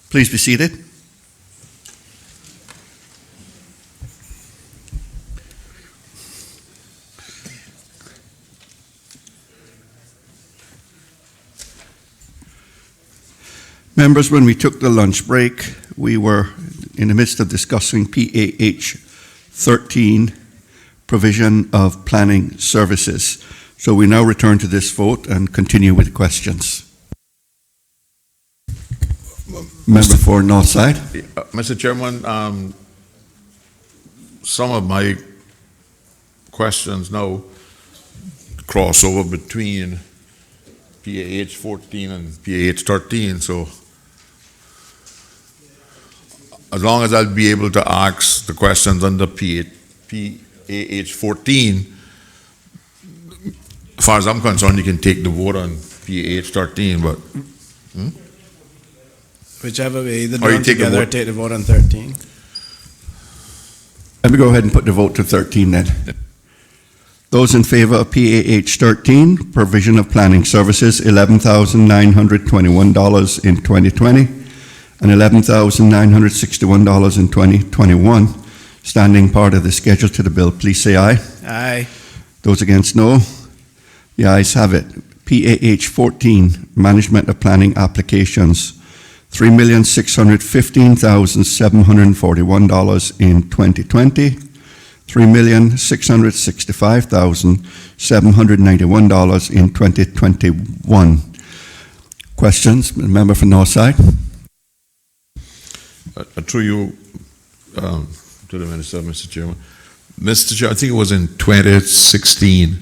Please be seated. Members, when we took the lunch break, we were in the midst of discussing PAH 13, provision of planning services. So we now return to this vote and continue with questions. Member for Northside. Mr. Chairman, some of my questions now cross over between PAH 14 and PAH 13, so as long as I'll be able to ask the questions under PAH 14, as far as I'm concerned, you can take the vote on PAH 13, but whichever way, either Or you done take a together or vote. take the vote on 13. Let me go ahead and put the vote to 13 then. Those in favor of PAH 13, provision of planning services, $11,921 in 2020 and $11,961 in 2021, standing part of the schedule to the bill, please say aye. Aye. Those against, no. The ayes have it. PAH 14, management of planning applications, $3,615,741 in 2020, $3,665,791 in 2021. Questions? Member for Northside. through you to the Minister, Mr. Chairman. Mr. Chair, I think it was in 2016,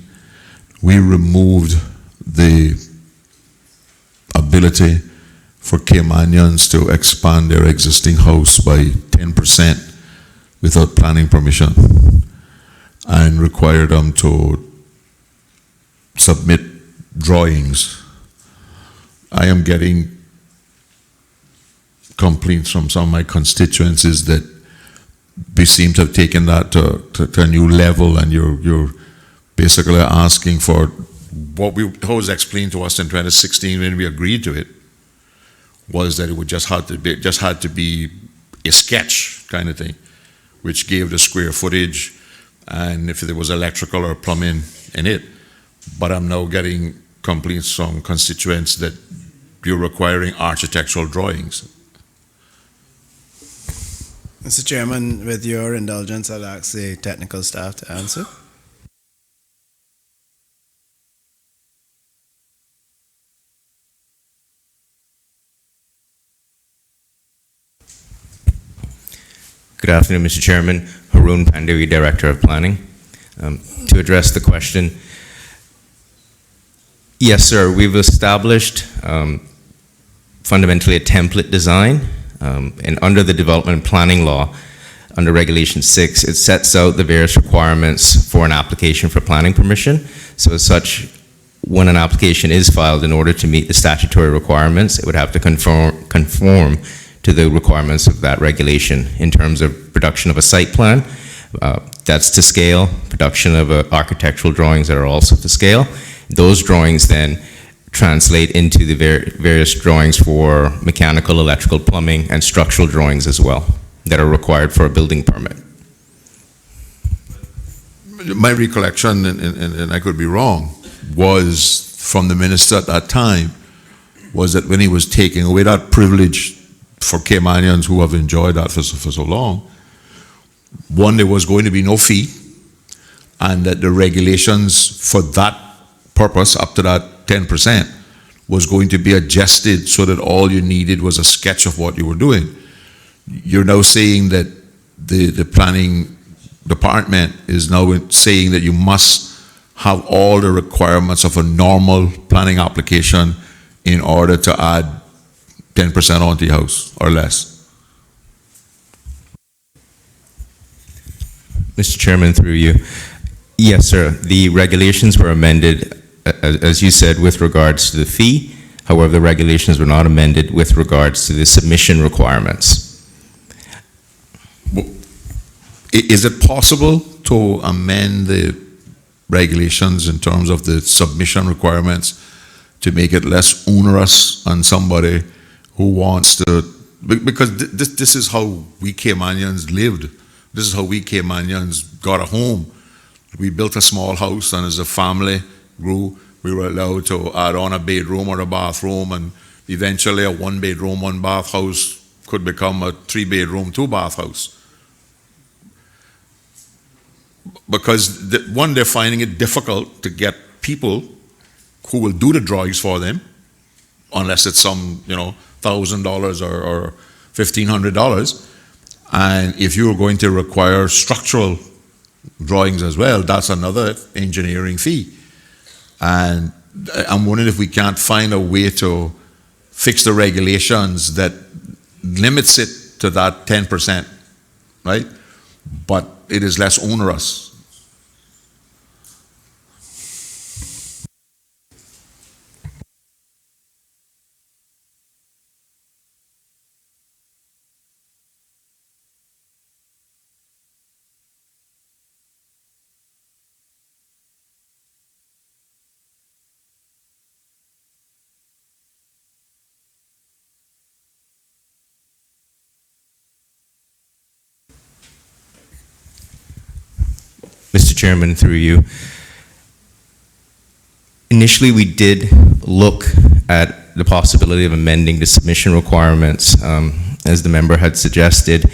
we removed the ability for Caymanians to expand their existing house by 10% without planning permission and required them to submit drawings. I am getting complaints from some of my constituencies that we seem to have taken that to a new level, and you're basically asking for what was explained to us in 2016 when we agreed to it, was that it would just had to be a sketch kind of thing, which gave the square footage and if there was electrical or plumbing in it. But I'm now getting complaints from constituents that you're requiring architectural drawings. Mr. Chairman, with your indulgence, I'll ask the technical staff to answer. Good afternoon, Mr. Chairman. Haroon Pandiri, Director of Planning. To address the question, yes, sir, we've established fundamentally a template design, and under the development planning law, under Regulation 6, it sets out the various requirements for an application for planning permission. So as such, when an application is filed, in order to meet the statutory requirements, it would have to conform to the requirements of that regulation in terms of production of a site plan, that's to scale, production of architectural drawings that are also to scale. Those drawings then translate into the various drawings for mechanical, electrical, plumbing, and structural drawings as well that are required for a building permit. My recollection, and I could be wrong, was from the minister at that time, was that when he was taking away that privilege for Caymanians who have enjoyed that for so long, one, there was going to be no fee, and that the regulations for that purpose, up to that 10%, was going to be adjusted so that all you needed was a sketch of what you were doing. You're now saying that the planning department is now saying that you must have all the requirements of a normal planning application in order to add 10% onto your house or less. Mr. Chairman, through you. Yes, sir. The regulations were amended, as you said, with regards to the fee. However, the regulations were not amended with regards to the submission requirements. Is it possible to amend the regulations in terms of the submission requirements to make it less onerous on somebody who wants to because this is how we Caymanians lived. This is how we Caymanians got a home. We built a small house, and as a family grew, we were allowed to add on a bedroom or a bathroom, and eventually a 1-bedroom, 1-bath house could become a 3-bedroom, 2-bath house. Because they're finding it difficult to get people who will do the drawings for them, unless it's some, $1,000 or $1,500. And if you're going to require structural drawings as well, that's another engineering fee. And I'm wondering if we can't find a way to fix the regulations that limits it to that 10%, right? But it is less onerous. Mr. Chairman, through you. Initially, we did look at the possibility of amending the submission requirements, as the member had suggested,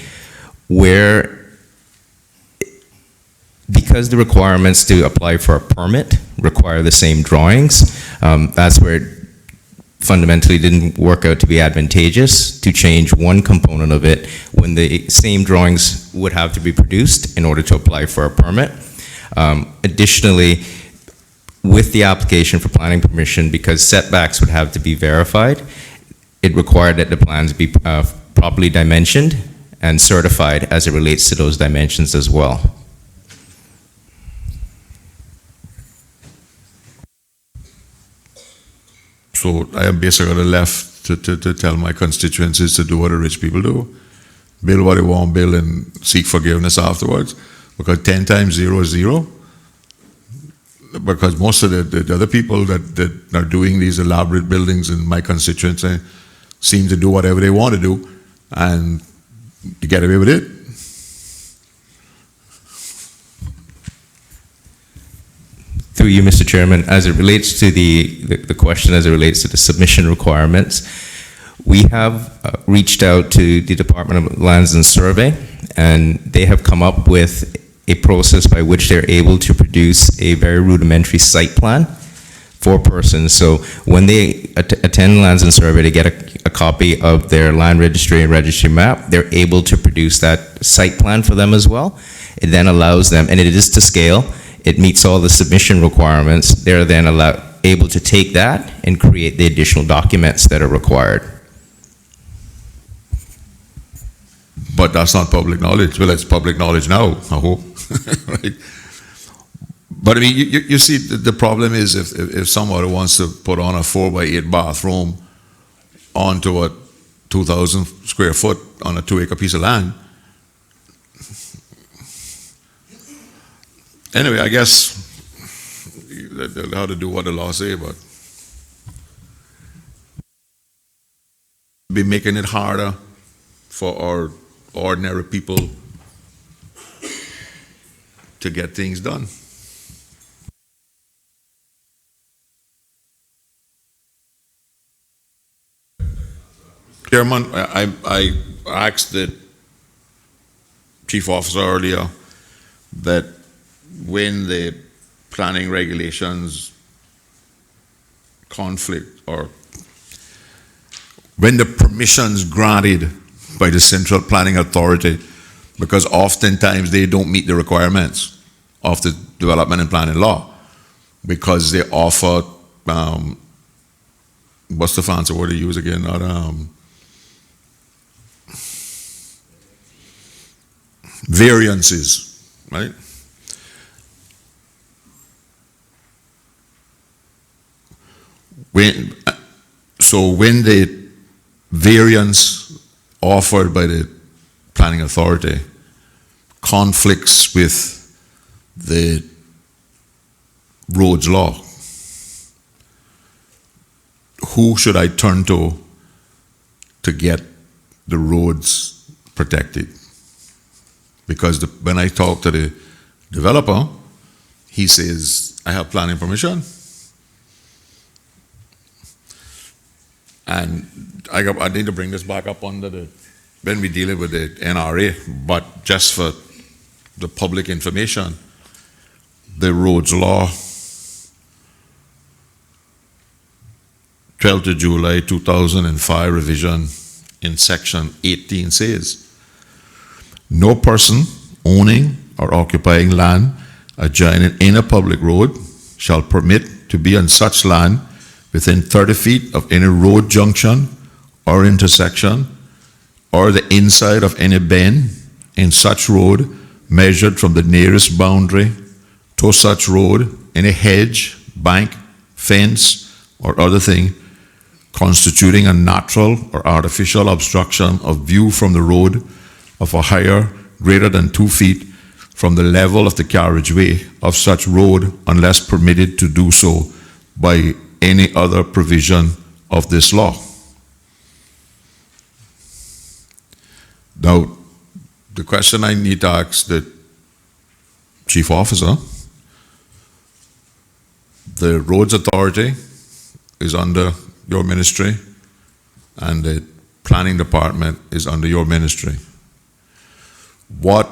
where, because the requirements to apply for a permit require the same drawings, that's where it fundamentally didn't work out to be advantageous to change one component of it when the same drawings would have to be produced in order to apply for a permit. Additionally, with the application for planning permission, because setbacks would have to be verified, it required that the plans be properly dimensioned and certified as it relates to those dimensions as well. So I am basically left to tell my constituencies to do what the rich people do. Build what they want, build, and seek forgiveness afterwards. Because 10 times 0 is 0. Because most of the other people that are doing these elaborate buildings in my constituency seem to do whatever they want to do, and you get away with it. Through you, Mr. Chairman, as it relates to the question as it relates to the submission requirements, we have reached out to the Department of Lands and Survey, and they have come up with a process by which they're able to produce a very rudimentary site plan for persons. So when they attend Lands and Survey, they get a copy of their land registry and registry map. They're able to produce that site plan for them as well. It then allows them, and it is to scale, it meets all the submission requirements. They're then able to take that and create the additional documents that are required. But that's not public knowledge. Well, it's public knowledge now, I hope. Right? But I mean, you see, the problem is if somebody wants to put on a 4x8 bathroom onto a 2,000 square foot on a 2-acre piece of land. Anyway, I guess they'll have to do what the law say, but be making it harder for our ordinary people to get things done. Chairman, I asked the chief officer earlier that when the planning regulations conflict, or when the permissions granted by the Central Planning Authority, because oftentimes they don't meet the requirements of the development and planning law, because they offer, what's the fancy word they use again? Not, variances, right? So when the variance offered by the planning authority conflicts with the roads law, who should I turn to get the roads protected. Because when I talk to the developer, he says, I have planning permission. And I need to bring this back up under when we dealing with the NRA, but just for the public information, the roads law 12th of July 2005 revision in section 18 says, no person owning or occupying land adjoining any public road shall permit to be on such land within 30 feet of any road junction or intersection or the inside of any bend in such road measured from the nearest boundary to such road, any hedge, bank, fence, or other thing constituting a natural or artificial obstruction of view from the road of a higher greater than 2 feet from the level of the carriageway of such road unless permitted to do so by any other provision of this law. Now, the question I need to ask the chief officer, the roads authority is under your ministry and the planning department is under your ministry. What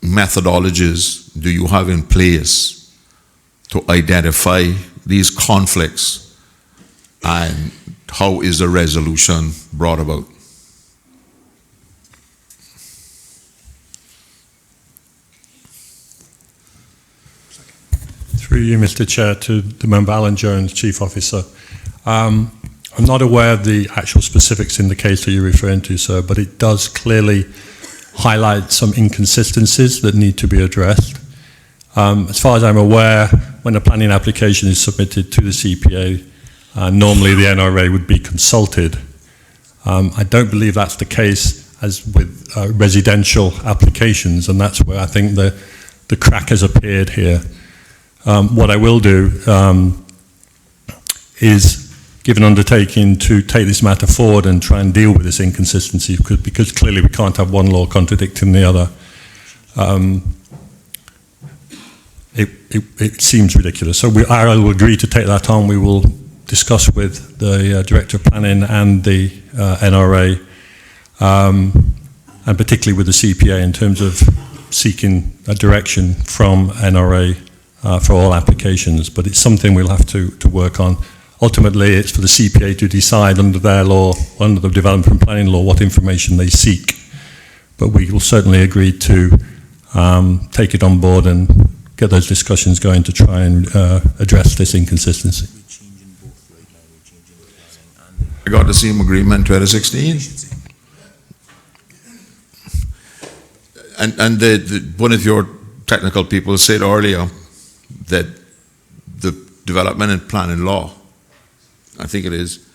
methodologies do you have in place to identify these conflicts, and how is the resolution brought about? Through you, Mr. Chair, to the member Alan Jones, Chief Officer. I'm not aware of the actual specifics in the case that you're referring to, sir, but it does clearly highlight some inconsistencies that need to be addressed. As far as I'm aware, when a planning application is submitted to the CPA, normally the NRA would be consulted. I don't believe that's the case as with residential applications, and that's where I think the crack has appeared here. What I will do is give an undertaking to take this matter forward and try and deal with this inconsistency, because clearly we can't have one law contradicting the other. It seems ridiculous. So I will agree to take that on. We will discuss with the Director of Planning and the NRA, and particularly with the CPA in terms of seeking a direction from NRA for all applications. But it's something we'll have to work on. Ultimately, it's for the CPA to decide under their law, under the development and planning law, what information they seek. But we will certainly agree to take it on board and get those discussions going to try and address this inconsistency. I got the same agreement 2016. And one of your technical people said earlier that the development and planning law, I think it is,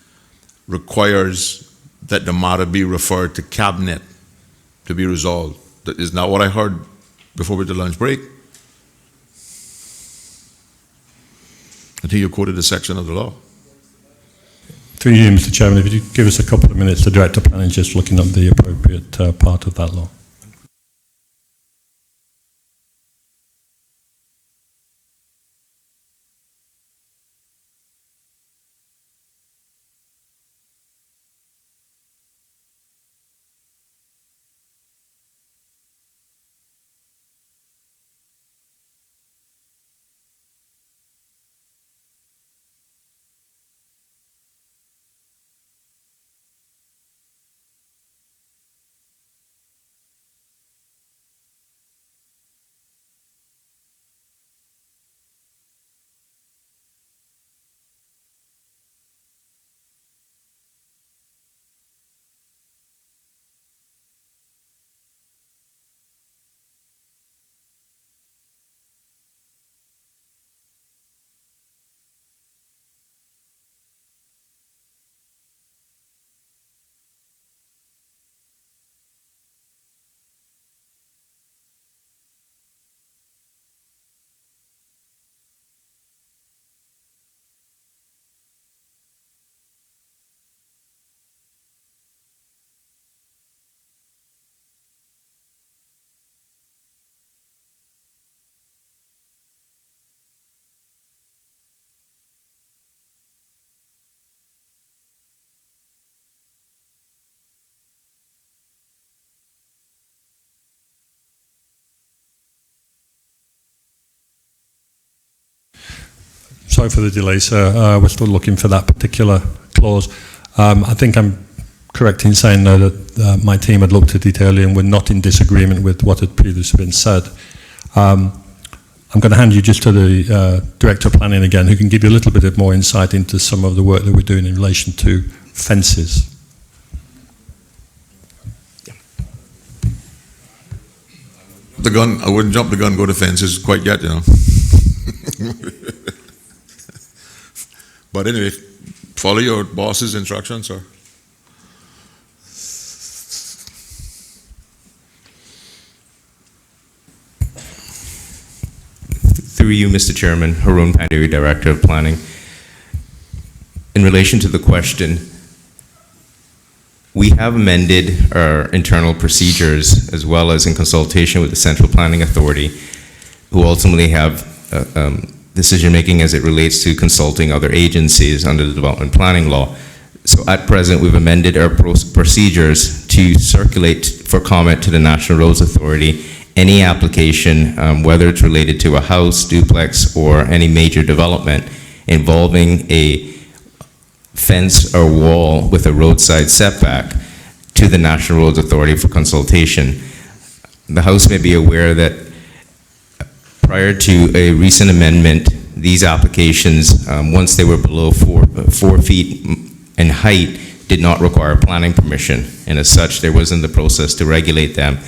requires that the matter be referred to cabinet to be resolved. That is not what I heard before we did lunch break. I think you quoted a section of the law. Through you, Mr. Chairman, if you give us a couple of minutes, the Director of Planning is just looking up the appropriate part of that law. sorry for the delay, sir. We're still looking for that particular clause. I think I'm correct in saying, though, that my team had looked at it earlier and we're not in disagreement with what had previously been said. I'm going to hand you just to the Director of Planning again, who can give you a little bit of more insight into some of the work that we're doing in relation to fences. The gun, I wouldn't jump the gun, go to fences quite yet, you know. But anyway, follow your boss's instructions, sir. Through you, Mr. Chairman, Haroon Pandiri, Director of Planning. In relation to the question, we have amended our internal procedures as well as in consultation with the Central Planning Authority, who ultimately have decision-making as it relates to consulting other agencies under the development planning law. So at present, we've amended our procedures to circulate for comment to the National Roads Authority any application, whether it's related to a house, duplex, or any major development involving a fence or wall with a roadside setback to the National Roads Authority for consultation. The House may be aware that prior to a recent amendment, these applications, once they were below 4 feet in height, did not require planning permission, and as such, there wasn't the process to regulate them.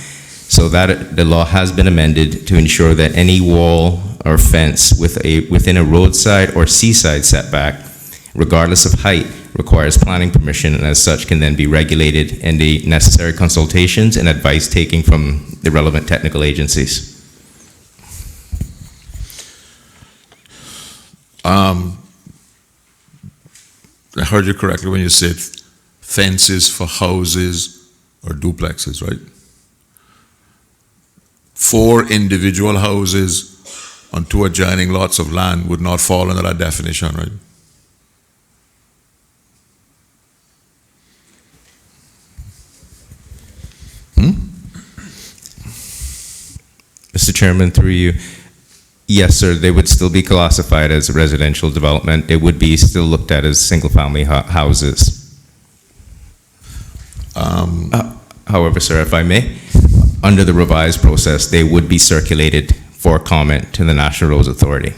So that the law has been amended to ensure that any wall or fence within a roadside or seaside setback, regardless of height, requires planning permission, and as such can then be regulated, and the necessary consultations and advice taking from the relevant technical agencies. I heard you correctly when you said fences for houses or duplexes, right? 4 individual houses on 2 adjoining lots of land would not fall under that definition, right? Mr. Chairman, through you, yes, sir, they would still be classified as a residential development. They would be still looked at as single-family houses. However, sir, if I may, under the revised process, they would be circulated for comment to the National Roads Authority.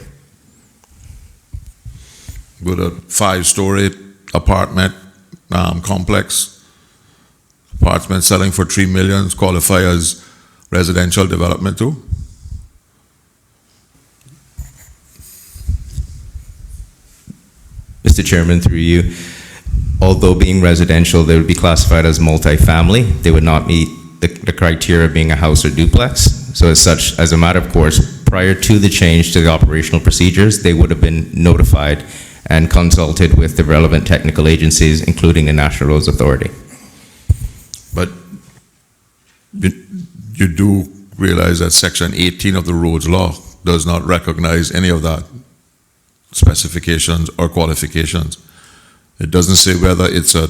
Would a 5-story apartment complex, apartment selling for $3 million, qualify as residential development too? Mr. Chairman, through you, although being residential, they would be classified as multifamily. They would not meet the criteria of being a house or duplex. So as such, as a matter of course, prior to the change to the operational procedures, they would have been notified and consulted with the relevant technical agencies, including the National Roads Authority. But you do realize that Section 18 of the Roads Law does not recognize any of that specifications or qualifications. It doesn't say whether it's a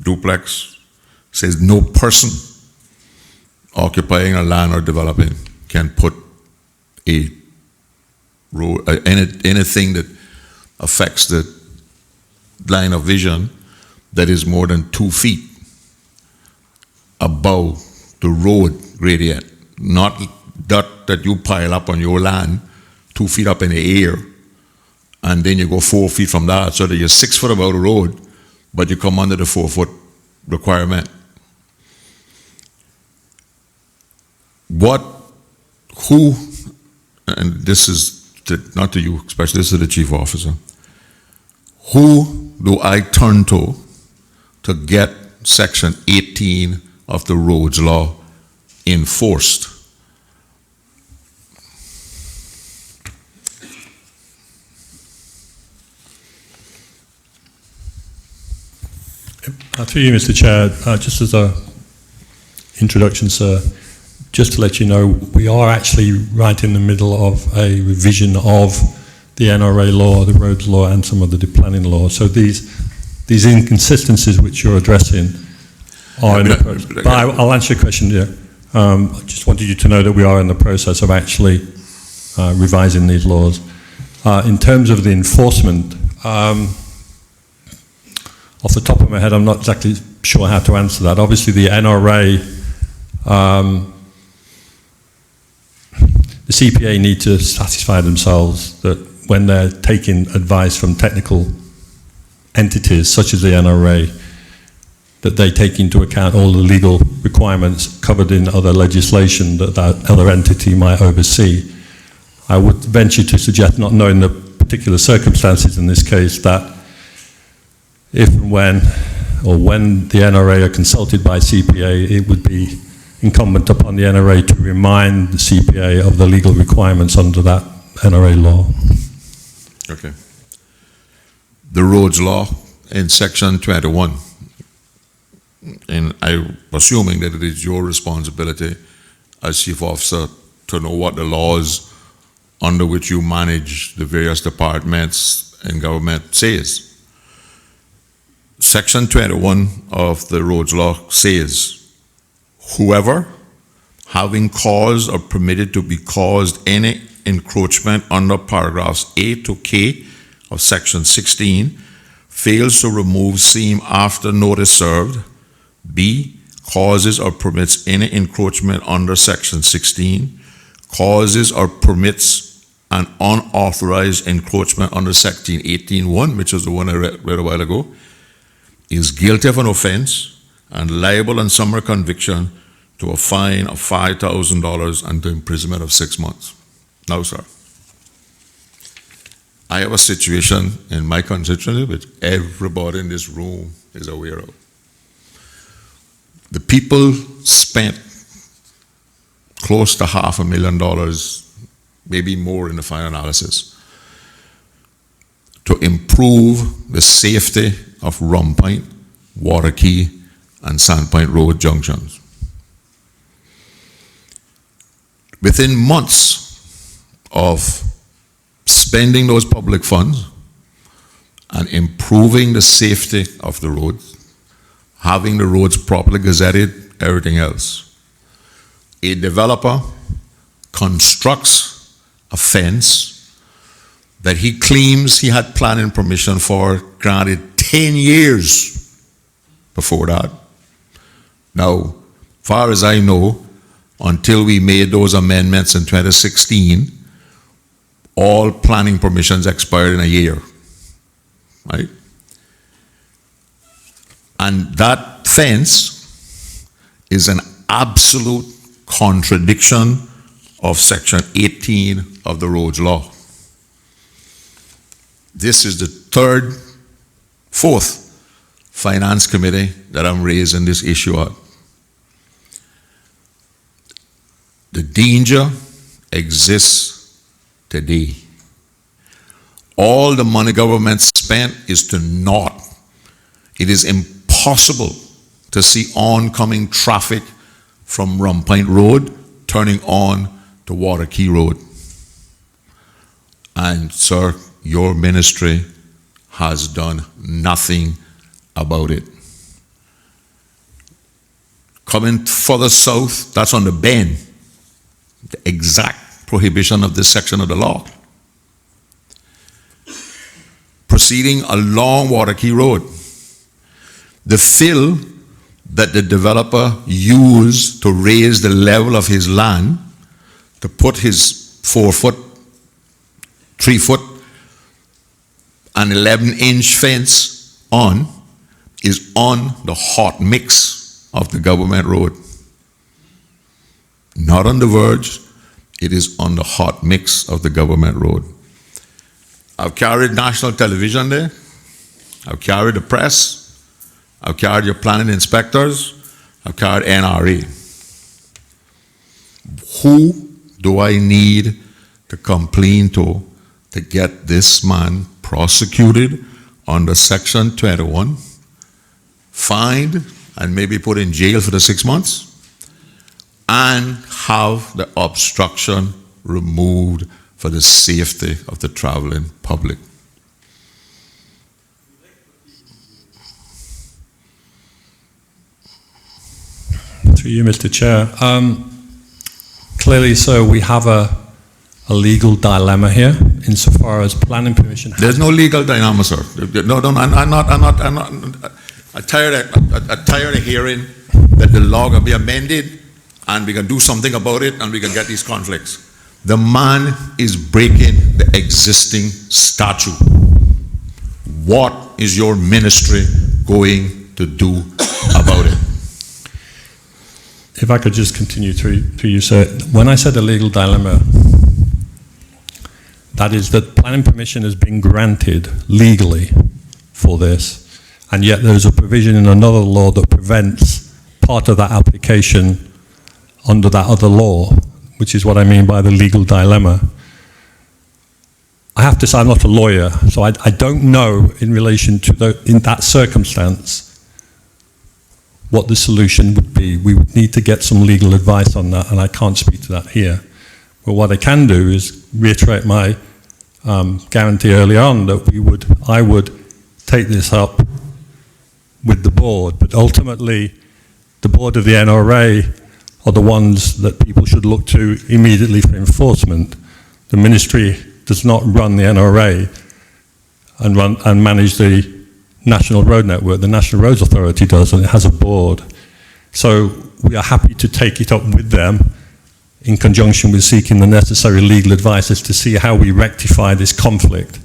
duplex. It says no person occupying a land or developing can put a road, anything that affects the line of vision that is more than 2 feet above the road gradient, not that you pile up on your land 2 feet up in the air, and then you go 4 feet from that, so that you're 6 foot above the road, but you come under the 4 foot requirement. Who, and this is not to you, especially this is the chief officer, who do I turn to get Section 18 of the Roads Law enforced? Through you, Mr. Chair, just as an introduction, sir, just to let you know, we are actually right in the middle of a revision of the NRA law, the roads law, and some of the planning law. So these inconsistencies which you're addressing are in the process. But I'll answer your question, yeah. I just wanted you to know that we are in the process of actually revising these laws. In terms of the enforcement, off the top of my head, I'm not exactly sure how to answer that. Obviously, the NRA, the CPA need to satisfy themselves that when they're taking advice from technical entities such as the NRA, that they take into account all the legal requirements covered in other legislation that that other entity might oversee. I would venture to suggest, not knowing the particular circumstances in this case, that if and when, or when the NRA are consulted by CPA, it would be incumbent upon the NRA to remind the CPA of the legal requirements under that NRA law. Okay. The roads law in section 21, and I'm assuming that it is your responsibility as chief officer to know what the laws under which you manage the various departments and government says. Section 21 of the roads law says, whoever having caused or permitted to be caused any encroachment under paragraphs A to K of section 16 fails to remove seam after notice served, B, causes or permits any encroachment under section 16, causes or permits an unauthorized encroachment under section 18.1, which is the one I read a while ago, is guilty of an offense and liable on summary conviction to a fine of $5,000 and to imprisonment of 6 months. Now, sir, I have a situation in my constituency which everybody in this room is aware of. The people spent close to $500,000, maybe more in the final analysis, to improve the safety of Rumpoint, Waterkey, and Sandpoint Road junctions. Within months of spending those public funds and improving the safety of the roads, having the roads properly gazetted, everything else, a developer constructs a fence that he claims he had planning permission for, granted 10 years before that. Now, far as I know, until we made those amendments in 2016, all planning permissions expired in a year, right? And that fence is an absolute contradiction of section 18 of the roads law. This is the fourth finance committee that I'm raising this issue at. The danger exists today. All the money government spent is to naught. It is impossible to see oncoming traffic from Rumpoint Road turning on to Waterkey Road. And sir, your ministry has done nothing about it. Coming further south, that's on the bend, the exact prohibition of this section of the law. Proceeding along Waterkey Road, the fill that the developer used to raise the level of his land to put his 4 foot, 3 foot, and 11-inch fence on is on the hot mix of the government road. Not on the verge, it is on the hot mix of the government road. I've carried national television there. I've carried the press. I've carried your planning inspectors. I've carried NRA. Who do I need to complain to get this man prosecuted under section 21, fined, and maybe put in jail for the 6 months, and have the obstruction removed for the safety of the traveling public? Through you, Mr. Chair. Clearly, so we have a legal dilemma here. insofar as planning permission. There's no legal dilemma, sir. No, I'm not. I'm tired of hearing that the law can be amended and we can do something about it and we can get these conflicts. The man is breaking the existing statute. What is your ministry going to do about it? If I could just continue through you, sir. When I said a legal dilemma, that is that planning permission has been granted legally for this, and yet there is a provision in another law that prevents part of that application under that other law, which is what I mean by the legal dilemma. I have to say I'm not a lawyer, so I don't know in relation to in that circumstance what the solution would be. We would need to get some legal advice on that, and I can't speak to that here. But what I can do is reiterate my guarantee early on that I would take this up with the board, but ultimately the board of the NRA are the ones that people should look to immediately for enforcement. The ministry does not run the NRA and manage the National Road Network. The National Roads Authority does, and it has a board. So we are happy to take it up with them in conjunction with seeking the necessary legal advice as to see how we rectify this conflict.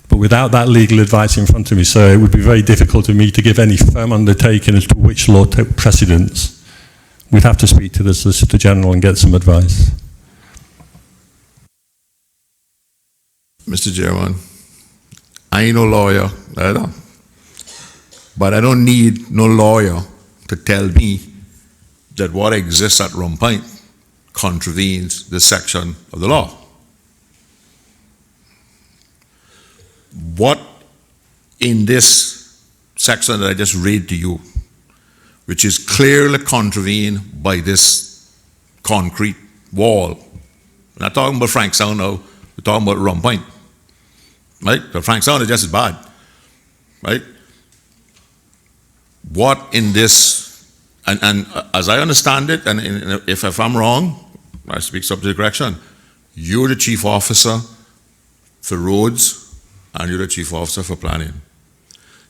But without that legal advice in front of me, sir, it would be very difficult for me to give any firm undertaking as to which law took precedence. We'd have to speak to the Solicitor General and get some advice. Mr. Chairman, I ain't no lawyer, either. But I don't need no lawyer to tell me that what exists at Rumpoint contravenes this section of the law. What in this section that I just read to you, which is clearly contravened by this concrete wall. We're not talking about Frank Sound now, we're talking about Rumpoint. Right? But Frank Sound is just as bad. Right? What in this, and as I understand it, and if I'm wrong, I speak subject to correction, you're the chief officer for roads and you're the chief officer for planning.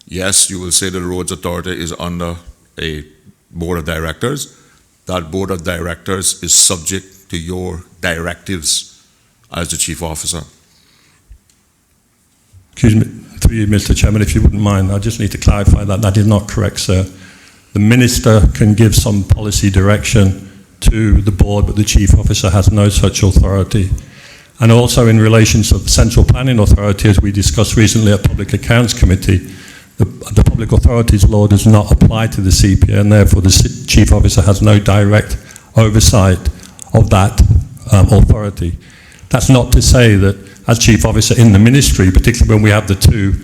Yes, you will say the roads authority is under a board of directors. That board of directors is subject to your directives as the chief officer. Excuse me, through you, Mr. Chairman, if you wouldn't mind, I just need to clarify that. That is not correct, sir. The minister can give some policy direction to the board, but the chief officer has no such authority. And also in relation to the Central Planning Authority, as we discussed recently at Public Accounts Committee, the Public Authorities Law does not apply to the CPA, and therefore the chief officer has no direct oversight of that authority. That's not to say that as chief officer in the ministry, particularly when we have the two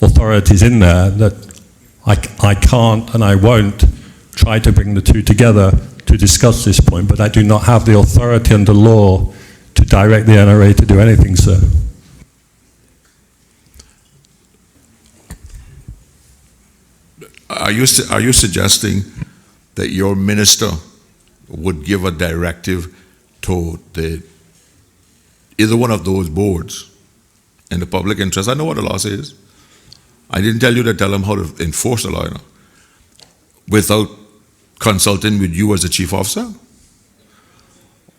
authorities in there, that I can't and I won't try to bring the two together to discuss this point, but I do not have the authority under law to direct the NRA to do anything, sir. Are you suggesting that your minister would give a directive to either one of those boards in the public interest? I know what the law says. I didn't tell you to tell them how to enforce the law, you know, without consulting with you as the chief officer.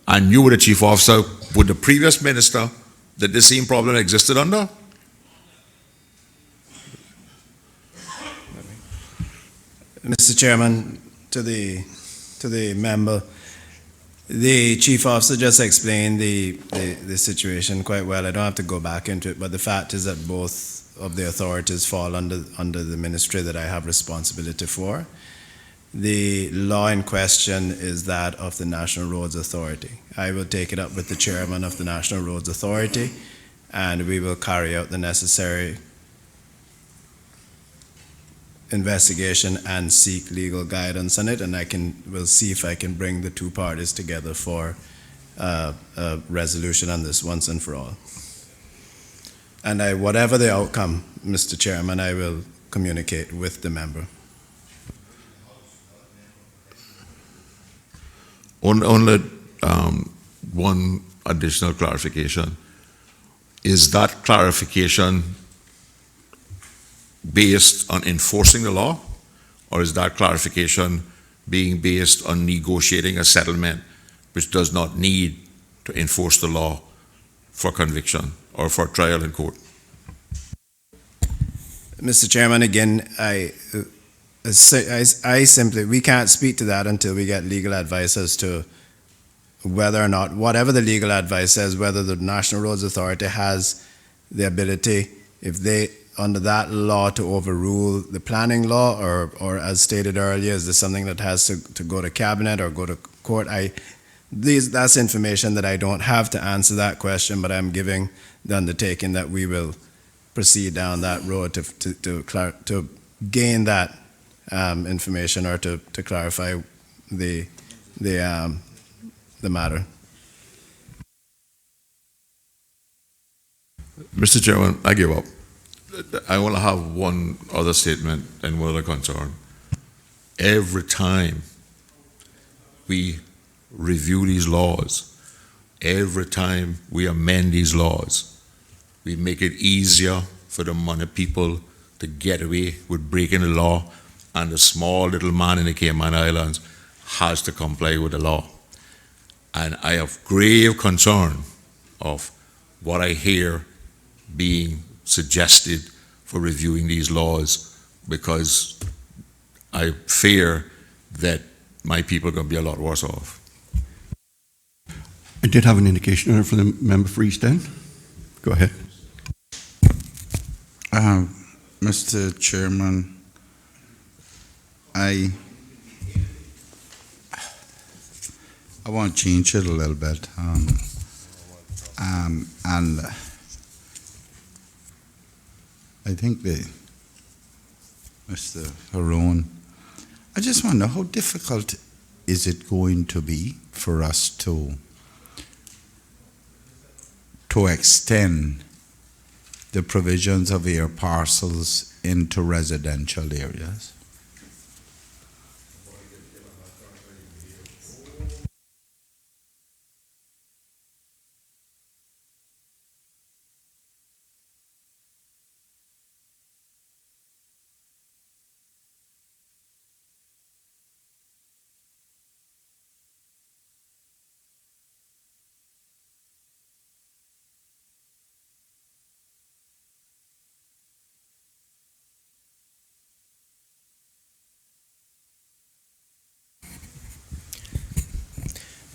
And you were the chief officer with the previous minister that the same problem existed under? Mr. Chairman, to the member, the chief officer just explained the situation quite well. I don't have to go back into it, but the fact is that both of the authorities fall under the ministry that I have responsibility for. The law in question is that of the National Roads Authority. I will take it up with the chairman of the National Roads Authority, and we will carry out the necessary investigation and seek legal guidance on it, and we'll see if I can bring the two parties together for a resolution on this once and for all. And whatever the outcome, Mr. Chairman, I will communicate with the member. Only one additional clarification. Is that clarification based on enforcing the law, or is that clarification being based on negotiating a settlement which does not need to enforce the law for conviction or for trial in court? Mr. Chairman, again, I simply, we can't speak to that until we get legal advice as to whether or not, whatever the legal advice says, whether the National Roads Authority has the ability, if they, under that law, to overrule the planning law, or as stated earlier, is this something that has to go to cabinet or go to court? That's information that I don't have to answer that question, but I'm giving the undertaking that we will proceed down that road to gain that information, or to clarify the matter. Mr. Chairman, I give up. I want to have one other statement and one other concern. Every time we review these laws, every time we amend these laws, we make it easier for the money people to get away with breaking the law, and the small little man in the Cayman Islands has to comply with the law. And I have grave concern of what I hear being suggested for reviewing these laws, because I fear that my people are going to be a lot worse off. I did have an indication from the member for East End. Go ahead. Mr. Chairman, I want to change it a little bit. And I think Mr. Haroon, I just wonder, how difficult is it going to be for us to extend the provisions of air parcels into residential areas?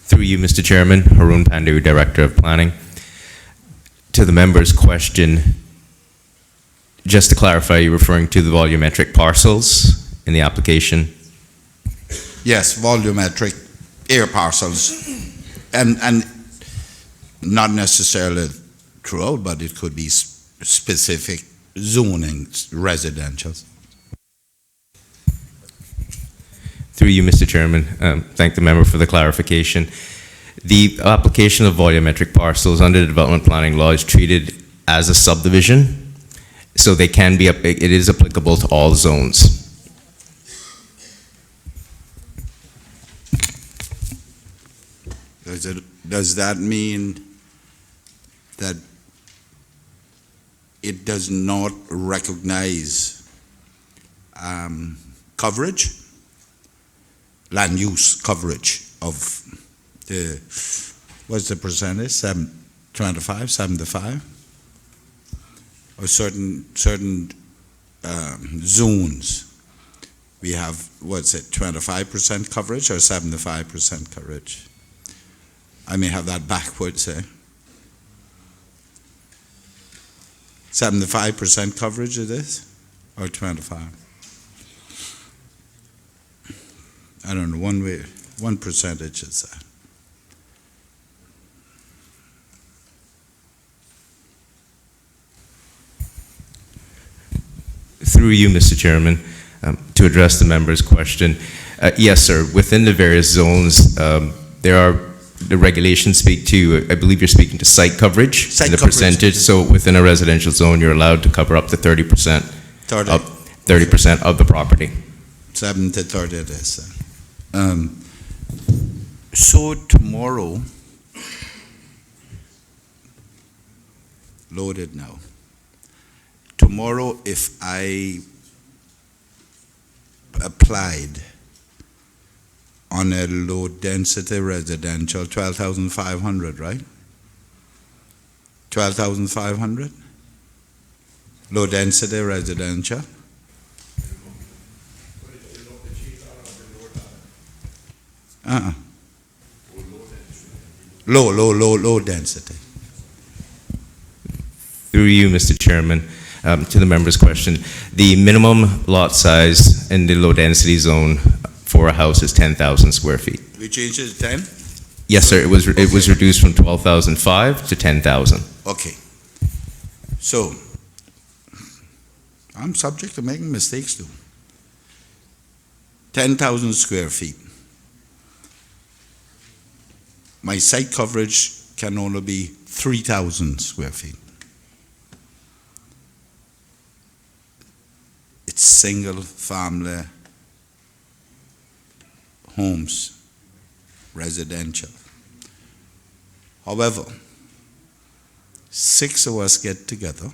Through you, Mr. Chairman, Haroon Pandu, Director of Planning. To the member's question, just to clarify, you're referring to the volumetric parcels in the application? Yes, volumetric air parcels, and not necessarily throughout, but it could be specific zoning residentials. Through you, Mr. Chairman, thank the member for the clarification. The application of volumetric parcels under the development planning law is treated as a subdivision, so they can be, it is applicable to all zones. Does that mean that it does not recognize coverage? Land use coverage of the, what's the percentage, 25, 75? Or certain zones, we have, what's it, 25% coverage or 75% coverage? I may have that backwards, eh? 75% coverage of this, or 25? I don't know, one percentage is that. Through you, Mr. Chairman, to address the member's question, yes, sir, within the various zones, there are, the regulations speak to, I believe you're speaking to site coverage, Site the coverage. percentage, so within a residential zone, you're allowed to cover up to 30%. 30% of the property. 7 to 30 it is. So tomorrow, loaded now. Tomorrow, if I applied on a low-density residential, 12,500, right? 12,500? Low-density residential? Low density. Through you, Mr. Chairman, to the member's question, the minimum lot size in the low-density zone for a house is 10,000 square feet. We changed it to 10? Yes, sir. It was reduced from 12,005 to 10,000. Okay. So, I'm subject to making mistakes too. 10,000 square feet. My site coverage can only be 3,000 square feet. It's single family homes, residential. However, 6 of us get together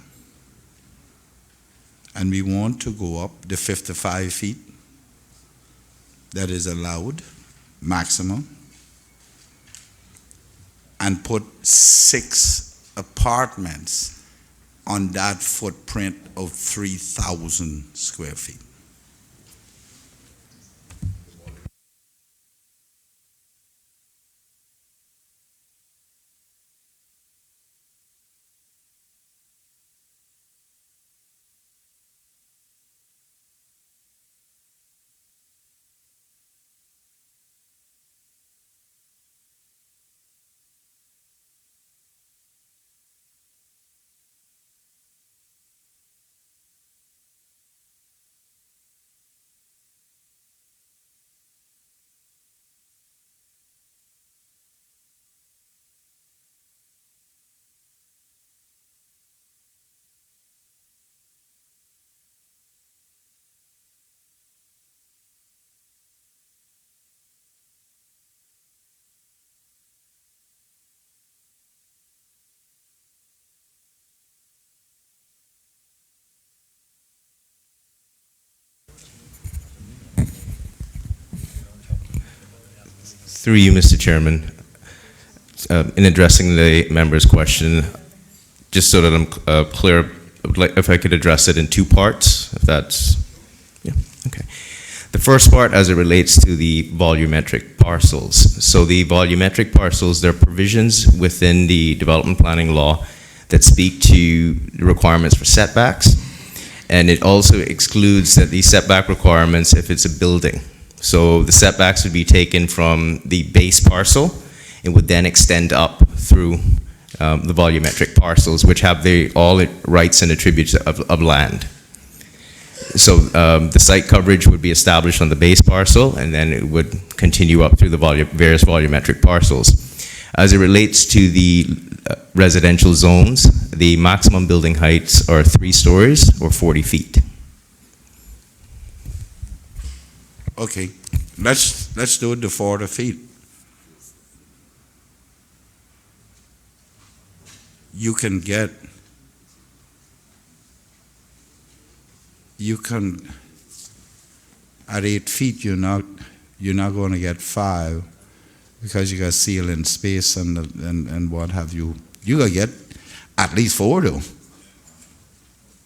and we want to go up the 55 feet that is allowed, maximum, and put 6 apartments on that footprint of 3,000 square feet. Through you, Mr. Chairman, in addressing the member's question, just so that I'm clear, I would like if I could address it in 2 parts, if that's, yeah, okay. The first part as it relates to the volumetric parcels. So the volumetric parcels, there are provisions within the development planning law that speak to the requirements for setbacks, and it also excludes that these setback requirements if it's a building. So the setbacks would be taken from the base parcel and would then extend up through the volumetric parcels, which have all the rights and attributes of land. So the site coverage would be established on the base parcel, and then it would continue up through the various volumetric parcels. As it relates to the residential zones, the maximum building heights are 3 stories or 40 feet. Okay, let's do it to 40 feet. You can at 8 feet you're not going to get 5 because you got ceiling space and what have you. You gotta get at least 4 though.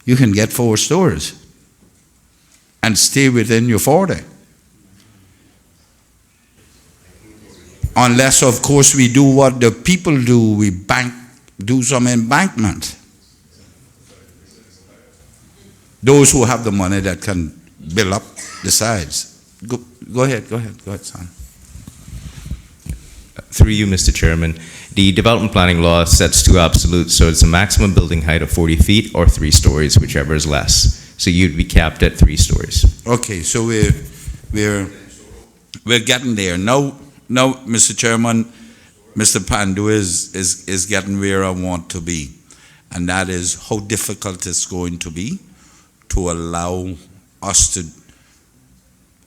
You can get 4 stories and stay within your 40. Unless, of course, we do what the people do, we do some embankment. Those who have the money that can build up the sides. Go ahead, son. Through you, Mr. Chairman, the development planning law sets 2 absolutes, so it's a maximum building height of 40 feet or 3 stories, whichever is less. So you'd be capped at 3 stories. Okay, so we're getting there. Now, Mr. Chairman, Mr. Pandu is getting where I want to be, and that is how difficult it's going to be to allow us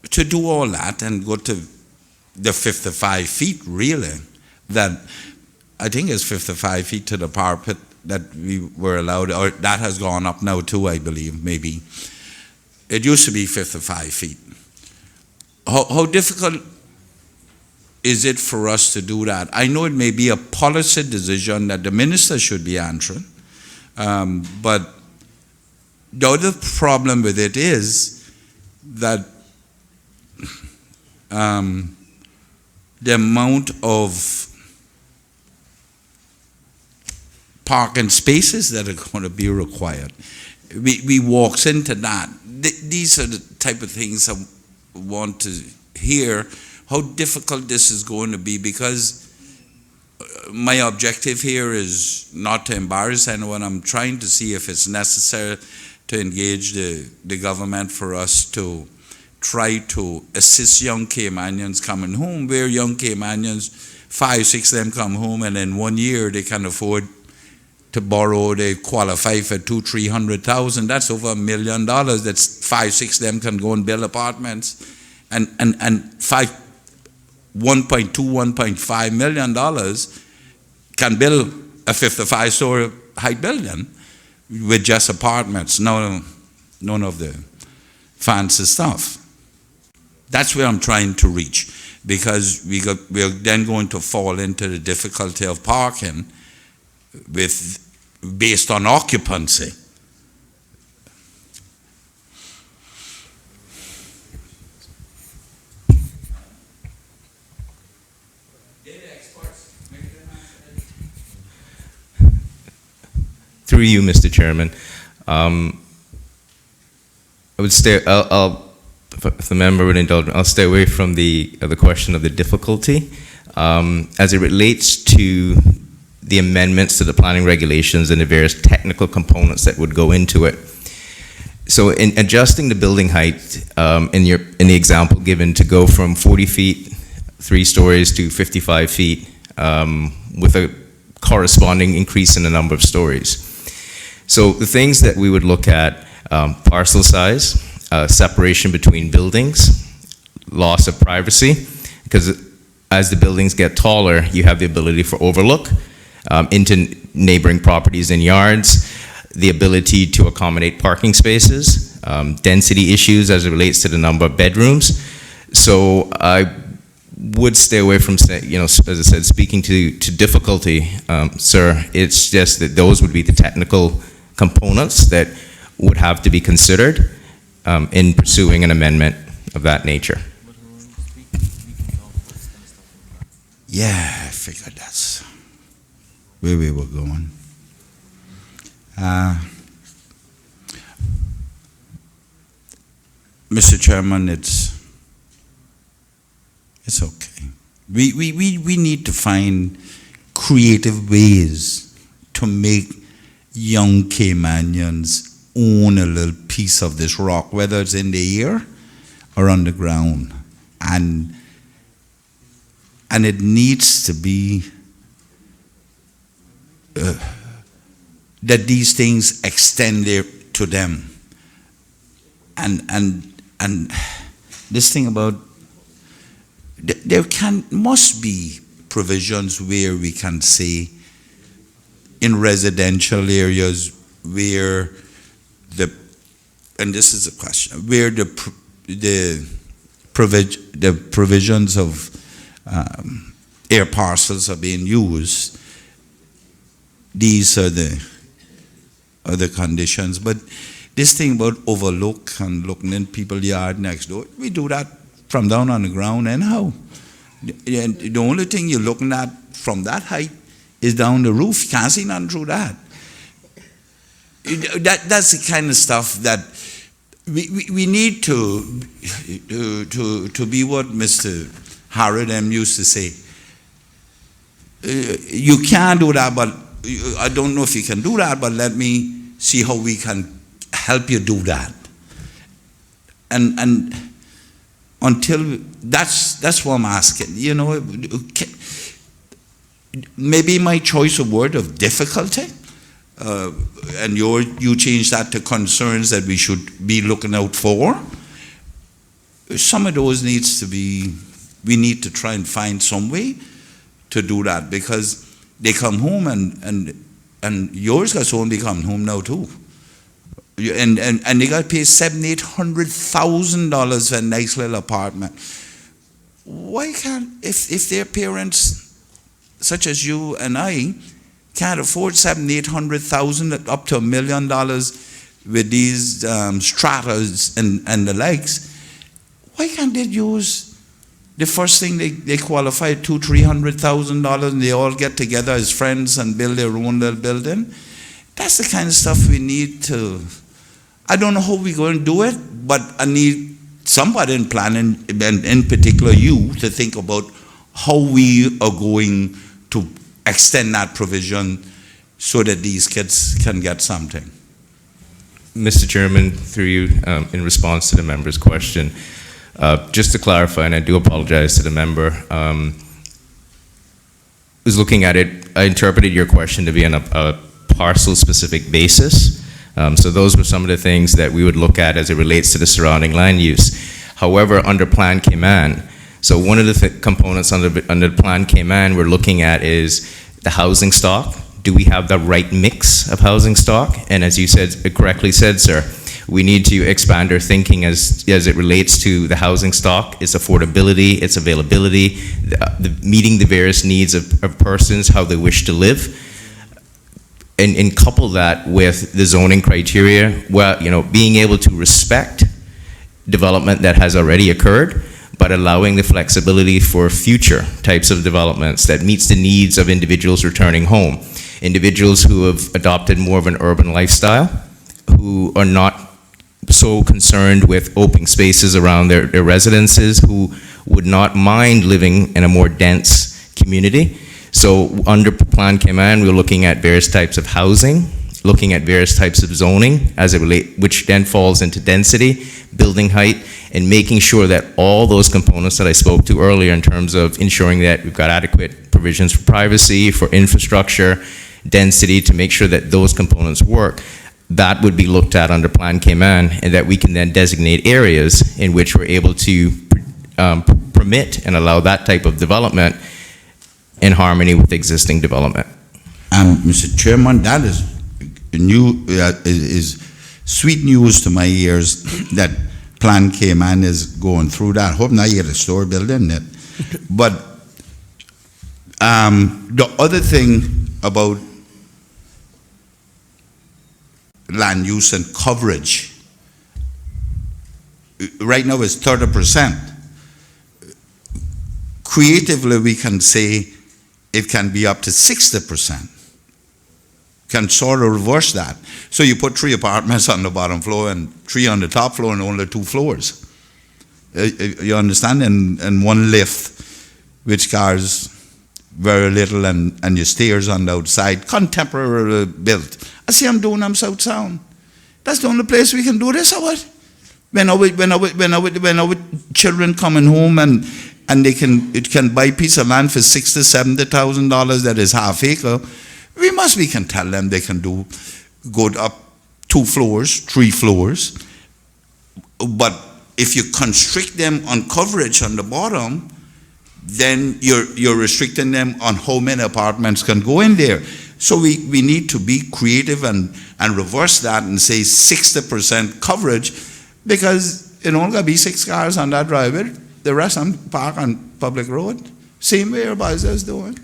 to do all that and go to the 55 feet, really, that I think it's 55 feet to the parapet that we were allowed, or that has gone up now too, I believe, maybe. It used to be 55 feet. How difficult is it for us to do that? I know it may be a policy decision that the minister should be answering, but the other problem with it is that the amount of parking spaces that are going to be required. We walks into that. These are the type of things I want to hear, how difficult this is going to be, because my objective here is not to embarrass anyone. I'm trying to see if it's necessary to engage the government for us to try to assist young Caymanians coming home, where young Caymanians, 5, 6 of them come home, and in 1 year they can afford to borrow, they qualify for $200,000-300,000. That's over $1 million. That's 5, 6 of them can go and build apartments, and $1.5 million can build a 55-story high building with just apartments, none of the fancy stuff. That's where I'm trying to we're then going to fall into the difficulty of parking based on occupancy. Through you, Mr. Chairman, I would stay. If the member would indulge me, I'll stay away from the question of the difficulty as it relates to the amendments to the planning regulations and the various technical components that would go into it. So, in adjusting the building height, in the example given, to go from 40 feet, 3 stories, to 55 feet, with a corresponding increase in the number of stories. So, the things that we would look at: parcel size, separation between buildings, loss of privacy, because as the buildings get taller, you have the ability for overlook into neighboring properties and yards, the ability to accommodate parking spaces, density issues as it relates to the number of bedrooms. So I would stay away from, as I said, speaking to difficulty, sir. It's just that those would be the technical components that would have to be considered in pursuing an amendment of that nature. Yeah, I figured that's where we were going. Mr. Chairman, it's okay. We need to find creative ways to make young Caymanians own a little piece of this rock, whether it's in the air or on the ground. And it needs to be that these things extend to them. And this thing about, there must be provisions where we can say, in residential areas where and this is a question, where the provisions of air parcels are being used, these are the conditions. But this thing about overlook and looking in people's yard next door, we do that from down on the ground anyhow. The only thing you're looking at from that height is down the roof. You can't see nothing through that. That's the kind of stuff that we need to be what Mr. Harrod used to say. You can't do that, but I don't know if you can do that, but let me see how we can help you do that. And until that's what I'm asking. Maybe my choice of word of difficulty, and you change that to concerns that we should be looking out for. Some of those we need to try and find some way to do that, because they come home and yours got soon become home now too. And they got to pay $700,000-$800,000 for a nice little apartment. Why can't, if their parents, such as you and I, can't afford $700,000-$800,000 up to $1 million with these stratas and the likes, why can't they use the first thing they qualify $200,000-$300,000 and they all get together as friends and build their own little building? That's the kind of stuff we need to. I don't know how we're going to do it, but I need somebody in planning, and in particular you, to think about how we are going to extend that provision so that these kids can get something. Mr. Chairman, through you, in response to the member's question, just to clarify, and I do apologize to the member, was looking at it, I interpreted your question to be on a parcel-specific basis. So those were some of the things that we would look at as it relates to the surrounding land use. However, under Plan Cayman, so one of the components under Plan Cayman we're looking at is the housing stock. Do we have the right mix of housing stock? And as you said, correctly said, sir, we need to expand our thinking as it relates to the housing stock, its affordability, its availability, meeting the various needs of persons, how they wish to live. And couple that with the zoning criteria, where, being able to respect development that has already occurred, but allowing the flexibility for future types of developments that meets the needs of individuals returning home. Individuals who have adopted more of an urban lifestyle, who are not so concerned with open spaces around their residences, who would not mind living in a more dense community. So under Plan Cayman, we're looking at various types of housing, looking at various types of zoning as it relates, which then falls into density, building height, and making sure that all those components that I spoke to earlier in terms of ensuring that we've got adequate provisions for privacy, for infrastructure, density, to make sure that those components work, that would be looked at under Plan Cayman, and that we can then designate areas in which we're able to permit and allow that type of development in harmony with existing development. Mr. Chairman, that is is sweet news to my ears that Plan Cayman is going through that. Hope now you get a store building it. But the other thing about land use and coverage, right now is 30%. Creatively, we can say it can be up to 60%. Can sort of reverse that. So you put 3 apartments on the bottom floor and 3 on the top floor and only 2 floors. You understand? And 1 lift, which cars very little, and your stairs on the outside, contemporarily built. I see I'm doing them South Sound. That's the only place we can do this, or what? When our children coming home and it can buy a piece of land for $60,000 to $70,000 that is half acre, we can tell them they can go up 2 floors, 3 floors. But if you constrict them on coverage on the bottom, then you're restricting them on how many apartments can go in there. So we need to be creative and reverse that and say 60% coverage, because it only got to be 6 cars on that driveway. The rest of them park on public road. Same way everybody's else doing.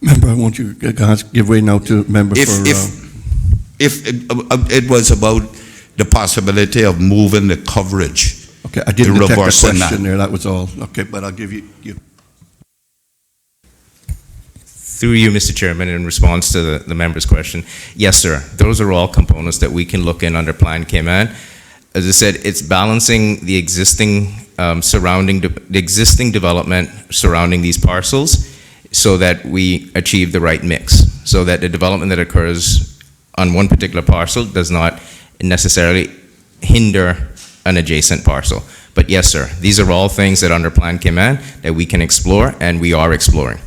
Member, I want you guys give way now to member If it was about the possibility of moving the coverage. Okay, I didn't detect a reversing question that. there, that was all. Okay, but I'll give you. Through you, Mr. Chairman, in response to the member's question, yes, sir, those are all components that we can look in under Plan Cayman. As I said, it's balancing the existing existing development surrounding these parcels, so that we achieve the right mix, so that the development that occurs on one particular parcel does not necessarily hinder an adjacent parcel. But yes, sir, these are all things that under Plan Cayman that we can explore, and we are exploring.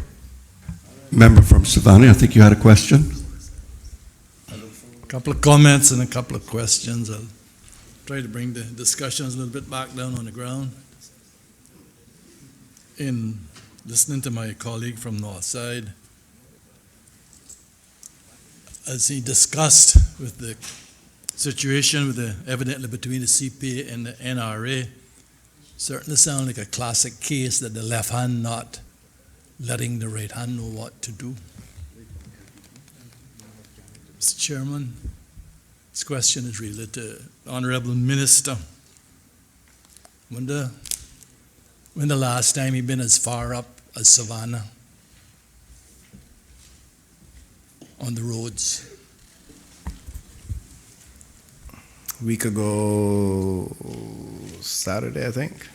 Member from Savannah, I think you had a question. A couple of comments and a couple of questions. I'll try to bring the discussions a little bit back down on the ground. In listening to my colleague from Northside, as he discussed with the situation with evidently between the CPA and the NRA, certainly sound like a classic case that the left hand not letting the right hand know what to do. Mr. Chairman, this question is really to the Honorable Minister. When the last time he been as far up as Savannah on the roads? Week ago, Saturday, I think.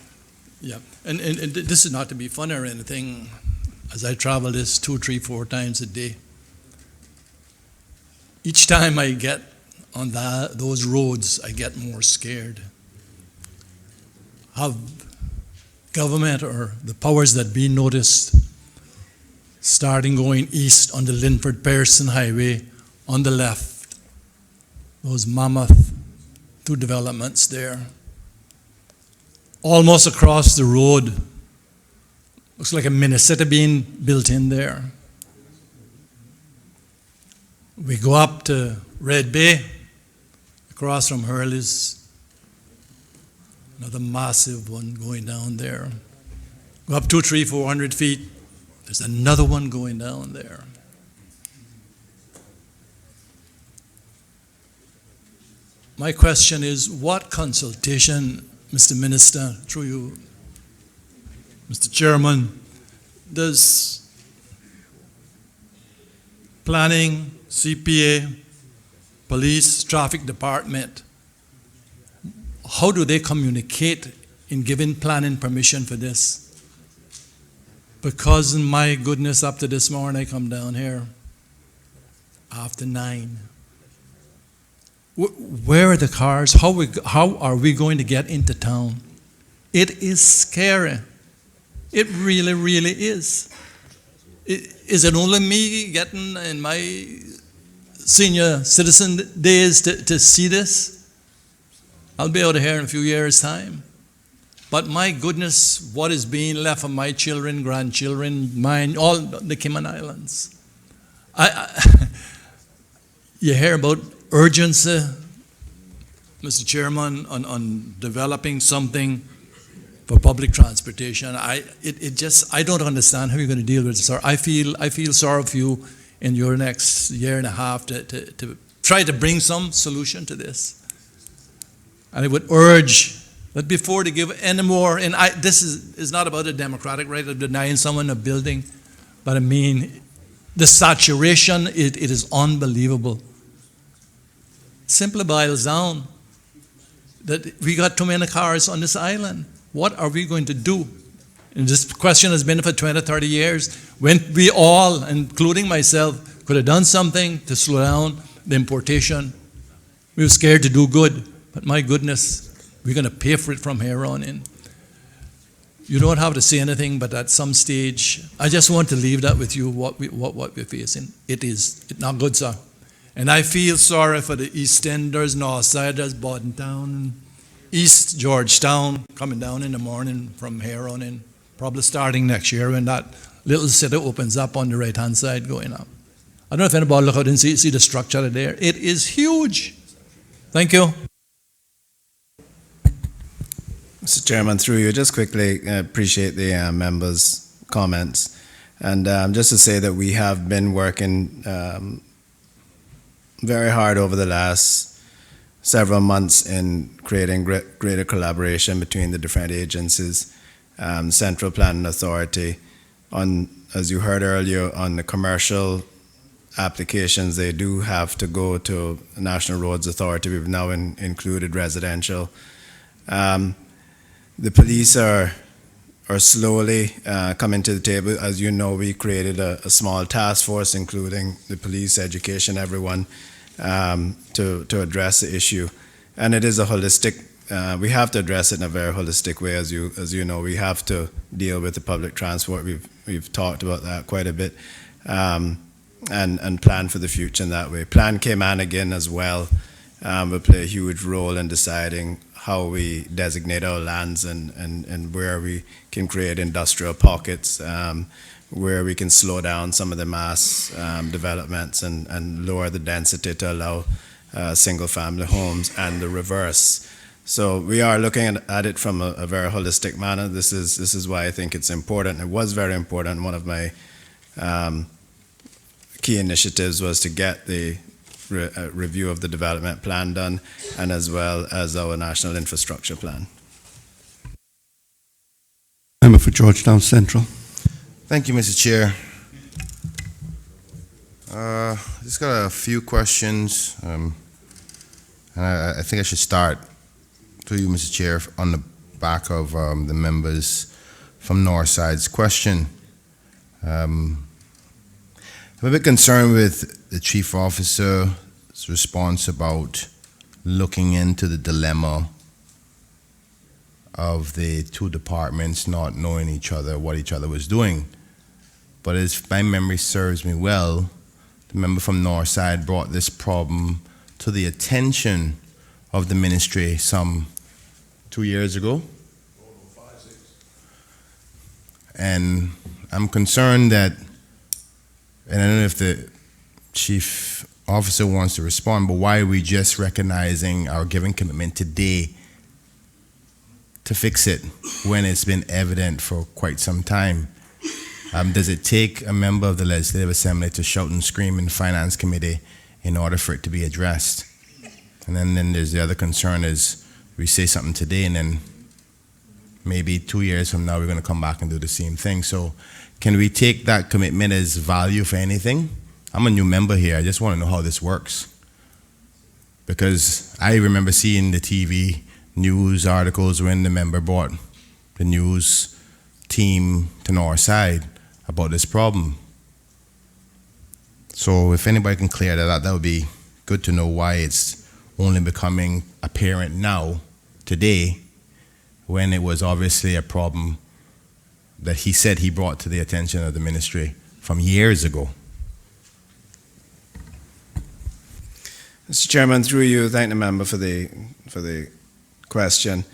Yeah, and this is not to be funny or anything. As I travel this 2, 3, 4 times a day, each time I get on those roads, I get more scared. Have government or the powers that be noticed starting going east on the Linford-Pearson Highway on the left, those mammoth 2 developments there. Almost across the road, looks like a mini city being built in there. We go up to Red Bay, across from Hurley's, another massive one going down there. Go up 200, 300, 400 feet, there's another one going down there. My question is, what consultation, Mr. Minister, through you, Mr. Chairman, does planning, CPA, police, traffic department, how do they communicate in giving planning permission for this? Because my goodness, up to this morning, I come down here after 9. Where are the cars? How are we going to get into town? It is scary. It really, really is. Is it only me getting in my senior citizen days to see this? I'll be out of here in a few years' time. But my goodness, what is being left of my children, grandchildren, mine, all the Cayman Islands? You hear about urgency, Mr. Chairman, on developing something for public transportation. I don't understand how you're going to deal with this. I feel sorry for you in your next year and a half to try to bring some solution to this. And I would urge that before they give any more, and this is not about a democratic right of denying someone a building, but I mean, the saturation, it is unbelievable. Simply boils down that we got too many cars on this island. What are we going to do? And this question has been for 20, 30 years. When we all, including myself, could have done something to slow down the importation, we were scared to do good. But my goodness, we're going to pay for it from here on in. You don't have to say anything, but at some stage, I just want to leave that with you, what we're facing. It's not good, sir. And I feel sorry for the Eastenders, Northsiders, Bordentown, East Georgetown, coming down in the morning from here on in, probably starting next year when that little city opens up on the right-hand side going up. I don't know if anybody look out and see the structure there. It is huge. Thank you. Mr. Chairman, through you, just quickly, appreciate the members' comments. And just to say that we have been working very hard over the last several months in creating greater collaboration between the different agencies, Central Planning Authority, on, as you heard earlier, on the commercial applications, they do have to go to National Roads Authority. We've now included residential. The police are slowly coming to the table. As you know, we created a small task force, including the police, education, everyone, to address the issue. And it is a holistic, we have to address it in a very holistic way. As you know, we have to deal with the public transport. We've talked about that quite a bit, and plan for the future in that way. Plan Cayman again as well will play a huge role in deciding how we designate our lands and where we can create industrial pockets. where we can slow down some of the mass developments and lower the density to allow single-family homes, and the reverse. So we are looking at it from a very holistic manner. This is why I think it's important. It was very important. One of my key initiatives was to get the review of the development plan done, and as well as our national infrastructure plan. Member for Georgetown Central. Thank you, Mr. Chair. Just got a few questions, and I think I should start to you, Mr. Chair, on the back of the members from Northside's question. I'm a bit concerned with the chief officer's response about looking into the dilemma of the two departments not knowing each other, what each other was doing. But if my memory serves me well, the member from Northside brought this problem to the attention of the ministry some 2 years ago. And I'm concerned that, and I don't know if the chief officer wants to respond, but why are we just recognizing our giving commitment today to fix it when it's been evident for quite some time? Does it take a member of the Legislative Assembly to shout and scream in the Finance Committee in order for it to be addressed? And then there's the other concern is we say something today and then maybe 2 years from now we're going to come back and do the same thing. So can we take that commitment as value for anything? I'm a new member here. I just want to know how this works. Because I remember seeing the TV news articles when the member brought the news team to Northside about this problem. So if anybody can clear that up, that would be good to know why it's only becoming apparent now, today, when it was obviously a problem that he said he brought to the attention of the ministry from years ago. Mr. Chairman, through you, thank the member for the question.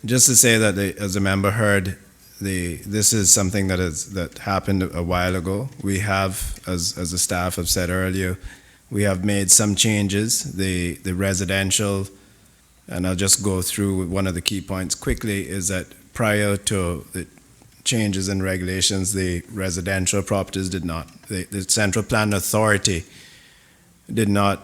Just to say that as the member heard, this is something that happened a while ago. We have, as the staff have said earlier, we have made some changes. The residential, and I'll just go through one of the key points quickly, is that prior to the changes in regulations, the residential properties did not, the Central Plan Authority did not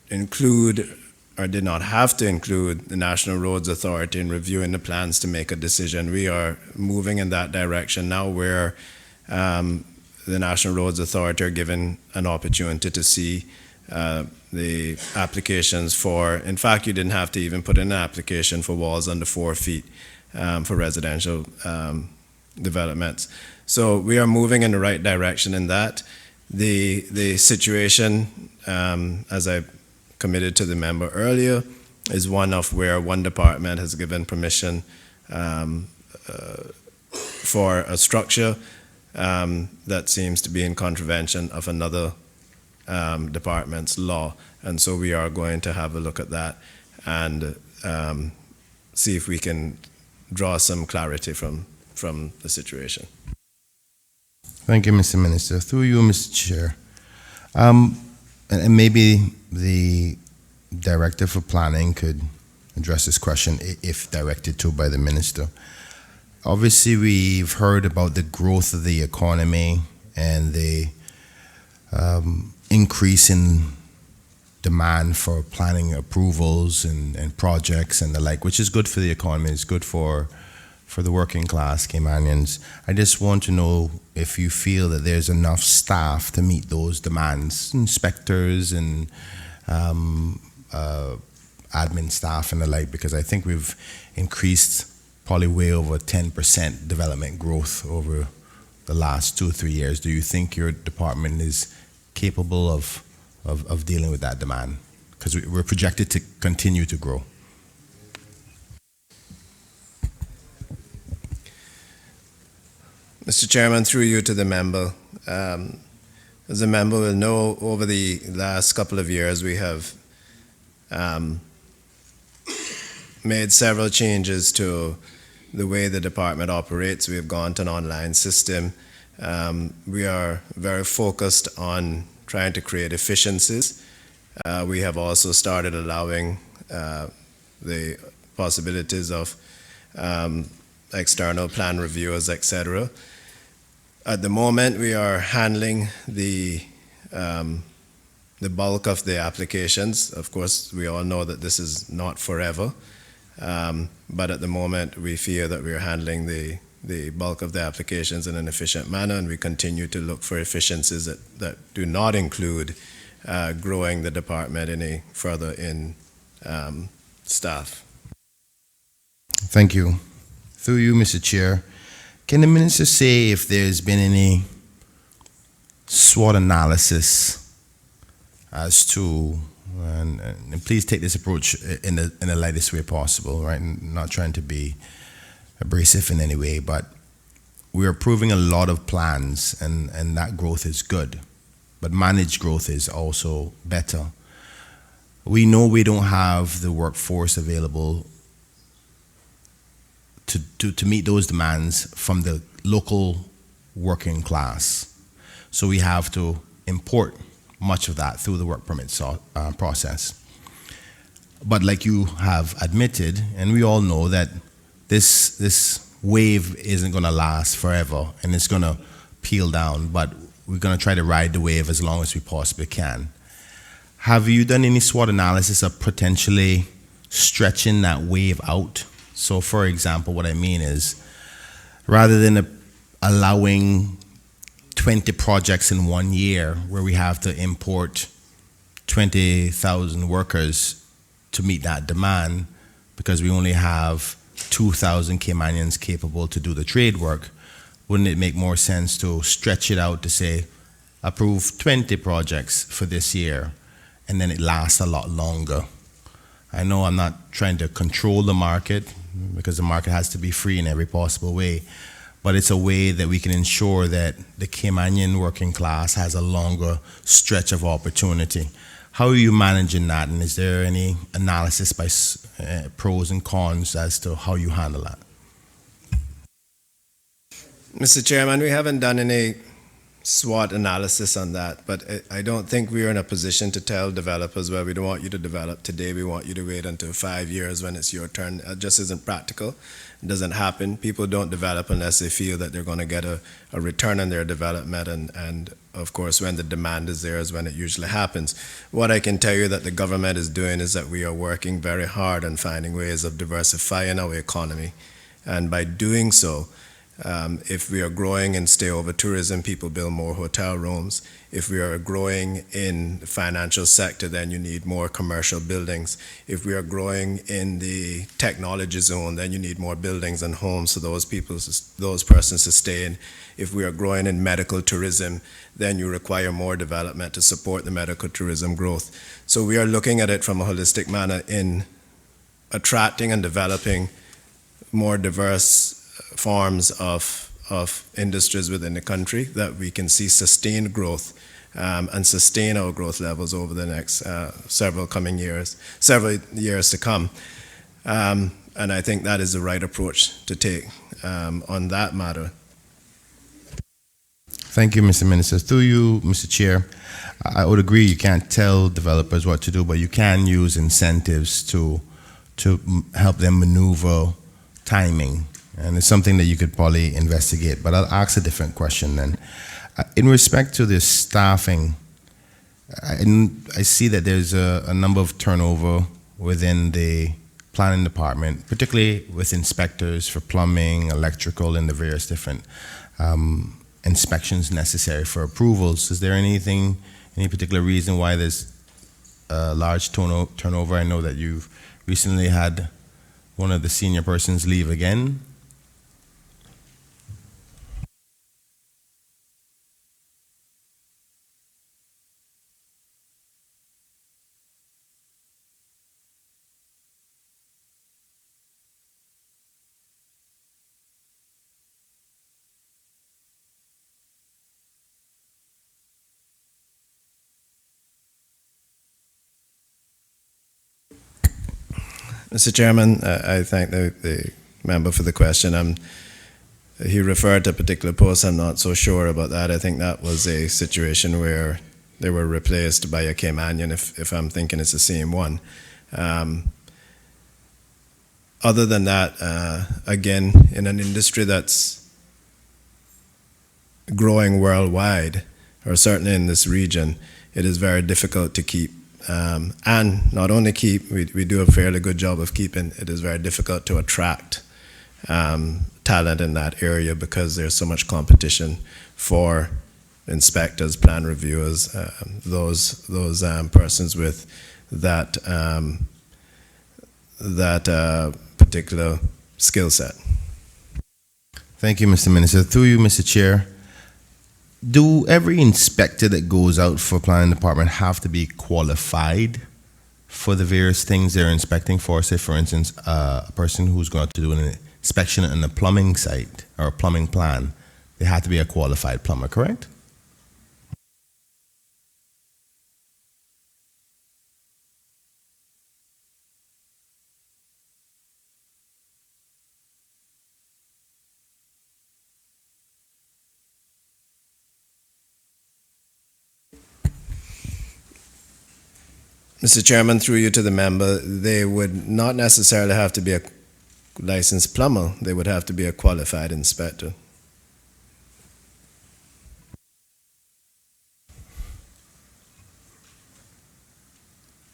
include or did not have to include the National Roads Authority in reviewing the plans to make a decision. We are moving in that direction now, where the National Roads Authority are given an opportunity to see the applications for, in fact, you didn't have to even put in an application for walls under 4 feet for residential developments. So we are moving in the right direction in that. The situation, as I committed to the member earlier, is one of where one department has given permission for a structure that seems to be in contravention of another department's law. And so we are going to have a look at that and see if we can draw some clarity from the situation. Thank you, Mr. Minister. Through you, Mr. Chair. And maybe the Director for Planning could address this question if directed to by the Minister. Obviously, we've heard about the growth of the economy and the increase in demand for planning approvals and projects and the like, which is good for the economy, it's good for the working class Caymanians. I just want to know if you feel that there's enough staff to meet those demands, inspectors and admin staff and the like, because I think we've increased probably way over 10% development growth over the last 2 or 3 years. Do you think your department is capable of dealing with that demand? Because we're projected to continue to grow. Mr. Chairman, through you to the member, as the member will know, over the last couple of years we have made several changes to the way the department operates. We have gone to an online system. We are very focused on trying to create efficiencies. We have also started allowing the possibilities of external plan reviewers, etc. At the moment, we are handling the bulk of the applications. Of course, we all know that this is not forever, but at the moment, we feel that we are handling the bulk of the applications in an efficient manner, and we continue to look for efficiencies that do not include growing the department any further in staff. Thank you. Through you, Mr. Chair, can the minister say if there's been any SWOT analysis as to, and please take this approach in the lightest way possible, right? Not trying to be abrasive in any way, but we're approving a lot of plans, and that growth is good, but managed growth is also better. We know we don't have the workforce available to meet those demands from the local working class. So we have to import much of that through the work permit process. But like you have admitted, and we all know that this wave isn't going to last forever, and it's going to peel down, but we're going to try to ride the wave as long as we possibly can. Have you done any SWOT analysis of potentially stretching that wave out? So, for example, what I mean is, rather than allowing 20 projects in 1 year where we have to import 20,000 workers to meet that demand because we only have 2,000 Caymanians capable to do the trade work, wouldn't it make more sense to stretch it out to say, approve 20 projects for this year, and then it lasts a lot longer? I know I'm not trying to control the market, because the market has to be free in every possible way, but it's a way that we can ensure that the Caymanian working class has a longer stretch of opportunity. How are you managing that, and is there any analysis by pros and cons as to how you handle that? Mr. Chairman, we haven't done any SWOT analysis on that, but I don't think we're in a position to tell developers, well, we don't want you to develop today, we want you to wait until 5 years when it's your turn. It just isn't practical. It doesn't happen. People don't develop unless they feel that they're going to get a return on their development, and of course, when the demand is there is when it usually happens. What I can tell you that the government is doing is that we are working very hard on finding ways of diversifying our economy, and by doing so, if we are growing in stay-over tourism, people build more hotel rooms. If we are growing in the financial sector, then you need more commercial buildings. If we are growing in the technology zone, then you need more buildings and homes for those persons to stay in. If we are growing in medical tourism, then you require more development to support the medical tourism growth. So we are looking at it from a holistic manner in attracting and developing more diverse forms of industries within the country that we can see sustained growth and sustain our growth levels over the next several years to come. And I think that is the right approach to take on that matter. Thank you, Mr. Minister. Through you, Mr. Chair, I would agree you can't tell developers what to do, but you can use incentives to help them maneuver timing. And it's something that you could probably investigate, but I'll ask a different question then. In respect to the staffing, I see that there's a number of turnover within the planning department, particularly with inspectors for plumbing, electrical, and the various different inspections necessary for approvals. Is there any particular reason why there's a large turnover? I know that you've recently had one of the senior persons leave again. Mr. Chairman, I thank the member for the question. he referred to a particular post. I'm not so sure about that. I think that was a situation where they were replaced by a Caymanian, if I'm thinking it's the same one. Other than that, again, in an industry that's growing worldwide, or certainly in this region, it is very difficult to keep. And not only keep, we do a fairly good job of keeping, it is very difficult to attract talent in that area because there's so much competition for inspectors, plan reviewers, those persons with that particular skill set. Thank you, Mr. Minister. Through you, Mr. Chair, do every inspector that goes out for planning department have to be qualified for the various things they're inspecting for? Say, for instance, a person who's going to do an inspection on a plumbing site or a plumbing plan, they have to be a qualified plumber, correct? Mr. Chairman, through you to the member, they would not necessarily have to be a licensed plumber. They would have to be a qualified inspector.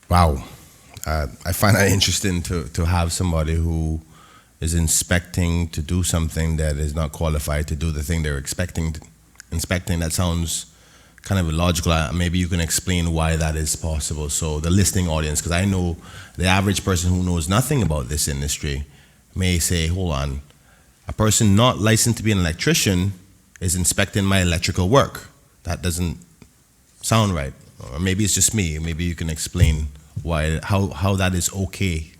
Wow. I find that interesting to have somebody who is inspecting to do something that is not qualified to do the thing they're inspecting. That sounds kind of illogical. Maybe you can explain why that is possible. So the listening audience, because I know the average person who knows nothing about this industry may say, hold on, a person not licensed to be an electrician is inspecting my electrical work. That doesn't sound right. Or maybe it's just me. Maybe you can explain why, how that is okay.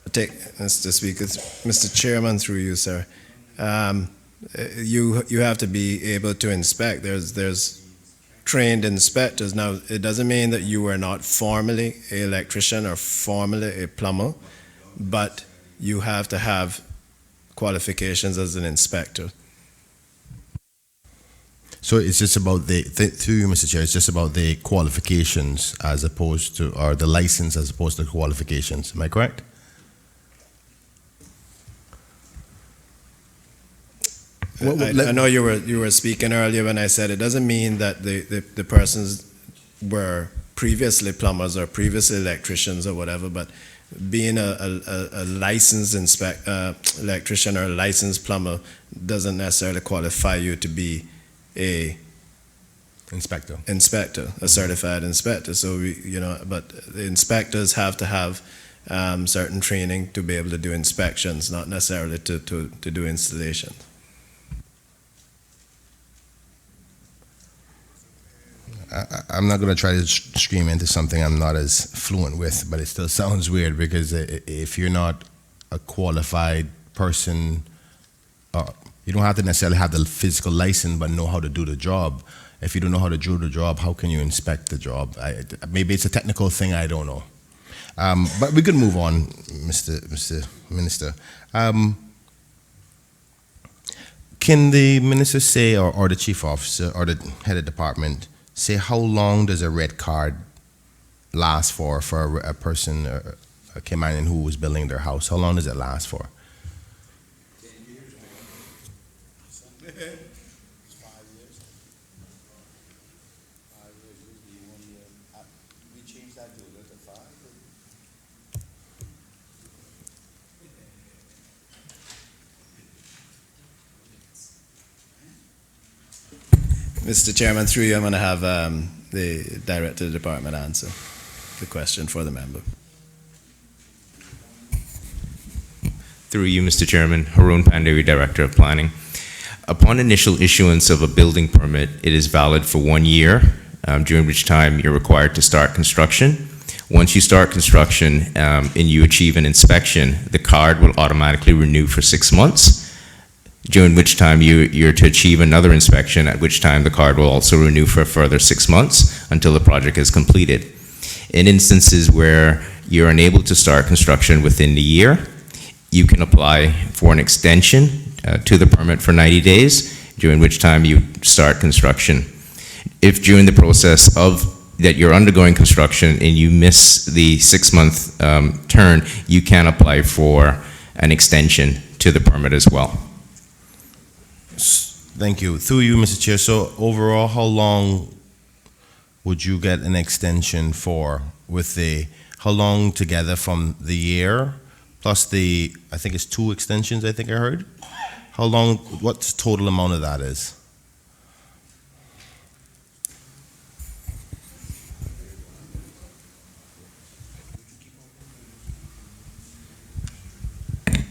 Mr. Speaker, Mr. Chairman, through you, sir. You have to be able to inspect. There's trained inspectors. Now, it doesn't mean that you are not formally an electrician or formally a plumber, but you have to have qualifications as an inspector. So it's just about through you, Mr. Chair, it's just about the qualifications as opposed to, or the license as opposed to qualifications. Am I correct? I know you were speaking earlier when I said it doesn't mean that the persons were previously plumbers or previously electricians or whatever, but being a licensed electrician or a licensed plumber doesn't necessarily qualify you to be a Inspector, a certified inspector. So but the inspectors have to have certain training to be able to do inspections, not necessarily to do installation. I'm not going to try to scream into something I'm not as fluent with, but it still sounds weird because if you're not a qualified person, you don't have to necessarily have the physical license, but know how to do the job. If you don't know how to do the job, how can you inspect the job? Maybe it's a technical thing, I don't know. But we could move on, Mr. Minister. Can the minister say, or the chief officer, or the head of department, say how long does a red card last for a person, a Caymanian who was building their house? How long does it last for? 10 years. 5 years. 5 years usually 1 year. We changed that to 5. Mr. Chairman, through you, I'm going to have the Director of the Department answer the question for the member. Through you, Mr. Chairman, Haroon Pandey, Director of Planning. Upon initial issuance of a building permit, it is valid for 1 year, during which time you're required to start construction. Once you start construction and you achieve an inspection, the card will automatically renew for 6 months, during which time you're to achieve another inspection, at which time the card will also renew for a further 6 months until the project is completed. In instances where you're unable to start construction within the year, you can apply for an extension to the permit for 90 days, during which time you start construction. If during the process of that you're undergoing construction and you miss the 6-month turn, you can apply for an extension to the permit as well. Thank you. Through you, Mr. Chair. So overall, how long would you get an extension for with how long together from the year plus I think it's 2 extensions, I think I heard? How long, what the total amount of that is?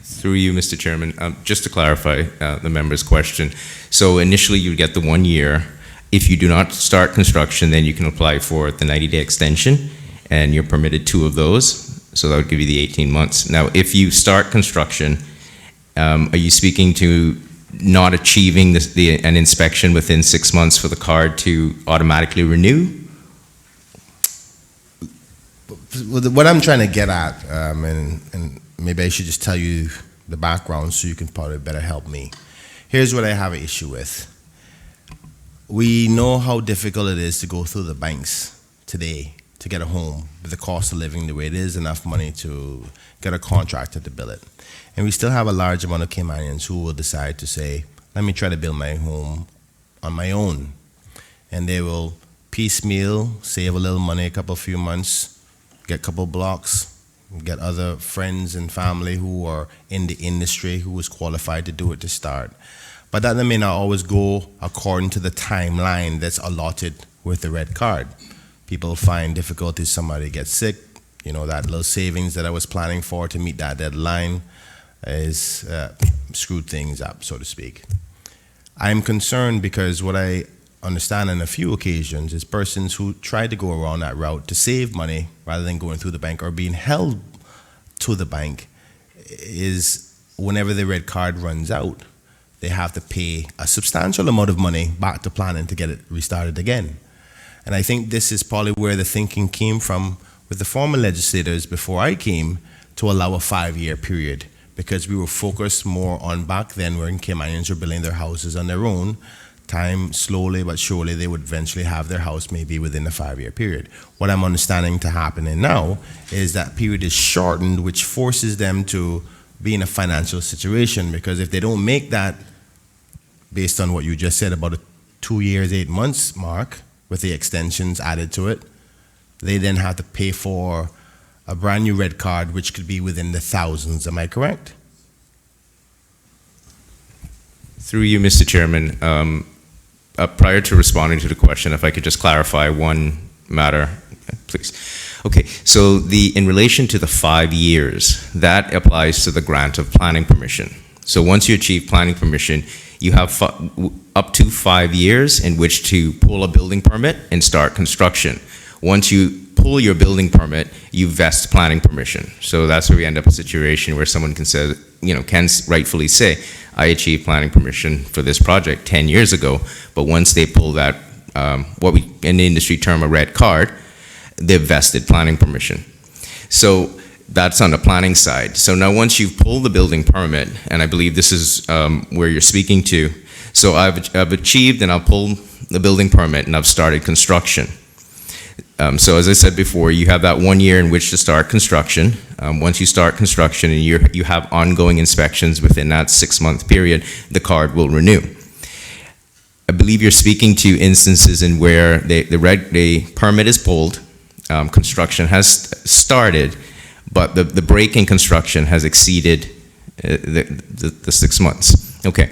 Through you, Mr. Chairman, just to clarify the member's question. So initially you get the 1 year. If you do not start construction, then you can apply for the 90-day extension, and you're permitted 2 of those. So that would give you the 18 months. Now, if you start construction, are you speaking to not achieving an inspection within 6 months for the card to automatically renew? What I'm trying to get at, and maybe I should just tell you the background so you can probably better help me. Here's what I have an issue with. We know how difficult it is to go through the banks today to get a home with the cost of living the way it is, enough money to get a contractor to build it. And we still have a large amount of Caymanians who will decide to say, let me try to build my home on my own. And they will piecemeal, save a little money, a few months, get a couple blocks, get other friends and family who are in the industry who is qualified to do it to start. But that may not always go according to the timeline that's allotted with the red card. People find difficulties, somebody gets sick, that little savings that I was planning for to meet that deadline is screwed things up, so to speak. I'm concerned because what I understand on a few occasions is persons who try to go around that route to save money rather than going through the bank or being held to the bank is whenever the red card runs out, they have to pay a substantial amount of money back to planning to get it restarted again. And I think this is probably where the thinking came from with the former legislators before I came to allow a 5-year period, because we were focused more on back then when Caymanians were building their houses on their own. Time, slowly but surely, they would eventually have their house maybe within a 5-year period. What I'm understanding to happen now is that period is shortened, which forces them to be in a financial situation, because if they don't make that, based on what you just said about a 2 years, 8 months mark, with the extensions added to it, they then have to pay for a brand new red card, which could be within the thousands. Am I correct? Through you, Mr. Chairman, prior to responding to the question, if I could just clarify one matter, please. Okay, so in relation to the 5 years, that applies to the grant of planning permission. So once you achieve planning permission, you have up to 5 years in which to pull a building permit and start construction. Once you pull your building permit, you vest planning permission. So that's where we end up in a situation where someone can say, can rightfully say, I achieved planning permission for this project 10 years ago, but once they pull that, what we in the industry term a red card, they've vested planning permission. So that's on the planning side. So now once you've pulled the building permit, and I believe this is where you're speaking to, so I've achieved and I've pulled the building permit and I've started construction. So as I said before, you have that 1 year in which to start construction. Once you start construction and you have ongoing inspections within that 6-month period, the card will renew. I believe you're speaking to instances in where the permit is pulled, construction has started, but the break in construction has exceeded the 6 months. Okay,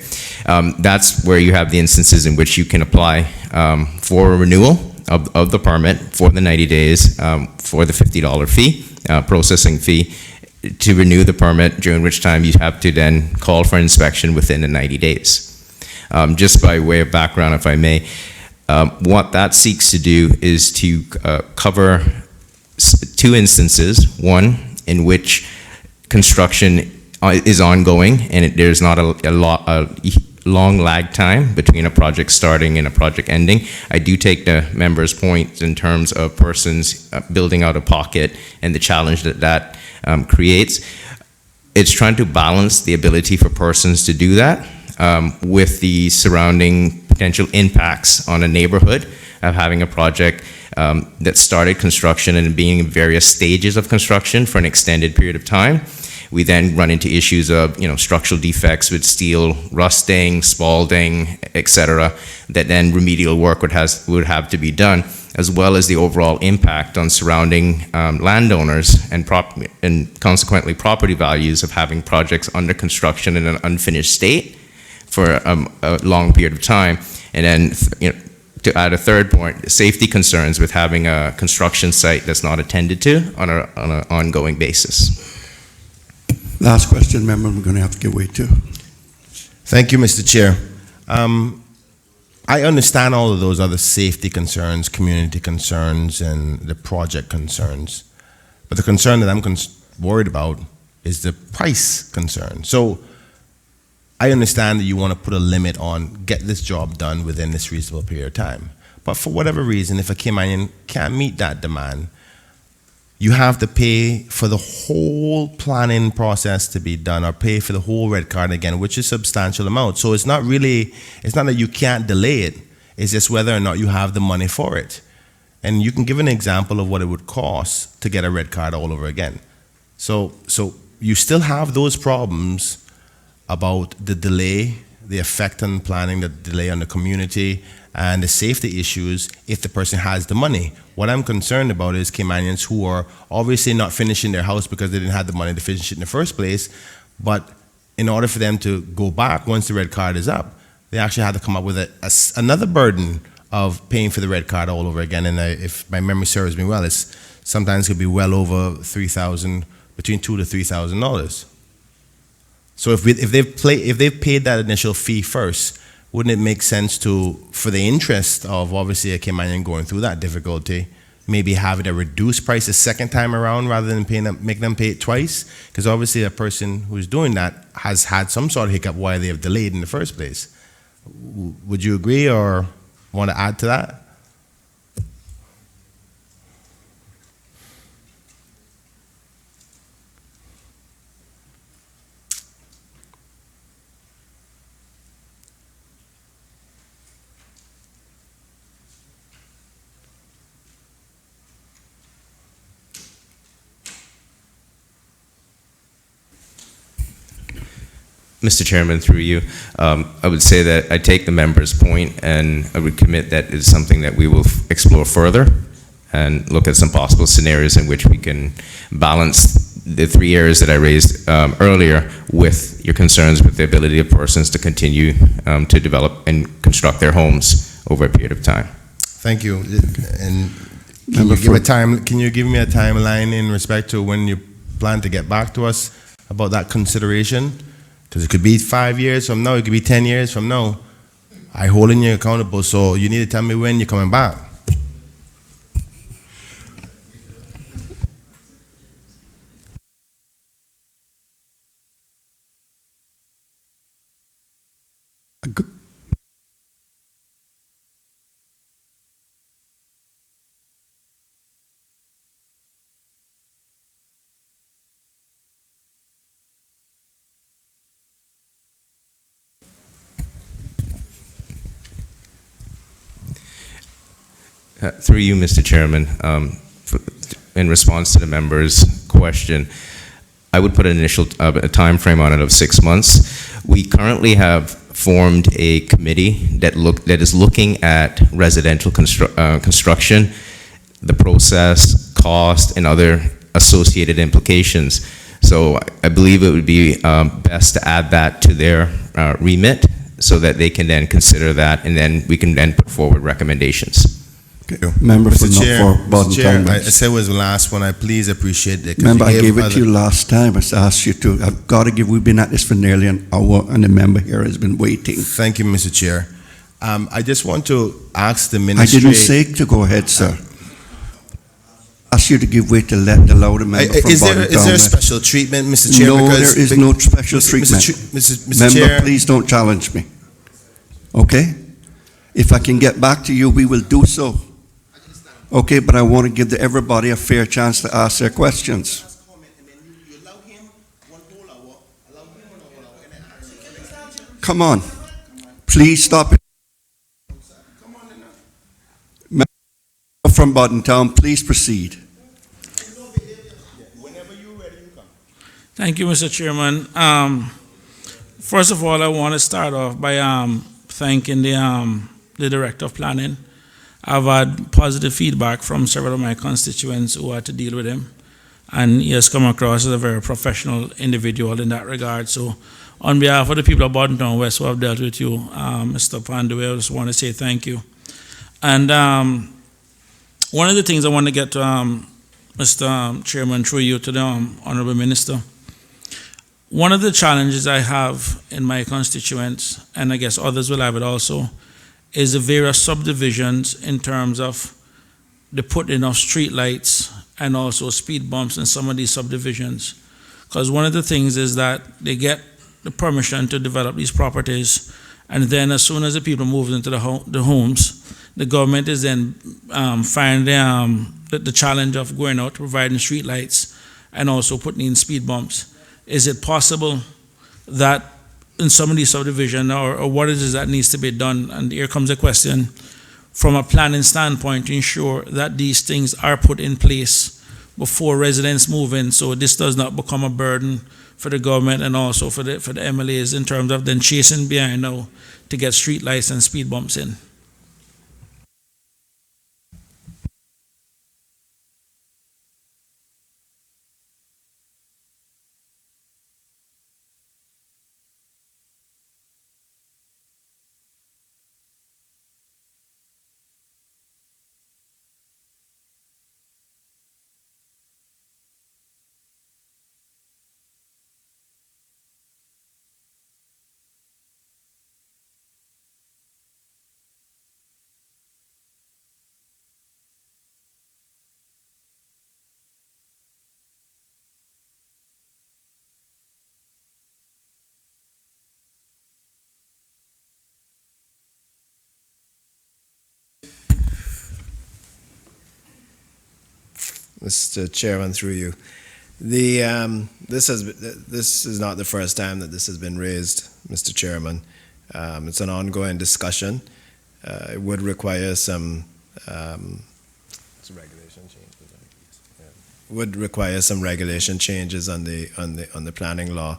that's where you have the instances in which you can apply for a renewal of the permit for the 90 days for the $50 fee, processing fee, to renew the permit, during which time you have to then call for inspection within the 90 days. Just by way of background, if I may, what that seeks to do is to cover 2 instances. One, in which construction is ongoing and there's not a long lag time between a project starting and a project ending. I do take the member's point in terms of persons building out of pocket and the challenge that creates. it's trying to balance the ability for persons to do that with the surrounding potential impacts on a neighborhood of having a project that started construction and being in various stages of construction for an extended period of time. We then run into issues of, structural defects with steel rusting, spalling, etc., that then remedial work would have to be done, as well as the overall impact on surrounding landowners and consequently property values of having projects under construction in an unfinished state for a long period of time. And then, to add a third point, safety concerns with having a construction site that's not attended to on an ongoing basis. Last question, member, we're going to have to give way to. Thank you, Mr. Chair. I understand all of those other safety concerns, community concerns, and the project concerns. But the concern that I'm worried about is the price concern. So I understand that you want to put a limit on get this job done within this reasonable period of time. But for whatever reason, if a Caymanian can't meet that demand, you have to pay for the whole planning process to be done, or pay for the whole red card again, which is a substantial amount. So it's not that you can't delay it, it's just whether or not you have the money for it. And you can give an example of what it would cost to get a red card all over again. So you still have those problems about the delay, the effect on planning, the delay on the community, and the safety issues if the person has the money. What I'm concerned about is Caymanians who are obviously not finishing their house because they didn't have the money to finish it in the first place, but in order for them to go back once the red card is up, they actually have to come up with another burden of paying for the red card all over again. And if my memory serves me well, it's sometimes could be well over $3,000, between $2,000 to $3,000. So if they've paid that initial fee first, wouldn't it make sense for the interest of obviously a Caymanian going through that difficulty, maybe have it a reduced price the second time around rather than make them pay it twice? Because obviously a person who's doing that has had some sort of hiccup why they have delayed in the first place. Would you agree or want to add to that? Mr. Chairman, through you, I would say that I take the member's point, and I would commit that is something that we will explore further and look at some possible scenarios in which we can balance the three areas that I raised earlier with your concerns with the ability of persons to continue to develop and construct their homes over a period of time. Thank you. And can you give me a timeline in respect to when you plan to get back to us about that consideration? Because it could be 5 years from now, it could be 10 years from now. I'm holding you accountable, so you need to tell me when you're coming back. Through you, Mr. Chairman, in response to the member's question, I would put an initial a time frame on it of 6 months. We currently have formed a committee that is looking at residential construction, the process, cost, and other associated implications. So I believe it would be best to add that to their remit so that they can then consider that, and then we can then put forward recommendations. Member Mr. Chair, Mr. Chair, I said it was the last one. I please appreciate it. Member, I gave it to you last time. I asked you to. I've got to give. We've been at this for nearly an hour, and the member here has been waiting. Thank you, Mr. Chair. I just want to ask the ministry. I didn't say to go ahead, sir. Ask you to give way to let the louder member from Is there special treatment, Mr. Chair? No, there is no special treatment. Mr. Member, Chair, please don't challenge me. Okay? If I can get back to you, we will do so. Okay, but I want to give everybody a fair chance to ask their questions. Come on. Please stop it. Member from Boddentown, please proceed. Thank you, Mr. Chairman. First of all, I want to start off by thanking the Director of Planning. I've had positive feedback from several of my constituents who had to deal with him, and he has come across as a very professional individual in that regard. So, on behalf of the people of Boddentown West who have dealt with you, Mr. Pandue, I just want to say thank you. And one of the things I want to get to, Mr. Chairman, through you to the Honorable Minister, one of the challenges I have in my constituents, and I guess others will have it also, is the various subdivisions in terms of the putting of street lights and also speed bumps in some of these subdivisions. Because one of the things is that they get the permission to develop these properties, and then as soon as the people move into the homes, the government is then finding the challenge of going out, providing street lights, and also putting in speed bumps. Is it possible that in some of these subdivisions, or what it is that needs to be done? And here comes a question from a planning standpoint to ensure that these things are put in place before residents move in, so this does not become a burden for the government and also for the MLAs in terms of then chasing behind now to get street lights and speed bumps in. Mr. Chairman, through you. This is not the first time that this has been raised, Mr. Chairman. It's an ongoing discussion. It would require some regulation changes. Would require some regulation changes on the planning law.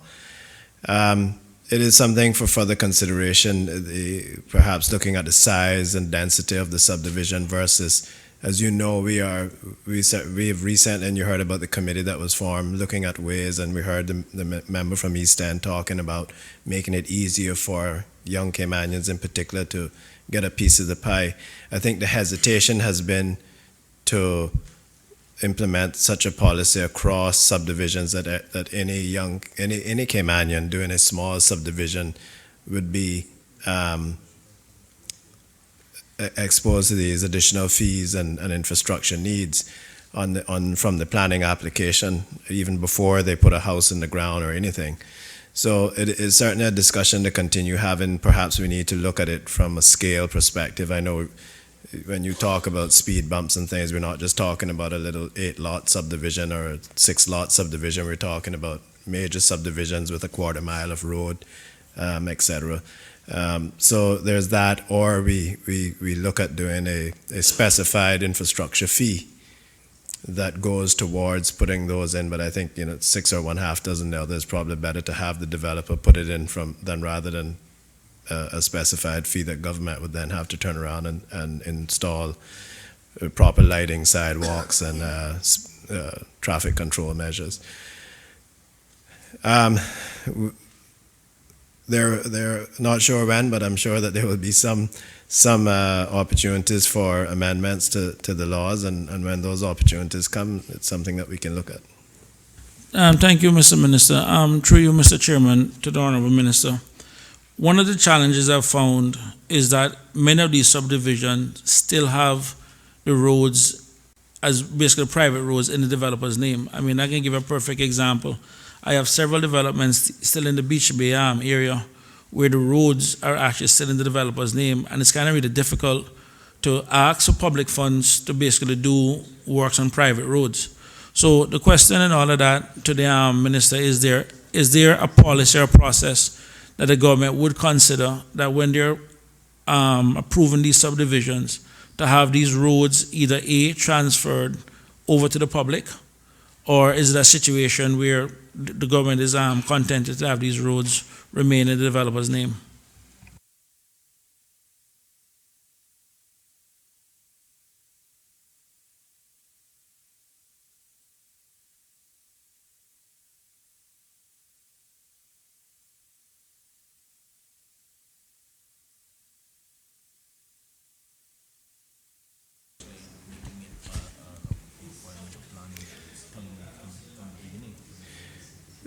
It is something for further consideration. Perhaps looking at the size and density of the subdivision versus. As you know, we have recently, and you heard about the committee that was formed, looking at ways, and we heard the member from East End talking about making it easier for young Caymanians in particular to get a piece of the pie. I think the hesitation has been to implement such a policy across subdivisions that any Caymanian doing a small subdivision would be exposed to these additional fees and infrastructure needs from the planning application, even before they put a house in the ground or anything. So it is certainly a discussion to continue having. Perhaps we need to look at it from a scale perspective. I know when you talk about speed bumps and things, we're not just talking about a little 8-lot subdivision or a 6-lot subdivision. We're talking about major subdivisions with a quarter mile of road, etc. So there's that, or we look at doing a specified infrastructure fee that goes towards putting those in. But I think 6 or 1/2 dozen the others, probably better to have the developer put it in rather than a specified fee that government would then have to turn around and install proper lighting, sidewalks, and traffic control measures. They're not sure when, but I'm sure that there will be some opportunities for amendments to the laws, and when those opportunities come, it's something that we can look at. Thank you, Mr. Minister. Through you, Mr. Chairman, to the Honorable Minister. One of the challenges I've found is that many of these subdivisions still have the roads as basically private roads in the developer's name. I mean, I can give a perfect example. I have several developments still in the Beach Bay area where the roads are actually still in the developer's name, and it's kind of really difficult to ask for public funds to basically do works on private roads. So the question and all of that to the Minister is there a policy or process that the government would consider that when they're approving these subdivisions, to have these roads either A, transferred over to the public, or is it a situation where the government is contented to have these roads remain in the developer's name?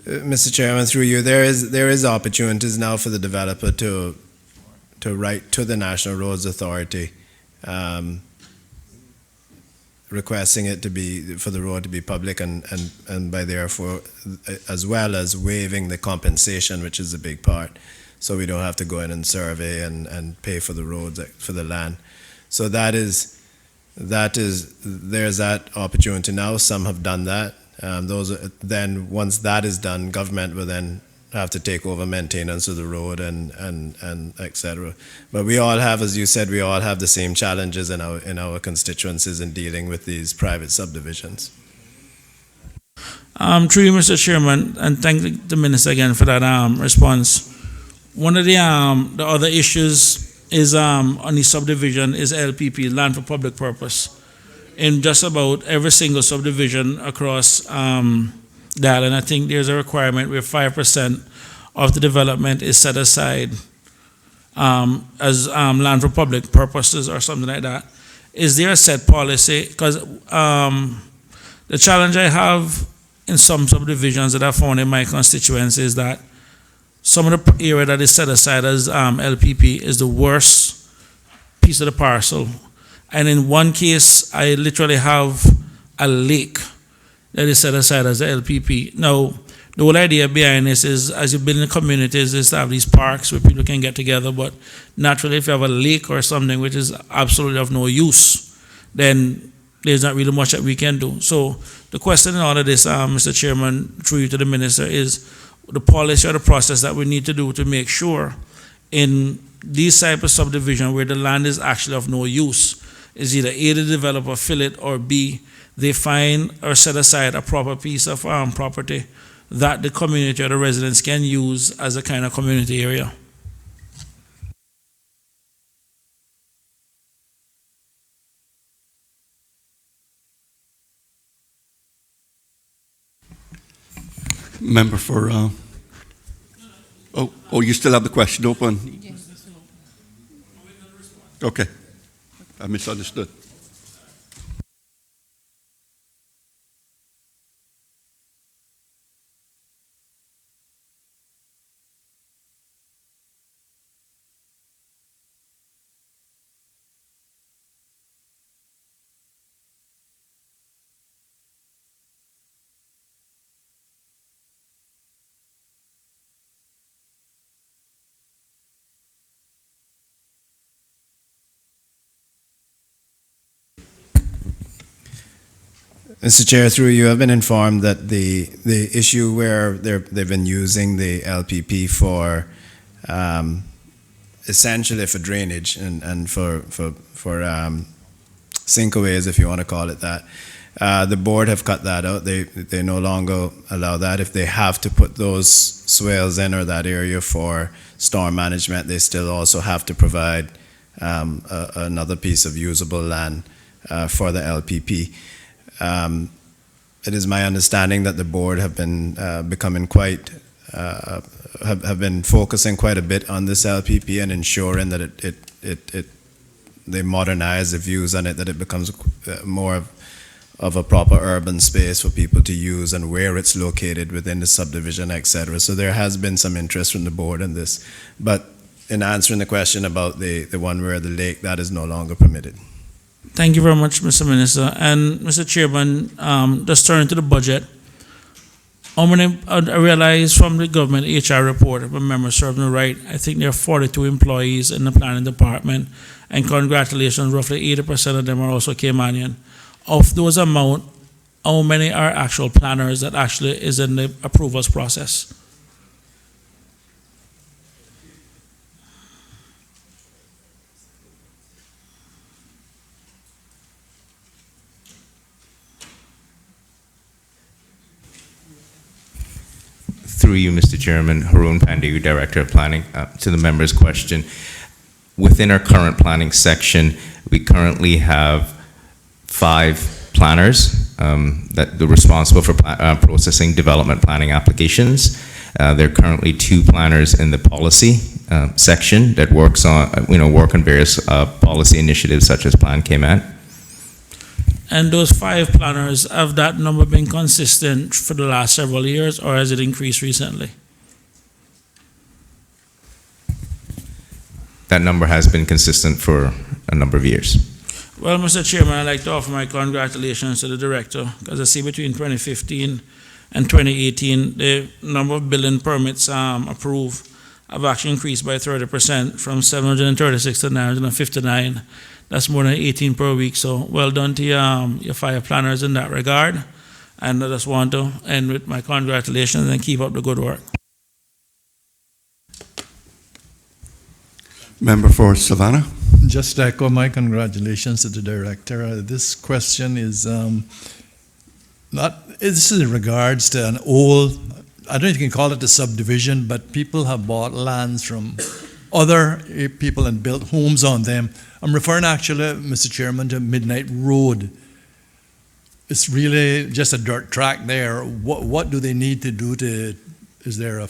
Mr. Chairman, through you, there is opportunities now for the developer to write to the National Roads Authority, requesting it to be, for the road to be public and by therefore, as well as waiving the compensation, which is a big part. So we don't have to go in and survey and pay for the roads, for the land. So there's that opportunity now. Some have done that. Then once that is done, government will then have to take over maintenance of the road and et cetera. But we all have, as you said, we all have the same challenges in our constituencies in dealing with these private subdivisions. Through you, Mr. Chairman, and thank the Minister again for that response. One of the other issues is on the subdivision is LPP, land for public purpose. In just about every single subdivision across the island, I think there's a requirement where 5% of the development is set aside as land for public purposes or something like that. Is there a set policy? Because the challenge I have in some subdivisions that I found in my constituency is that some of the area that is set aside as LPP is the worst piece of the parcel. And in one case, I literally have a lake that is set aside as a LPP. Now, the whole idea behind this is, as you build in communities, is to have these parks where people can get together. But naturally, if you have a lake or something which is absolutely of no use, then there's not really much that we can do. So the question in all of this, Mr. Chairman, through you to the Minister, is the policy or the process that we need to do to make sure in these type of subdivision where the land is actually of no use, is either A, the developer fill it, or B, they find or set aside a proper piece of property that the community or the residents can use as a kind of community area. Member for, oh, you still have the question open? Okay, I misunderstood. Mr. Chair, through you, I've been informed that the issue where they've been using the LPP for essentially for drainage and for sinkaways, if you want to call it that. The board have cut that out. They no longer allow that. If they have to put those swales in or that area for storm management, they still also have to provide another piece of usable land for the LPP. It is my understanding that the board have been becoming quite have been focusing quite a bit on this LPP and ensuring that they modernize the views on it, that it becomes more of a proper urban space for people to use and where it's located within the subdivision, etc. So there has been some interest from the board in this, but in answering the question about the one where the lake, that is no longer permitted. Thank you very much, Mr. Minister. And Mr. Chairman, just turning to the budget, I realize from the government HR report, if my memory serves me right, I think there are 42 employees in the planning department, and congratulations, roughly 80% of them are also Caymanian. Of those amount, how many are actual planners that actually is in the approvals process? Through you, Mr. Chairman, Haroon Pandew, Director of Planning, to the member's question. Within our current planning section, we currently have 5 planners that are responsible for processing development planning applications. There are currently 2 planners in the policy section that work on various policy initiatives such as Plan Cayman. And those 5 planners, have that number been consistent for the last several years, or has it increased recently? That number has been consistent for a number of years. Well, Mr. Chairman, I'd like to offer my congratulations to the director, because I see between 2015 and 2018, the number of building permits approved have actually increased by 30%, from 736 to 959. That's more than 18 per week. So well done to your 5 planners in that regard. And I just want to end with my congratulations and keep up the good work. Member for Savannah. Just to echo my congratulations to the director. This question is this is in regards to an old, I don't know if you can call it a subdivision, but people have bought lands from other people and built homes on them. I'm referring actually, Mr. Chairman, to Midnight Road. It's really just a dirt track there. What do they need to do is there a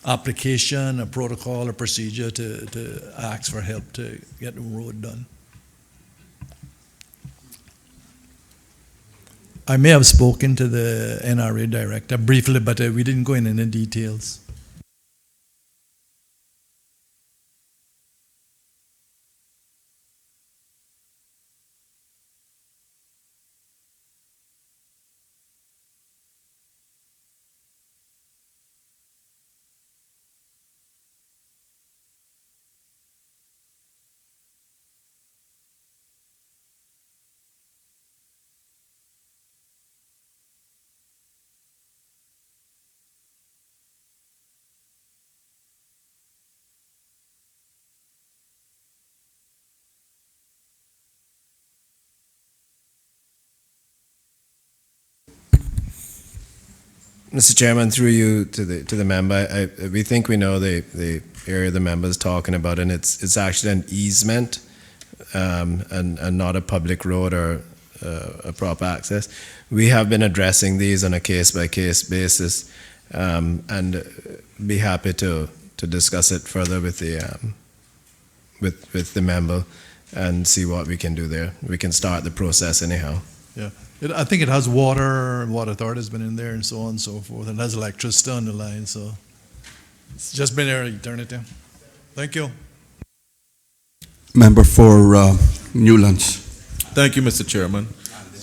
application, a protocol, a procedure to ask for help to get the road done? I may have spoken to the NRA director briefly, but we didn't go in any details. Mr. Chairman, through you to the member, we think we know the area the member is talking about, and it's actually an easement and not a public road or a proper access. We have been addressing these on a case-by-case basis, and be happy to discuss it further with the member and see what we can do there. We can start the process anyhow. Yeah, I think it has water authority has been in there and so on and so forth, and it has electricity on the line, so it's just been there an eternity. Thank you. Member for Newlands. Thank you, Mr. Chairman.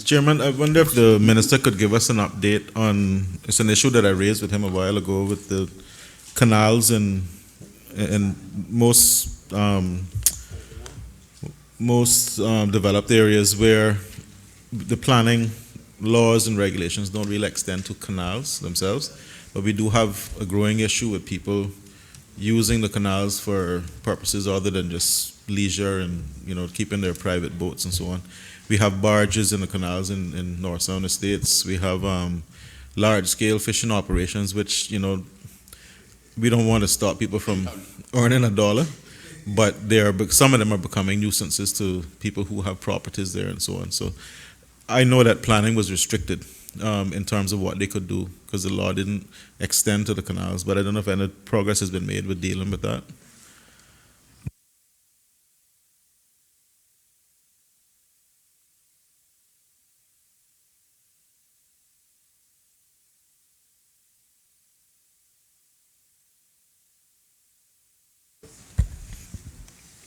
Chairman, I wonder if the minister could give us an update on, it's an issue that I raised with him a while ago with the canals and most developed areas where the planning laws and regulations don't really extend to canals themselves, but we do have a growing issue with people using the canals for purposes other than just leisure and keeping their private boats and so on. We have barges in the canals in North Sound Estates. We have large-scale fishing operations, which we don't want to stop people from earning a dollar, but some of them are becoming nuisances to people who have properties there and so on. So I know that planning was restricted in terms of what they could do because the law didn't extend to the canals, but I don't know if any progress has been made with dealing with that.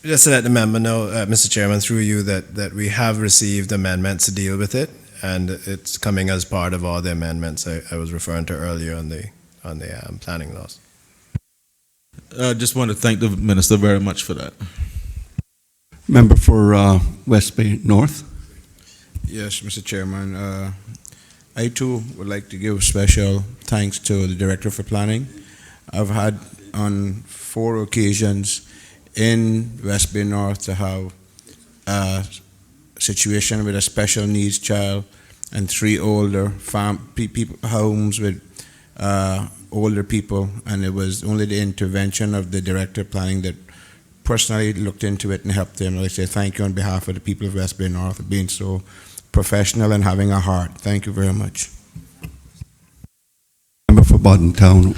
Just to let the member know, Mr. Chairman, through you, that we have received amendments to deal with it, and it's coming as part of all the amendments I was referring to earlier on the planning laws. I just want to thank the minister very much for that. Member for West Bay North. Yes, Mr. Chairman. I too would like to give special thanks to the Director for Planning. I've had on 4 occasions in West Bay North to have a situation with a special needs child and 3 older homes with older people, and it was only the intervention of the director of planning that personally looked into it and helped them. I say thank you on behalf of the people of West Bay North for being so professional and having a heart. Thank you very much. Member for Bodden Town.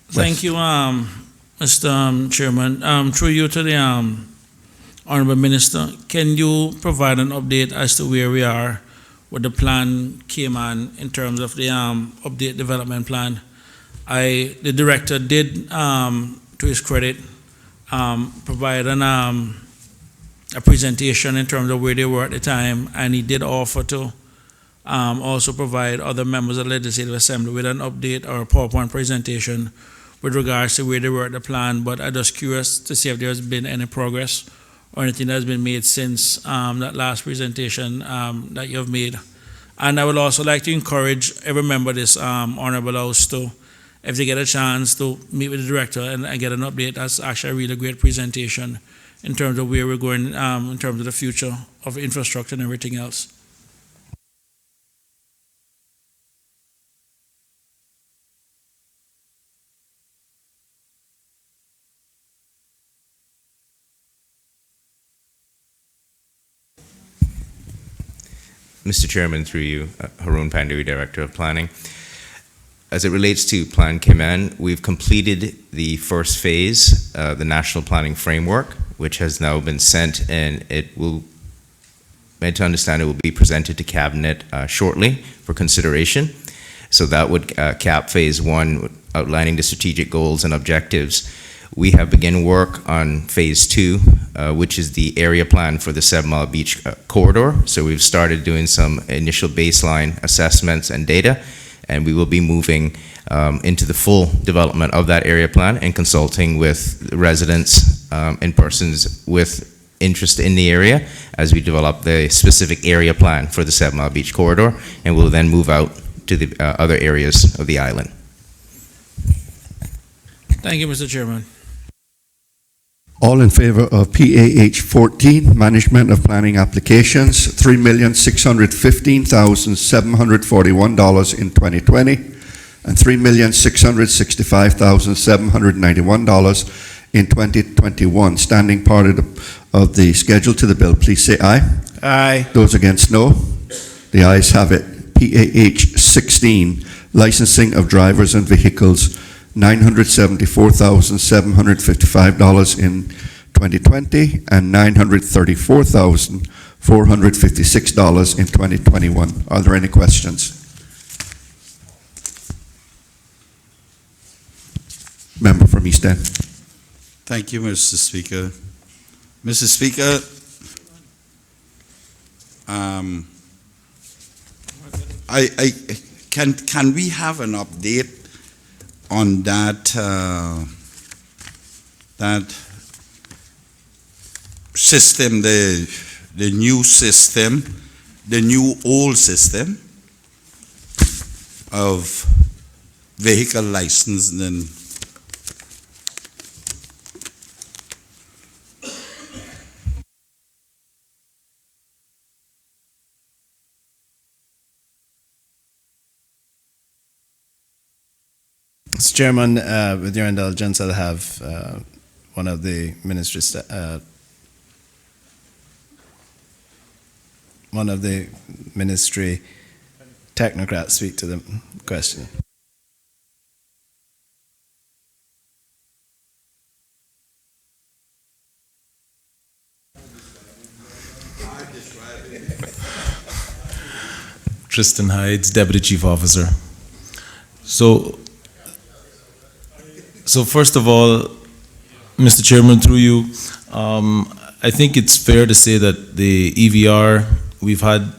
Thank you, Mr. Chairman. Through you to the Honorable Minister, can you provide an update as to where we are with the plan Cayman in terms of the update development plan? The director did, to his credit, provide a presentation in terms of where they were at the time, and he did offer to also provide other members of the Legislative Assembly with an update or a PowerPoint presentation with regards to where they were at the plan. But I'm just curious to see if there has been any progress or anything that has been made since that last presentation that you have made. And I would also like to encourage every member of this Honorable House to, if they get a chance to meet with the director and get an update. That's actually a really great presentation in terms of where we're going in terms of the future of infrastructure and everything else. Mr. Chairman, through you, Haroon Panduri, Director of Planning. As it relates to Plan Cayman, we've completed the first phase, the National Planning Framework, which has now been sent, and it will, made to understand, it will be presented to Cabinet shortly for consideration. So that would cap phase one, outlining the strategic goals and objectives. We have begun work on phase two, which is the area plan for the 7 Mile Beach corridor. So we've started doing some initial baseline assessments and data, and we will be moving into the full development of that area plan and consulting with residents and persons with interest in the area as we develop the specific area plan for the 7 Mile Beach corridor, and we'll then move out to the other areas of the island. Thank you, Mr. Chairman. All in favor of PAH 14, Management of Planning Applications, $3,615,741 in 2020 and $3,665,791 in 2021. Standing part of the schedule to the bill, please say aye. Aye. Those against, no. The ayes have it. PAH 16, Licensing of Drivers and Vehicles, $974,755 in 2020 and $934,456 in 2021. Are there any questions? Member from East End. Thank you, Mr. Speaker. Mr. Speaker, can we have an update on that that system, the new system, the new old system of vehicle licensing and Mr. Chairman, with your indulgence, I'll have one of the ministry technocrats speak to the question. Tristan Hydes, Deputy Chief Officer. So first of all, Mr. Chairman, through you, I think it's fair to say that the EVR, we've had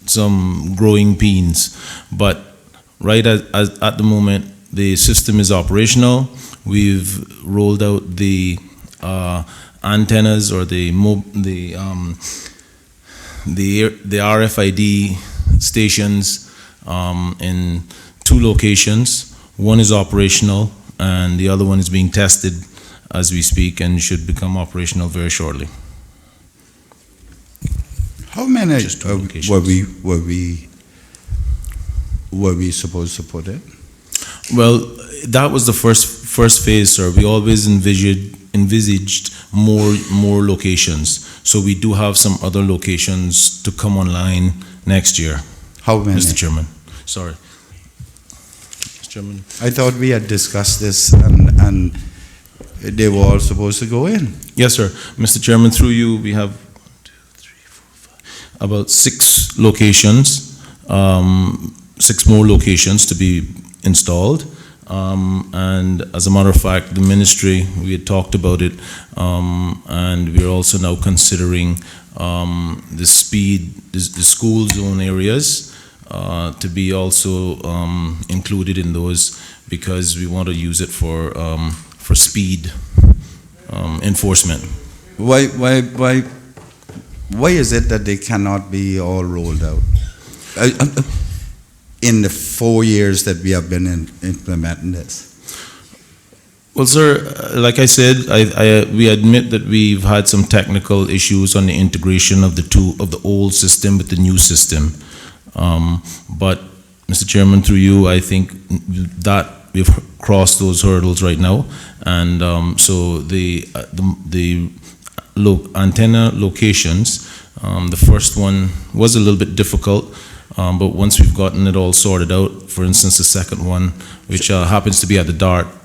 some growing pains, but right at the moment, the system is operational. We've rolled out the antennas or the RFID stations in 2 locations. One is operational, and the other one is being tested as we speak and should become operational very shortly. how many Just 2 locations. were we supposed to put it? Well, that was the first phase, sir. We always envisaged more locations. So we do have some other locations to come online next year, How many? Mr. Chairman. Sorry. Mr. Chairman. I thought we had discussed this and they were all supposed to go in. Yes, sir. Mr. Chairman, through you, we have 1, 2, 3, 4, 5, about 6 locations, 6 more locations to be installed. And as a matter of fact, the ministry, we had talked about it, and we're also now considering the school zone areas to be also included in those, because we want to use it for speed enforcement. Why is it that they cannot be all rolled out? In the 4 years that we have been implementing this? Well, sir, like I said, we admit that we've had some technical issues on the integration of the old system with the new system. But, Mr. Chairman, through you, I think that we've crossed those hurdles right now, and so the antenna locations, the first one was a little bit difficult. But once we've gotten it all sorted out, for instance, the second one, which happens to be at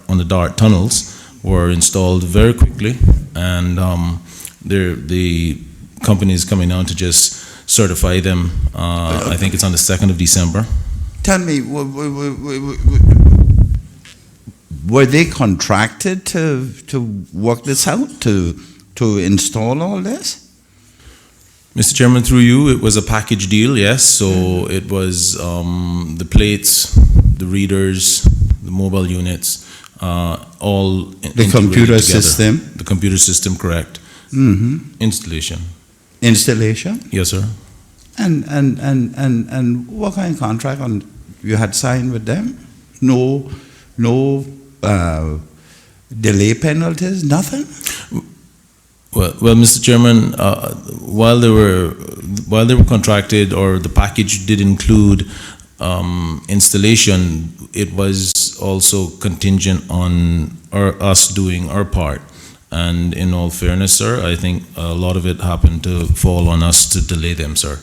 on the DART tunnels, were installed very quickly, and the company is coming down to just certify them. I think it's on the 2nd of December. Tell me, were they contracted to work this out, to install all this? Mr. Chairman, through you, it was a package deal, yes. So it was the plates, the readers, the mobile units, all the computer system. The computer system, correct. Mm-hmm. Installation. Installation? Yes, sir. And what kind of contract you had signed with them? No delay penalties, nothing? Well, Mr. Chairman, while they were contracted, or the package did include installation, it was also contingent on us doing our part. And in all fairness, sir, I think a lot of it happened to fall on us to delay them, sir.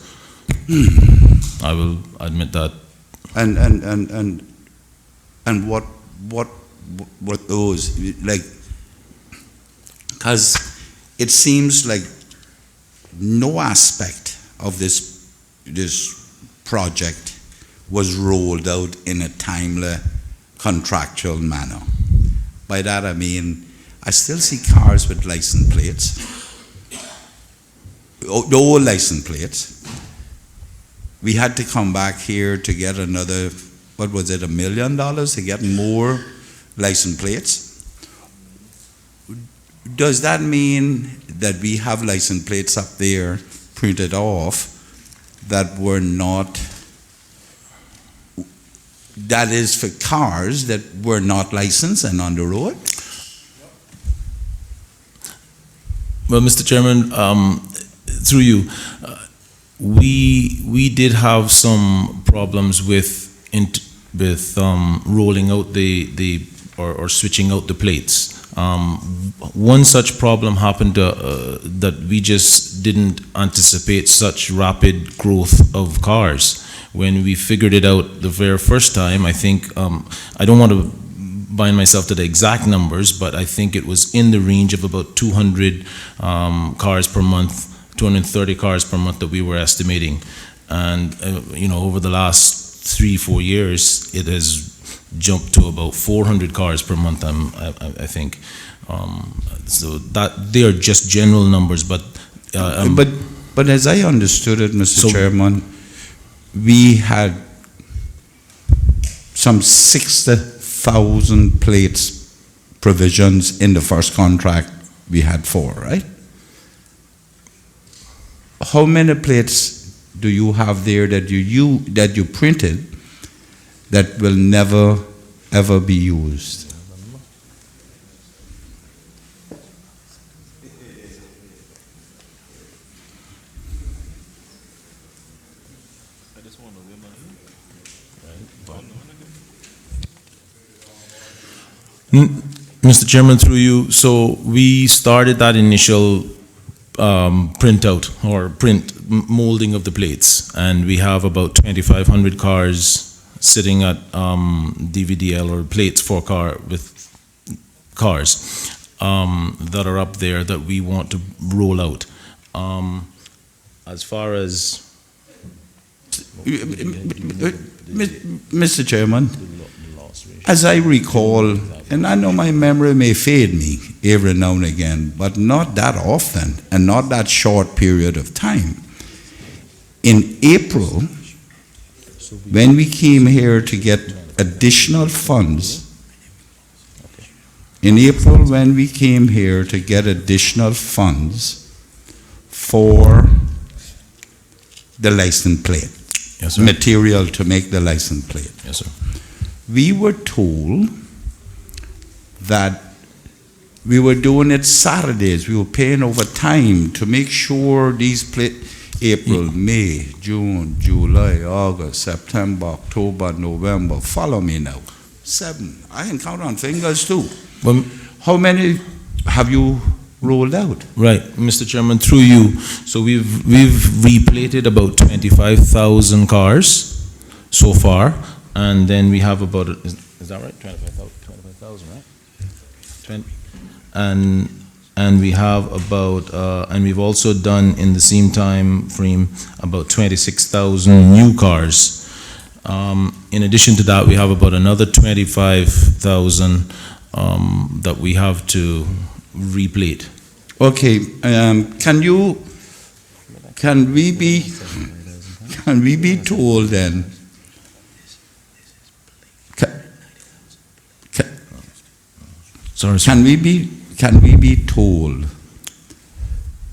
I will admit that. And what those, like, because it seems like no aspect of this project was rolled out in a timely contractual manner. By that I mean, I still see cars with license plates, the old license plates. We had to come back here to get another, what was it, $1 million to get more license plates? Does that mean that we have license plates up there printed off that were not, that is for cars that were not licensed and on the road? Well, Mr. Chairman, through you, we did have some problems with rolling out or switching out the plates. One such problem happened that we just didn't anticipate such rapid growth of cars. When we figured it out the very first time, I think, I don't want to bind myself to the exact numbers, but I think it was in the range of about 200 cars per month, 230 cars per month that we were estimating. And, over the last 3-4 years, it has jumped to about 400 cars per month, I think. So that they are just general numbers, but as I understood it, Mr. Chairman, we had some 60,000 plates provisions in the first contract we had 4, right? How many plates do you have there that you printed that will never ever be used? Mr. Chairman, through you, so we started that initial printout or molding of the plates, and we have about 2,500 cars sitting at DVDL or plates for cars that are up there that we want to roll out. As far as Mr. Chairman, as I recall, and I know my memory may fade me every now and again, but not that often and not that short period of time. In April, when we came here to get additional funds, for the license plate, yes, sir. material to make the license plate, Yes, sir. we were told that we were doing it Saturdays. We were paying overtime to make sure these April, May, June, July, August, September, October, November. Follow me now. 7. I can count on fingers too. Well, How many have you rolled out? right, Mr. Chairman, through you. So we've replated about 25,000 cars so far, and then we have about is that right? 25,000, right? And we have about and we've also done in the same time frame about 26,000 new cars. In addition to that, we have about another 25,000 that we have to replate. Okay, can we be told then? Sorry, sir. Can we be told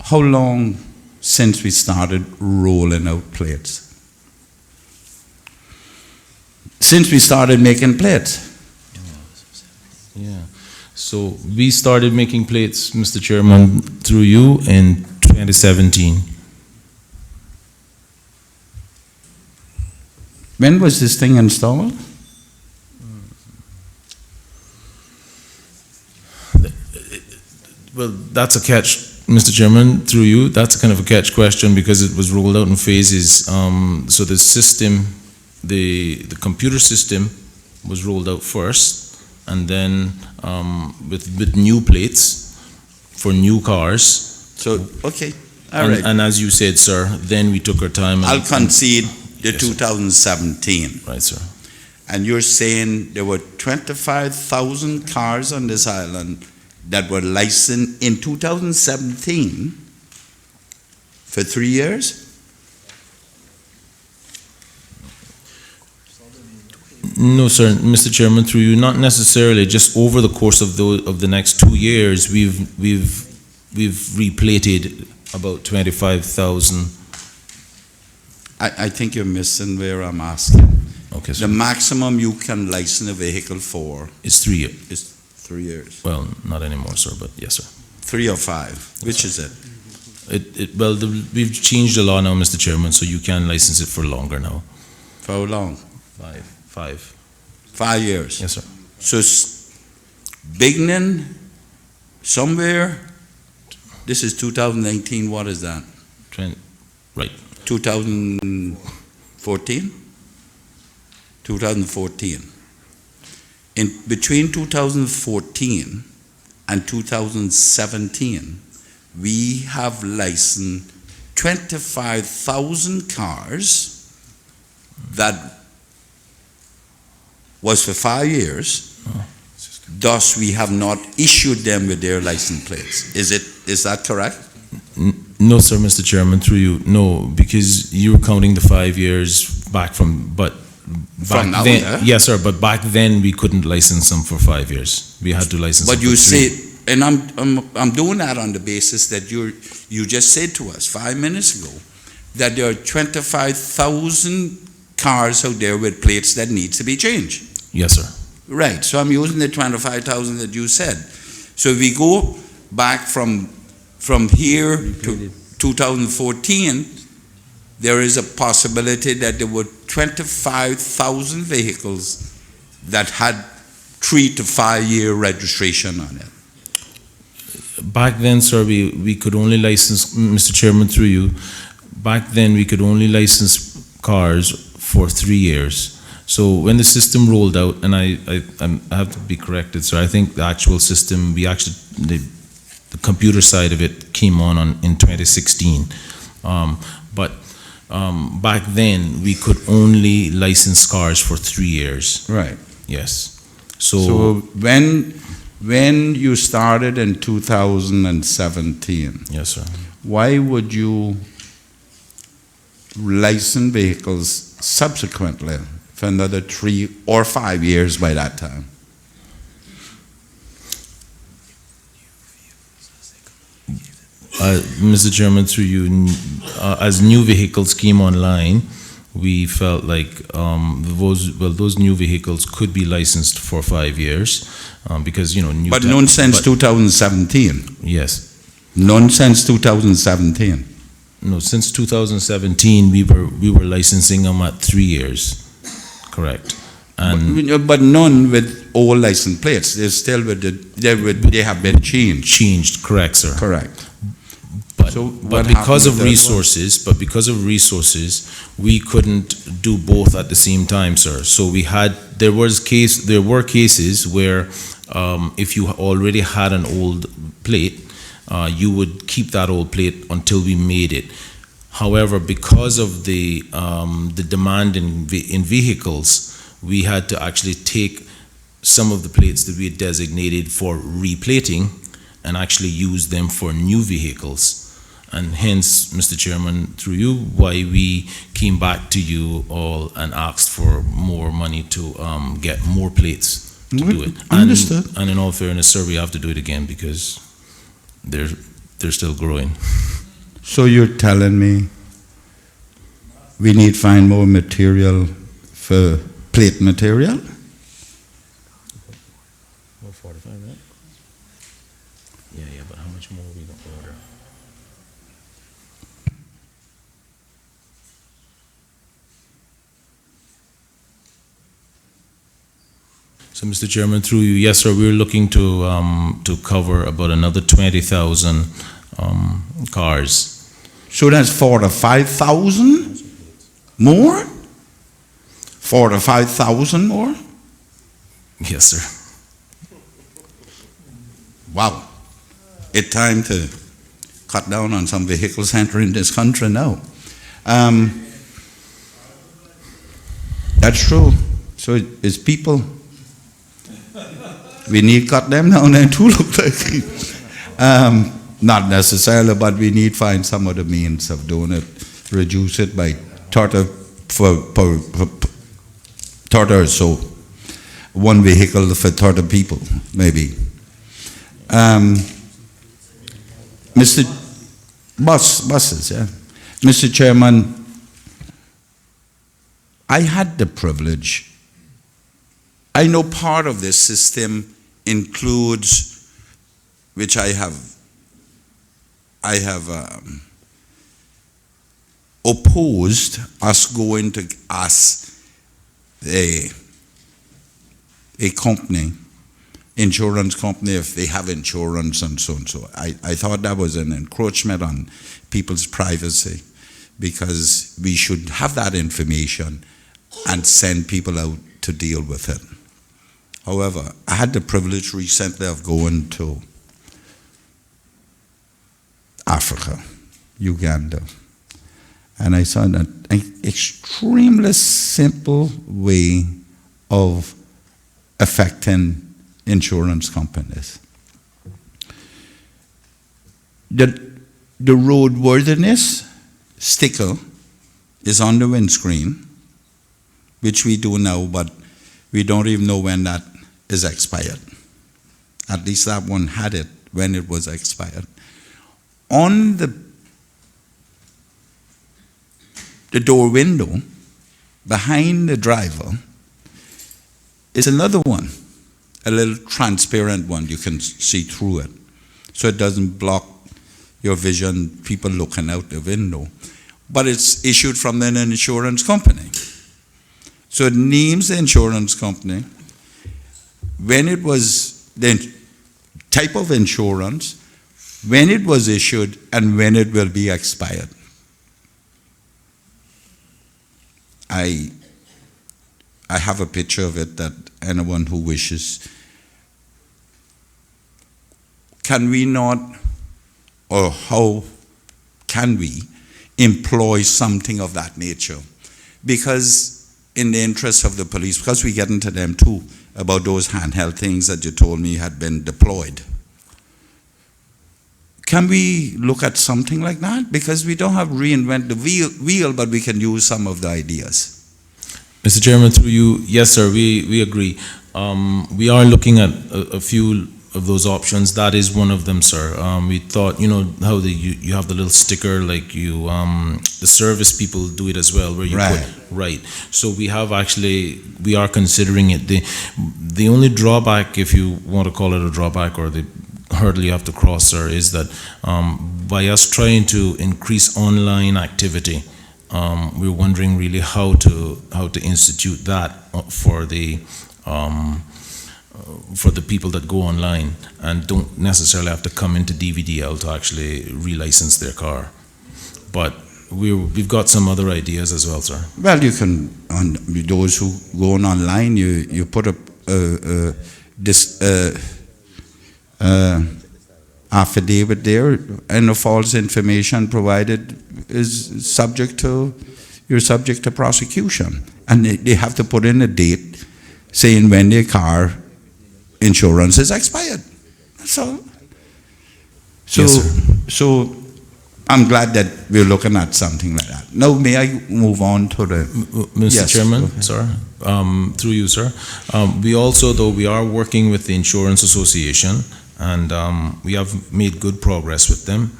how long since we started rolling out plates? Since we started making plates? Yeah. So we started making plates, Mr. Chairman, through you in 2017. When was this thing installed? Well, that's a catch, Mr. Chairman, through you. That's kind of a catch question because it was rolled out in phases. So the system, the computer system was rolled out first, and then with new plates for new cars. So, okay, all right. And as you said, sir, then we took our time. I'll concede the Yes, sir. 2017. Right, sir. And you're saying there were 25,000 cars on this island that were licensed in 2017 for 3 years? No, sir, Mr. Chairman, through you, not necessarily. Just over the course of the next 2 years, we've replated about 25,000. I think you're missing where I'm asking. Okay, sir. The maximum you can license a vehicle for It's 3 years. is 3 years. Well, not anymore, sir, but yes, sir. 3 or 5, which is it? We've changed the law now, Mr. Chairman, so you can license it for longer now. For how long? 5. 5 years. Yes, sir. So beginning somewhere, this is 2019, what is that? 2014? 2014. In between 2014 and 2017, we have licensed 25,000 cars that was for 5 years. Thus, we have not issued them with their license plates. Is that correct? No, sir, Mr. Chairman, through you, no, because you were counting the 5 years back from now, then. yeah? Yes, sir, but back then we couldn't license them for 5 years. We had to license them But for you 3. say, and I'm doing that on the basis that you just said to us 5 minutes ago that there are 25,000 cars out there with plates that needs to be changed. Yes, sir. Right, so I'm using the 25,000 that you said. So if we go back from here to 2014, there is a possibility that there were 25,000 vehicles that had 3 to 5 year registration on it? Back then, sir, we could only license, Mr. Chairman, through you, back then we could only license cars for 3 years. So when the system rolled out, and I have to be corrected, sir, I think the actual system, the computer side of it came on in 2016. But back then, we could only license cars for 3 years. Right. Yes. So when you started in 2017, Yes, sir. why would you license vehicles subsequently for another 3 or 5 years by that time? Mr. Chairman, through you, as new vehicles came online, we felt like those new vehicles could be licensed for 5 years because, new. But none since 2017. Yes. None since 2017. No, since 2017, we were licensing them at 3 years. Correct. And But none with old license plates. They're still they have been changed. changed, correct, sir. Correct. But, So but what because happened of resources, we couldn't do both at the same time, sir. So there were cases where if you already had an old plate, you would keep that old plate until we made it. However, because of the demand in vehicles, we had to actually take some of the plates that we had designated for replating and actually use them for new vehicles. And hence, Mr. Chairman, through you, why we came back to you all and asked for more money to get more plates to do it. Understood. And in all fairness, sir, we have to do it again because they're still growing. So you're telling me we need to find more material for plate material? More 45, right? Yeah, but how much more are we going to order? So, Mr. Chairman, through you, yes, sir, we're looking to cover about another 20,000 cars. So that's 45,000 more? 45,000 more? Yes, sir. Wow. It's time to cut down on some vehicles entering this country now. That's true. So it's people. We need to cut them down there too, look like. Not necessarily, but we need to find some other means of doing it. Reduce it by third or so. One vehicle for 30 people, maybe. Mr. Buses, yeah. Mr. Chairman, I had the privilege. I know part of this system includes, which I have opposed us going to ask a company, insurance company, if they have insurance and so and so. I thought that was an encroachment on people's privacy because we should have that information and send people out to deal with it. However, I had the privilege recently of going to Africa, Uganda, and I saw an extremely simple way of affecting insurance companies. The roadworthiness sticker is on the windscreen, which we do now, but we don't even know when that is expired. At least that one had it when it was expired. On the door window, behind the driver, is another one, a little transparent one. You can see through it, so it doesn't block your vision, people looking out the window. But it's issued from an insurance company. So it names the insurance company, when it was the type of insurance, when it was issued, and when it will be expired. I have a picture of it that anyone who wishes. Can we not, or how can we employ something of that nature? Because in the interest of the police, because we get into them too, about those handheld things that you told me had been deployed. Can we look at something like that? Because we don't have reinvent the wheel, but we can use some of the ideas. Mr. Chairman, through you, yes, sir, we agree. We are looking at a few of those options. That is one of them, sir. We thought, you know, how you have the little sticker, like you, the service people do it as well, where you Right. put, right. So we are considering it. The only drawback, if you want to call it a drawback, or the hurdle you have to cross, sir, is that by us trying to increase online activity, we're wondering really how to institute that for the people that go online and don't necessarily have to come into DVDL to actually relicense their car. But we've got some other ideas as well, sir. Well, you can, on those who go on online, you put this affidavit there, and the false information provided is you're subject to prosecution. And they have to put in a date saying when their car insurance is expired. So Yes, sir. so I'm glad that we're looking at something like that. Now, may I move on to the... Mr. Yes, Chairman, go ahead. sir, through you, sir. We also, though, we are working with the Insurance Association, and we have made good progress with them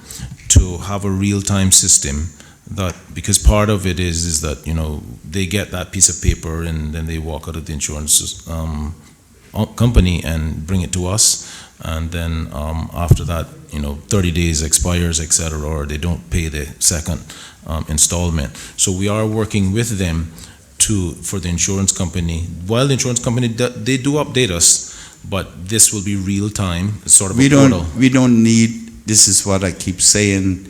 to have a real-time system that, because part of it is that, you know, they get that piece of paper and then they walk out of the insurance company and bring it to us, and then after that, you know, 30 days expires, etc., or they don't pay the second installment. So we are working with them for the insurance company. While the insurance company, they do update us, but this will be real time, sort of a portal. We don't need, this is what I keep saying,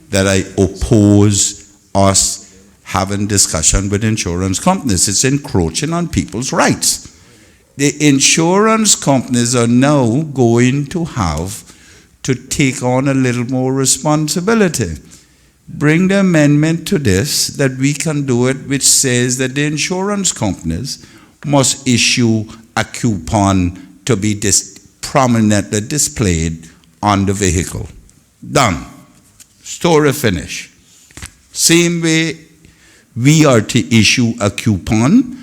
that I oppose us having discussion with insurance companies. It's encroaching on people's rights. The insurance companies are now going to have to take on a little more responsibility. Bring the amendment to this, that we can do it, which says that the insurance companies must issue a coupon to be prominently displayed on the vehicle. Done. Story finish. Same way we are to issue a coupon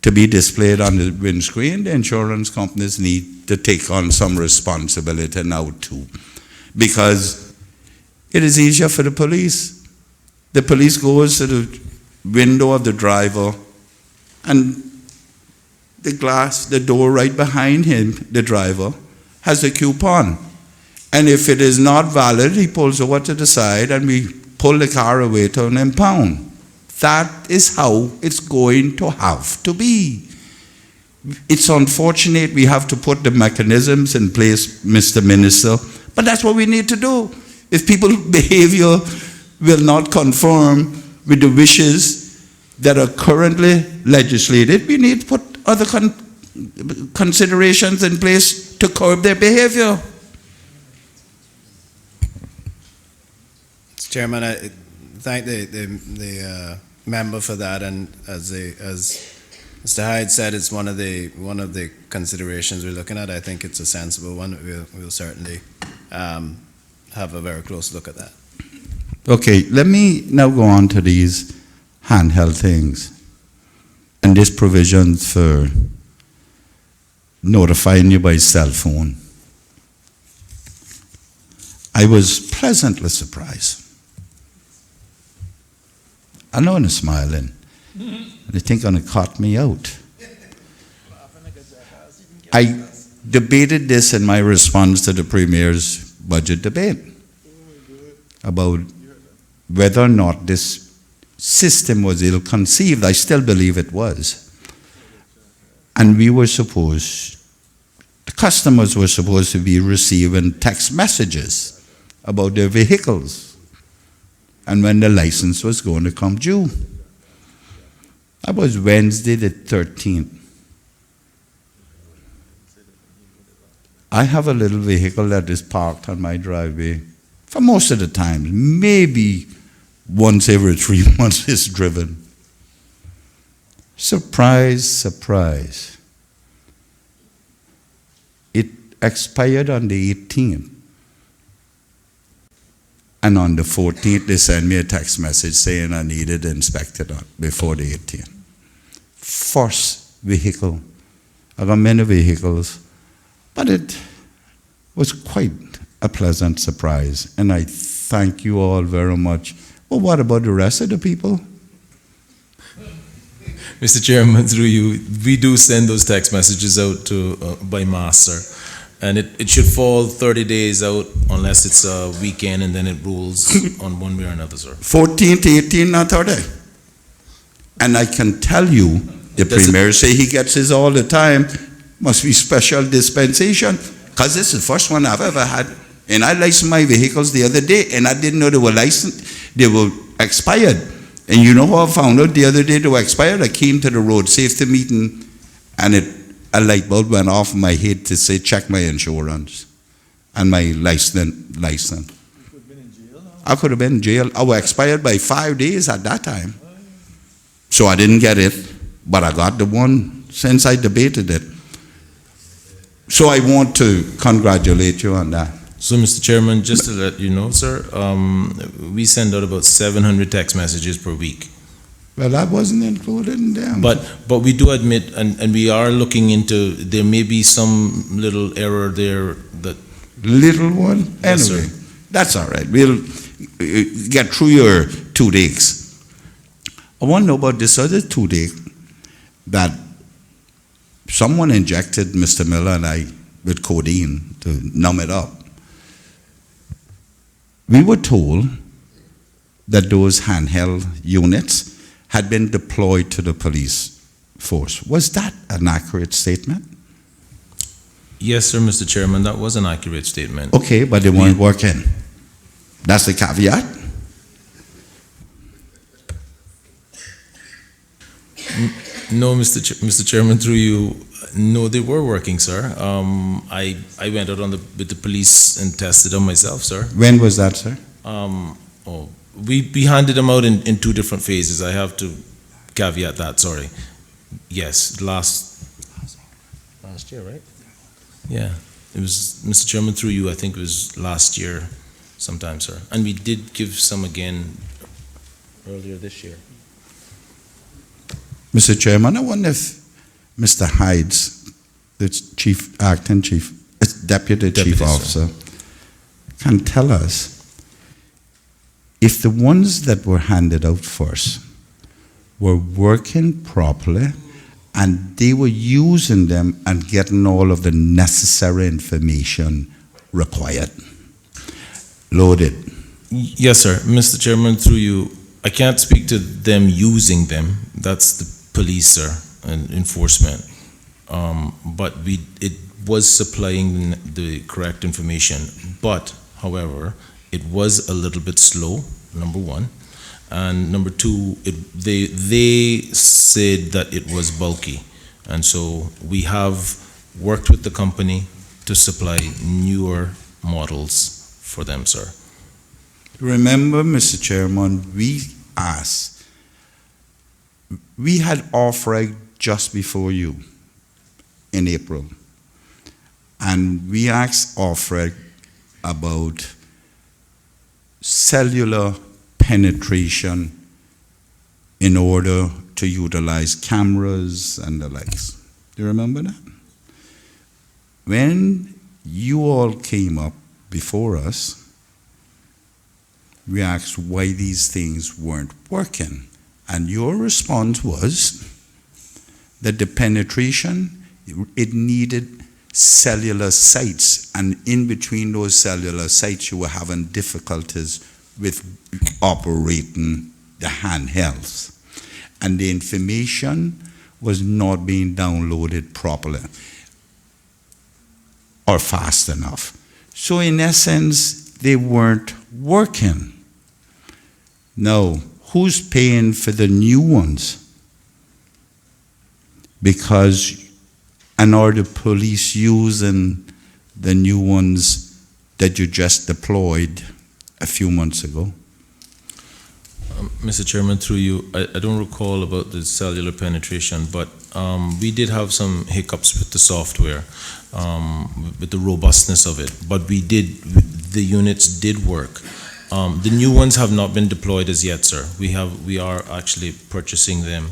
to be displayed on the windscreen, the insurance companies need to take on some responsibility now too. Because it is easier for the police. The police goes to the window of the driver, and the door right behind him, the driver, has a coupon. And if it is not valid, he pulls over to the side and we pull the car away to an impound. That is how it's going to have to be. It's unfortunate we have to put the mechanisms in place, Mr. Minister, but that's what we need to do. If people's behavior will not conform with the wishes that are currently legislated, we need to put other considerations in place to curb their behavior. Mr. Chairman, I thank the member for that, and as Mr. Hyde said, it's one of the considerations we're looking at. I think it's a sensible one. We'll certainly have a very close look at that. Okay, let me now go on to these handheld things and this provisions for notifying you by cell phone. I was pleasantly surprised. I know I'm smiling. They think gonna cut me out. I debated this in my response to the Premier's budget debate about whether or not this system was ill-conceived. I still believe it was. And we were supposed customers were supposed to be receiving text messages about their vehicles and when the license was going to come due. That was Wednesday the 13th. I have a little vehicle that is parked on my driveway for most of the time. Maybe once every 3 months it's driven. Surprise, surprise. It expired on the 18th. And on the 14th, they sent me a text message saying I needed it inspected before the 18th. First vehicle. I got many vehicles, but it was quite a pleasant surprise. And I thank you all very much. But what about the rest of the people? Mr. Chairman, through you, we do send those text messages out to by mass, sir. And it should fall 30 days out unless it's a weekend and then it rules on one way or another, sir. 14th, 18th, not 30. And I can tell you, the Premier say he gets his all the time. Must be special dispensation. Because this is the first one I've ever had. And I licensed my vehicles the other day and I didn't know they were licensed. They were expired. And you know how I found out the other day they were expired? I came to the road safety meeting and a light bulb went off in my head to say, check my insurance and my license. I could have been in jail. I was expired by 5 days at that time. So I didn't get it, but I got the one since I debated it. So I want to congratulate you on that. So, Mr. Chairman, just to let you know, sir, we send out about 700 text messages per week. Well, that wasn't included in them. But we do admit, and we are looking into, there may be some little error there that... Little one? Yes, anyway, sir. That's all right. We'll get through your 2 days. I want to know about this other 2 day that someone injected Mr. Miller and I with codeine to numb it up. We were told that those handheld units had been deployed to the police force. Was that an accurate statement? Yes, sir, Mr. Chairman, that was an accurate statement. Okay, but they weren't working. That's the caveat? No, Mr. Chairman, through you, no, they were working, sir. I went out with the police and tested them myself, sir. When was that, sir? We handed them out in 2 different phases. I have to caveat that, sorry. Yes, last year, right? Yeah, it was, Mr. Chairman, through you, I think it was last year sometime, sir. And we did give some again earlier this year. Mr. Chairman, I wonder if Mr. Hides, the Deputy Chief Officer, can tell us if the ones that were handed out first were working properly and they were using them and getting all of the necessary information required. Loaded. Yes, sir. Mr. Chairman, through you, I can't speak to them using them. That's the police, sir, and enforcement. But it was supplying the correct information. But, however, it was a little bit slow, number one. And number two, they said that it was bulky. And so we have worked with the company to supply newer models for them, sir. Remember, Mr. Chairman, we asked, we had offered just before you in April, and we asked offered about cellular penetration in order to utilize cameras and the likes. Do you remember that? When you all came up before us, we asked why these things weren't working. And your response was that the penetration, it needed cellular sites. And in between those cellular sites, you were having difficulties with operating the handhelds. And the information was not being downloaded properly. or fast enough. So in essence, they weren't working. Now, who's paying for the new ones? Because and are the police using the new ones that you just deployed a few months ago? Mr. Chairman, through you, I don't recall about the cellular penetration, but we did have some hiccups with the software, with the robustness of it. But the units did work. The new ones have not been deployed as yet, sir. We are actually purchasing them,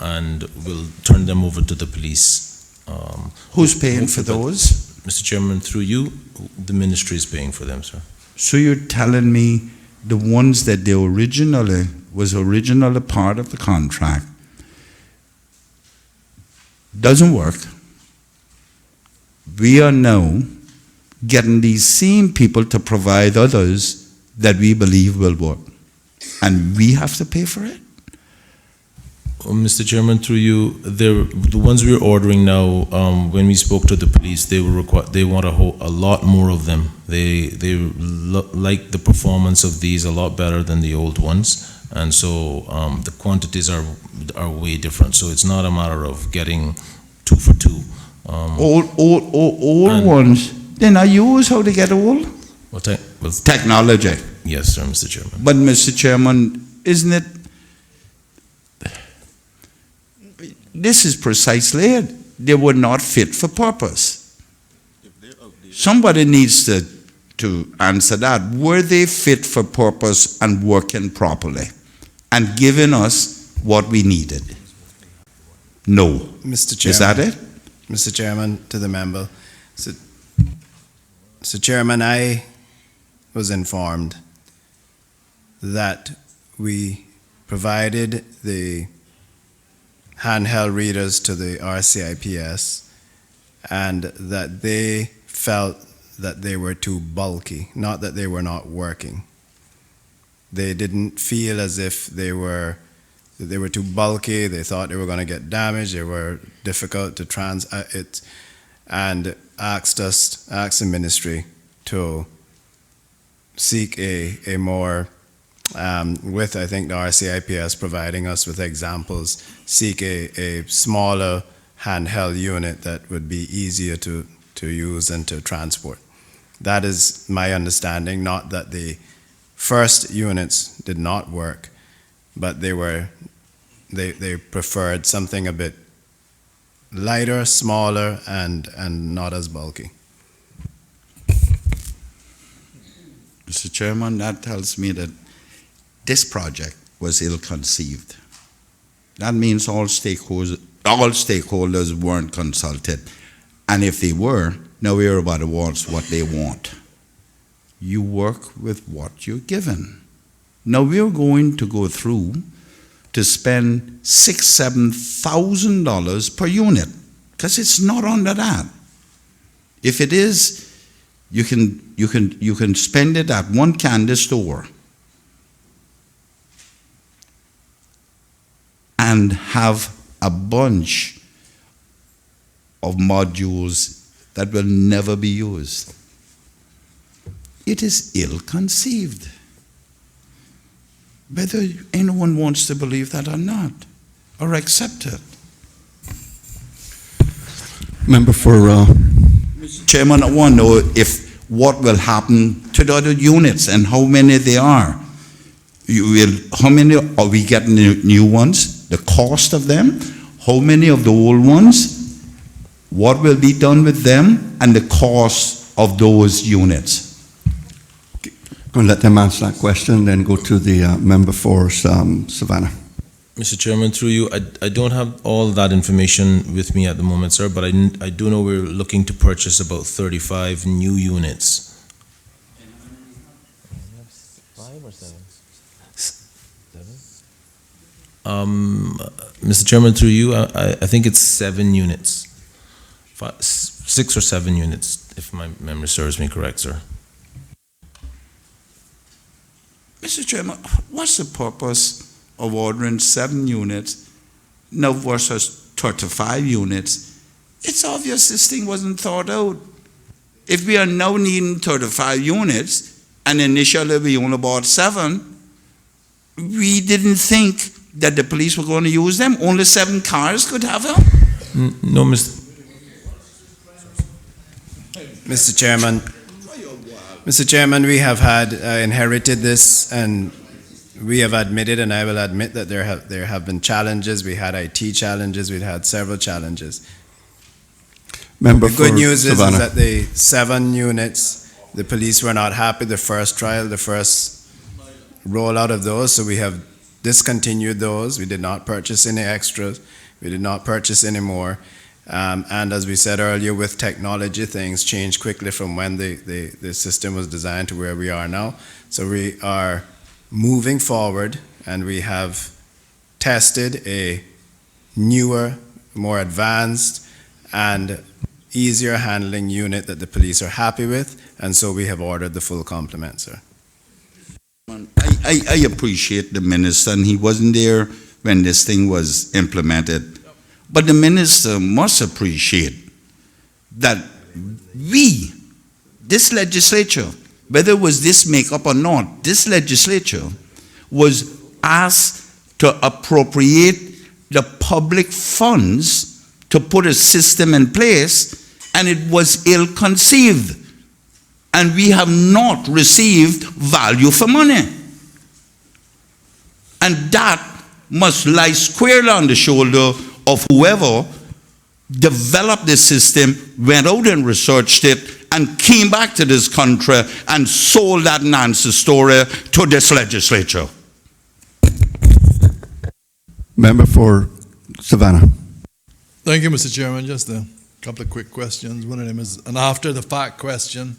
and we'll turn them over to the police. Who's paying for those? Mr. Chairman, through you, the ministry is paying for them, sir. So you're telling me the ones that they originally part of the contract doesn't work. We are now getting these same people to provide others that we believe will work. And we have to pay for it? Mr. Chairman, through you, the ones we're ordering now, when we spoke to the police, they want a lot more of them. They like the performance of these a lot better than the old ones, and so the quantities are way different. So it's not a matter of getting 2 for 2. Old ones, then I use how to get old? Technology. Yes, sir, Mr. Chairman. But Mr. Chairman, isn't it? This is precisely it. They were not fit for purpose. Somebody needs to answer that. Were they fit for purpose and working properly and giving us what we needed? No. Mr. Chairman. Is that it? Mr. Chairman, to the member. Mr. Chairman, I was informed that we provided the handheld readers to the RCIPS and that they felt that they were too bulky, not that they were not working. They didn't feel as if they were too bulky, they thought they were going to get damaged, they were difficult to and asked the ministry to seek a more with, I think, the RCIPS providing us with examples, seek a smaller handheld unit that would be easier to use and to transport. That is my understanding, not that the first units did not work, but they preferred something a bit lighter, smaller, and not as bulky. Mr. Chairman, that tells me that this project was ill-conceived. That means all stakeholders weren't consulted. And if they were, now everybody wants what they want. You work with what you're given. Now we're going to go through to spend $6,000–7,000 per unit, because it's not under that. If it is, you can spend it at one candy store and have a bunch of modules that will never be used. It is ill-conceived. Whether anyone wants to believe that or not, or accept it. Member for... Mr. Chairman, I want to know what will happen to the other units and how many they are. How many are we getting new ones? The cost of them? How many of the old ones? What will be done with them? And the cost of those units? Going to let them answer that question, then go to the member for Savannah. Mr. Chairman, through you, I don't have all that information with me at the moment, sir, but I do know we're looking to purchase about 35 new units. 5 or 7? Mr. Chairman, through you, I think it's 7 units. 6 or 7 units, if my memory serves me correct, sir. Mr. Chairman, what's the purpose of ordering 7 units now versus 35 units It's obvious this thing wasn't thought out. If we are now needing 35 units, and initially we only bought 7, we didn't think that the police were going to use them. Only 7 cars could have them. No, Mr. Mr. Chairman, we have had inherited this, and we have admitted, and I will admit that there have been challenges. We had IT challenges. We've had several challenges. Member The good for news is Savannah. that the 7 units, the police were not happy the first trial, the first rollout of those, so we have discontinued those. We did not purchase any extras. We did not purchase any more. And as we said earlier, with technology, things change quickly from when the system was designed to where we are now. So we are moving forward, and we have tested a newer, more advanced, and easier handling unit that the police are happy with, and so we have ordered the full complement, sir. I appreciate the minister, and he wasn't there when this thing was implemented. But the minister must appreciate that we, this legislature, whether it was this makeup or not, this legislature was asked to appropriate the public funds to put a system in place, and it was ill-conceived. And we have not received value for money. And that must lie squarely on the shoulder of whoever developed this system, went out and researched it, and came back to this country and sold that Nancy story to this legislature. Member for Savannah. Thank you, Mr. Chairman. Just a couple of quick questions. One of them is an after-the-fact question.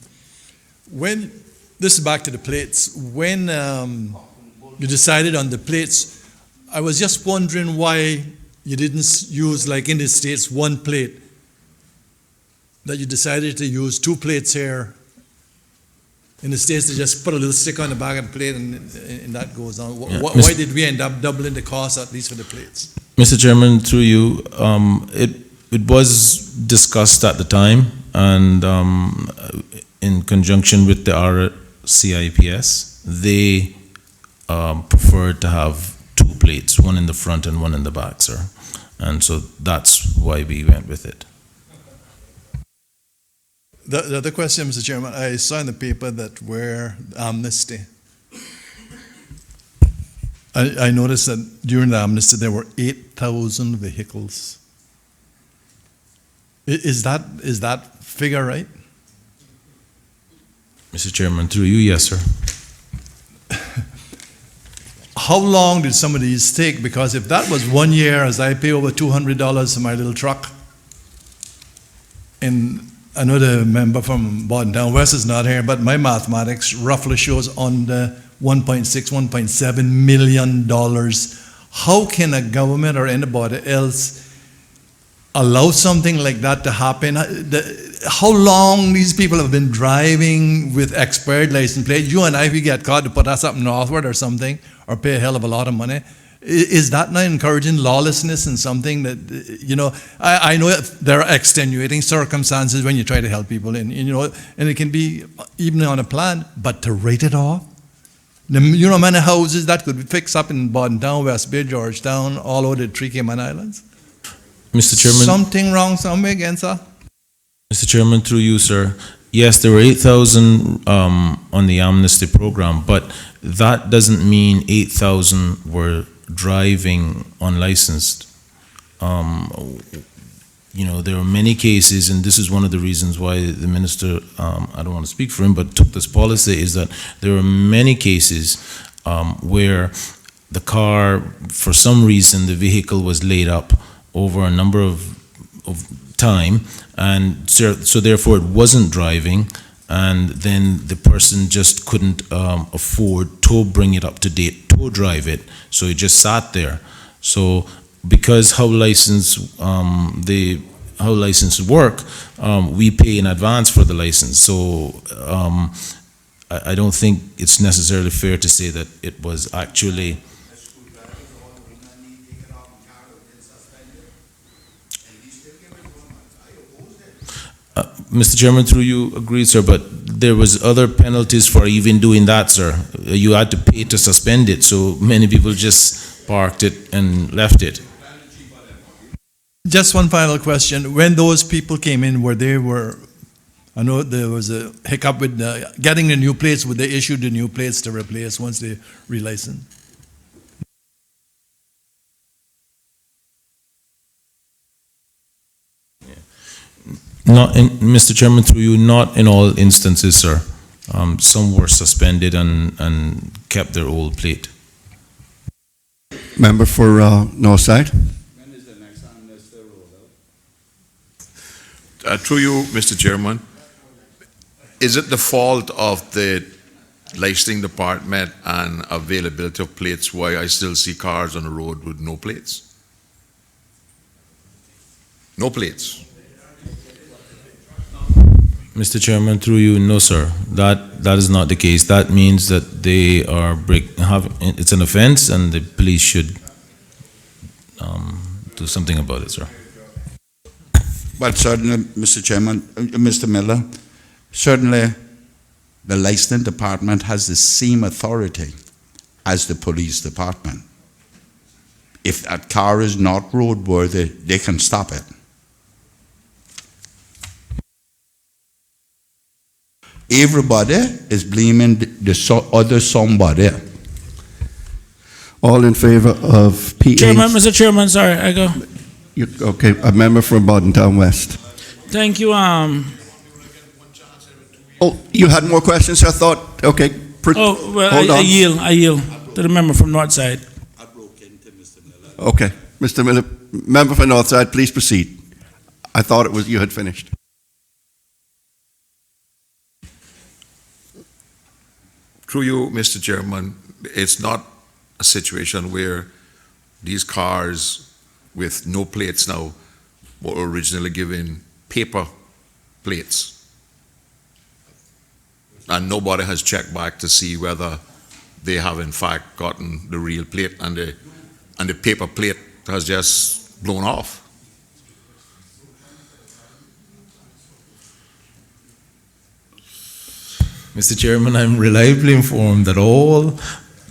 When, this is back to the plates, when you decided on the plates, I was just wondering why you didn't use, like in the States, 1 plate, that you decided to use 2 plates here. In the States, they just put a little sticker on the back of the plate, and that goes on. Why did we end up doubling the cost, at least for the plates? Mr. Chairman, through you, it was discussed at the time, and in conjunction with the RCIPS, they preferred to have 2 plates, one in the front and one in the back, sir. And so that's why we went with it. The other question, Mr. Chairman, I saw in the paper that we're amnesty. I noticed that during the amnesty there were 8,000 vehicles. Is that figure right? Mr. Chairman, through you, yes, sir. How long did some of these take? Because if that was 1 year, as I pay over $200 for my little truck, and I know the member from Borden Town West is not here, but my mathematics roughly shows on the $1.6, $1.7 million. How can a government or anybody else allow something like that to happen? How long these people have been driving with expired license plate? You and I, if we get caught, to put us up northward or something, or pay a hell of a lot of money. Is that not encouraging lawlessness and something that, you know, I know there are extenuating circumstances when you try to help people, and you know, and it can be even on a plan, but to write it off? You know, many houses that could fix up in Borden Town, West Bay, Georgetown, all over the 3 Cayman Islands. Mr. Chairman. Something wrong somewhere again, sir? Mr. Chairman, through you, sir. Yes, there were 8,000 on the amnesty program, but that doesn't mean 8,000 were driving unlicensed. You know, there are many cases, and this is one of the reasons why the minister, I don't want to speak for him, but took this policy, is that there are many cases where the car, for some reason, the vehicle was laid up over a number of time, and so therefore it wasn't driving, and then the person just couldn't afford to bring it up to date, to drive it, so it just sat there. So because how licenses work, we pay in advance for the license. So I don't think it's necessarily fair to say that it was actually. Mr. Chairman, through you, agreed, sir, but there was other penalties for even doing that, sir. You had to pay to suspend it, so many people just parked it and left it. Just one final question. When those people came in, I know there was a hiccup with getting the new plates. Would they issue the new plates to replace once they relicense? Not in, Mr. Chairman, through you, not in all instances, sir. Some were suspended and kept their old plate. Member for Northside. When is the next time that's the rollout? Through you, Mr. Chairman, is it the fault of the licensing department and availability of plates why I still see cars on the road with no plates? No plates. Mr. Chairman, through you, no, sir. That is not the case. That means that they are it's an offense, and the police should do something about it, sir. But certainly, Mr. Chairman, Mr. Miller, certainly the licensing department has the same authority as the police department. If that car is not roadworthy, they can stop it. Everybody is blaming the other somebody. All in favor of PA? Chairman, Mr. Chairman, sorry, I go. Okay, a member from Bordentown West. Thank you. Oh, you had more questions, I thought? Okay. Oh, well, hold I on. yield to the member from Northside. I broke into Mr. Miller. Okay. Mr. Miller, member for Northside, please proceed. I thought it was you had finished. Through you, Mr. Chairman, it's not a situation where these cars with no plates now were originally given paper plates. And nobody has checked back to see whether they have in fact gotten the real plate and the paper plate has just blown off. Mr. Chairman, I'm reliably informed that all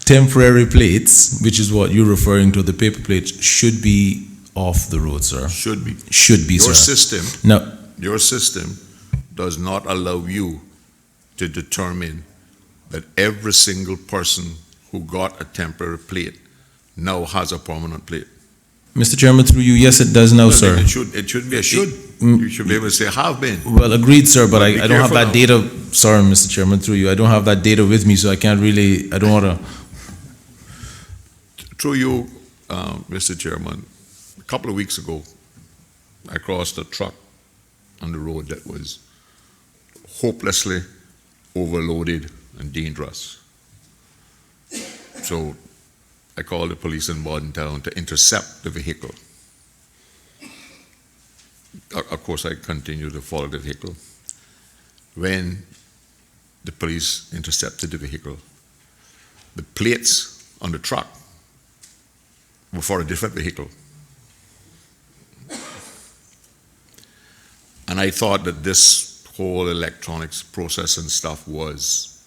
temporary plates, which is what you're referring to, the paper plates, should be off the road, sir. Should be. Should be, Your sir. system, No, your system does not allow you to determine that every single person who got a temporary plate now has a permanent plate. Mr. Chairman, through you, yes, it does now, No, sir. It should be a should. You should be able to say have been. Well, agreed, sir, but Be I don't have careful that now. data, sorry, Mr. Chairman, through you, I don't have that data with me, so I can't really, I don't want to. Through you, Mr. Chairman, a couple of weeks ago, I crossed a truck on the road that was hopelessly overloaded and dangerous. So I called the police in Bordentown to intercept the vehicle. Of course, I continued to follow the vehicle. When the police intercepted the vehicle, the plates on the truck were for a different vehicle. And I thought that this whole electronics process and stuff was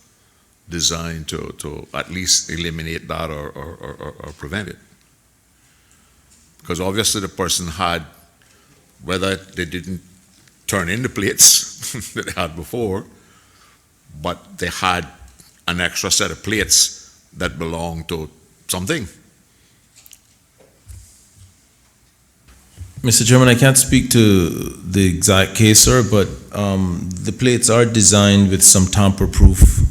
designed to at least eliminate that or prevent it. Because obviously the person had, whether they didn't turn in the plates that they had before, but they had an extra set of plates that belonged to something. Mr. Chairman, I can't speak to the exact case, sir, but the plates are designed with some tamper-proof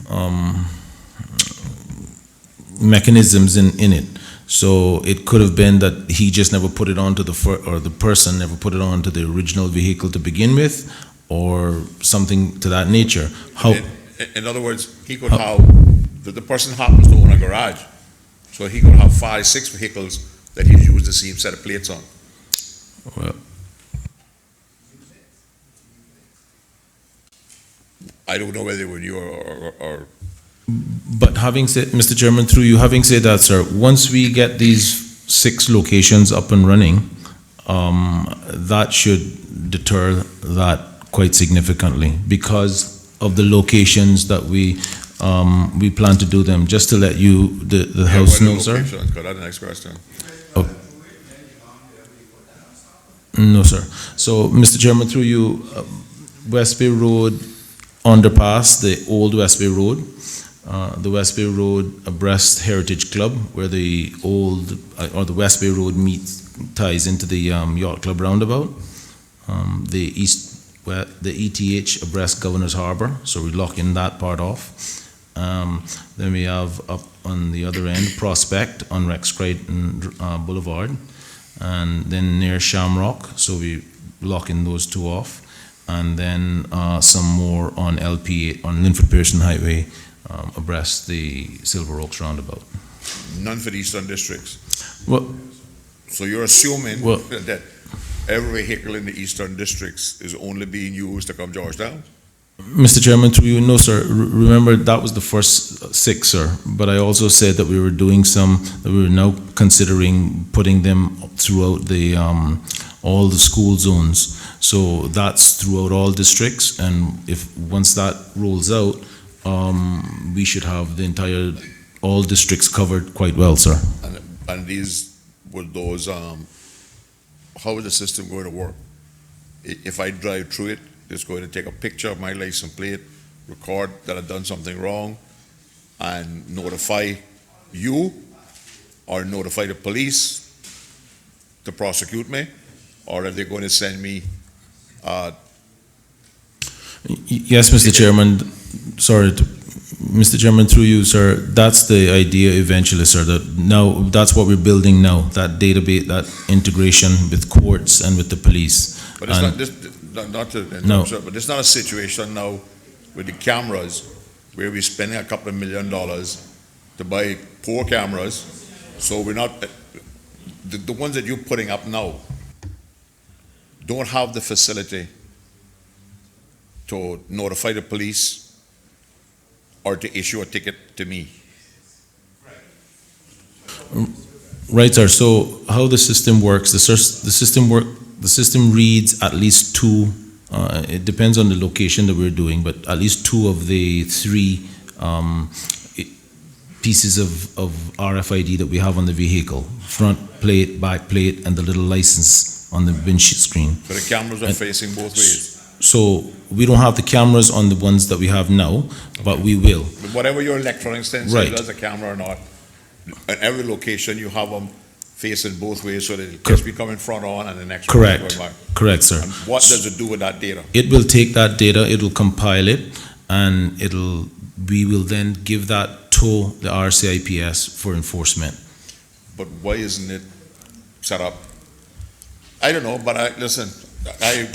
mechanisms in it. So it could have been that he just never put it onto or the person never put it onto the original vehicle to begin with, or something to that nature. How? In other words, he could have, the person happens to own a garage, so he could have 5, 6 vehicles that he's used the same set of plates on. Well, I don't know whether they were new or but having said, Mr. Chairman, through you, having said that, sir, once we get these 6 locations up and running, that should deter that quite significantly because of the locations that we plan to do them. Just to let you, the House know, sir. That's the next question. No, sir. So, Mr. Chairman, through you, West Bay Road underpass, the old West Bay Road, the West Bay Road abreast Heritage Club, where the old, or the West Bay Road ties into the Yacht Club roundabout. The ETH abreast Governor's Harbour, so we lock in that part off. Then we have up on the other end, Prospect on Rex Crichton Boulevard, and then near Shamrock, so we lock in those two off. And then some more on LP, on Linford Pearson Highway, abreast the Silver Oaks roundabout. None for the Eastern Districts. Well, So you're assuming Well- that every vehicle in the Eastern Districts is only being used to come Georgetown? Mr. Chairman, through you, no, sir. Remember, that was the first 6, sir. But I also said that we were doing some, that we were now considering putting them throughout the, all the school zones. So that's throughout all districts, and once that rolls out, we should have the entire, all districts covered quite well, sir. And these, would those, how is the system going to work? If I drive through it, it's going to take a picture of my license plate, record that I've done something wrong, and notify you, or notify the police to prosecute me, or are they going to send me, Yes, Mr. Chairman, sorry, Mr. Chairman, through you, sir, that's the idea eventually, sir, that now, that's what we're building now, that database, that integration with courts and with the police. but it's And- not, this, not to interrupt, No. sir, but it's not a situation now with the cameras where we're spending a couple of $1 million to buy 4 cameras, so we're not, the ones that you're putting up now don't have the facility to notify the police or to issue a ticket to me. Right, sir. So how the system works, the system reads at least 2, it depends on the location that we're doing, but at least 2 of the 3 pieces of RFID that we have on the vehicle, front plate, back plate, and the little license on the windshield screen. So the cameras are facing both ways. So we don't have the cameras on the ones that we have now, but we will. But whatever your electronic sensor Right. does, a camera or not, at every location you have them facing both ways so that it just be coming front on and the next one is Correct. going back. Correct, sir. And what does it do with that data? It will take that data, it'll compile it, and we will then give that to the RCIPS for enforcement. But why isn't it set up? I don't know, but listen, I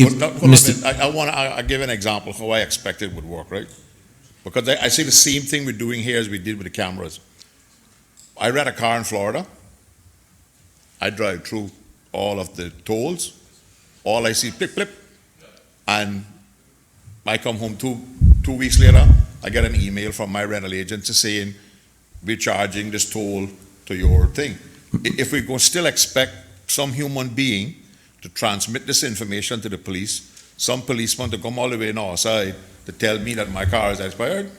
give an example of how I expect it would work, right? Because I see the same thing we're doing here as we did with the cameras. I rent a car in Florida. I drive through all of the tolls. All I see, blip, blip. And I come home two weeks later, I get an email from my rental agency saying, we're charging this toll to your thing. If we go still expect some human being to transmit this information to the police, some policeman to come all the way on our side to tell me that my car is expired?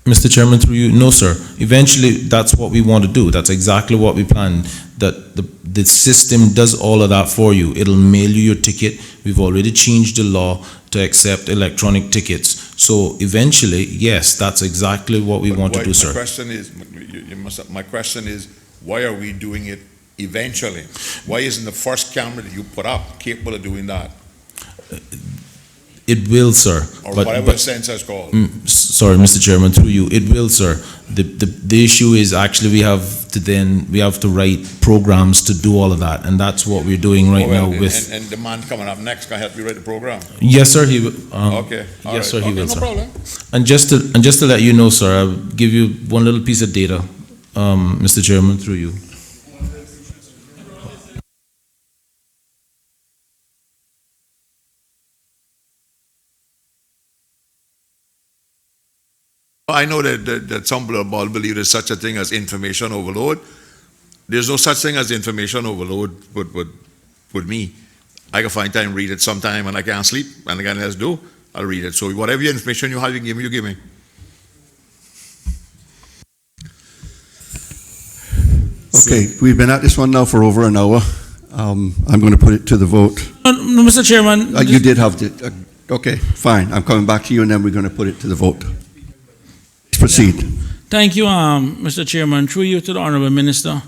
Mr. Chairman, through you, no, sir. Eventually, that's what we want to do. That's exactly what we planned. That the system does all of that for you. It'll mail you your ticket. We've already changed the law to accept electronic tickets. So eventually, yes, that's exactly what we want to do, sir. My question is, why are we doing it eventually? Why isn't the first camera that you put up capable of doing that? It will, sir. Or whatever the sensor is called. Sorry, Mr. Chairman, through you, it will, sir. The issue is actually we have to write programs to do all of that, and that's what we're doing right now with. And the man coming up next can help you write the program. Yes, sir. He will. Okay. all Yes, right. sir. He Okay, will, no sir. problem. And just to let you know, sir, I'll give you one little piece of data, Mr. Chairman, through you. I know that some people believe there's such a thing as information overload. There's no such thing as information overload with me. I can find time, read it sometime, and I can't sleep, and I can't else do, I'll read it. So whatever information you have, you give me. Okay, we've been at this one now for over an hour. I'm going to put it to the vote. No, Mr. Chairman. You did have the, okay, fine. I'm coming back to you, and then we're going to put it to the vote. Proceed. Thank you, Mr. Chairman. Through you to the Honorable Minister.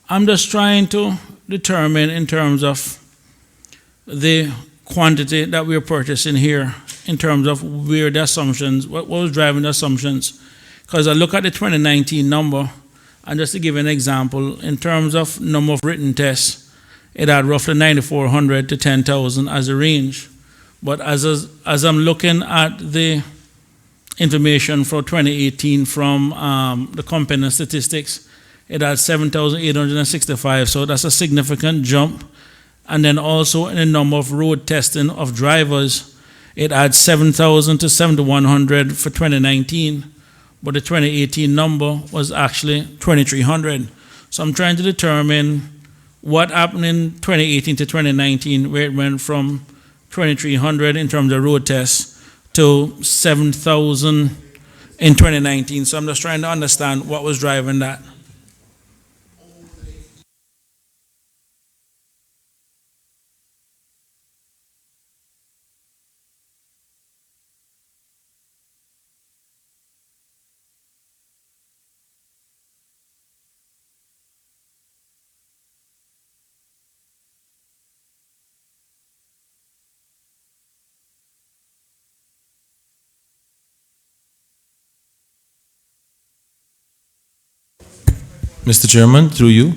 I'm just trying to determine in terms of the quantity that we're purchasing here, in terms of where the assumptions, what was driving the assumptions. Because I look at the 2019 number, and just to give an example, in terms of number of written tests, it had roughly 9,400 to 10,000 as a range. But as I'm looking at the information for 2018 from the company statistics, it had 7,865, so that's a significant jump. And then also in the number of road testing of drivers, it had 7,000 to 7,100 for 2019, but the 2018 number was actually 2,300. So I'm trying to determine what happened in 2018 to 2019, where it went from 2,300 in terms of road tests to 7,000 in 2019. So I'm just trying to understand what was driving that. Mr. Chairman, through you.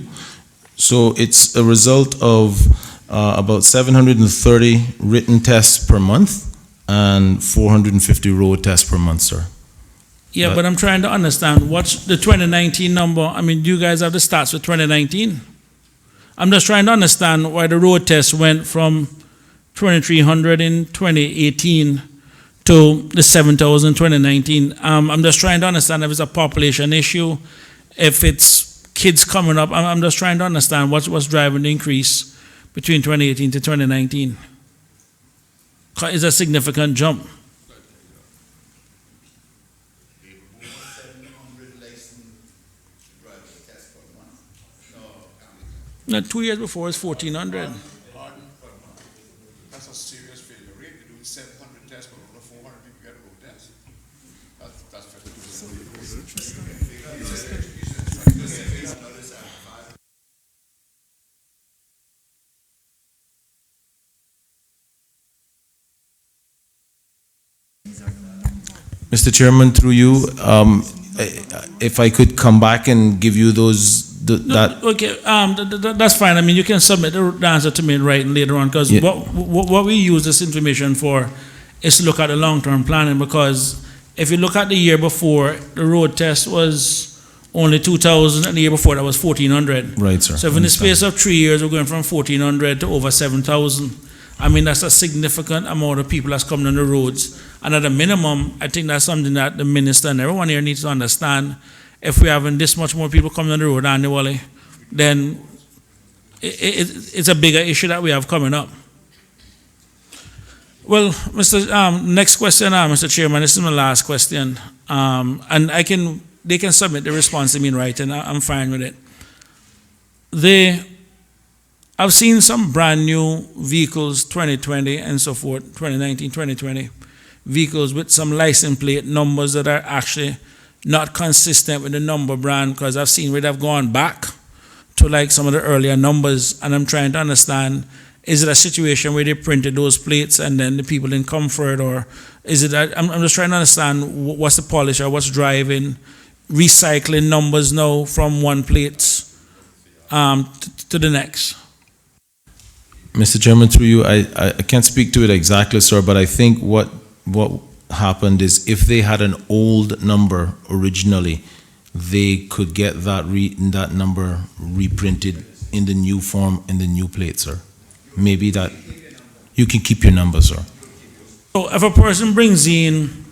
So it's a result of about 730 written tests per month and 450 road tests per month, sir. Yeah, but I'm trying to understand what's the 2019 number. I mean, do you guys have the stats for 2019? I'm just trying to understand why the road test went from 2,300 in 2018 to the 7,000 in 2019. I'm just trying to understand if it's a population issue, if it's kids coming up. I'm just trying to understand what's driving the increase between 2018 to 2019. It's a significant jump. No, 2 years before it was 1,400. That's a serious failure rate. You're doing 700 tests, but only 400 people get a road test. That's 50%. Mr. Chairman, through you, if I could come back and give you Okay, that's fine. I mean, you can submit the answer to me in writing later on, because what we use this information for is to look at the long-term planning, because if you look at the year before, the road test was only 2,000, and the year before that was 1,400. Right, sir. So if in the space of 3 years, we're going from 1,400 to over 7,000, I mean, that's a significant amount of people that's coming on the roads. And at a minimum, I think that's something that the minister and everyone here needs to understand. If we're having this much more people coming on the road annually, then it's a bigger issue that we have coming up. Well, next question, Mr. Chairman, this is my last question. And they can submit the response to me in writing. I'm fine with it. I've seen some brand new vehicles, 2020 and so forth, 2019, 2020, vehicles with some license plate numbers that are actually not consistent with the number brand, because I've seen where they've gone back to like some of the earlier numbers, and I'm trying to understand, is it a situation where they printed those plates and then the people didn't come for it, or is it that, I'm just trying to understand what's the polish or what's driving recycling numbers now from one plate to the next. Mr. Chairman, through you, I can't speak to it exactly, sir, but I think what happened is if they had an old number originally, they could get that number reprinted in the new form, in the new plate, sir. Maybe that you can keep your number, sir. So if a person brings in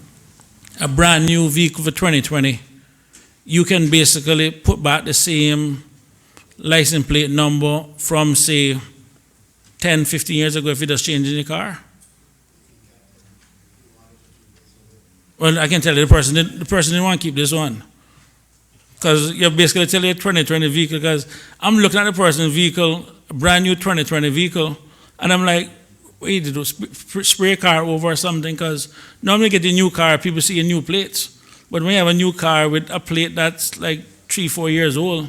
a brand new vehicle for 2020, you can basically put back the same license plate number from, say, 10, 15 years ago if you just changed in your car? Well, I can tell you the person didn't want to keep this one. Because you're basically telling a 2020 vehicle, because I'm looking at the person's vehicle, a brand new 2020 vehicle, and I'm like, what you do, spray a car over or something? Because normally you get a new car, people see a new plates. But when you have a new car with a plate that's like 3-4 years old,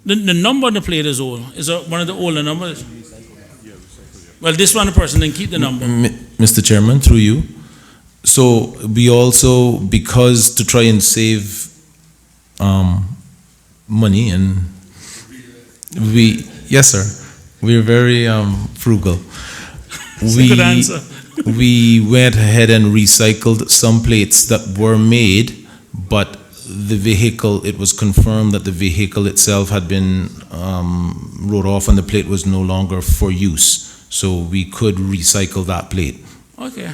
the number on the plate is old. Is one of the older numbers? Well, this one, the person didn't keep the number. Mr. Chairman, through you. So we also, because to try and save money, and yes, sir, we're very frugal. Good answer. We went ahead and recycled some plates that were made, but the vehicle, it was confirmed that the vehicle itself had been wrote off and the plate was no longer for use. So we could recycle that plate. Okay.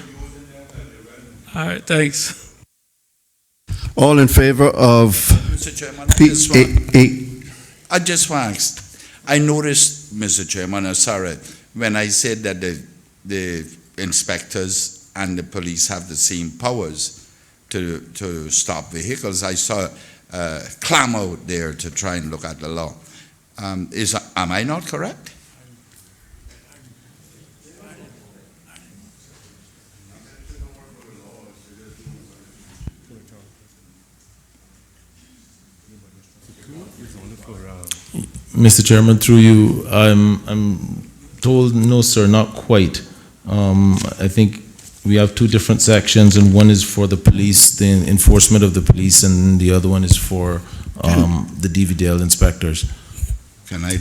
All right, thanks. All in favor of Mr. Chairman, P8? I just want to ask, I noticed, Mr. Chairman, sorry, when I said that the inspectors and the police have the same powers to stop vehicles, I saw a clam out there to try and look at the law. Am I not correct? Mr. Chairman, through you, I'm told, no, sir, not quite. I think we have two different sections, and one is for the police, the enforcement of the police, and the other one is for the DVDL inspectors. Can I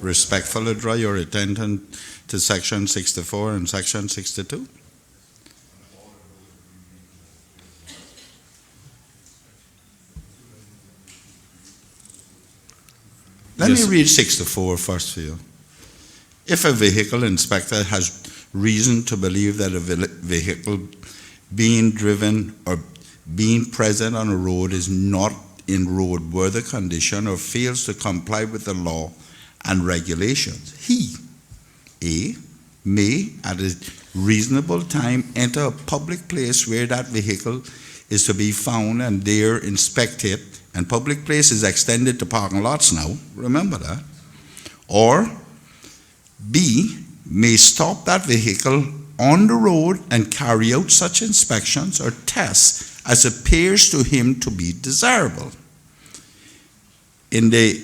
respectfully draw your attention to section 64 and section 62? Let me read 64 first for you. If a vehicle inspector has reason to believe that a vehicle being driven or being present on a road is not in roadworthy condition or fails to comply with the law and regulations, he, A, may at a reasonable time enter a public place where that vehicle is to be found and there inspect it. And public place is extended to parking lots now, remember that. Or B, may stop that vehicle on the road and carry out such inspections or tests as appears to him to be desirable. In the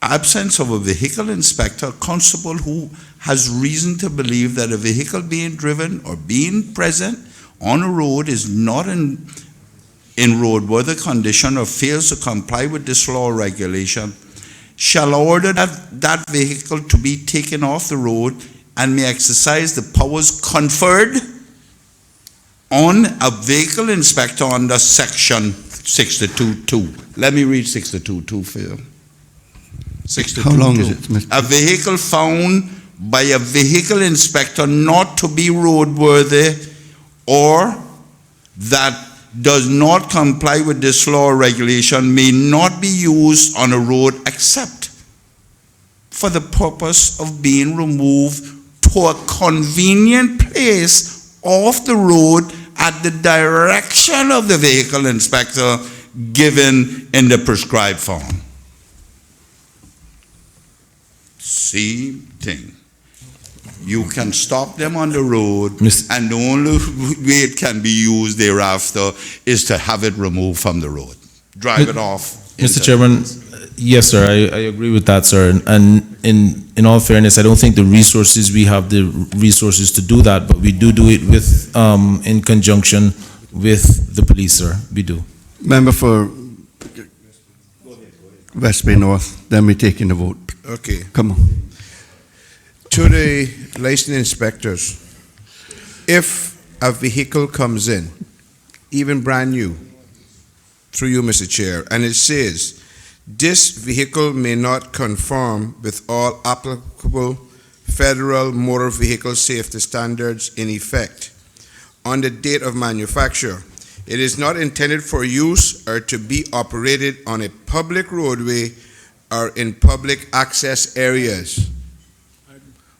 absence of a vehicle inspector, constable who has reason to believe that a vehicle being driven or being present on a road is not in roadworthy condition or fails to comply with this law or regulation, shall order that vehicle to be taken off the road and may exercise the powers conferred on a vehicle inspector under section 62.2. Let me read 62.2 for you. 62.2. How long is it, Mr. A vehicle found by a vehicle inspector not to be roadworthy or that does not comply with this law or regulation may not be used on a road except for the purpose of being removed to a convenient place off the road at the direction of the vehicle inspector given in the prescribed form. Same thing. You can stop them on the road, and the only way it can be used thereafter is to have it removed from the road. Drive it off. Mr. Chairman, yes, sir, I agree with that, sir. And in all fairness, I don't think the resources, we have the resources to do that, but we do it with, in conjunction with the police, sir. We do. Member for West Bay North, then we're taking the vote. Okay. Come on. To the licensed inspectors, if a vehicle comes in, even brand new, through you, Mr. Chair, and it says, this vehicle may not conform with all applicable federal motor vehicle safety standards in effect on the date of manufacture. It is not intended for use or to be operated on a public roadway or in public access areas.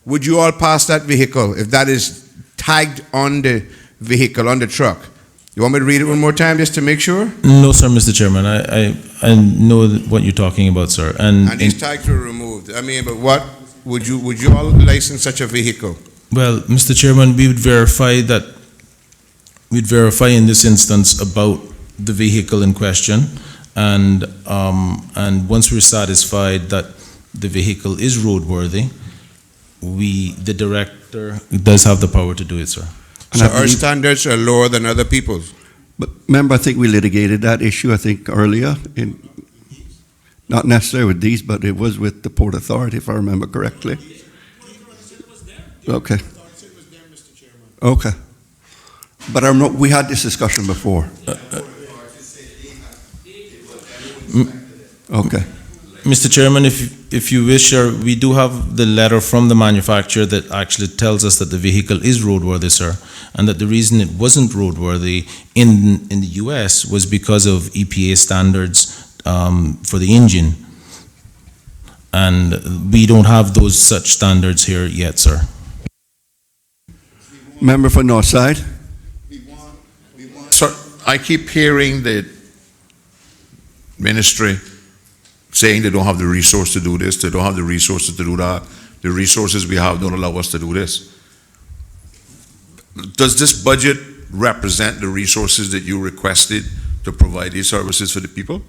would you all pass that vehicle if that is tagged on the vehicle, on the truck? You want me to read it one more time just to make sure? No, sir, Mr. Chairman. I know what you're talking about, sir. And these tags were removed. I mean, but what would you all license such a vehicle? Well, Mr. Chairman, we would verify that. We'd verify in this instance about the vehicle in question, and once we're satisfied that the vehicle is roadworthy, the director does have the power to do it, sir. So our standards are lower than other people's. But remember, I think we litigated that issue, I think, earlier, not necessarily with these, but it was with the Port Authority, if I remember correctly. Okay. Okay. But we had this discussion before. Okay. Mr. Chairman, if you wish, sir, we do have the letter from the manufacturer that actually tells us that the vehicle is roadworthy, sir, and that the reason it wasn't roadworthy in the U.S. was because of EPA standards for the engine. And we don't have those such standards here yet, sir. Member for Northside. So I keep hearing the ministry saying they don't have the resource to do this, they don't have the resources to do that. The resources we have don't allow us to do this. Does this budget represent the resources that you requested to provide these services for the people?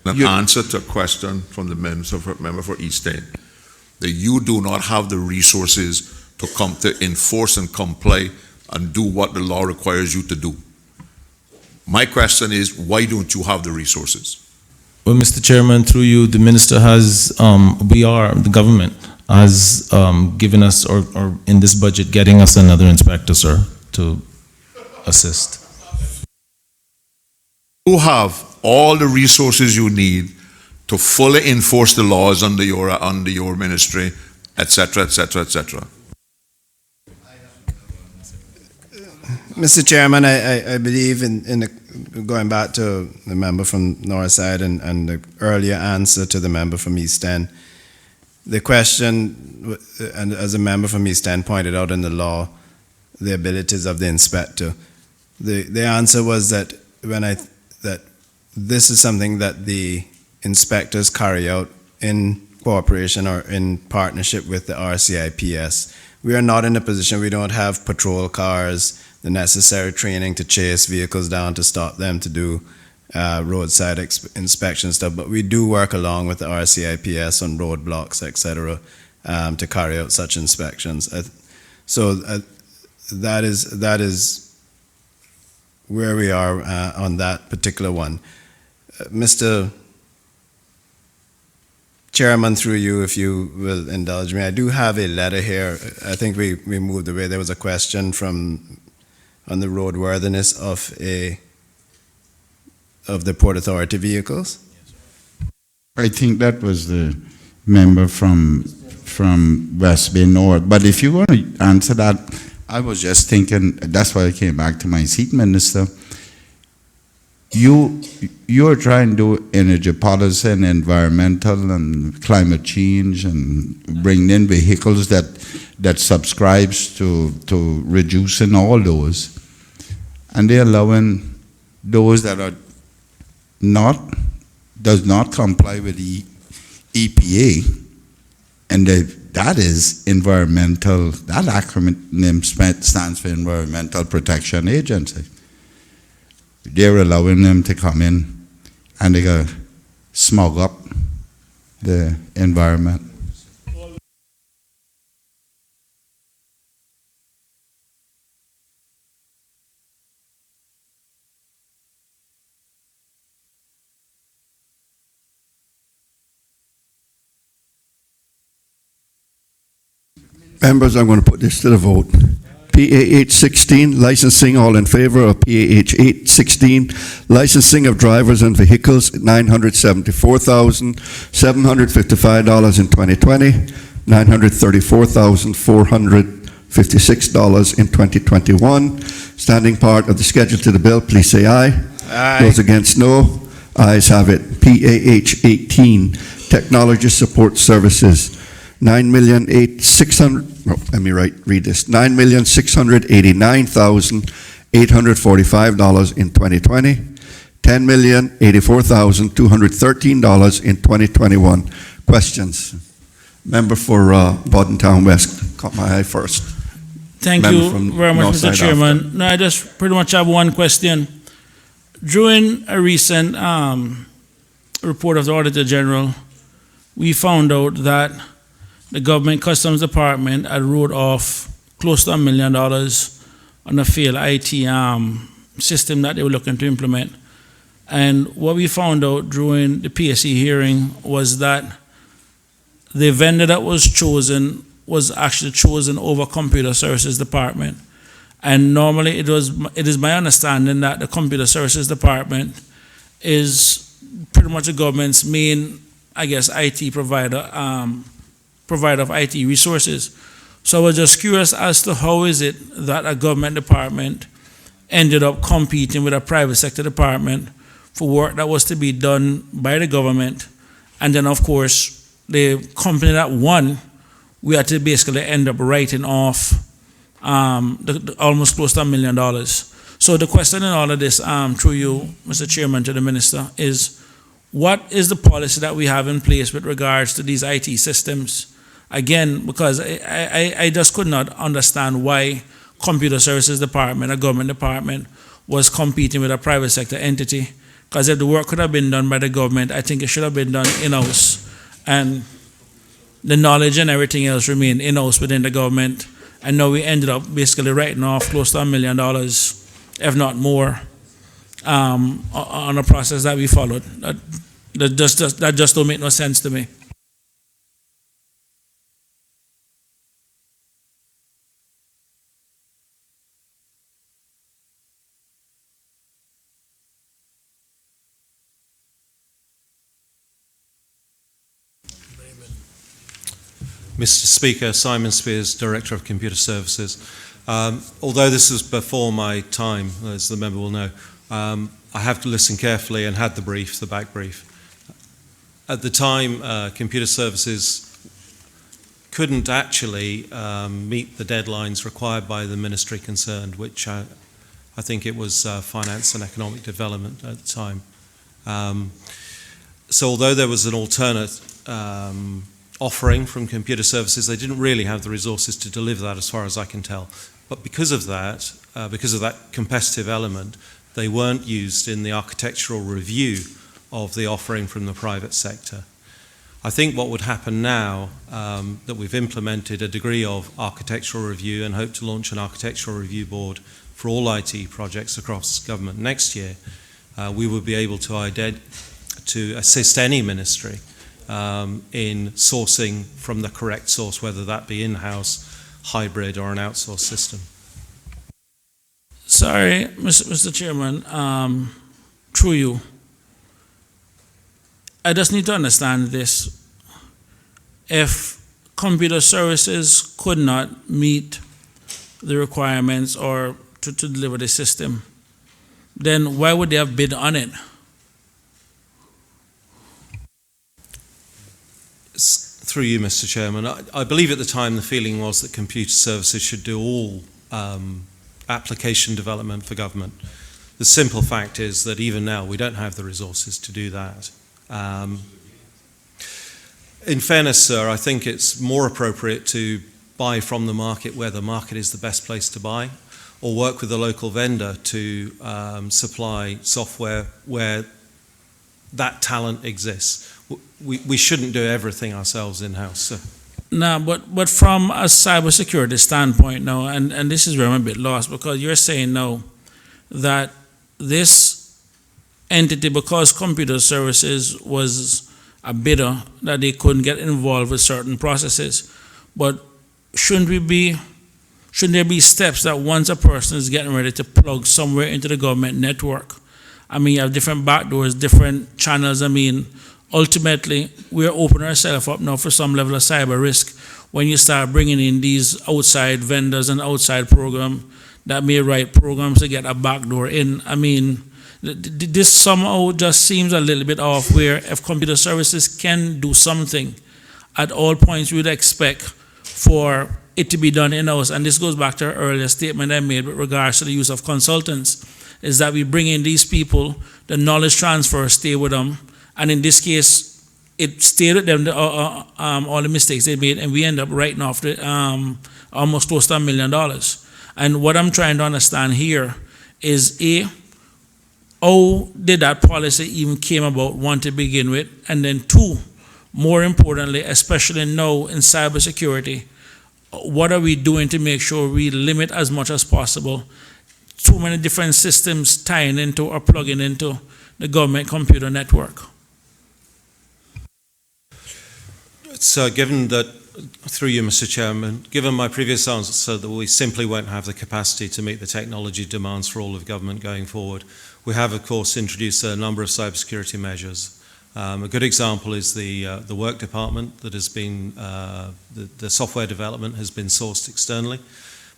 An answer to a question from the member for East End, that you do not have the resources to come to enforce and comply and do what the law requires you to do. My question is, why don't you have the resources? Well, Mr. Chairman, through you, the minister has, the government has given us, or in this budget, getting us another inspector, sir, to assist. You have all the resources you need to fully enforce the laws under your ministry, etc., etc., etc. Mr. Chairman, I believe going back to the member from Northside and the earlier answer to the member from East End, the question, and as a member from East End pointed out in the law, the abilities of the inspector. The answer was that that this is something that the inspectors carry out in cooperation or in partnership with the RCIPS. We are not in a position, we don't have patrol cars, the necessary training to chase vehicles down to stop them to do roadside inspection stuff, but we do work along with the RCIPS on roadblocks, etc., to carry out such inspections. So that is where we are on that particular one. Mr. Chairman, through you, if you will indulge me, I do have a letter here. I think we moved away. There was a question on the roadworthiness of the Port Authority vehicles. I think that was the member from West Bay North. But if you want to answer that, I was just thinking, that's why I came back to my seat, Minister. You're trying to do energy policy and environmental and climate change and bring in vehicles that subscribes to reducing all those, and they're allowing those that are does not comply with the EPA, and that is environmental. That acronym stands for Environmental Protection Agency. They're allowing them to come in and they're going to smog up the environment. Members, I'm going to put this to the vote. PAH 16, licensing, all in favor of PAH 16, licensing of drivers and vehicles, $974,755 in 2020, $934,456 in 2021. Standing part of the schedule to the bill, please say aye. Aye. Those against, no. Ayes have it. PAH 18, technology support services, $9,689,845 in 2020, $10,084,213 in 2021. Questions? Member for Bodden Town West, caught my eye first. Thank Member you from very much, Mr. Northside Chairman. No, I just pretty much have one question. During a recent report of the Auditor General, we found out that the Government Customs Department had wrote off close to $1 million on a failed IT system that they were looking to implement. And what we found out during the PSC hearing was that the vendor that was chosen was actually chosen over Computer Services Department. And normally it is my understanding that the Computer Services Department is pretty much the government's main, I guess, IT provider of IT resources. So I was just curious as to how is it that a government department ended up competing with a private sector department for work that was to be done by the government, and then of course the company that won, we had to basically end up writing off almost close to $1 million. So the question in all of this, through you, Mr. Chairman, to the Minister, is what is the policy that we have in place with regards to these IT systems? Again, because I just could not understand why Computer Services Department, a government department, was competing with a private sector entity. Because if the work could have been done by the government, I think it should have been done in-house. And the knowledge and everything else remained in-house within the government. And now we ended up basically writing off close to $1 million, if not more, on a process that we followed. That just don't make no sense to me. Mr. Speaker, Simon Spears, Director of Computer Services. Although this was before my time, as the member will know, I have to listen carefully and had the brief, the back brief. At the time, Computer Services couldn't actually meet the deadlines required by the ministry concerned, which I think it was Finance and Economic Development at the time. So although there was an alternate offering from Computer Services, they didn't really have the resources to deliver that as far as I can tell. But because of that competitive element, they weren't used in the architectural review of the offering from the private sector. I think what would happen now that we've implemented a degree of architectural review and hope to launch an architectural review board for all IT projects across government next year, we will be able to assist any ministry in sourcing from the correct source, whether that be in-house, hybrid, or an outsourced system. Sorry, Mr. Chairman, through you. I just need to understand this. If Computer Services could not meet the requirements or to deliver the system, then why would they have bid on it? Through you, Mr. Chairman, I believe at the time the feeling was that Computer Services should do all application development for government. The simple fact is that even now we don't have the resources to do that. In fairness, sir, I think it's more appropriate to buy from the market where the market is the best place to buy, or work with a local vendor to supply software where that talent exists. We shouldn't do everything ourselves in-house, sir. No, but from a cybersecurity standpoint now, and this is where I'm a bit lost, because you're saying now that this entity, because Computer Services was a bidder, that they couldn't get involved with certain processes. But shouldn't there be steps that once a person is getting ready to plug somewhere into the government network, I mean, you have different backdoors, different channels. I mean, ultimately, we're opening ourselves up now for some level of cyber risk when you start bringing in these outside vendors and outside programs that may write programs to get a backdoor in. I mean, this somehow just seems a little bit off, where if computer services can do something, at all points we would expect for it to be done in-house. And this goes back to our earlier statement I made with regards to the use of consultants, is that we bring in these people, the knowledge transfer stay with them, and in this case, it stayed with them, all the mistakes they made, and we end up writing off the, almost close to $1 million. And what I'm trying to understand here is, A, how did that policy even came about, one, to begin with, and then two, more importantly, especially now in cybersecurity, what are we doing to make sure we limit as much as possible too many different systems tying into or plugging into the government computer network? So given that, through you, Mr. Chairman, given my previous answer that we simply won't have the capacity to meet the technology demands for all of government going forward, we have, of course, introduced a number of cybersecurity measures. A good example is the work department that has been, the software development has been sourced externally,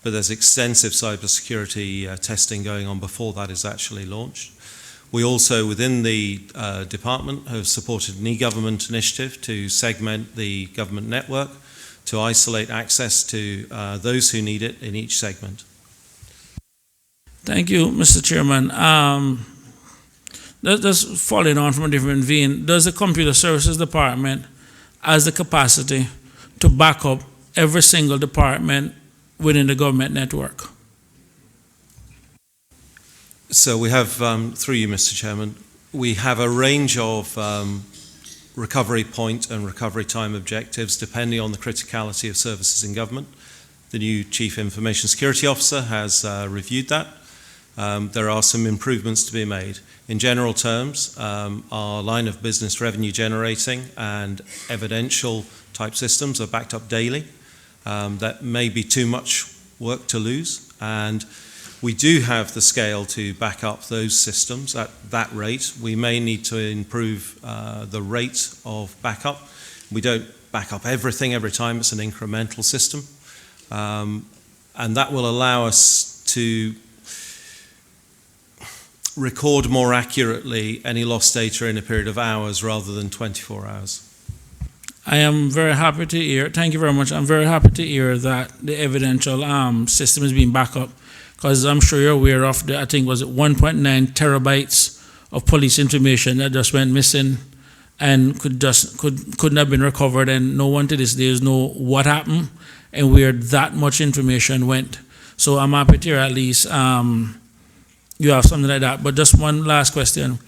but there's extensive cybersecurity testing going on before that is actually launched. We also, within the department, have supported an e-government initiative to segment the government network, to isolate access to those who need it in each segment. Thank you, Mr. Chairman. Just following on from a different vein, does the Computer Services Department has the capacity to back up every single department within the government network? So we have, through you, Mr. Chairman, we have a range of recovery point and recovery time objectives depending on the criticality of services in government. The new Chief Information Security Officer has reviewed that. There are some improvements to be made. In general terms, our line of business revenue generating and evidential type systems are backed up daily. That may be too much work to lose, and we do have the scale to back up those systems at that rate. We may need to improve the rate of backup. We don't back up everything every time, it's an incremental system. And that will allow us to record more accurately any lost data in a period of hours rather than 24 hours. I am very happy to hear, thank you very much, I'm very happy to hear that the evidential system is being backed up, because I'm sure you're aware of the, I think was it 1.9 terabytes of police information that just went missing and couldn't have been recovered, and no one to this day knows what happened and where that much information went. So I'm happy to hear at least you have something like that. But just one last question.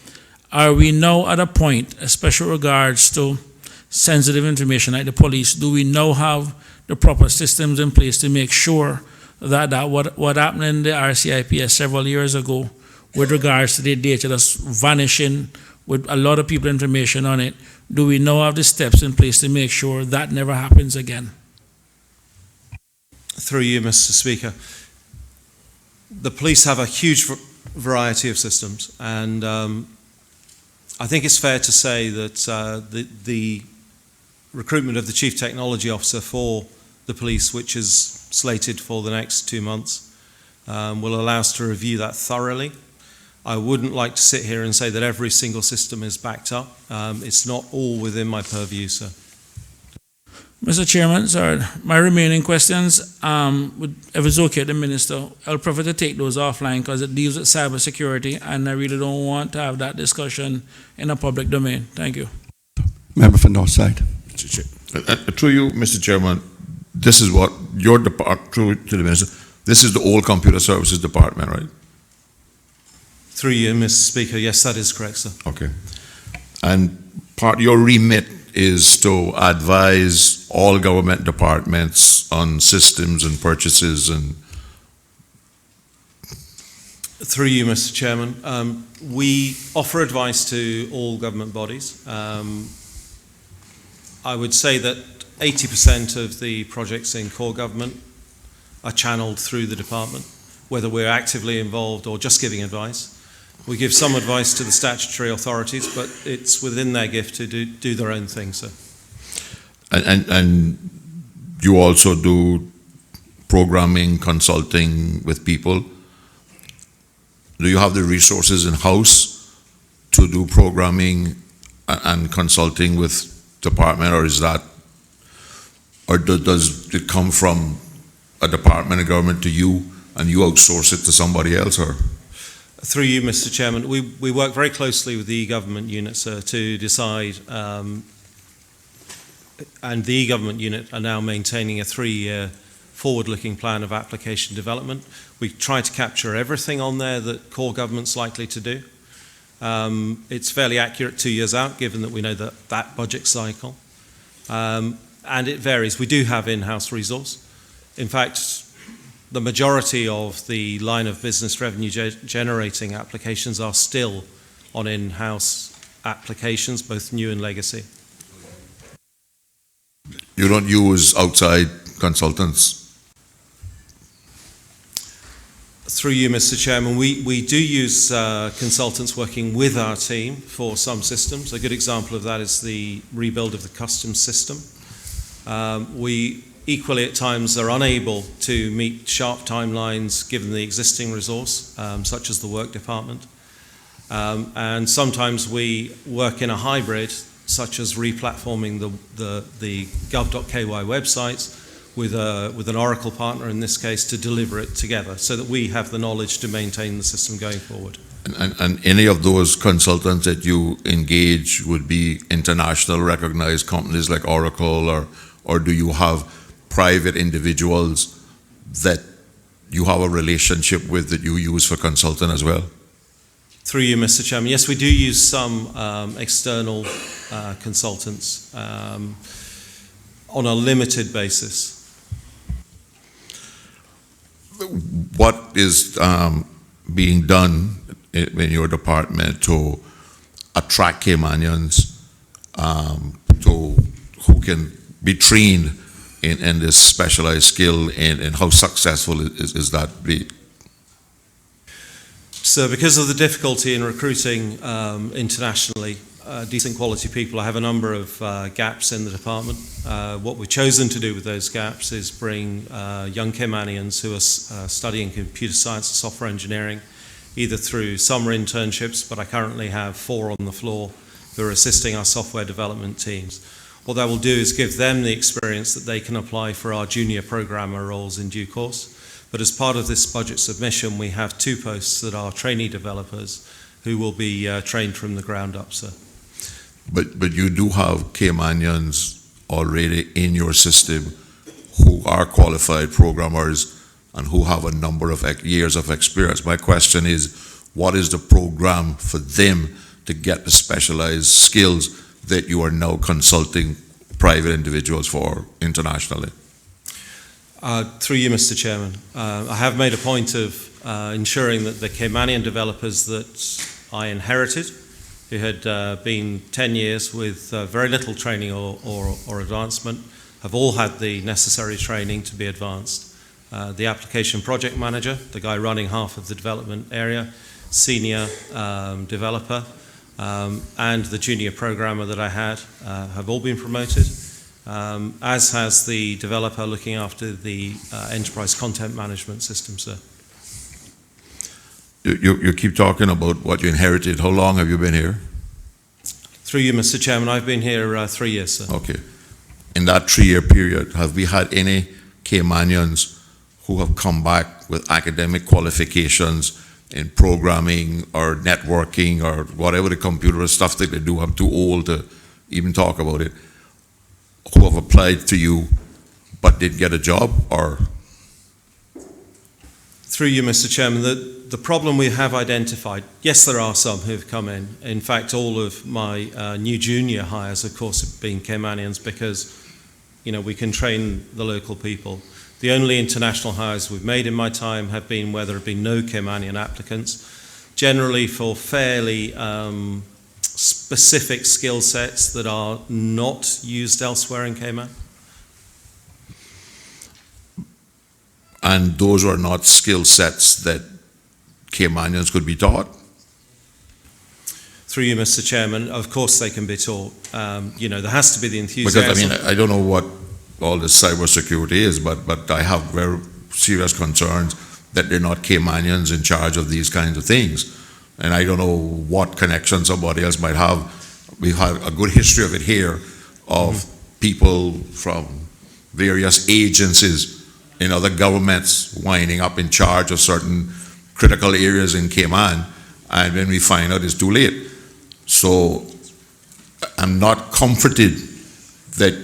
Are we now at a point, especially regards to sensitive information like the police, do we now have the proper systems in place to make sure that what happened in the RCIPS several years ago with regards to the data that's vanishing with a lot of people information on it, do we now have the steps in place to make sure that never happens again? Through you, Mr. Speaker, the police have a huge variety of systems, and I think it's fair to say that the recruitment of the Chief Technology Officer for the police, which is slated for the next 2 months, will allow us to review that thoroughly. I wouldn't like to sit here and say that every single system is backed up. It's not all within my purview, sir. Mr. Chairman, sorry, my remaining questions, if it's okay with the Minister, I'll prefer to take those offline because it deals with cybersecurity and I really don't want to have that discussion in a public domain. Thank you. Member for Northside. Through you, Mr. Chairman, this is what your department, through to the Minister, this is the old Computer Services Department, right? Through you, Mr. Speaker, yes, that is correct, sir. Okay. And part of your remit is to advise all government departments on systems and purchases and... Through you, Mr. Chairman, we offer advice to all government bodies. I would say that 80% of the projects in core government are channeled through the department, whether we're actively involved or just giving advice. We give some advice to the statutory authorities, but it's within their gift to do their own thing, sir. And you also do programming, consulting with people. Do you have the resources in-house to do programming and consulting with department, or is that, or does it come from a department of government to you and you outsource it to somebody else, or? Through you, Mr. Chairman, we work very closely with the e-government unit, sir, to decide, and the e-government unit are now maintaining a 3-year forward-looking plan of application development. We try to capture everything on there that core government's likely to do. It's fairly accurate 2 years out, given that we know that budget cycle. And it varies. We do have in-house resource. In fact, the majority of the line of business revenue generating applications are still on in-house applications, both new and legacy. You don't use outside consultants? Through you, Mr. Chairman, we do use consultants working with our team for some systems. A good example of that is the rebuild of the customs system. We equally at times are unable to meet sharp timelines given the existing resource, such as the work department. And sometimes we work in a hybrid, such as replatforming the gov.ky websites with an Oracle partner in this case to deliver it together so that we have the knowledge to maintain the system going forward. And any of those consultants that you engage would be international recognized companies like Oracle, or do you have private individuals that you have a relationship with that you use for consulting as well? Through you, Mr. Chairman, yes, we do use some external consultants on a limited basis. What is being done in your department to attract Caymanians who can be trained in this specialized skill, and how successful is that be? So because of the difficulty in recruiting internationally decent quality people, I have a number of gaps in the department. What we've chosen to do with those gaps is bring young Caymanians who are studying computer science and software engineering, either through summer internships, but I currently have 4 on the floor who are assisting our software development teams. What that will do is give them the experience that they can apply for our junior programmer roles in due course. But as part of this budget submission, we have 2 posts that are trainee developers who will be trained from the ground up, sir. But you do have Caymanians already in your system who are qualified programmers and who have a number of years of experience. My question is, what is the program for them to get the specialized skills that you are now consulting private individuals for internationally? Through you, Mr. Chairman, I have made a point of ensuring that the Caymanian developers that I inherited, who had been 10 years with very little training or advancement, have all had the necessary training to be advanced. The application project manager, the guy running half of the development area, senior developer, and the junior programmer that I had have all been promoted, as has the developer looking after the enterprise content management system, sir. You keep talking about what you inherited. How long have you been here? Through you, Mr. Chairman, I've been here 3 years, sir. Okay. In that 3-year period, have we had any Caymanians who have come back with academic qualifications in programming or networking or whatever the computer stuff that they do? I'm too old to even talk about it. Who have applied to you but didn't get a job, or? Through you, Mr. Chairman, the problem we have identified, yes, there are some who have come in. In fact, all of my new junior hires, of course, have been Caymanians because, we can train the local people. The only international hires we've made in my time have been where there have been no Caymanian applicants, generally for fairly specific skill sets that are not used elsewhere in Cayman. and those were not skill sets that Caymanians could be taught? Through you, Mr. Chairman, of course they can be taught. There has to be the enthusiasm. Because, I don't know what all this cybersecurity is, but I have very serious concerns that they're not Caymanians in charge of these kinds of things. And I don't know what connection somebody else might have. We have a good history of it here, of people from various agencies in other governments winding up in charge of certain critical areas in Cayman, and when we find out it's too late. So I'm not comforted that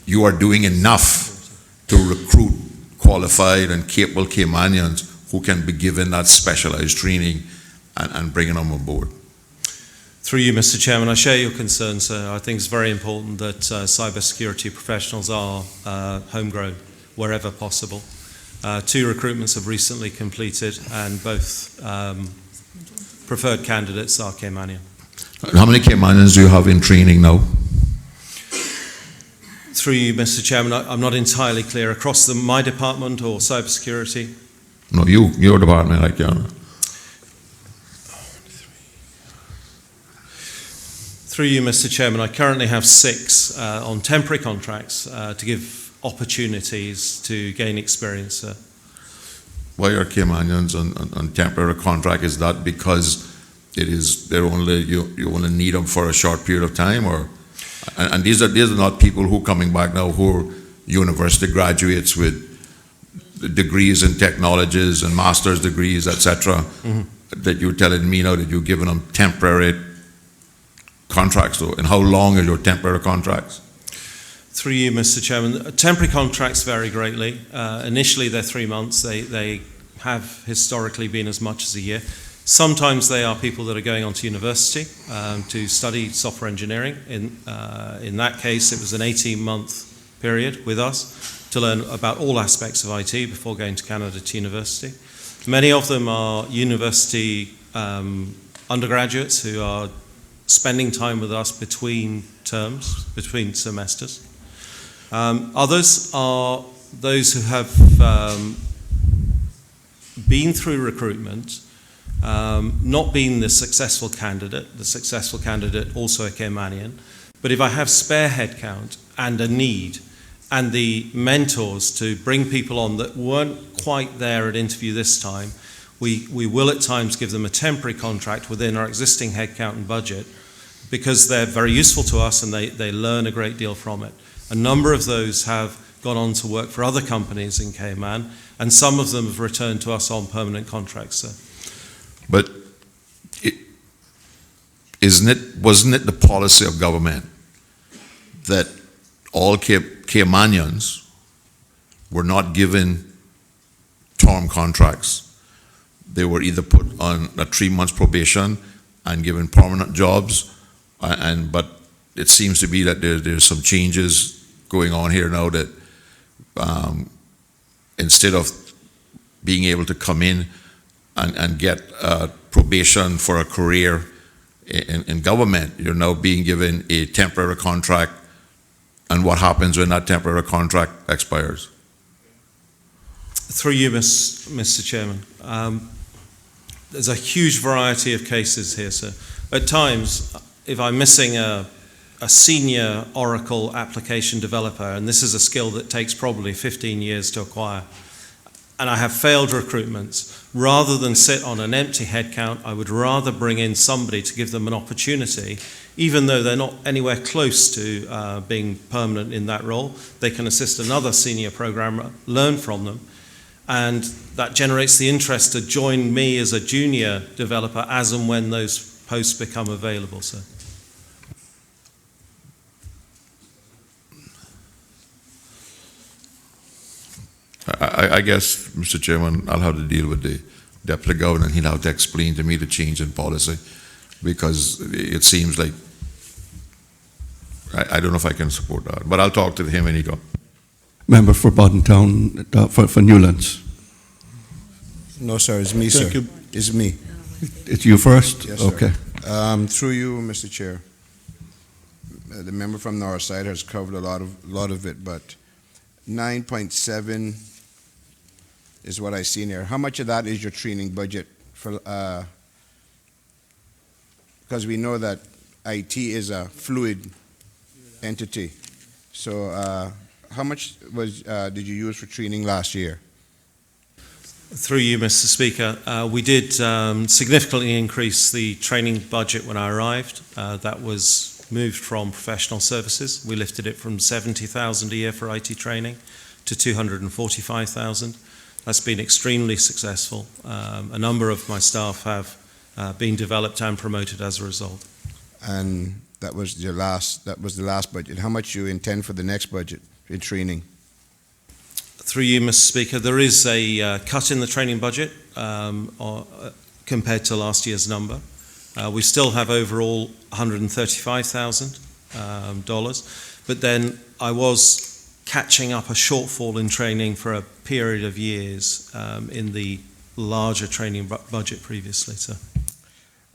you are doing enough to recruit qualified and capable Caymanians who can be given that specialized training and bringing them on board. Through you, Mr. Chairman, I share your concerns, sir. I think it's very important that cybersecurity professionals are homegrown wherever possible. 2 recruitments have recently completed, and both preferred candidates are Caymanian. How many Caymanians do you have in training now? Through you, Mr. Chairman, I'm not entirely clear. Across my department or cybersecurity? No, your department, like, yeah. Through you, Mr. Chairman, I currently have 6 on temporary contracts to give opportunities to gain experience, sir. Why are Caymanians on temporary contract? Is that because you only need them for a short period of time, or? And these are not people who are coming back now who are university graduates with degrees in technologies and master's degrees, etc. That you're telling me now that you're giving them temporary contracts, though. And how long are your temporary contracts? Through you, Mr. Chairman, temporary contracts vary greatly. Initially, they're 3 months. They have historically been as much as a year. Sometimes they are people that are going on to university to study software engineering. In that case, it was an 18-month period with us to learn about all aspects of IT before going to Canada to university. Many of them are university undergraduates who are spending time with us between terms, between semesters. Others are those who have been through recruitment, not been the successful candidate also a Caymanian, but if I have spare headcount and a need and the mentors to bring people on that weren't quite there at interview this time, we will at times give them a temporary contract within our existing headcount and budget because they're very useful to us and they learn a great deal from it. A number of those have gone on to work for other companies in Cayman, and some of them have returned to us on permanent contracts, sir. But wasn't it the policy of government that all Caymanians were not given term contracts? They were either put on a 3 months probation and given permanent jobs, but it seems to be that there's some changes going on here now that instead of being able to come in and get probation for a career in government, you're now being given a temporary contract, and what happens when that temporary contract expires? Through you, Mr. Chairman, there's a huge variety of cases here, sir. At times, if I'm missing a senior Oracle application developer, and this is a skill that takes probably 15 years to acquire, and I have failed recruitments, rather than sit on an empty headcount, I would rather bring in somebody to give them an opportunity, even though they're not anywhere close to being permanent in that role. They can assist another senior programmer, learn from them, and that generates the interest to join me as a junior developer as and when those posts become available, sir. I guess, Mr. Chairman, I'll have to deal with the Deputy Governor, and he'll have to explain to me the change in policy, because it seems like, I don't know if I can support that, but I'll talk to him when he comes. Member for Bodden Town, for Newlands. No, sir, it's me, sir. It's me. It's you first? Yes, sir. Okay. Through you, Mr. Chair. The member from Northside has covered a lot of it, but 9.7 is what I see in here. How much of that is your training budget for, because we know that IT is a fluid entity. So how much did you use for training last year? Through you, Mr. Speaker, we did significantly increase the training budget when I arrived. That was moved from professional services. We lifted it from 70,000 a year for IT training to 245,000. That's been extremely successful. A number of my staff have been developed and promoted as a result. And that was the last budget. How much you intend for the next budget in training? Through you, Mr. Speaker, there is a cut in the training budget compared to last year's number. We still have overall $135,000, but then I was catching up a shortfall in training for a period of years in the larger training budget previously, sir.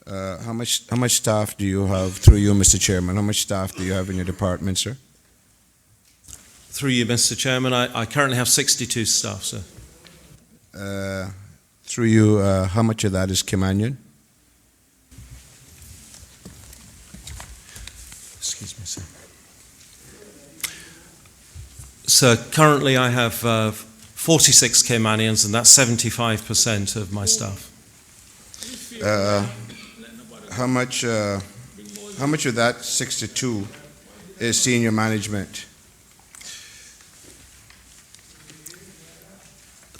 How much staff do you have, through you, Mr. Chairman? How much staff do you have in your department, sir? Through you, Mr. Chairman, I currently have 62 staff, sir. Through you, how much of that is Kimanian? Excuse me, sir. So currently I have 46 Caymanians, and that's 75% of my staff. How much of that 62 is senior management?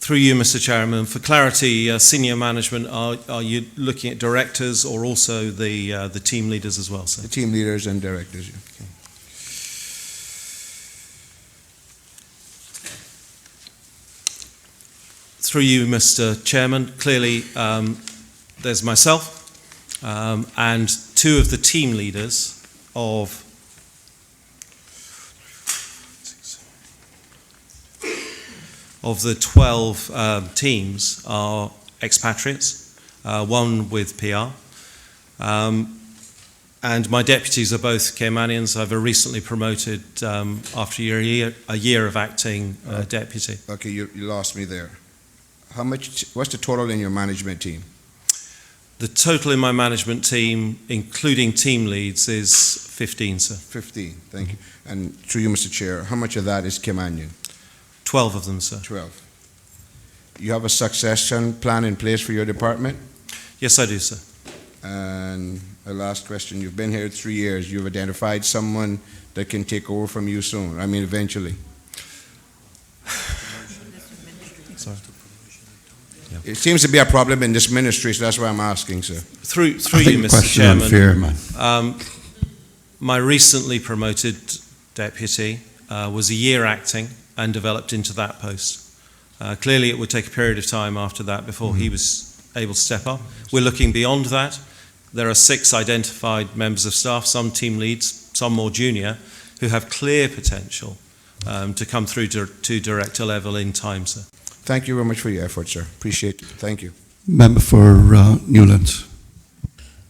Through you, Mr. Chairman, for clarity, senior management, are you looking at directors or also the team leaders as well, sir? The team leaders and directors. Okay. Through you, Mr. Chairman, clearly there's myself and two of the team leaders of the 12 teams are expatriates, one with PR. And my deputies are both Caymanians. I've recently promoted after a year of acting deputy. Okay, you lost me there. What's the total in your management team? The total in my management team, including team leads, is 15, sir. 15, thank you. And through you, Mr. Chair, how much of that is Caymanian? 12 of them, sir. 12. You have a succession plan in place for your department? Yes, I do, sir. And a last question, you've been here 3 years. You've identified someone that can take over from you soon, eventually. Sorry. It seems to be a problem in this ministry, so that's why I'm asking, sir. Through you, Mr. Chairman. Unfair, man. My recently promoted deputy was a year acting and developed into that post. Clearly, it would take a period of time after that before he was able to step up. We're looking beyond that. There are 6 identified members of staff, some team leads, some more junior, who have clear potential to come through to director level in time, sir. Thank you very much for your effort, sir. Appreciate it. Thank you. Member for Newlands.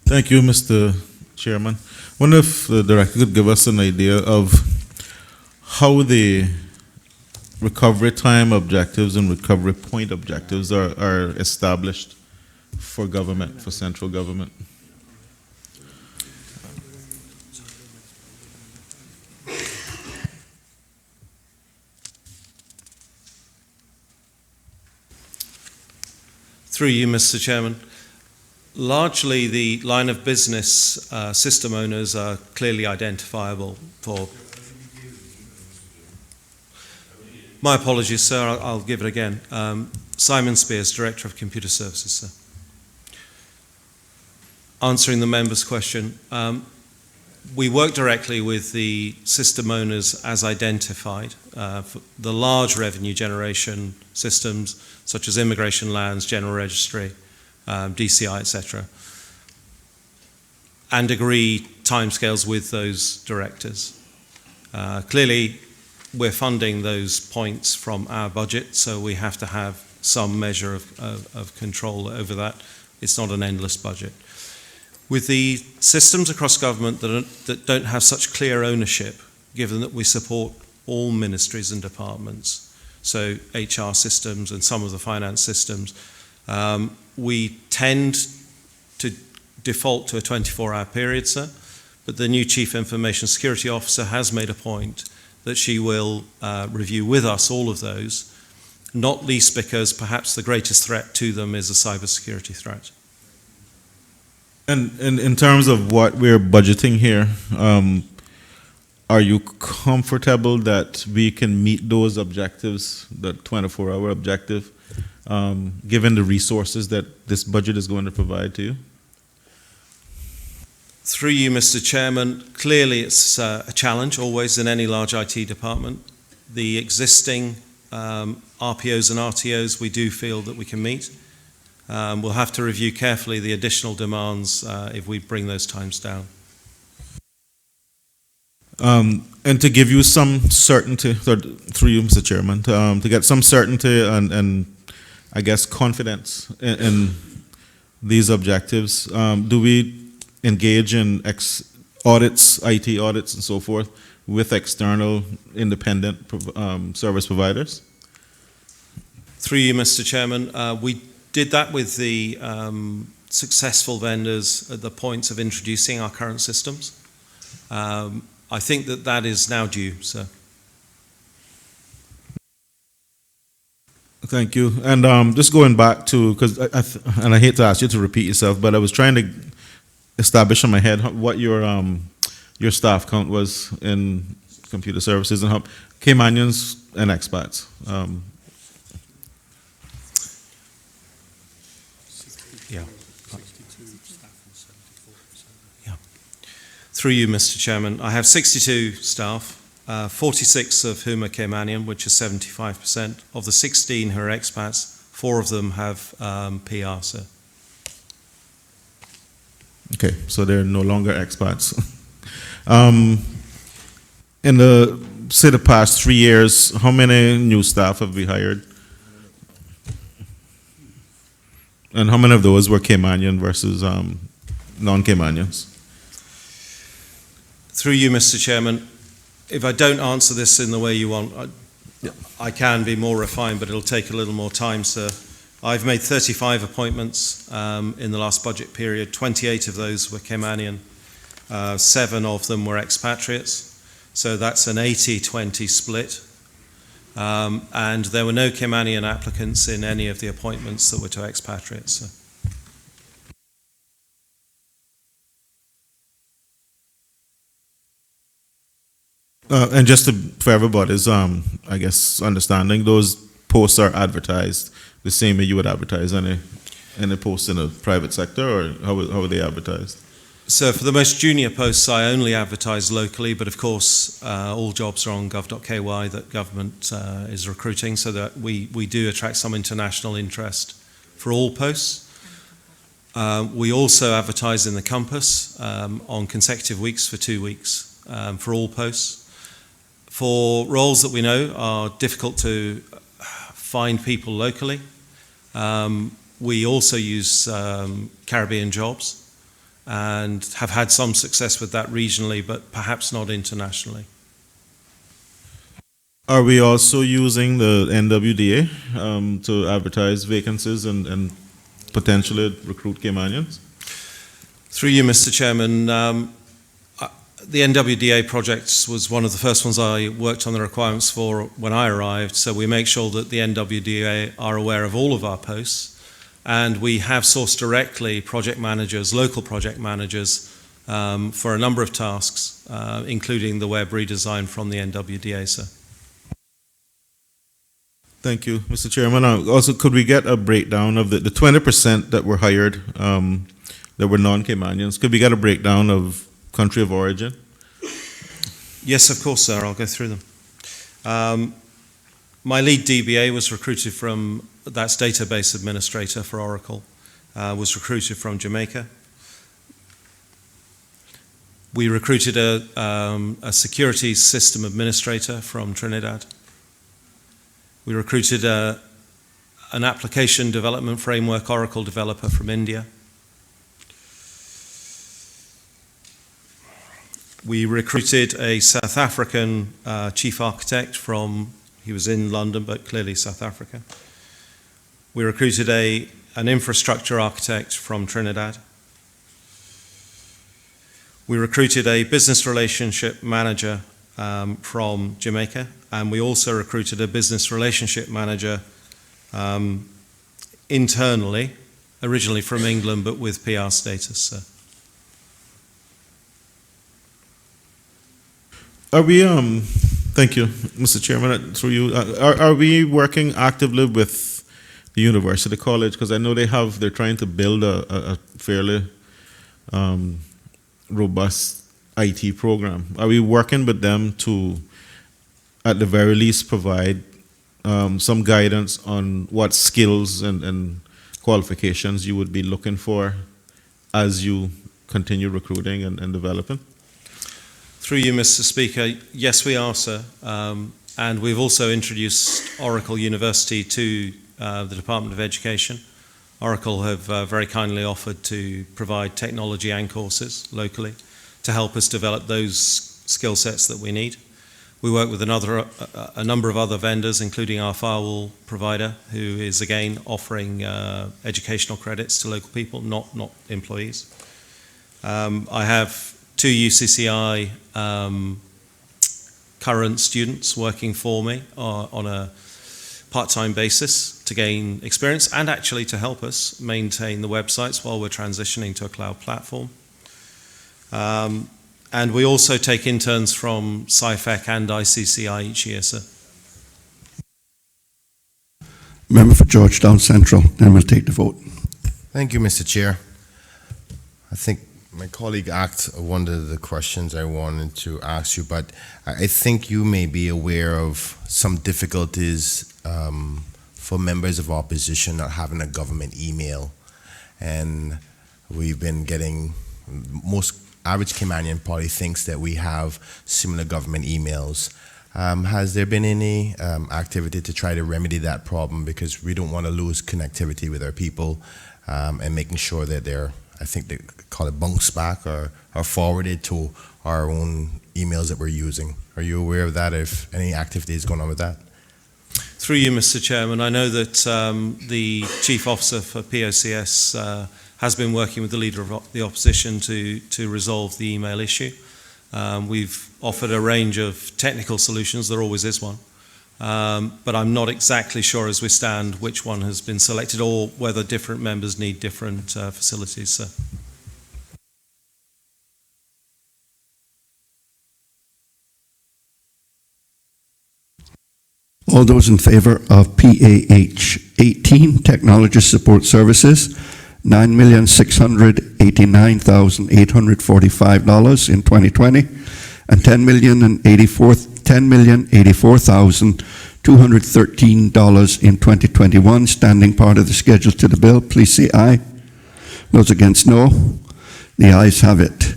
Thank you, Mr. Chairman. I wonder if the director could give us an idea of how the recovery time objectives and recovery point objectives are established for government, for central government. Through you, Mr. Chairman. Largely, the line of business system owners are clearly identifiable for. My apologies, sir. I'll give it again. Simon Spears, Director of Computer Services, sir. Answering the member's question, we work directly with the system owners as identified for the large revenue generation systems such as Immigration Lands, General Registry, DCI, etc., and agree timescales with those directors. Clearly, we're funding those points from our budget, so we have to have some measure of control over that. It's not an endless budget. With the systems across government that don't have such clear ownership, given that we support all ministries and departments, so HR systems and some of the finance systems. We tend to default to a 24-hour period, sir, but the new Chief Information Security Officer has made a point that she will review with us all of those, not least because perhaps the greatest threat to them is a cybersecurity threat. And in terms of what we're budgeting here, are you comfortable that we can meet those objectives, the 24-hour objective, given the resources that this budget is going to provide to you? Through you, Mr. Chairman, clearly it's a challenge always in any large IT department. The existing RPOs and RTOs we do feel that we can meet. We'll have to review carefully the additional demands if we bring those times down. And to give you some certainty, through you, Mr. Chairman, to get some certainty and I guess confidence in these objectives, do we engage in audits, IT audits and so forth, with external independent service providers? Through you, Mr. Chairman, we did that with the successful vendors at the points of introducing our current systems. I think that is now due, sir. Thank you. And just going back to, because I hate to ask you to repeat yourself, but I was trying to establish in my head what your staff count was in computer services and how Caymanians and expats. Through you, Mr. Chairman, I have 62 staff, 46 of whom are Caymanian, which is 75%. Of the 16 who are expats, 4 of them have PR, sir. Okay, so they're no longer expats. In the past 3 years, how many new staff have we hired? And how many of those were Caymanian versus non-Caymanians? Through you, Mr. Chairman, if I don't answer this in the way you want, I can be more refined, but it'll take a little more time, sir. I've made 35 appointments in the last budget period. 28 of those were Caymanian. 7 of them were expatriates. So that's an 80-20 split. And there were no Caymanian applicants in any of the appointments that were to expatriates, sir. And just for everybody's, I guess, understanding, those posts are advertised the same way you would advertise any post in a private sector, or how are they advertised? So for the most junior posts, I only advertise locally, but of course, all jobs are on gov.ky that government is recruiting, so that we do attract some international interest for all posts. We also advertise in the Compass on consecutive weeks for 2 weeks for all posts. For roles that we know are difficult to find people locally, we also use Caribbean jobs and have had some success with that regionally, but perhaps not internationally. Are we also using the NWDA to advertise vacancies and potentially recruit Caymanians? Through you, Mr. Chairman, the NWDA project was one of the first ones I worked on the requirements for when I arrived, so we make sure that the NWDA are aware of all of our posts, and we have sourced directly project managers, local project managers, for a number of tasks, including the web redesign from the NWDA, sir. Thank you, Mr. Chairman. Also, could we get a breakdown of the 20% that were hired that were non-Caymanians? Could we get a breakdown of country of origin? Yes, of course, sir. I'll go through them. My lead DBA was recruited from, that's database administrator for Oracle, was recruited from Jamaica. We recruited a security system administrator from Trinidad. We recruited an application development framework Oracle developer from India. We recruited a South African chief architect from He was in London, but clearly South Africa. We recruited an infrastructure architect from Trinidad. We recruited a business relationship manager from Jamaica, and we also recruited a business relationship manager internally, originally from England, but with PR status. Are we, thank you, Mr. Chairman, through you, are we working actively with the university college? Because I know they're trying to build a fairly robust IT program. Are we working with them to, at the very least, provide some guidance on what skills and qualifications you would be looking for as you continue recruiting and developing? Through you, Mr. Speaker, yes, we are, sir. And we've also introduced Oracle University to the Department of Education. Oracle have very kindly offered to provide technology and courses locally to help us develop those skill sets that we need. We work with a number of other vendors, including our firewall provider, who is again offering educational credits to local people, not employees. I have 2 UCCI current students working for me on a part-time basis to gain experience and actually to help us maintain the websites while we're transitioning to a cloud platform. And we also take interns from SciFec and ICCI each year, sir. Member for Georgetown Central, then we'll take the vote. Thank you, Mr. Chair. I think my colleague asked one of the questions I wanted to ask you, but I think you may be aware of some difficulties for members of opposition not having a government email. And we've been getting, most average Caymanian probably thinks that we have similar government emails. Has there been any activity to try to remedy that problem? Because we don't want to lose connectivity with our people and making sure that they're, I think they call it bounce back or forwarded to our own emails that we're using. Are you aware of that, if any activity is going on with that? Through you, Mr. Chairman, I know that the Chief Officer for POCS has been working with the Leader of the Opposition to resolve the email issue. We've offered a range of technical solutions, there always is one, but I'm not exactly sure as we stand which one has been selected or whether different members need different facilities, sir. All those in favor of PAH 18, Technology Support Services, $9,689,845 in 2020, and $10,084,213 in 2021, standing part of the schedule to the bill, please say aye. Those against, no. The ayes have it.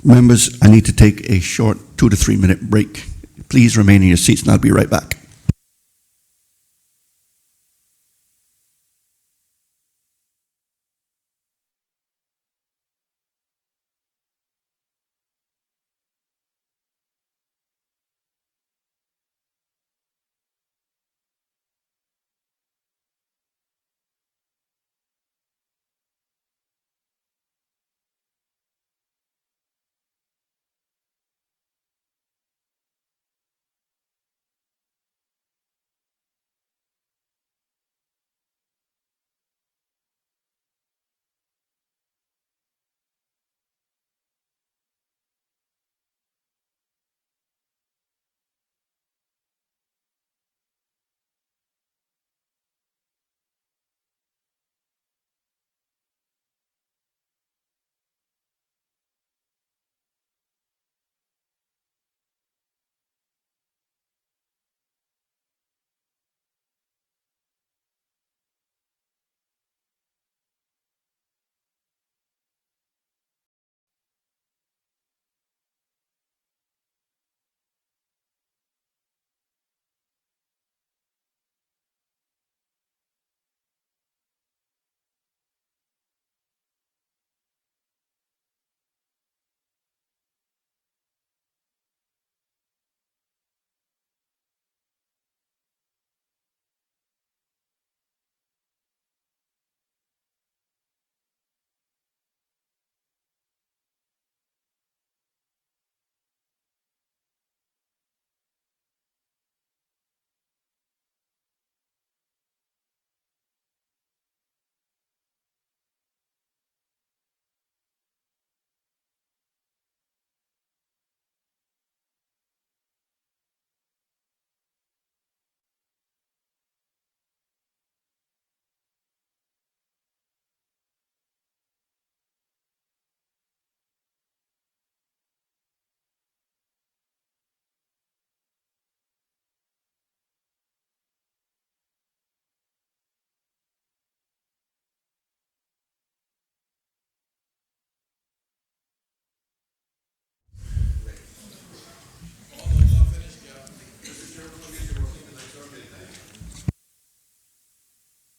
Members, I need to take a short 2 to 3 minute break. Please remain in your seats and I'll be right back.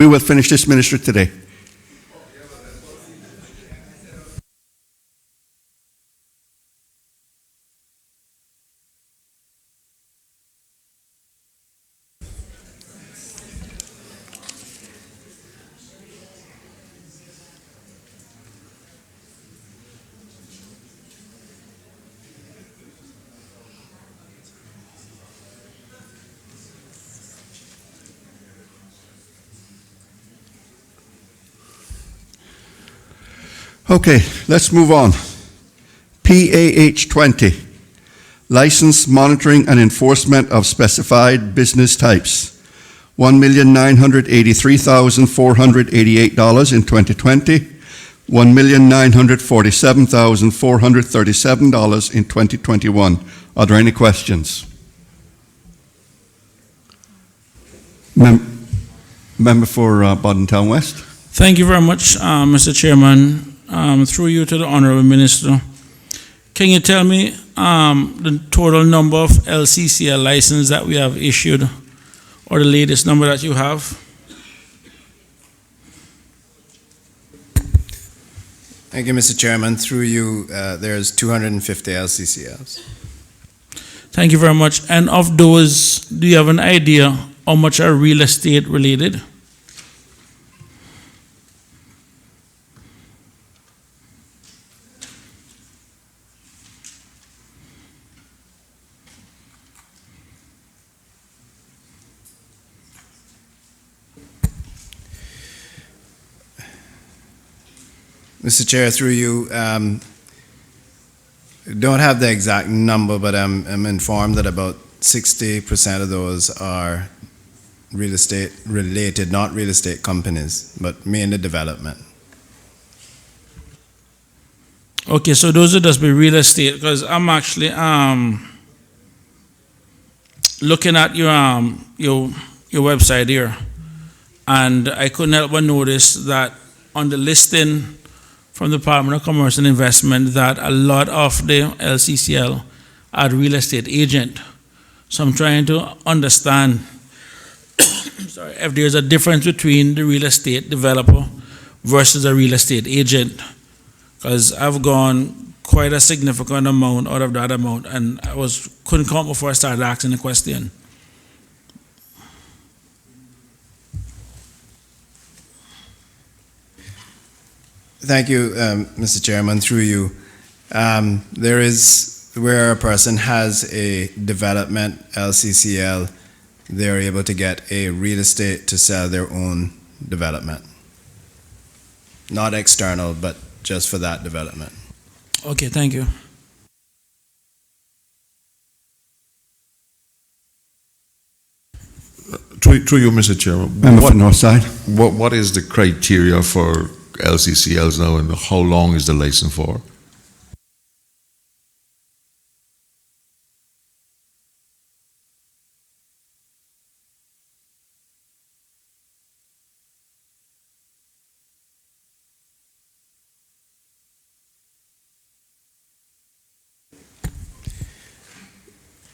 We will finish this, Minister, today. Okay, let's move on. PAH 20, License Monitoring and Enforcement of Specified Business Types. $1,983,488 in 2020, $1,947,437 in 2021. Are there any questions? Member for Bodden Town West. Thank you very much, Mr. Chairman. Through you to the Honorable Minister. Can you tell me the total number of LCCL licenses that we have issued, or the latest number that you have? Thank you, Mr. Chairman. Through you, there's 250 LCCLs. Thank you very much. And of those, do you have an idea how much are real estate related? Mr. Chair, through you, don't have the exact number, but I'm informed that about 60% of those are real estate related, not real estate companies, but mainly development. Okay, so those would just be real estate, because I'm actually looking at your website here, and I couldn't help but notice that on the listing from the Department of Commerce and Investment that a lot of the LCCL are real estate agent. So I'm trying to understand sorry, if there's a difference between the real estate developer versus a real estate agent. Because I've gone quite a significant amount out of that amount, and I couldn't come up before I started asking the question. Thank you, Mr. Chairman. Through you, there is where a person has a development LCCL, they're able to get a real estate to sell their own development. Not external, but just for that development. Okay, thank you. Through you, Mr. Chairman. Member for Northside. What is the criteria for LCCLs now, and how long is the license for?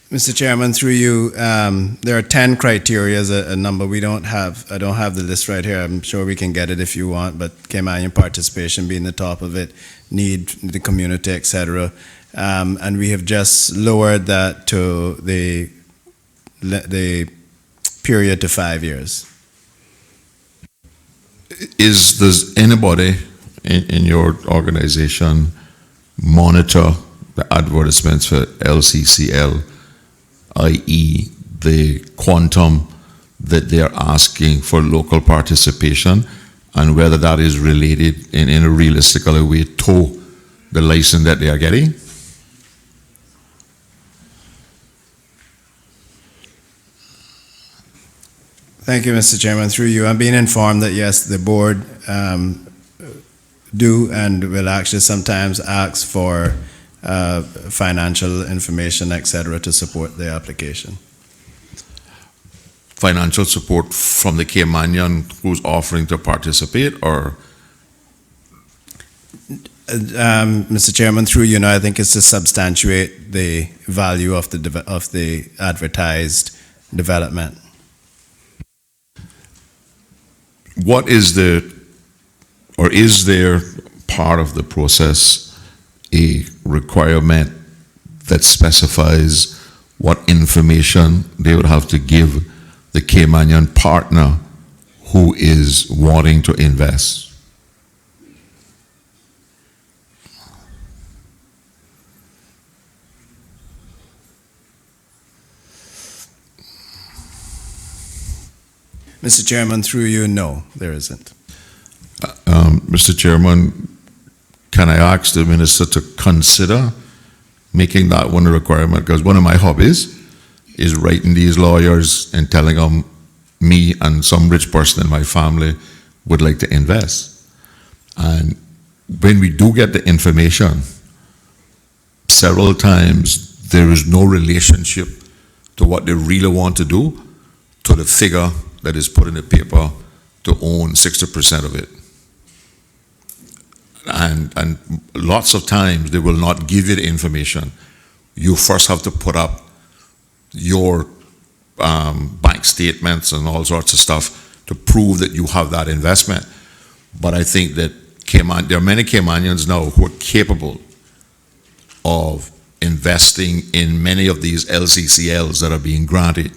Mr. Chairman, through you, there are 10 criteria, a number I don't have the list right here. I'm sure we can get it if you want, but Caymanian participation being the top of it, need the community, etc. And we have just lowered that to the period to 5 years. Does anybody in your organization monitor the advertisements for LCCL, i.e. the quantum that they are asking for local participation, and whether that is related in a realistic way to the license that they are getting? Thank you, Mr. Chairman. Through you, I'm being informed that yes, the board do and will actually sometimes ask for financial information, etc., to support the application. Financial support from the Caymanian who's offering to participate, or? Mr. Chairman, through you, I think it's to substantiate the value of the advertised development. what is is there part of the process a requirement that specifies what information they would have to give the Caymanian partner who is wanting to invest? Mr. Chairman, through you, no, there isn't. Mr. Chairman, can I ask the minister to consider making that one a requirement? Because one of my hobbies is writing these lawyers and telling them me and some rich person in my family would like to invest. And when we do get the information, several times there is no relationship to what they really want to do to the figure that is put in the paper to own 60% of it. And lots of times they will not give you the information. You first have to put up your bank statements and all sorts of stuff to prove that you have that investment. But I think that there are many Caymanians now who are capable of investing in many of these LCCLs that are being granted.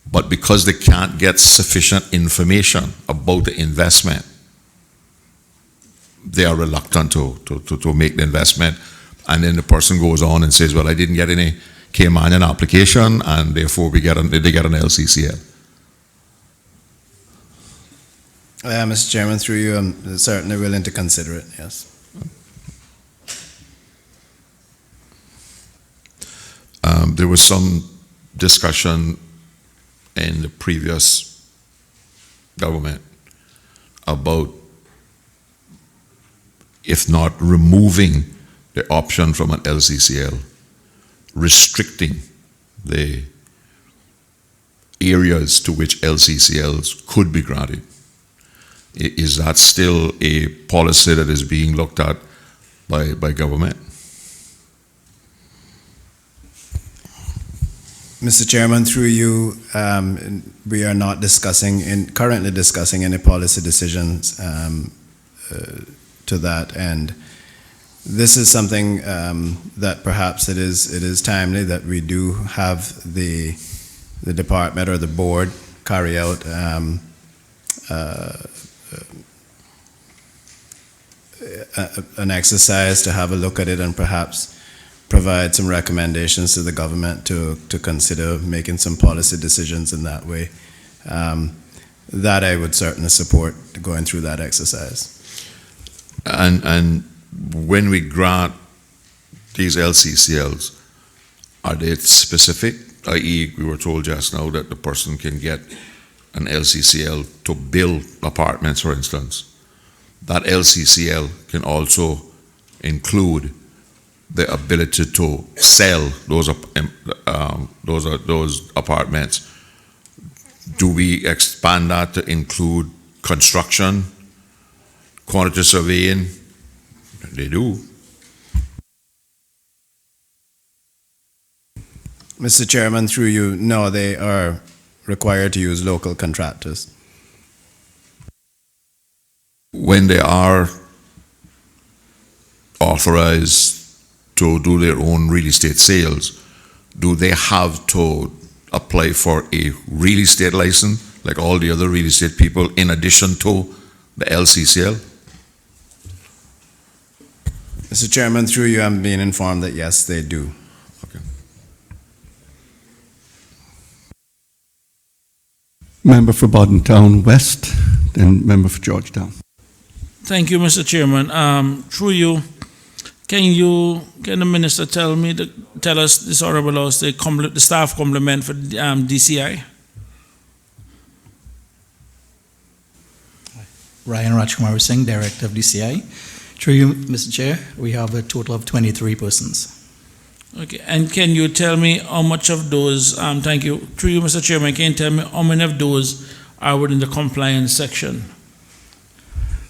But because they can't get sufficient information about the investment, they are reluctant to make the investment. And then the person goes on and says, well, I didn't get any Caymanian application, and therefore they get an LCCL. Mr. Chairman, through you, I'm certainly willing to consider it, yes. There was some discussion in the previous government about, if not removing the option from an LCCL, restricting the areas to which LCCLs could be granted. Is that still a policy that is being looked at by government? Mr. Chairman, through you, we are not currently discussing any policy decisions to that end. This is something that perhaps it is timely that we do have the department or the board carry out an exercise to have a look at it and perhaps provide some recommendations to the government to consider making some policy decisions in that way. That I would certainly support, going through that exercise. And when we grant these LCCLs, are they specific? I.e., we were told just now that the person can get an LCCL to build apartments, for instance. That LCCL can also include the ability to sell those apartments. Do we expand that to include construction, quantity surveying? They do. Mr. Chairman, through you, no, they are required to use local contractors. When they are authorized to do their own real estate sales, do they have to apply for a real estate license like all the other real estate people in addition to the LCCL? Mr. Chairman, through you, I'm being informed that yes, they do. Okay. Member for Bordentown West, then member for Georgetown. Thank you, Mr. Chairman. Through you, can the minister tell us this honorable house the staff complement for DCI? Ryan Rajkumar Singh, Director of DCI. Through you, Mr. Chair, we have a total of 23 persons. Okay, and can you tell me how much of those, thank you, through you, Mr. Chairman, can you tell me how many of those are within the compliance section?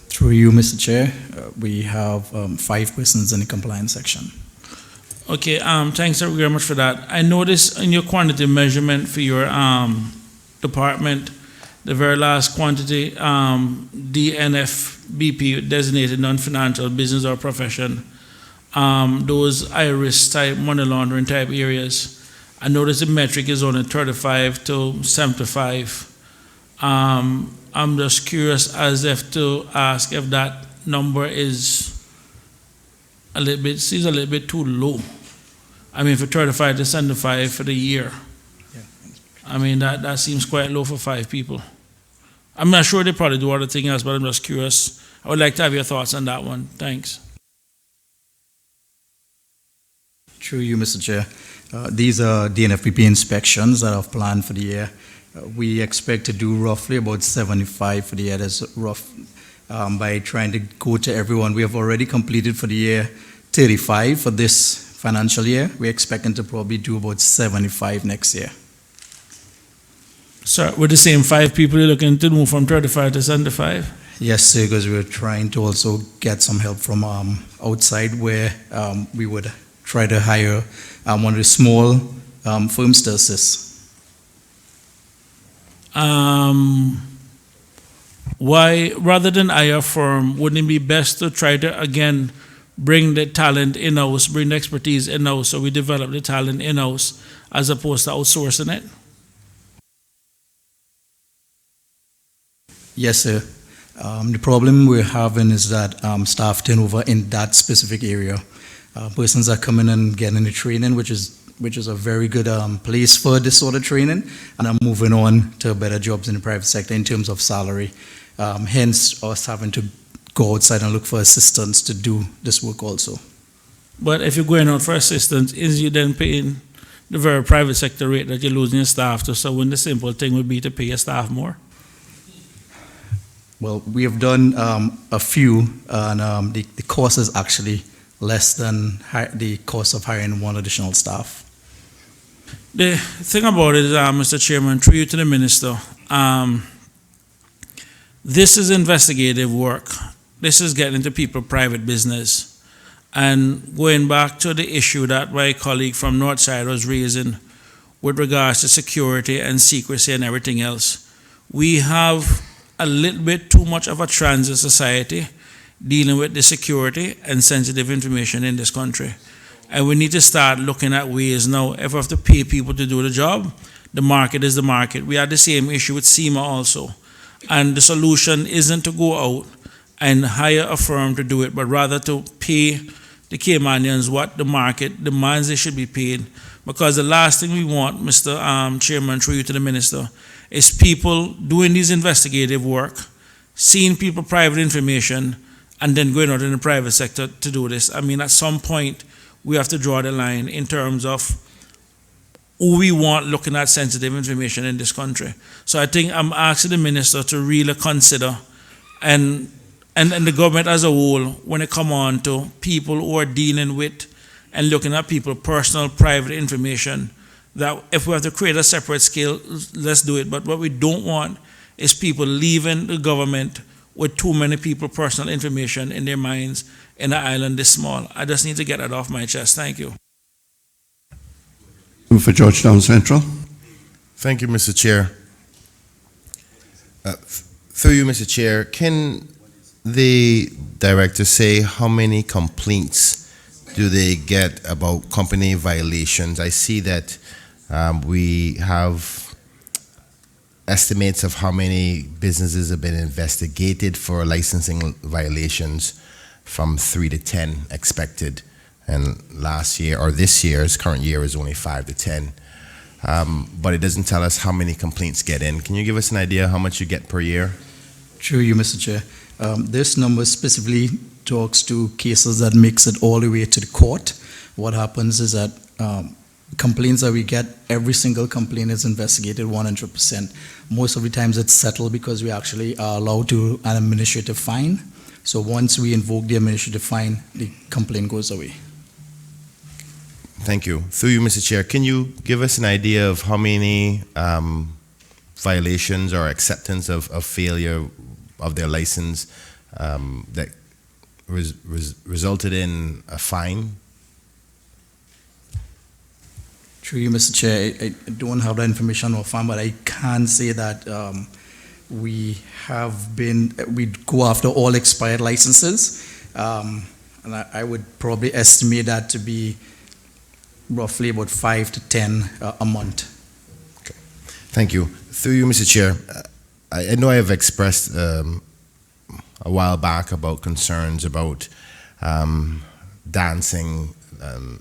Through you, Mr. Chair, we have 5 persons in the compliance section. Okay, thanks very much for that. I noticed in your quantity measurement for your department the very last quantity, DNFBP, designated non-financial business or profession, those high-risk type, money laundering type areas. I notice the metric is only 35 to 75. I'm just curious as if to ask if that number is seems a little bit too low. I mean, for 35 to 75 for the year. I mean, that seems quite low for 5 people. I'm not sure they probably do other things else, but I'm just curious. I would like to have your thoughts on that one. Thanks. Through you, Mr. Chair. These are DNFPP inspections that are planned for the year. We expect to do roughly about 75 for the year. That's rough. By trying to go to everyone, we have already completed for the year 35 for this financial year. We're expecting to probably do about 75 next year. So with the same 5 people, you're looking to move from 35 to 75? Yes, sir, because we're trying to also get some help from outside where we would try to hire one of the small firms to assist. Why, rather than hire a firm, wouldn't it be best to try to, again, bring the talent in-house, bring the expertise in-house, so we develop the talent in-house as opposed to outsourcing it? Yes, sir. The problem we're having is that staff turnover in that specific area. Persons are coming and getting the training, which is a very good place for this sort of training, and are moving on to better jobs in the private sector in terms of salary. Hence, us having to go outside and look for assistants to do this work also. But if you're going out for assistance, is you then paying the very private sector rate that you're losing your staff to? So when the simple thing would be to pay your staff more? Well, we have done a few, and the cost is actually less than the cost of hiring one additional staff. The thing about it is, Mr. Chairman, through you to the Minister, this is investigative work. This is getting into people's private business. And going back to the issue that my colleague from Northside was raising with regards to security and secrecy and everything else, we have a little bit too much of a transit society dealing with the security and sensitive information in this country. And we need to start looking at ways now. If we have to pay people to do the job, the market is the market. We had the same issue with SEMA also. And the solution isn't to go out and hire a firm to do it, but rather to pay the Caymanians what the market demands they should be paid. Because the last thing we want, Mr. Chairman, through you to the Minister, is people doing these investigative work, seeing people private information, and then going out in the private sector to do this. I mean, at some point, we have to draw the line in terms of who we want looking at sensitive information in this country. So I think I'm asking the Minister to really consider, and the government as a whole, when it come on to people who are dealing with and looking at people's personal private information, that if we have to create a separate scale, let's do it. But what we don't want is people leaving the government with too many people personal information in their minds in an island this small. I just need to get that off my chest. Thank you. For Georgetown Central. Thank you, Mr. Chair. Through you, Mr. Chair, can the director say how many complaints do they get about company violations? I see that we have estimates of how many businesses have been investigated for licensing violations, from 3 to 10 expected. And last year, or this year's current year, is only 5 to 10. But it doesn't tell us how many complaints get in. Can you give us an idea how much you get per year? Through you, Mr. Chair. This number specifically talks to cases that makes it all the way to the court. What happens is that complaints that we get, every single complaint is investigated 100%. Most of the times it's settled because we actually are allowed to an administrative fine. So once we invoke the administrative fine, the complaint goes away. Thank you. Through you, Mr. Chair, can you give us an idea of how many violations or acceptance of failure of their license that resulted in a fine? Through you, Mr. Chair, I don't have that information or fine, but I can say that we go after all expired licenses, and I would probably estimate that to be roughly about 5 to 10 a month. Thank you. Through you, Mr. Chair, I know I have expressed a while back about concerns about dancing,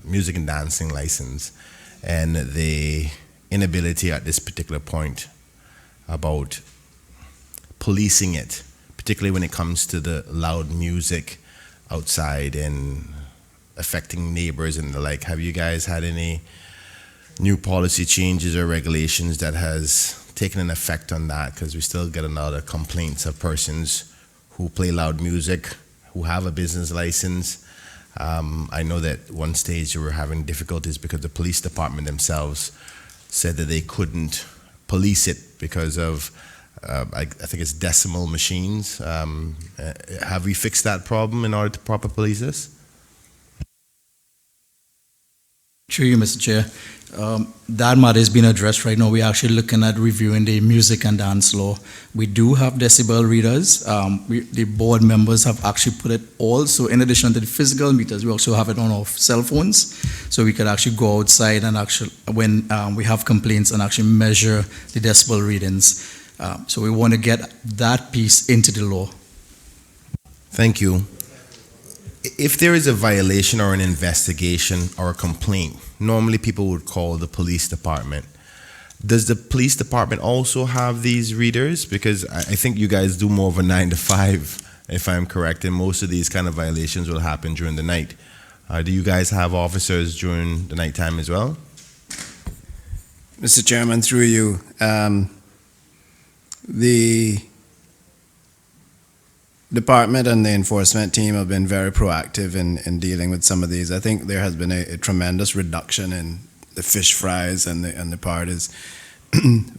music and dancing license, and the inability at this particular point about policing it, particularly when it comes to the loud music outside and affecting neighbors and the like. Have you guys had any new policy changes or regulations that has taken an effect on that? Because we still get a lot of complaints of persons who play loud music, who have a business license. I know that one stage they were having difficulties because the police department themselves said that they couldn't police it because of, I think it's decimal machines. Have we fixed that problem in order to proper police this? Through you, Mr. Chair. That matter is being addressed right now. We're actually looking at reviewing the music and dance law. We do have decibel readers. The board members have actually put it also, in addition to the physical meters, we also have it on our cell phones. So we could actually go outside and actually, when we have complaints, and actually measure the decibel readings. So we want to get that piece into the law. Thank you. If there is a violation or an investigation or a complaint, normally people would call the police department. Does the police department also have these readers? Because I think you guys do more of a 9 to 5, if I'm correct, and most of these kind of violations will happen during the night. Do you guys have officers during the nighttime as well? Mr. Chairman, through you, the department and the enforcement team have been very proactive in dealing with some of these. I think there has been a tremendous reduction in the fish fries and the parties.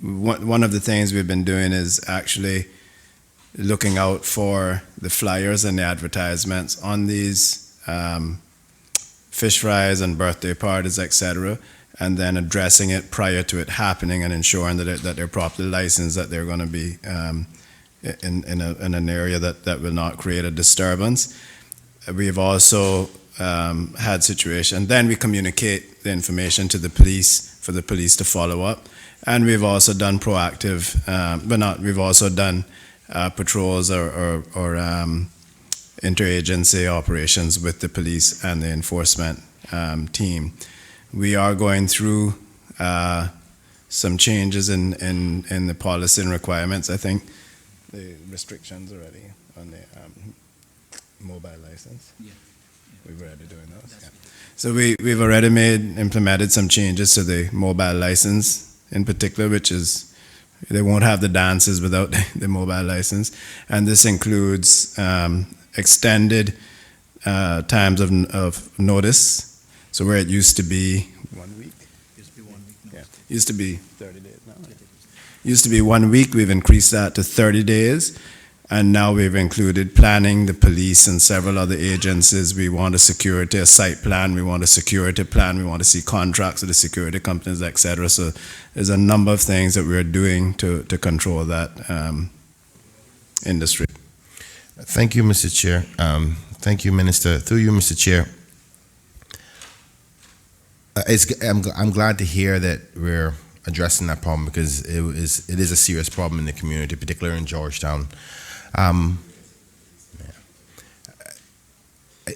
One of the things we've been doing is actually looking out for the flyers and the advertisements on these fish fries and birthday parties, etc., and then addressing it prior to it happening and ensuring that they're properly licensed, that they're going to be in an area that will not create a disturbance. We have also had situations, then we communicate the information to the police for the police to follow up. And we've also done proactive, we've also done patrols or interagency operations with the police and the enforcement team. We are going through some changes in the policy and requirements. I think the restrictions already on the mobile license. Yeah. We've already doing those. Yeah. So we've already implemented some changes to the mobile license in particular, which is they won't have the dances without the mobile license, and this includes extended times of notice. So where it used to be 1 week. Used to be 1 week. Yeah. Used to be 30 days now. Used to be 1 week, we've increased that to 30 days, and now we've included planning, the police, and several other agencies. We want a security, a site plan, we want a security plan, we want to see contracts with the security companies, etc. So there's a number of things that we're doing to control that industry. Thank you, Mr. Chair. Thank you, Minister. Through you, Mr. Chair. I'm glad to hear that we're addressing that problem, because it is a serious problem in the community, particularly in Georgetown.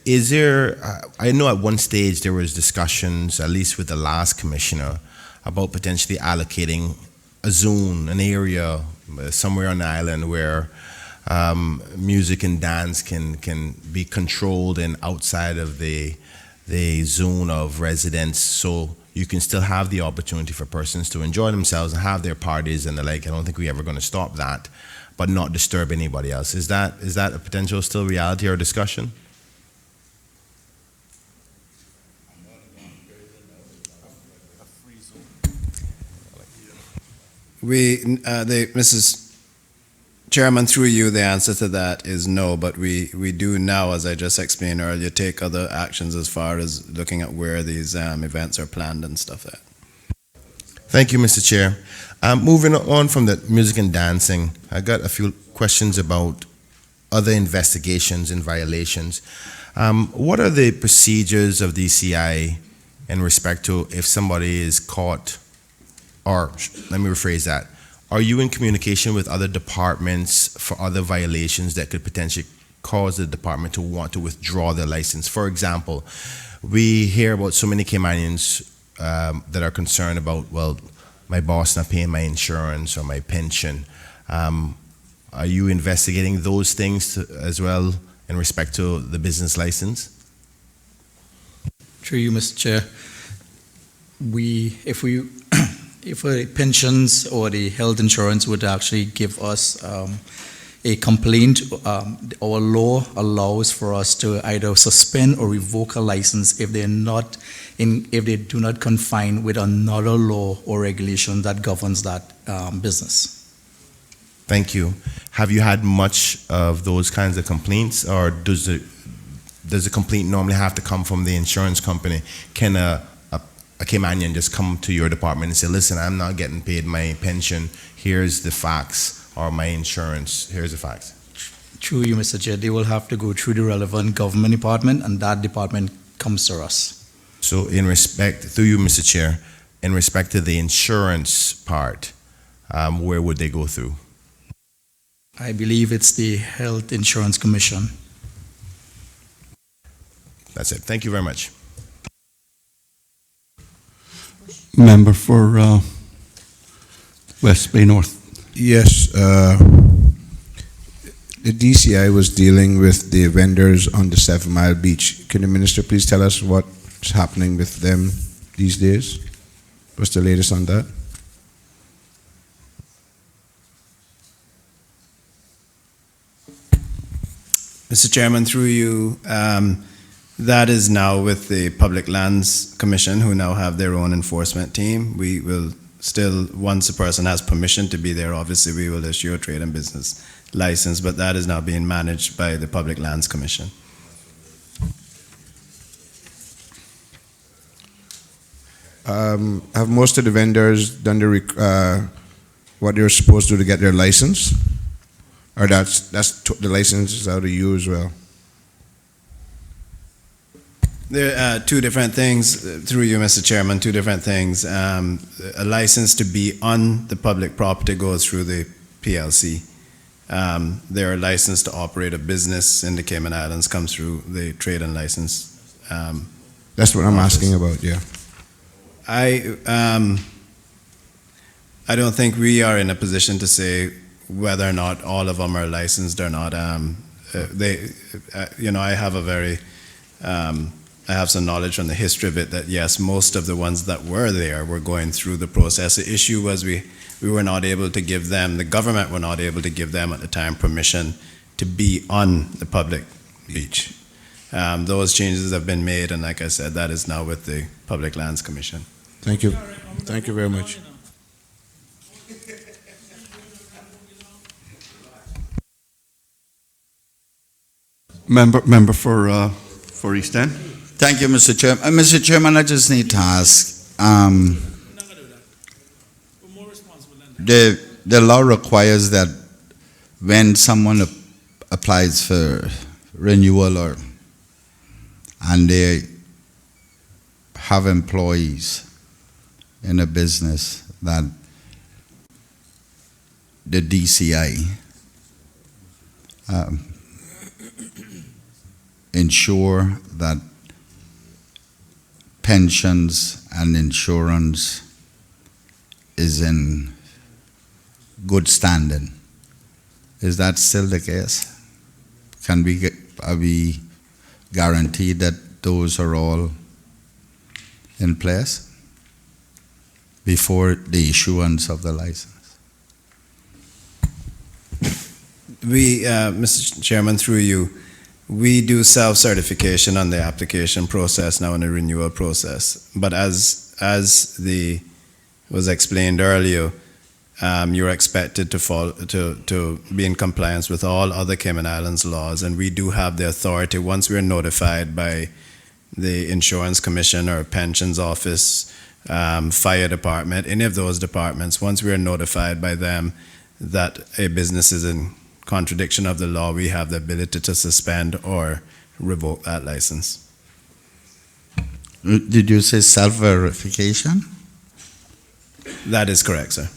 Is there, I know at one stage there was discussions, at least with the last commissioner, about potentially allocating a zone, an area somewhere on the island where music and dance can be controlled and outside of the zone of residence, so you can still have the opportunity for persons to enjoy themselves and have their parties and the like. I don't think we're ever going to stop that, but not disturb anybody else. Is that a potential still reality or discussion? Mrs. Chairman, through you, the answer to that is no, but we do now, as I just explained earlier, take other actions as far as looking at where these events are planned and stuff like that. Thank you, Mr. Chair. Moving on from the music and dancing, I got a few questions about other investigations and violations. What are the procedures of DCI in respect to if somebody is caught, or let me rephrase that, are you in communication with other departments for other violations that could potentially cause the department to want to withdraw their license? For example, we hear about so many Caymanians that are concerned about, well, my boss not paying my insurance or my pension. Are you investigating those things as well in respect to the business license? Through you, Mr. Chair, if the pensions or the health insurance would actually give us a complaint, our law allows for us to either suspend or revoke a license if they do not confine with another law or regulation that governs that business. Thank you. Have you had much of those kinds of complaints, or does the complaint normally have to come from the insurance company? Can a Caymanian just come to your department and say, listen, I'm not getting paid my pension, here's the facts, or my insurance, here's the facts? Through you, Mr. Chair, they will have to go through the relevant government department, and that department comes to us. So in respect, through you, Mr. Chair, in respect to the insurance part, where would they go through? I believe it's the Health Insurance Commission. That's it. Thank you very much. Member for West Bay North. Yes, the DCI was dealing with the vendors on the 7 Mile Beach. Can the minister please tell us what's happening with them these days? What's the latest on that? Mr. Chairman, through you, that is now with the Public Lands Commission, who now have their own enforcement team. We will still, once a person has permission to be there, obviously we will issue a trade and business license, but that is now being managed by the Public Lands Commission. Have most of the vendors done what they're supposed to do to get their license? Or the license is out of you as well? There are two different things, through you, Mr. Chairman, two different things. A license to be on the public property goes through the PLC. Their license to operate a business in the Cayman Islands comes through the trade and license. That's what I'm asking about, yeah. I don't think we are in a position to say whether or not all of them are licensed or not. I have some knowledge from the history of it that yes, most of the ones that were there were going through the process. The issue was we were not able to give them, the government were not able to give them at the time permission to be on the public beach. Those changes have been made, and like I said, that is now with the Public Lands Commission. Thank you. Thank you very much. Member for East End. Thank you, Mr. Chairman. Mr. Chairman, I just need to ask, the law requires that when someone applies for renewal and they have employees in a business, that the DCI ensure that pensions and insurance is in good standing. Is that still the case? Are we guaranteed that those are all in place before the issuance of the license? We, Mr. Chairman, through you, we do self-certification on the application process now in the renewal process. But as was explained earlier, you're expected to be in compliance with all other Cayman Islands laws, and we do have the authority, once we're notified by the Insurance Commission or Pensions Office fire department, any of those departments, once we are notified by them that a business is in contradiction of the law, we have the ability to suspend or revoke that license. Did you say self-verification? That is correct, sir.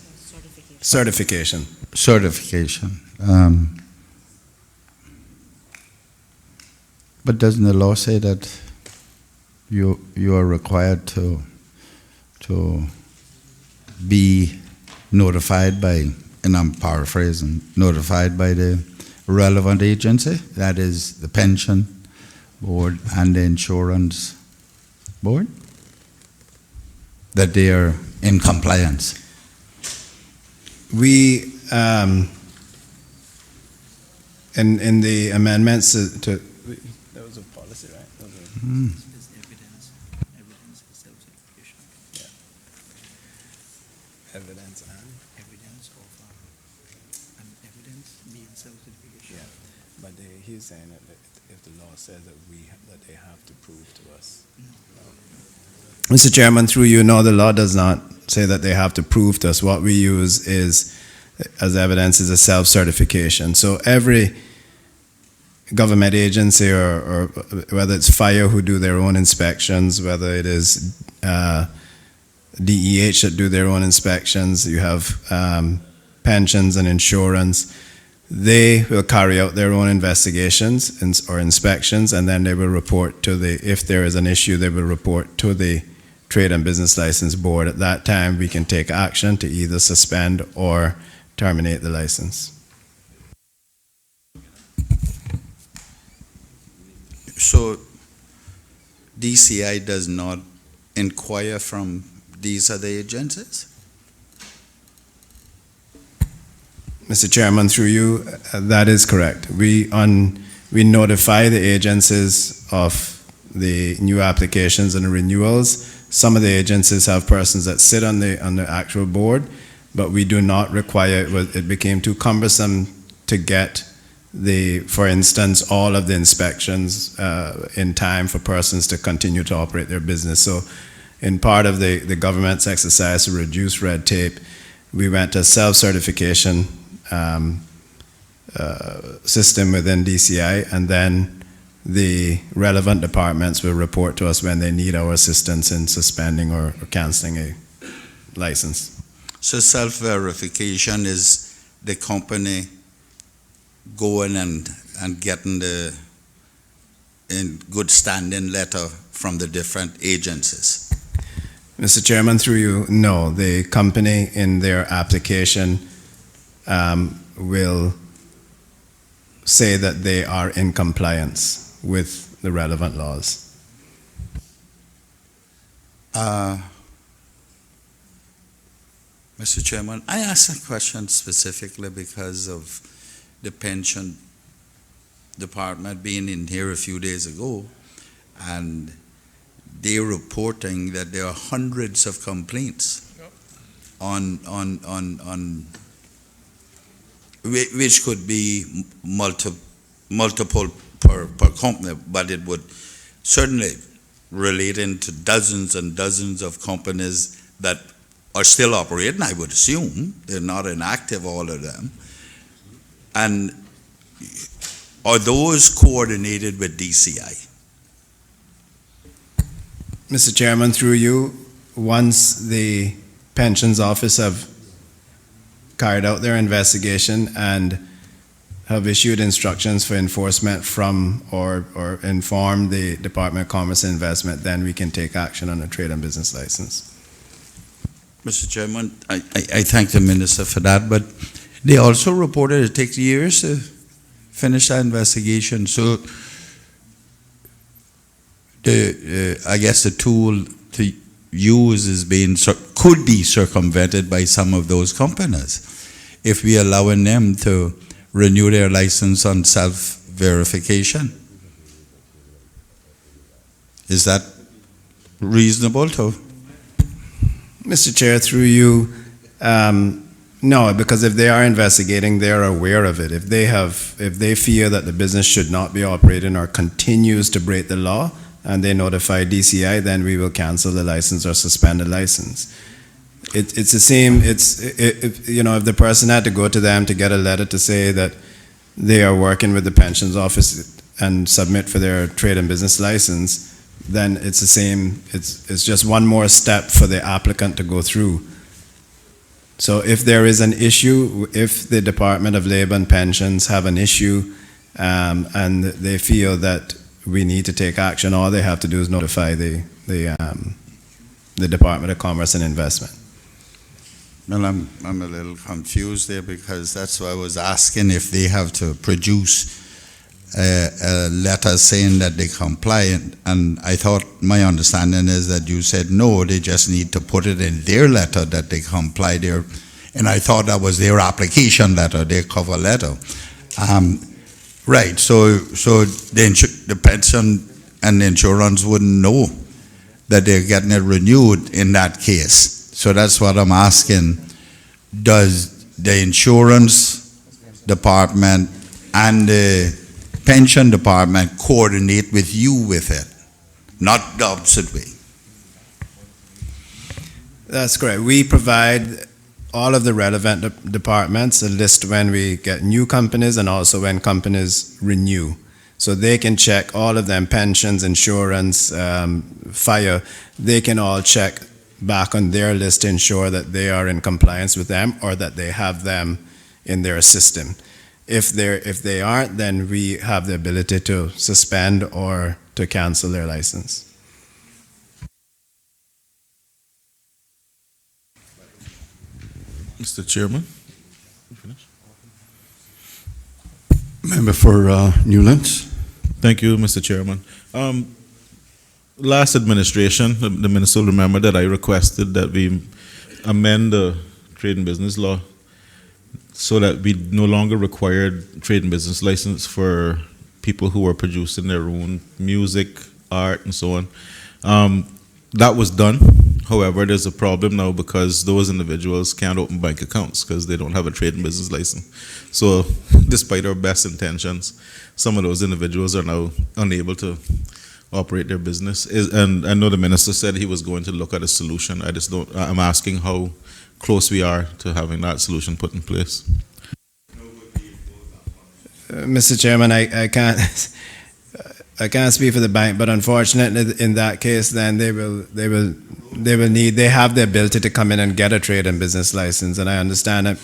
Certification. Certification. But doesn't the law say that you are required to be notified by, and I'm paraphrasing, notified by the relevant agency, that is the pension board and the insurance board, that they are in compliance? We, in the amendments to, that was a policy, right? Evidence and? Evidence of, an evidence being self-certification. Yeah, but he's saying that if the law says that that they have to prove to us. No. Mr. Chairman, through you, no, the law does not say that they have to prove to us. What we use is, as evidence, is a self-certification. So every government agency, or whether it's fire who do their own inspections, whether it is DEH that do their own inspections, you have pensions and insurance, they will carry out their own investigations or inspections, and then they will report to if there is an issue, they will report to the Trade and Business License Board. At that time, we can take action to either suspend or terminate the license. So DCI does not inquire from these other agencies? Mr. Chairman, through you, that is correct. We notify the agencies of the new applications and renewals. Some of the agencies have persons that sit on the actual board, but we do not require it. It became too cumbersome to get for instance, all of the inspections in time for persons to continue to operate their business. So in part of the government's exercise to reduce red tape, we went to self-certification system within DCI, and then the relevant departments will report to us when they need our assistance in suspending or canceling a license. So self-verification is the company going and getting the in good standing letter from the different agencies? Mr. Chairman, through you, no. The company in their application will say that they are in compliance with the relevant laws. Mr. Chairman, I asked a question specifically because of the pension department being in here a few days ago, and they're reporting that there are hundreds of complaints on which could be multiple per company, but it would certainly relate into dozens and dozens of companies that are still operating, I would assume. They're not inactive, all of them. And are those coordinated with DCI? Mr. Chairman, through you, once the pensions office have carried out their investigation and have issued instructions for enforcement from or inform the Department of Commerce and Investment, then we can take action on a trade and business license. Mr. Chairman, I thank the Minister for that, but they also reported it takes years to finish that investigation. So I guess the tool to use is could be circumvented by some of those companies if we allowing them to renew their license on self-verification. Is that reasonable to? Mr. Chair, through you, no, because if they are investigating, they are aware of it. If they fear that the business should not be operating or continues to break the law, and they notify DCI, then we will cancel the license or suspend the license. It's the same, if the person had to go to them to get a letter to say that they are working with the pensions office and submit for their trade and business license, then it's the same, it's just one more step for the applicant to go through. So if there is an issue, if the Department of Labor and Pensions have an issue and they feel that we need to take action, all they have to do is notify the Department of Commerce and Investment. Well, I'm a little confused there because that's why I was asking if they have to produce a letter saying that they comply, and I thought my understanding is that you said no, they just need to put it in their letter that they comply there, and I thought that was their application letter, their cover letter. Right, so the pension and the insurance wouldn't know that they're getting it renewed in that case. So that's what I'm asking. Does the insurance department and the pension department coordinate with you with it? Not the opposite way. That's correct. We provide all of the relevant departments a list when we get new companies and also when companies renew. So they can check all of them, pensions, insurance, fire, they can all check back on their list to ensure that they are in compliance with them or that they have them in their system. If they aren't, then we have the ability to suspend or to cancel their license. Mr. Chairman? Member for Newlands. Thank you, Mr. Chairman. Last administration, the minister will remember that I requested that we amend the trade and business law so that we no longer required trade and business license for people who were producing their own music, art, and so on. That was done. However, there's a problem now because those individuals can't open bank accounts because they don't have a trade and business license. So despite our best intentions, some of those individuals are now unable to operate their business. And I know the minister said he was going to look at a solution. I'm asking how close we are to having that solution put in place. Mr. Chairman, I can't speak for the bank, but unfortunately, in that case, then they have the ability to come in and get a trade and business license. And I understand that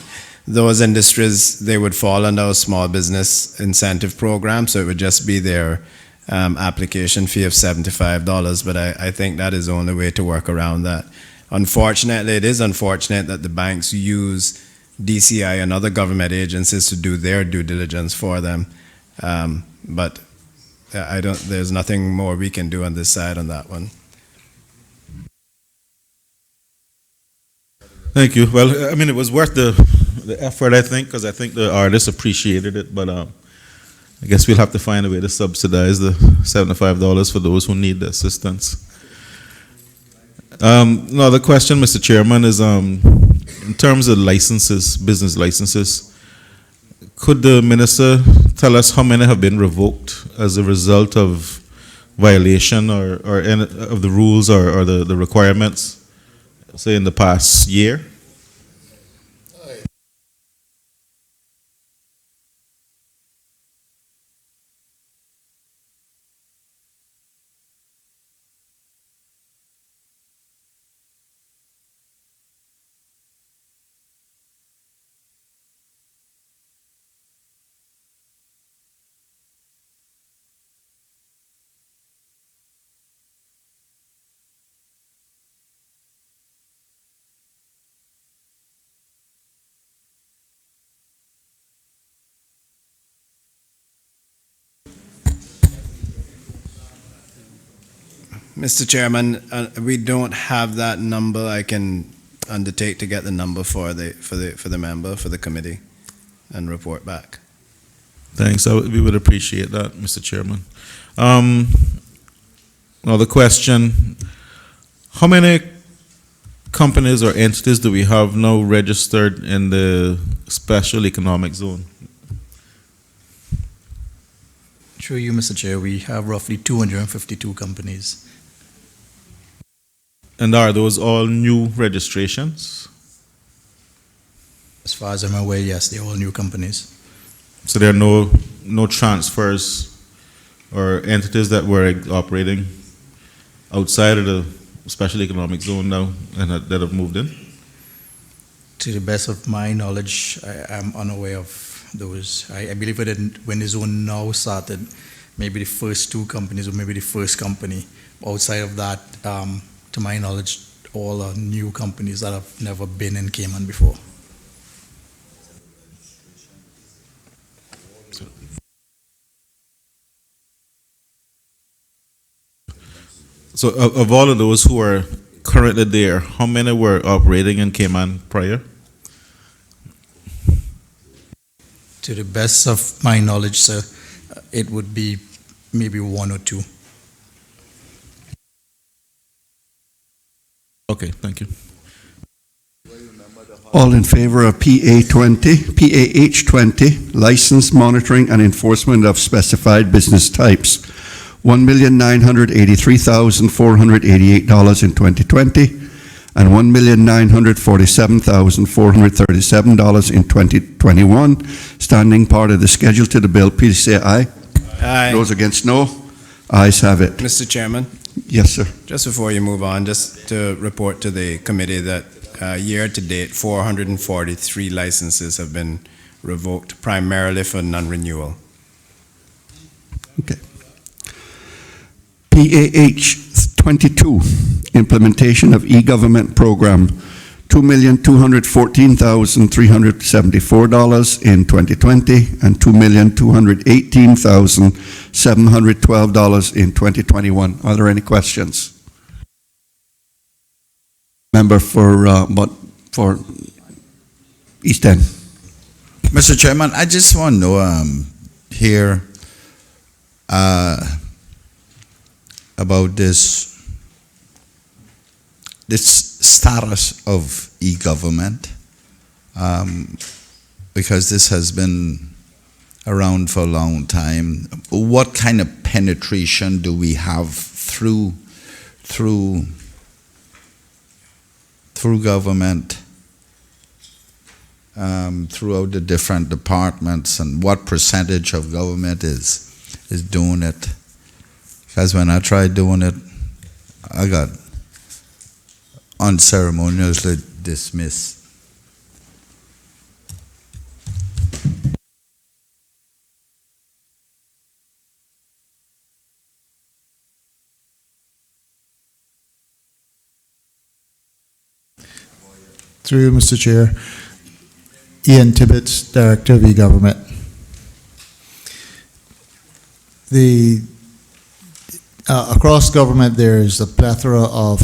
those industries, they would fall under a small business incentive program, so it would just be their application fee of $75. But I think that is the only way to work around that. Unfortunately, it is unfortunate that the banks use DCI and other government agencies to do their due diligence for them. But there's nothing more we can do on this side on that one. Thank you. Well, I mean, it was worth the effort, I think, because I think the artists appreciated it, but I guess we'll have to find a way to subsidize the $75 for those who need the assistance. Another question, Mr. Chairman, is in terms of licenses, business licenses, could the minister tell us how many have been revoked as a result of violation or any of the rules or the requirements, say in the past year? Mr. Chairman, we don't have that number. I can undertake to get the number for the member, for the committee, and report back. Thanks. We would appreciate that, Mr. Chairman. Another question. How many companies or entities do we have now registered in the special economic zone? Through you, Mr. Chair, we have roughly 252 companies. And are those all new registrations? As far as I'm aware, yes, they're all new companies. So there are no transfers or entities that were operating outside of the special economic zone now and that have moved in? To the best of my knowledge, I am unaware of those. I believe that when the zone now started, maybe the first two companies or maybe the first company. Outside of that, to my knowledge, all are new companies that have never been in Cayman before. So of all of those who are currently there, how many were operating in Cayman prior? To the best of my knowledge, sir, it would be maybe one or two. Okay, thank you. All in favor of PAH 20, license, monitoring, and enforcement of specified business types, $1,983,488 in 2020, and $1,947,437 in 2021. Standing part of the schedule to the bill, please say aye. Aye. Those against, no. Ayes have it. Mr. Chairman, Yes, sir. just before you move on, just to report to the committee that year to date, 443 licenses have been revoked, primarily for non-renewal. PAH 22, implementation of e-government program, $2,214,374 in 2020 and $2,218,712 in 2021. Are there any questions? Member for East End. Mr. Chairman, I just want to know here about this status of e-government, because this has been around for a long time. What kind of penetration do we have through government, throughout the different departments, and what percentage of government is doing it? Because when I tried doing it, I got unceremoniously dismissed. Through you, Mr. Chair. Ian Tibbetts, Director of e-Government. Across government, there's a plethora of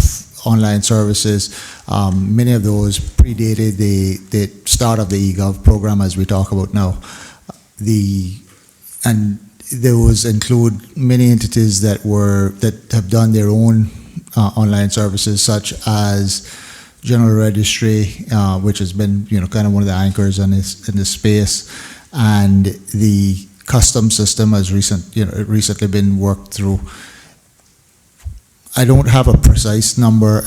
online services. Many of those predated the start of the eGov program, as we talk about now. And those include many entities that have done their own online services, such as General Registry, which has been kind of one of the anchors in this space, and the custom system has recently been worked through. I don't have a precise number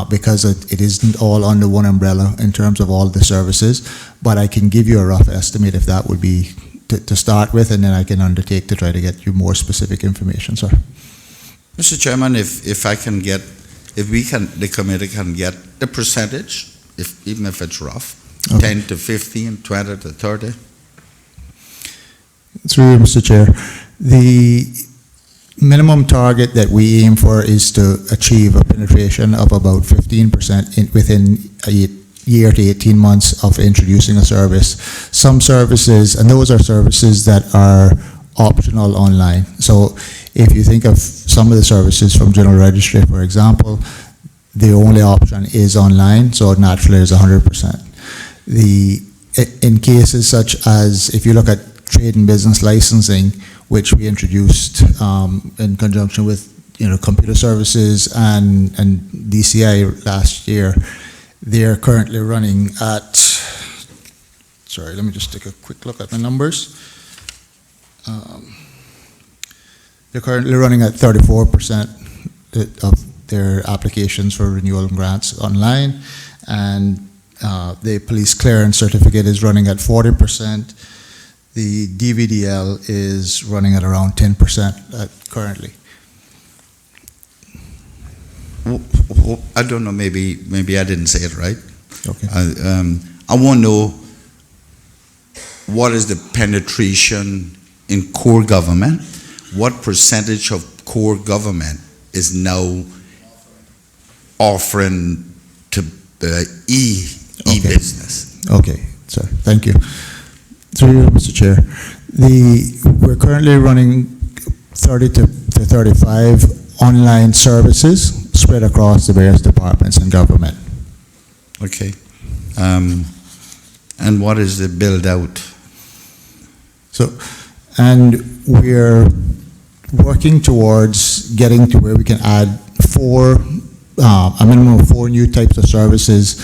because it isn't all under one umbrella in terms of all the services, but I can give you a rough estimate if that would be to start with, and then I can undertake to try to get you more specific information, sir. Mr. Chairman, if the committee can get the percentage, even if it's rough, okay. 10 to 15, 20 to 30. Through you, Mr. Chair. The minimum target that we aim for is to achieve a penetration of about 15% within a year to 18 months of introducing a service. Some services, and those are services that are optional online. So if you think of some of the services from General Registry, for example, the only option is online, so naturally is 100%. In cases such as, if you look at trade and business licensing, which we introduced in conjunction with computer services and DCI last year, they're currently running at, sorry, let me just take a quick look at the numbers. They're currently running at 34% of their applications for renewal grants online, and the police clearance certificate is running at 40%. The DVDL is running at around 10% currently. I don't know, maybe I didn't say it right. Okay. I want to know what is the penetration in core government? What percentage of core government is now offering to e-business? Okay, sir. Thank you. Through you, Mr. Chair. We're currently running 30 to 35 online services spread across the various departments in government. Okay. And what is the build out? And we're working towards getting to where we can add a minimum of 4 new types of services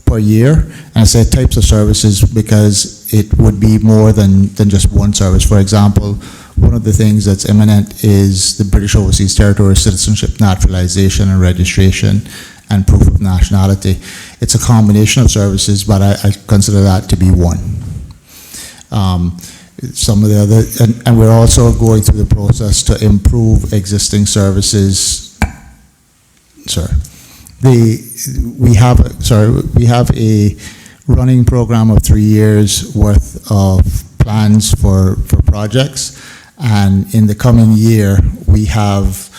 per year. And I say types of services because it would be more than just one service. For example, one of the things that's imminent is the British Overseas Territory citizenship naturalization and registration and proof of nationality. It's a combination of services, but I consider that to be one. Some of the other, and we're also going through the process to improve existing services. We have a running program of 3 years worth of plans for projects, and in the coming year we have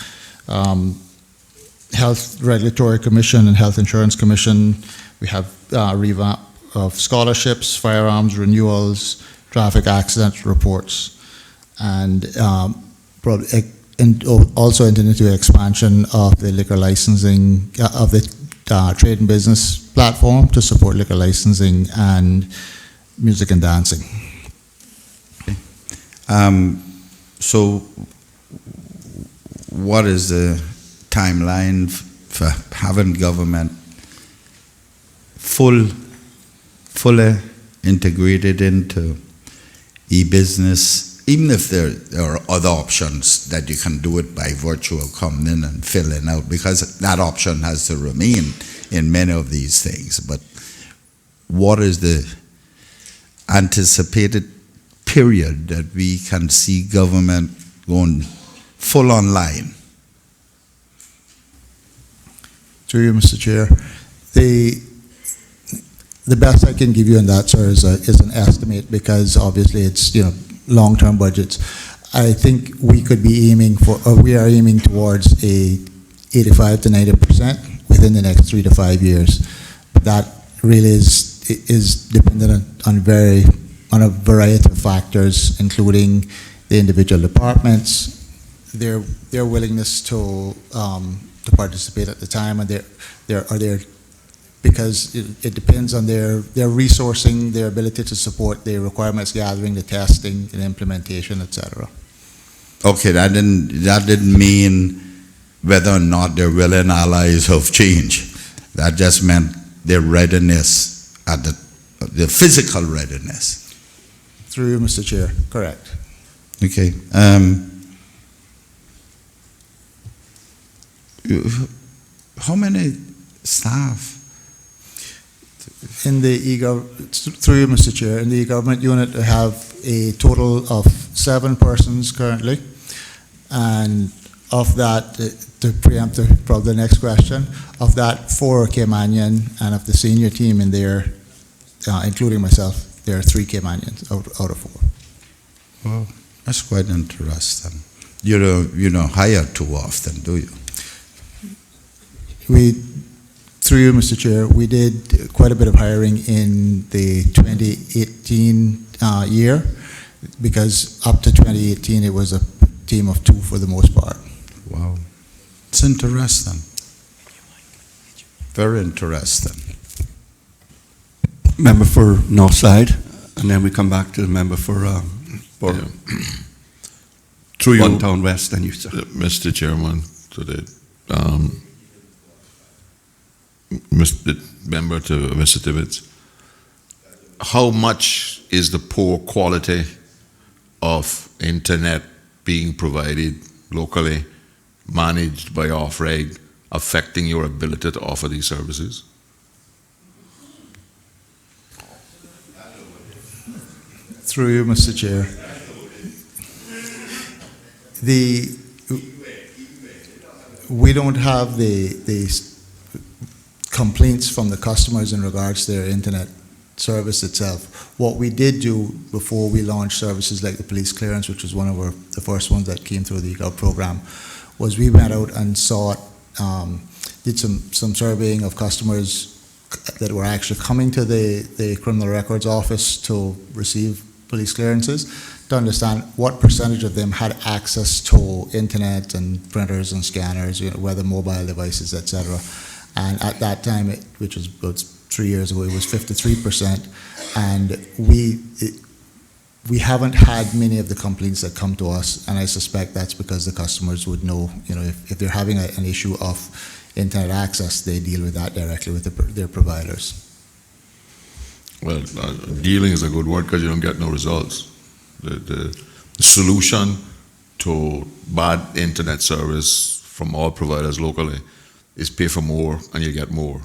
Health Regulatory Commission and Health Insurance Commission. We have revamp of scholarships, firearms renewals, traffic accident reports, and also into expansion of the liquor licensing of the trade and business platform to support liquor licensing and music and dancing. So what is the timeline for having government fully integrated into e-business, even if there are other options that you can do it by virtual coming in and filling out, because that option has to remain in many of these things. But what is the anticipated period that we can see government going full online? Through you, Mr. Chair. The best I can give you on that, sir, is an estimate, because obviously it's long-term budgets. I think we could be aiming for, or we are aiming towards a 85 to 90% within the next 3 to 5 years. But that really is dependent on a variety of factors, including the individual departments, their willingness to participate at the time, and because it depends on their resourcing, their ability to support the requirements gathering, the testing, and implementation, etc. Okay, that didn't mean whether or not they're willing allies of change. That just meant their readiness at the physical readiness. Through you, Mr. Chair. Correct. Okay. How many staff? In the through you, Mr. Chair, in the e-government unit, we have a total of 7 persons currently, and of that, to preempt probably the next question, of that 4 are Caymanian, and of the senior team in there, including myself, there are 3 Caymanians out of 4. Well, that's quite interesting. You don't hire too often, do you? Through you, Mr. Chair, we did quite a bit of hiring in the 2018 year, because up to 2018 it was a team of 2 for the most part. Wow. It's interesting. Very interesting. Member for Northside, and then we come back to the member for Through you, One Town West, and you, sir. Mr. Chairman, to the member to Mr. Tibbetts, how much is the poor quality of internet being provided locally managed by off-reg affecting your ability to offer these services? Through you, Mr. Chair. We don't have the complaints from the customers in regards to their internet service itself. What we did do before we launched services like the police clearance, which was one of the first ones that came through the eGov program, was we went out and did some surveying of customers that were actually coming to the criminal records office to receive police clearances, to understand what percentage of them had access to internet and printers and scanners, whether mobile devices, etc. And at that time, which was about 3 years ago, it was 53%. And we haven't had many of the complaints that come to us, and I suspect that's because the customers would know, if they're having an issue of internet access, they deal with that directly with their providers. Well, dealing is a good word because you don't get no results. The solution to bad internet service from all providers locally is pay for more and you get more.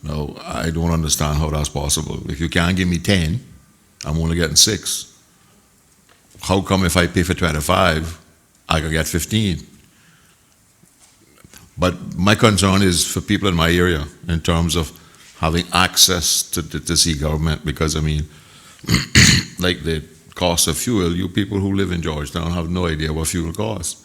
Now, I don't understand how that's possible. If you can't give me 10, I'm only getting 6. How come if I pay for 25, I can get 15? But my concern is for people in my area in terms of having access to see government, because I mean, like the cost of fuel, you people who live in Georgetown have no idea what fuel costs.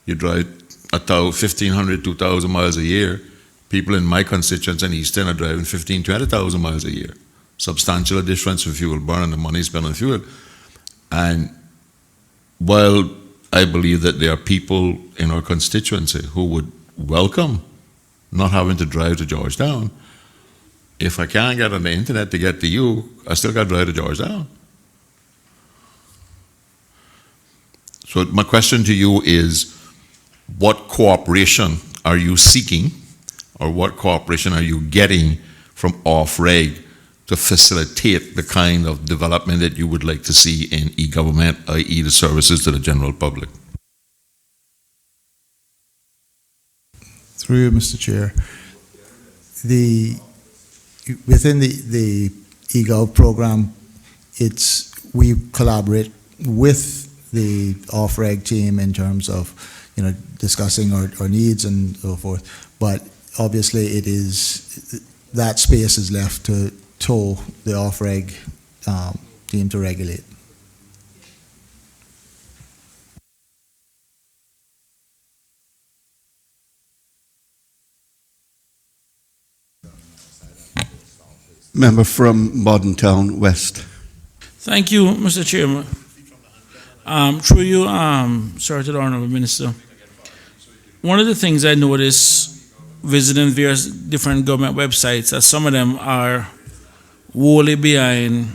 You drive 1,500, 2,000 miles a year. People in my constituents in Easton are driving 15,000, 20,000 miles a year. Substantial difference in fuel burn and the money spent on fuel. And while I believe that there are people in our constituency who would welcome not having to drive to Georgetown, if I can't get on the internet to get to you, I still got to drive to Georgetown. So my question to you is, what cooperation are you seeking, or what cooperation are you getting from off-reg to facilitate the kind of development that you would like to see in e-government, i.e. the services to the general public? Through you, Mr. Chair. Within the eGov program, we collaborate with the off-reg team in terms of discussing our needs and so forth. But obviously, that space is left to the off-reg team to regulate. Member from Bordentown West. Thank you, Mr. Chairman. Through you, sir, to the Honorable Minister. One of the things I noticed visiting various different government websites, that some of them are wholly behind,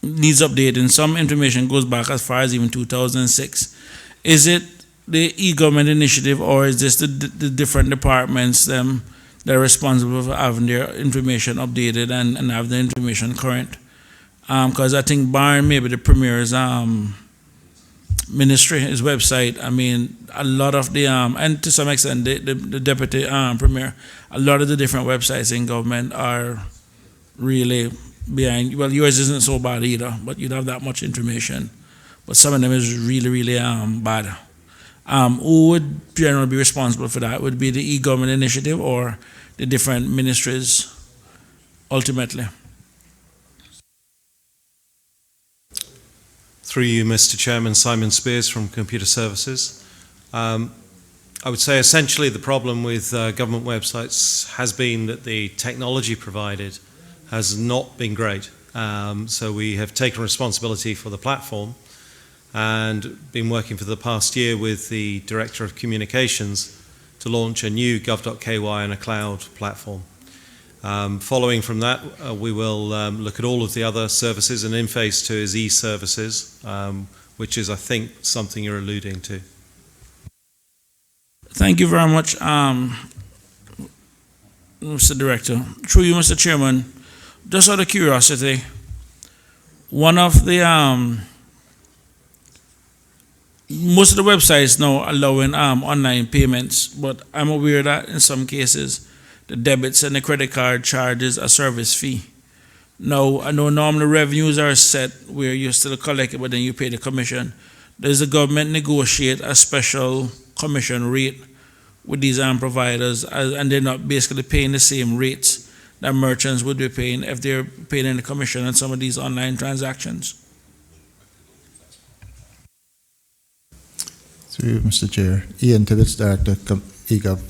needs updating. Some information goes back as far as even 2006. Is it the e-government initiative, or is this the different departments that are responsible for having their information updated and have the information current? Because I think barring maybe the Premier's ministry, his website, I mean, a lot of the, and to some extent the Deputy Premier, a lot of the different websites in government are really behind. Well, yours isn't so bad either, but you don't have that much information. But some of them is really, really bad. Who would generally be responsible for that? Would it be the e-government initiative or the different ministries ultimately? Through you, Mr. Chairman, Simon Spears from Computer Services. I would say essentially the problem with government websites has been that the technology provided has not been great. So we have taken responsibility for the platform and been working for the past year with the Director of Communications to launch a new gov.ky and a cloud platform. Following from that, we will look at all of the other services, and in phase 2 is e-services, which is, I think, something you're alluding to. Thank you very much, Mr. Director. Through you, Mr. Chairman, just out of curiosity, one of the most of the websites now allowing online payments, but I'm aware that in some cases the debits and the credit card charges a service fee. Now, I know normally revenues are set where you still collect it, but then you pay the commission. Does the government negotiate a special commission rate with these providers, and they're not basically paying the same rates that merchants would be paying if they're paying the commission on some of these online transactions? Through Mr. Chair, Ian Tibbetts, Director, EGOV.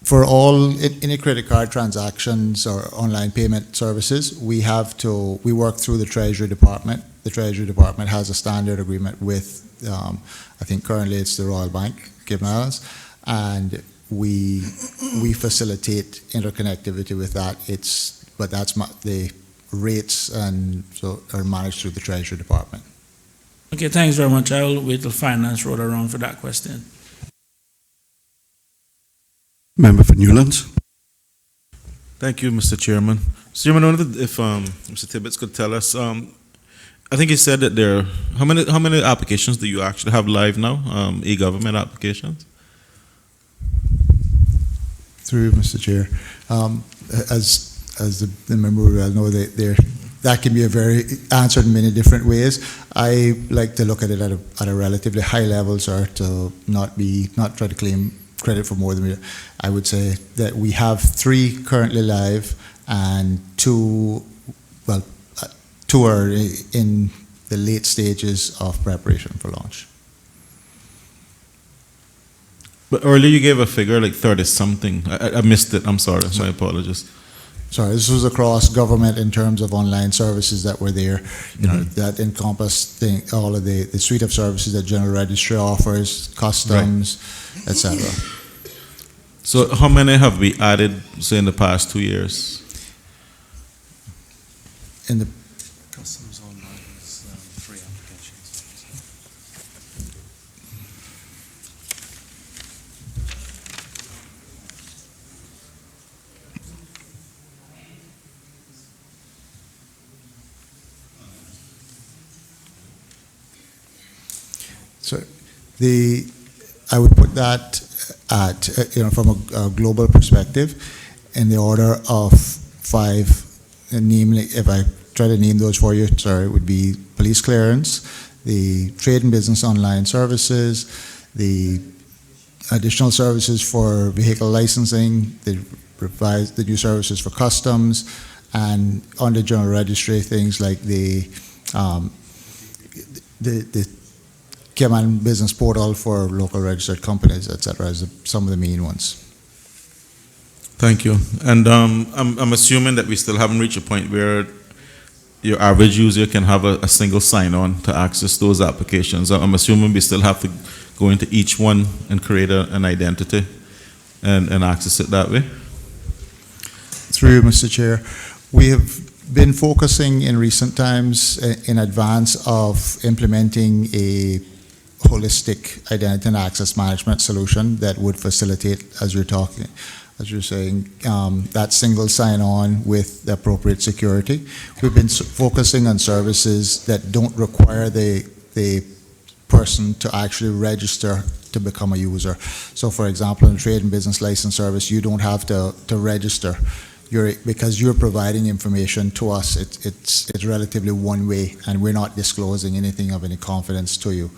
For all any credit card transactions or online payment services, we work through the Treasury Department. The Treasury Department has a standard agreement with, I think currently it's the Royal Bank, Cayman Islands, and we facilitate interconnectivity with that. But that's the rates and so are managed through the Treasury Department. Okay, thanks very much. I will wait till finance roll around for that question. Member for Newlands. Thank you, Mr. Chairman. Mr. Chairman, I wondered if Mr. Tibbetts could tell us. I think he said that how many applications do you actually have live now? E-government applications. Through Mr. Chair, as the member will know, that can be answered in many different ways. I like to look at it at a relatively high level, sir, to not try to claim credit for more than I would say that we have 3 currently live and 2 are in the late stages of preparation for launch. But earlier you gave a figure like 30 something. I missed it. I'm sorry. My apologies. Sorry, this was across government in terms of online services that were there. You know, that encompassed all of the suite of services that General Registry offers, customs, etc. So how many have we added, say, in the past 2 years? In the customs online is 3 applications. So I would put that at, from a global perspective in the order of 5, namely, if I try to name those for you, sorry, it would be police clearance, the trade and business online services, the additional services for vehicle licensing, the new services for customs, and under general registry, things like the Cayman Business Portal for local registered companies, etc., as some of the main ones. Thank you. And I'm assuming that we still haven't reached a point where your average user can have a single sign-on to access those applications. I'm assuming we still have to go into each one and create an identity and access it that way. Through you, Mr. Chair, we have been focusing in recent times in advance of implementing a holistic identity and access management solution that would facilitate, as you're saying, that single sign-on with the appropriate security. We've been focusing on services that don't require the person to actually register to become a user. So, for example, in a trade and business license service, you don't have to register. Because you're providing information to us, it's relatively one way, and we're not disclosing anything of any confidence to you.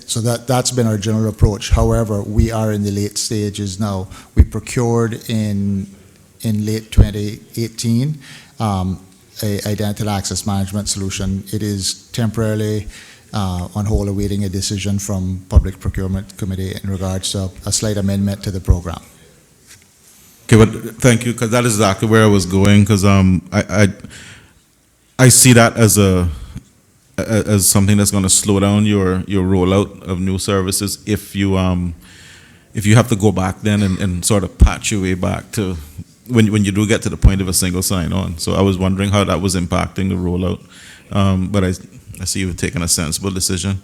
So that's been our general approach. However, we are in the late stages now. We procured in late 2018 a identity access management solution. It is temporarily on hold, awaiting a decision from Public Procurement Committee in regards to a slight amendment to the program. Okay, but thank you, because that is exactly where I was going. Because I see that as something that's going to slow down your rollout of new services if you have to go back then and sort of patch your way back to when you do get to the point of a single sign-on. So I was wondering how that was impacting the rollout. But I see you've taken a sensible decision.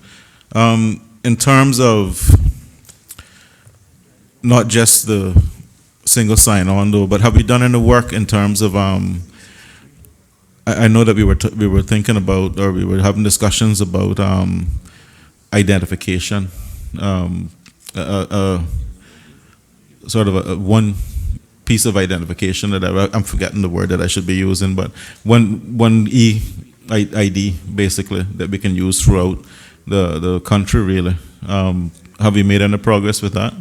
In terms of not just the single sign-on though, but have you done any work in terms of I know that we were thinking about, or we were having discussions about identification, sort of one piece of identification that I'm forgetting the word that I should be using, but one ID basically that we can use throughout the country really. Have we made any progress with that?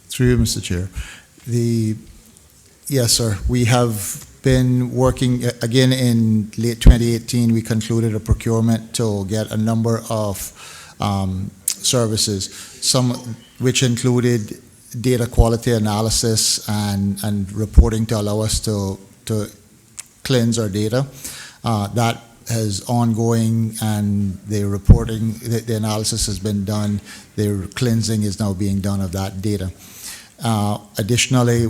Through you, Mr. Chair. Yes, sir. We have been working, again, in late 2018, we concluded a procurement to get a number of services, some which included data quality analysis and reporting to allow us to cleanse our data. That is ongoing, and the reporting, the analysis has been done. The cleansing is now being done of that data. Additionally,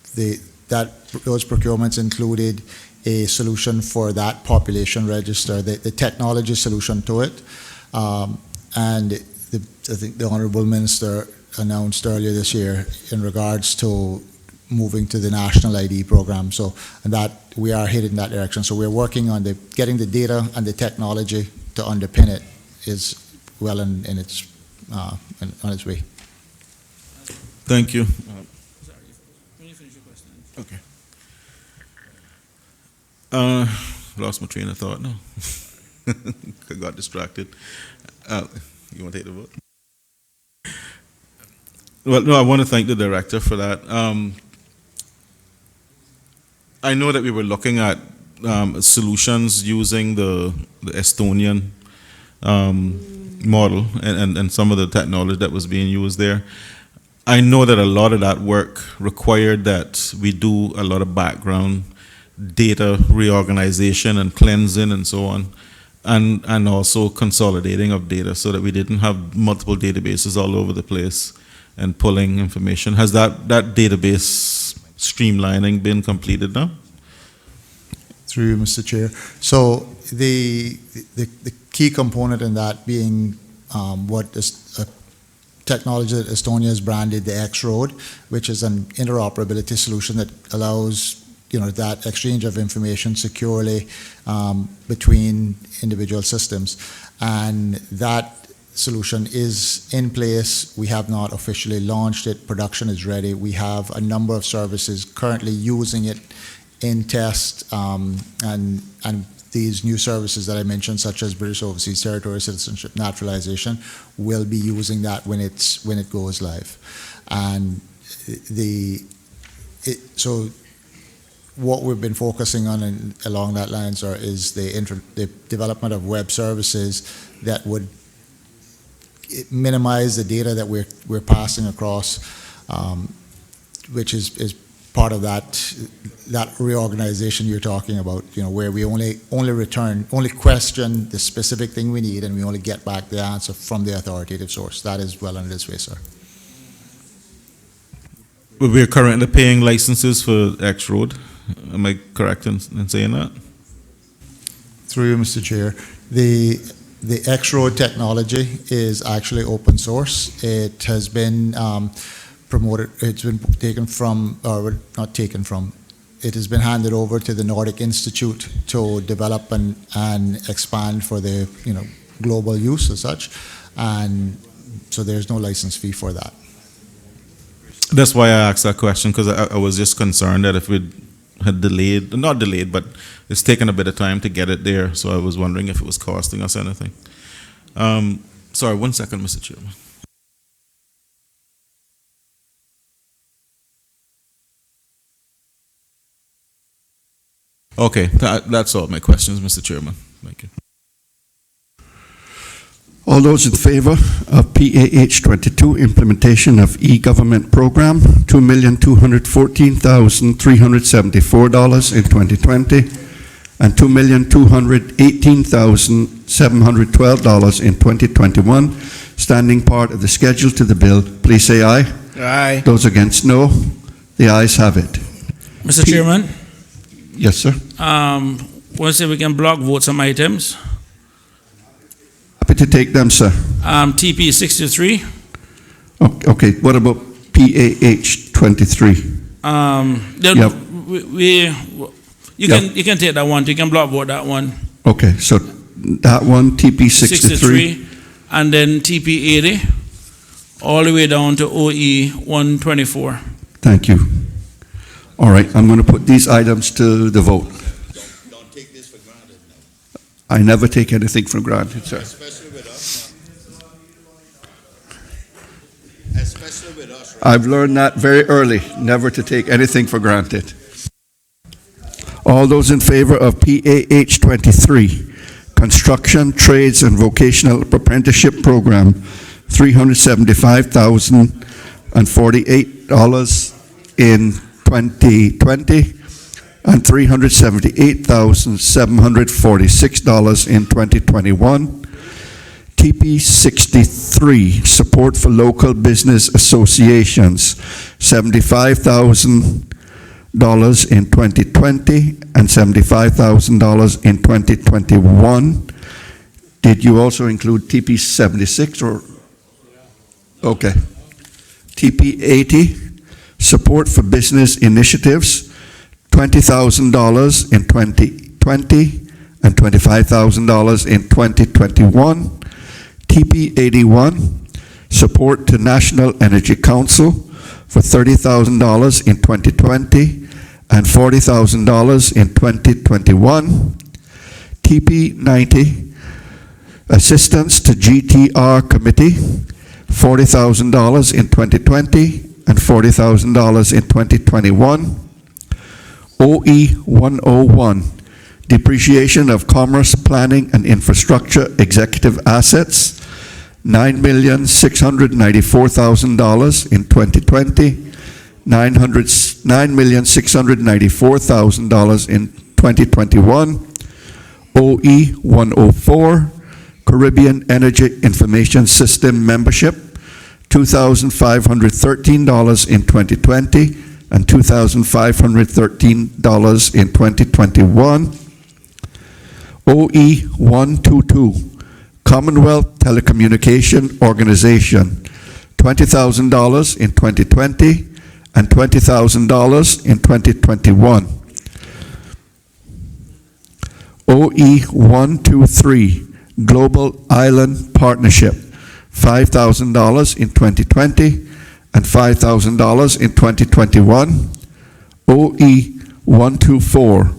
those procurements included a solution for that population register, the technology solution to it, and I think the Honourable Minister announced earlier this year in regards to moving to the National ID program. So, and that we are heading in that direction. So we're working on getting the data and the technology to underpin it is well on its way. Thank you. Sorry, can you finish your question? Okay. Lost my train of thought now. I got distracted. You want to take the vote? Well, no, I want to thank the director for that. I know that we were looking at solutions using the Estonian model and some of the technology that was being used there. I know that a lot of that work required that we do a lot of background data reorganization and cleansing and so on, and also consolidating of data so that we didn't have multiple databases all over the place and pulling information. Has that database streamlining been completed now? Through you, Mr. Chair. So the key component in that being what is a technology that Estonia has branded the X-Road, which is an interoperability solution that allows that exchange of information securely between individual systems. And that solution is in place. We have not officially launched it. Production is ready. We have a number of services currently using it in test, and these new services that I mentioned, such as British Overseas Territory Citizenship Naturalization, will be using that when it goes live. And so what we've been focusing on along that lines is the development of web services that would minimize the data that we're passing across, which is part of that reorganization you're talking about, where we only question the specific thing we need, and we only get back the answer from the authoritative source. That is well on its way, sir. We're currently paying licenses for X-Road. Am I correct in saying that? Through you, Mr. Chair. The X-Road technology is actually open source. It has been promoted, it's been taken from, or not taken from, it has been handed over to the Nordic Institute to develop and expand for the global use as such. And so there's no license fee for that. That's why I asked that question, because I was just concerned that if we had not delayed, but it's taken a bit of time to get it there. So I was wondering if it was costing us anything. Sorry, 1 second, Mr. Chairman. Okay, that's all my questions, Mr. Chairman. Thank you. All those in favor of PAH 22 implementation of e-government program, $2,214,374 in 2020 and $2,218,712 in 2021, standing part of the schedule to the bill, please say aye. Aye. Those against, no. The ayes have it. Mr. Chairman? Yes, sir. Want to say we can block vote some items? Happy to take them, sir. TP 63. Okay, what about PAH 23? Then Yep. you can take that one. You can block vote that one. Okay, so that one, TP 63. And then TP 80, all the way down to OE 124. Thank you. All right, I'm going to put these items to the vote. Don't take this for granted now. I never take anything for granted, sir. Especially with us. Especially with us. Right? I've learned that very early, never to take anything for granted. All those in favor of PAH 23, Construction, Trades, and Vocational Apprenticeship Program, $375,048 in 2020 and $378,746 in 2021. TP 63, Support for Local Business Associations, $75,000 in 2020 and $75,000 in 2021. Did you also include TP 76 or? Okay. TP 80, Support for Business Initiatives, $20,000 in 2020 and $25,000 in 2021. TP 81, Support to National Energy Council for $30,000 in 2020 and $40,000 in 2021. TP 90, Assistance to GTR Committee, $40,000 in 2020 and $40,000 in 2021. OE 101, Depreciation of Commerce, Planning, and Infrastructure Executive Assets, $9,694,000 in 2020, $9,694,000 in 2021. OE 104, Caribbean Energy Information System Membership, $2,513 in 2020 and $2,513 in 2021. OE 122, Commonwealth Telecommunication Organization, $20,000 in 2020 and $20,000 in 2021. OE 123, Global Island Partnership, $5,000 in 2020 and $5,000 in 2021. OE 124,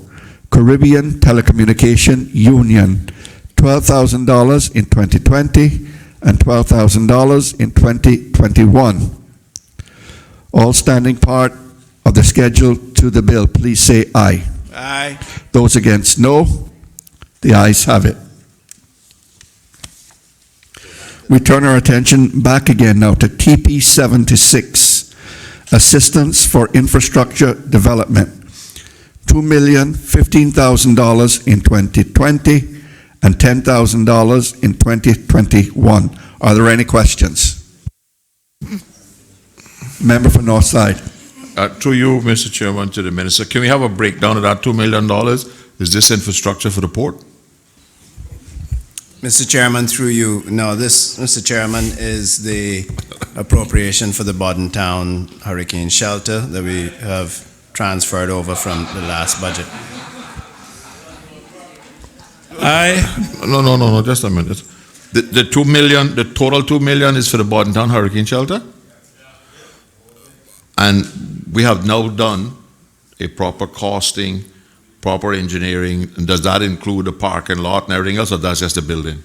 Caribbean Telecommunication Union, $12,000 in 2020 and $12,000 in 2021. All standing part of the schedule to the bill, please say aye. Aye. Those against, no. The ayes have it. We turn our attention back again now to TP 76, Assistance for Infrastructure Development, $2,015,000 in 2020 and $10,000 in 2021. Are there any questions? Member for North Side. To you, Mr. Chairman, to the Minister, can we have a breakdown of that $2 million? Is this infrastructure for the port? Mr. Chairman, through you, no, this, Mr. Chairman, is the appropriation for the Bordentown Hurricane Shelter that we have transferred over from the last budget. No, just a minute. The 2 million, the total 2 million is for the Bordentown Hurricane Shelter? And we have now done a proper costing, proper engineering, and does that include the parking lot and everything else, or that's just the building?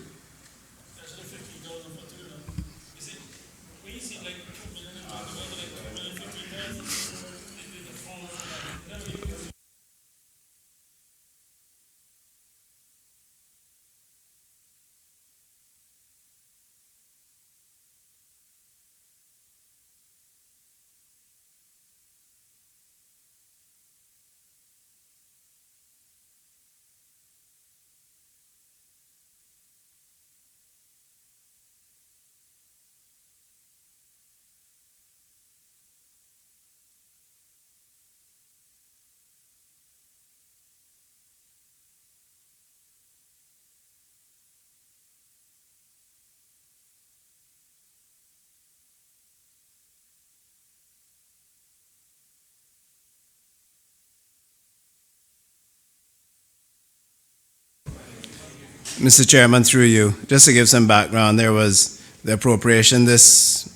Mr. Chairman, through you, just to give some background, there was the appropriation this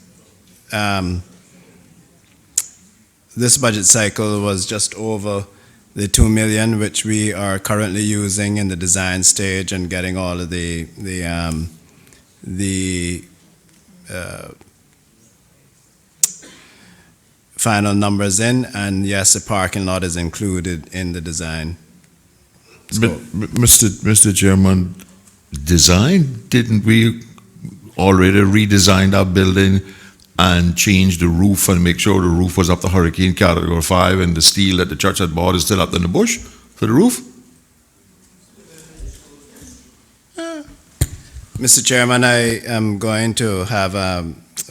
budget cycle was just over the 2 million, which we are currently using in the design stage and getting all of the final numbers in. And yes, the parking lot is included in the design. But, Mr. Chairman, design, didn't we already redesign that building and change the roof and make sure the roof was up to Hurricane Category 5 and the steel that the church had bought is still up in the bush for the roof? Mr. Chairman, I am going to have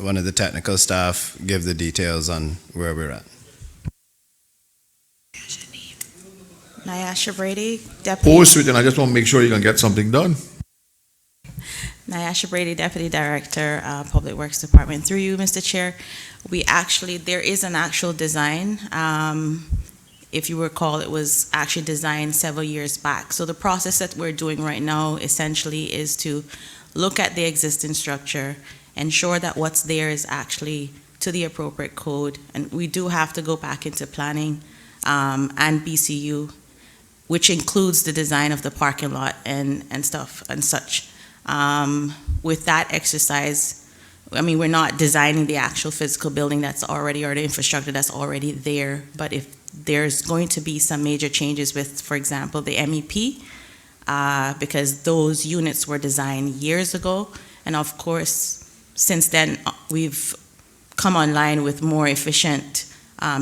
one of the technical staff give the details on where we're at. Nyasha Brady, Deputy. Post it, and I just want to make sure you can get something done. Nyasha Brady, Deputy Director, Public Works Department. Through you, Mr. Chair, there is an actual design. If you recall, it was actually designed several years back. So the process that we're doing right now essentially is to look at the existing structure, ensure that what's there is actually to the appropriate code. And we do have to go back into planning and BCU, which includes the design of the parking lot and stuff and such. With that exercise, I mean, we're not designing the actual physical building that's already, or the infrastructure that's already there, but if there's going to be some major changes with, for example, the MEP, because those units were designed years ago, and of course, since then, we've come online with more efficient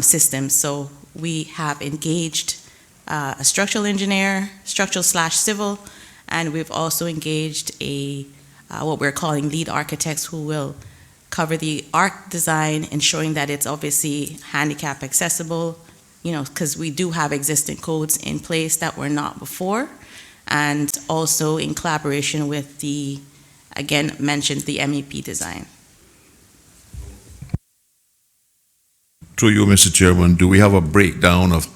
systems. So we have engaged a structural engineer, structural/civil, and we've also engaged what we're calling lead architects who will cover the arc design, ensuring that it's obviously handicap accessible, because we do have existing codes in place that were not before, and also in collaboration with the, again, mentioned the MEP design. Through you, Mr. Chairman, do we have a breakdown of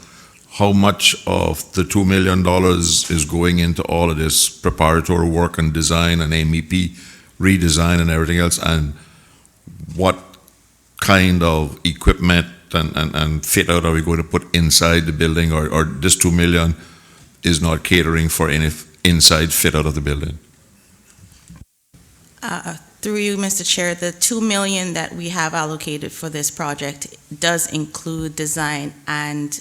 how much of the $2 million is going into all of this preparatory work and design and MEP redesign and everything else, and what kind of equipment and fit out are we going to put inside the building, or this $2 million is not catering for any inside fit out of the building? Through you, Mr. Chair, the $2 million that we have allocated for this project does include design and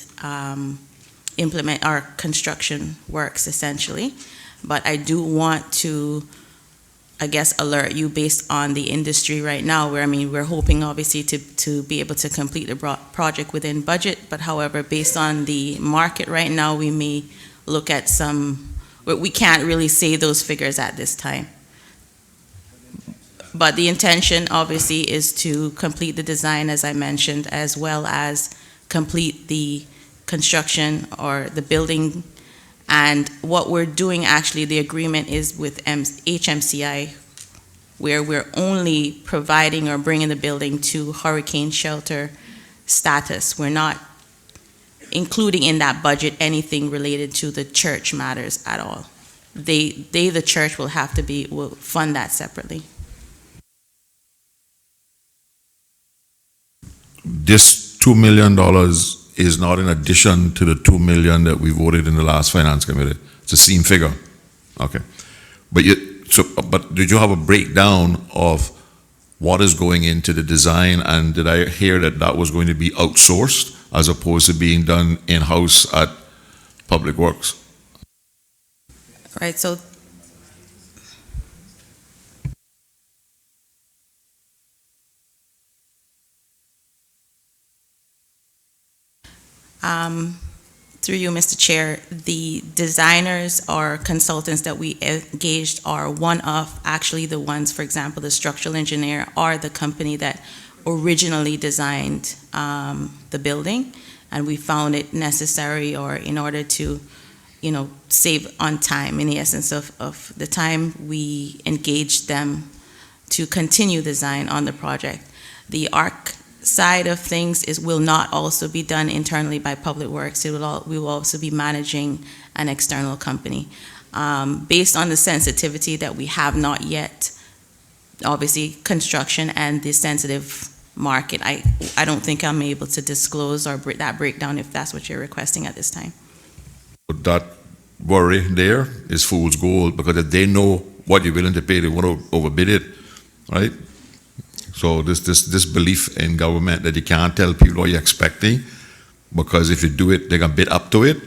implement our construction works, essentially. But I do want to, I guess, alert you based on the industry right now, where, I mean, we're hoping obviously to be able to complete the project within budget, but however, based on the market right now, we may look at we can't really say those figures at this time. But the intention, obviously, is to complete the design, as I mentioned, as well as complete the construction or the building. And what we're doing, actually, the agreement is with HMCI, where we're only providing or bringing the building to hurricane shelter status. We're not including in that budget anything related to the church matters at all. The church will fund that separately. This $2 million is not in addition to the $2 million that we voted in the last finance committee. It's the same figure. Okay. But did you have a breakdown of what is going into the design, and did I hear that was going to be outsourced as opposed to being done in-house at Public Works? Right, so through you, Mr. Chair, the designers or consultants that we engaged are one of actually the ones, for example, the structural engineer are the company that originally designed the building, and we found it necessary, or in order to, save on time, in the essence of the time, we engaged them to continue design on the project. The ARC side of things will not also be done internally by Public Works. We will also be managing an external company. based on the sensitivity that we have not yet, obviously construction and the sensitive market, I don't think I'm able to disclose or that breakdown if that's what you're requesting at this time. That worry there is fool's gold, because if they know what you're willing to pay, they want to overbid it, right? So this belief in government that you can't tell people what you're expecting, because if you do it, they're gonna bid up to it.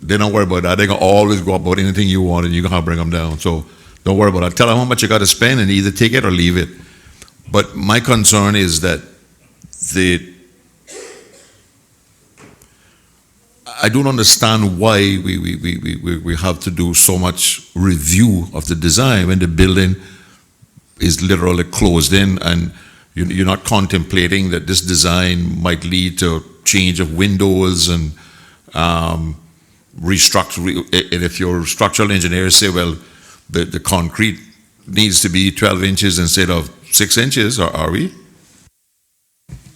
They don't worry about that. They're gonna always go about anything you want, and you're gonna bring them down. So don't worry about that. Tell them how much you got to spend, and either take it or leave it. But my concern is that I don't understand why we have to do so much review of the design when the building is literally closed in, and you're not contemplating that this design might lead to change of windows and restructure. And if your structural engineers say, well, the concrete needs to be 12 inches instead of 6 inches, or are we?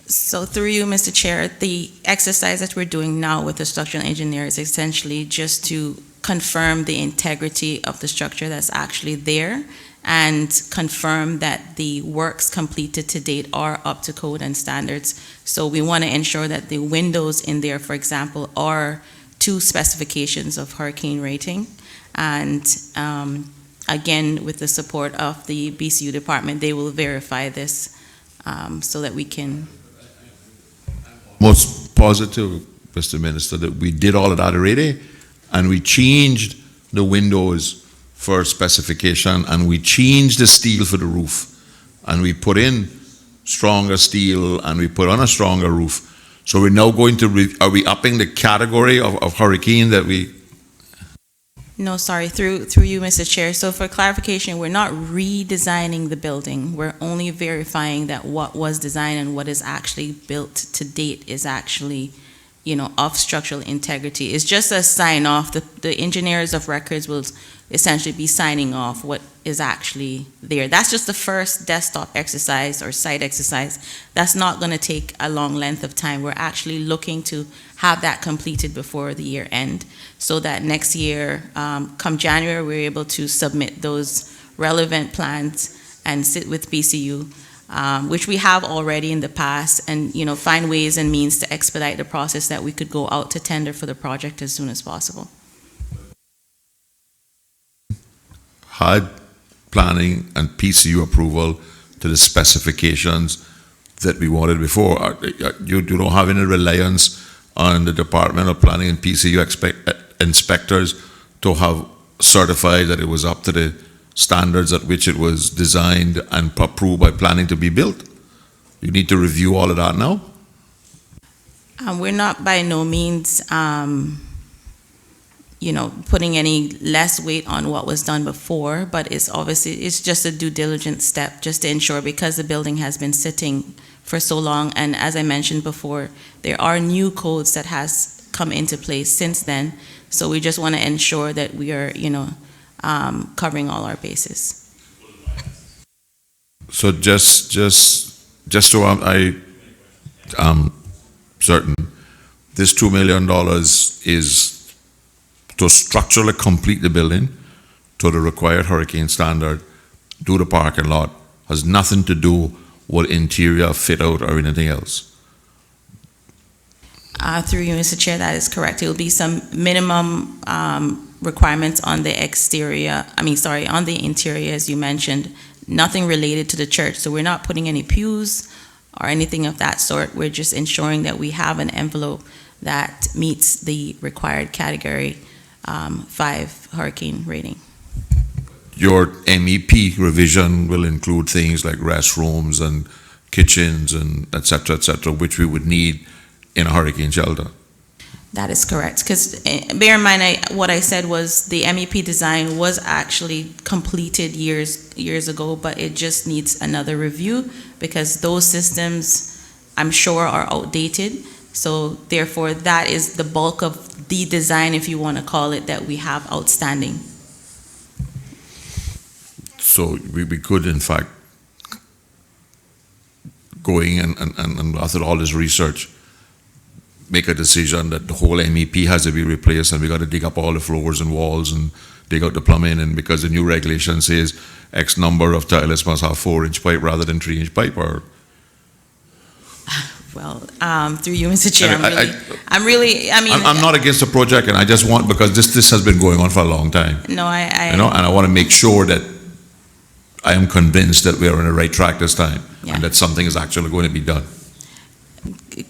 So through you, Mr. Chair, the exercise that we're doing now with the structural engineer is essentially just to confirm the integrity of the structure that's actually there and confirm that the works completed to date are up to code and standards. So we want to ensure that the windows in there, for example, are to specifications of hurricane rating. And again, with the support of the BCU department, they will verify this so that we can. Most positive, Mr. Minister, that we did all of that already, and we changed the windows for specification, and we changed the steel for the roof, and we put in stronger steel, and we put on a stronger roof. So we're now going to, are we upping the category of hurricane that we? No, sorry, through you, Mr. Chair. So for clarification, we're not redesigning the building. We're only verifying that what was designed and what is actually built to date is actually, of structural integrity. It's just a sign off. The engineers of records will essentially be signing off what is actually there. That's just the first desktop exercise or site exercise. That's not going to take a long length of time. We're actually looking to have that completed before the year end, so that next year, come January, we're able to submit those relevant plans and sit with BCU, which we have already in the past, and find ways and means to expedite the process that we could go out to tender for the project as soon as possible. Had planning and PCU approval to the specifications that we wanted before. You don't have any reliance on the Department of Planning and PCU inspectors to have certified that it was up to the standards at which it was designed and approved by planning to be built? You need to review all of that now? We're not by no means putting any less weight on what was done before, but it's just a due diligence step just to ensure, because the building has been sitting for so long, and as I mentioned before, there are new codes that has come into place since then, so we just want to ensure that we are, covering all our bases. So just so I am certain, this $2 million is to structurally complete the building to the required hurricane standard, do the parking lot, has nothing to do with interior fit out or anything else. Through you, Mr. Chair, that is correct. It will be some minimum requirements on the on the interior, as you mentioned. Nothing related to the church. So we're not putting any pews or anything of that sort. We're just ensuring that we have an envelope that meets the required category 5 hurricane rating. Your MEP revision will include things like restrooms and kitchens and et cetera, which we would need in a hurricane shelter. That is correct. Because bear in mind, what I said was the MEP design was actually completed years ago, but it just needs another review because those systems, I'm sure, are outdated. So therefore, that is the bulk of the design, if you want to call it, that we have outstanding. So we could, in fact, going and after all this research, make a decision that the whole MEP has to be replaced and we got to dig up all the floors and walls and dig out the plumbing, and because the new regulation says X number of toilets must have 4-inch pipe rather than 3-inch pipe, or? Well, through you, Mr. Chair, I'm not against the project, and I just want, because this has been going on for a long time. No, And I want to make sure that I am convinced that we are on the right track this time, and that something is actually going to be done.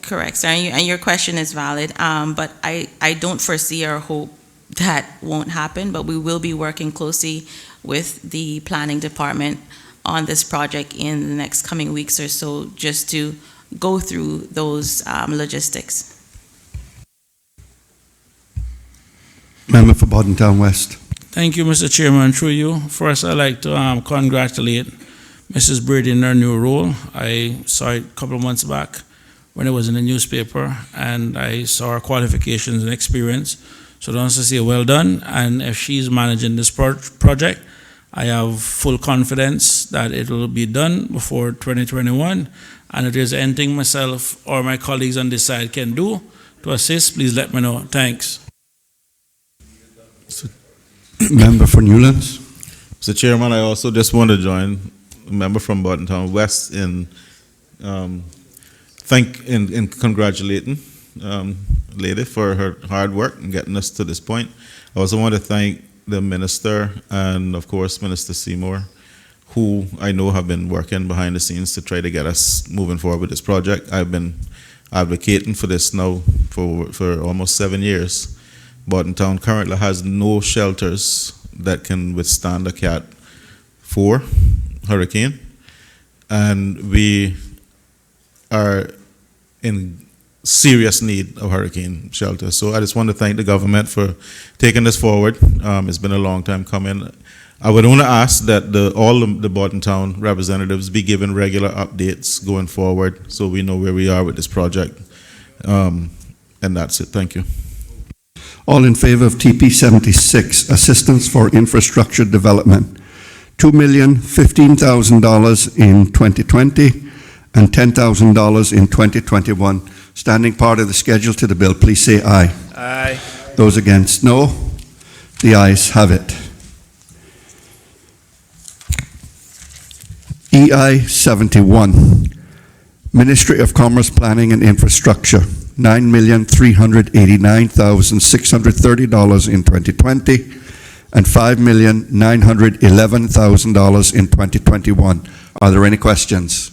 Correct, sir, and your question is valid, but I don't foresee or hope that won't happen, but we will be working closely with the planning department on this project in the next coming weeks or so, just to go through those logistics. Member for Borden Town West. Thank you, Mr. Chairman. Through you, first I'd like to congratulate Mrs. Brady in her new role. I saw it a couple of months back when it was in the newspaper, and I saw her qualifications and experience. So I want to say well done, and if she's managing this project, I have full confidence that it will be done before 2021, and if there's anything myself or my colleagues on this side can do to assist, please let me know. Thanks. Member for Newlands. Mr. Chairman, I also just want to join a member from Borden Town West in congratulating lady for her hard work in getting us to this point. I also want to thank the minister and, of course, Minister Seymour, who I know have been working behind the scenes to try to get us moving forward with this project. I've been advocating for this now for almost 7 years. Borden Town currently has no shelters that can withstand a Cat 4 hurricane, and we are in serious need of hurricane shelter. So I just want to thank the government for taking this forward. It's been a long time coming. I would only ask that all the Borden Town representatives be given regular updates going forward so we know where we are with this project. And that's it. Thank you. All in favor of TP 76, Assistance for Infrastructure Development, $2,015,000 in 2020 and $10,000 in 2021. Standing part of the schedule to the bill, please say aye. Aye. Those against, no. The ayes have it. EI 71, Ministry of Commerce, Planning and Infrastructure, $9,389,630 in 2020 and $5,911,000 in 2021. Are there any questions?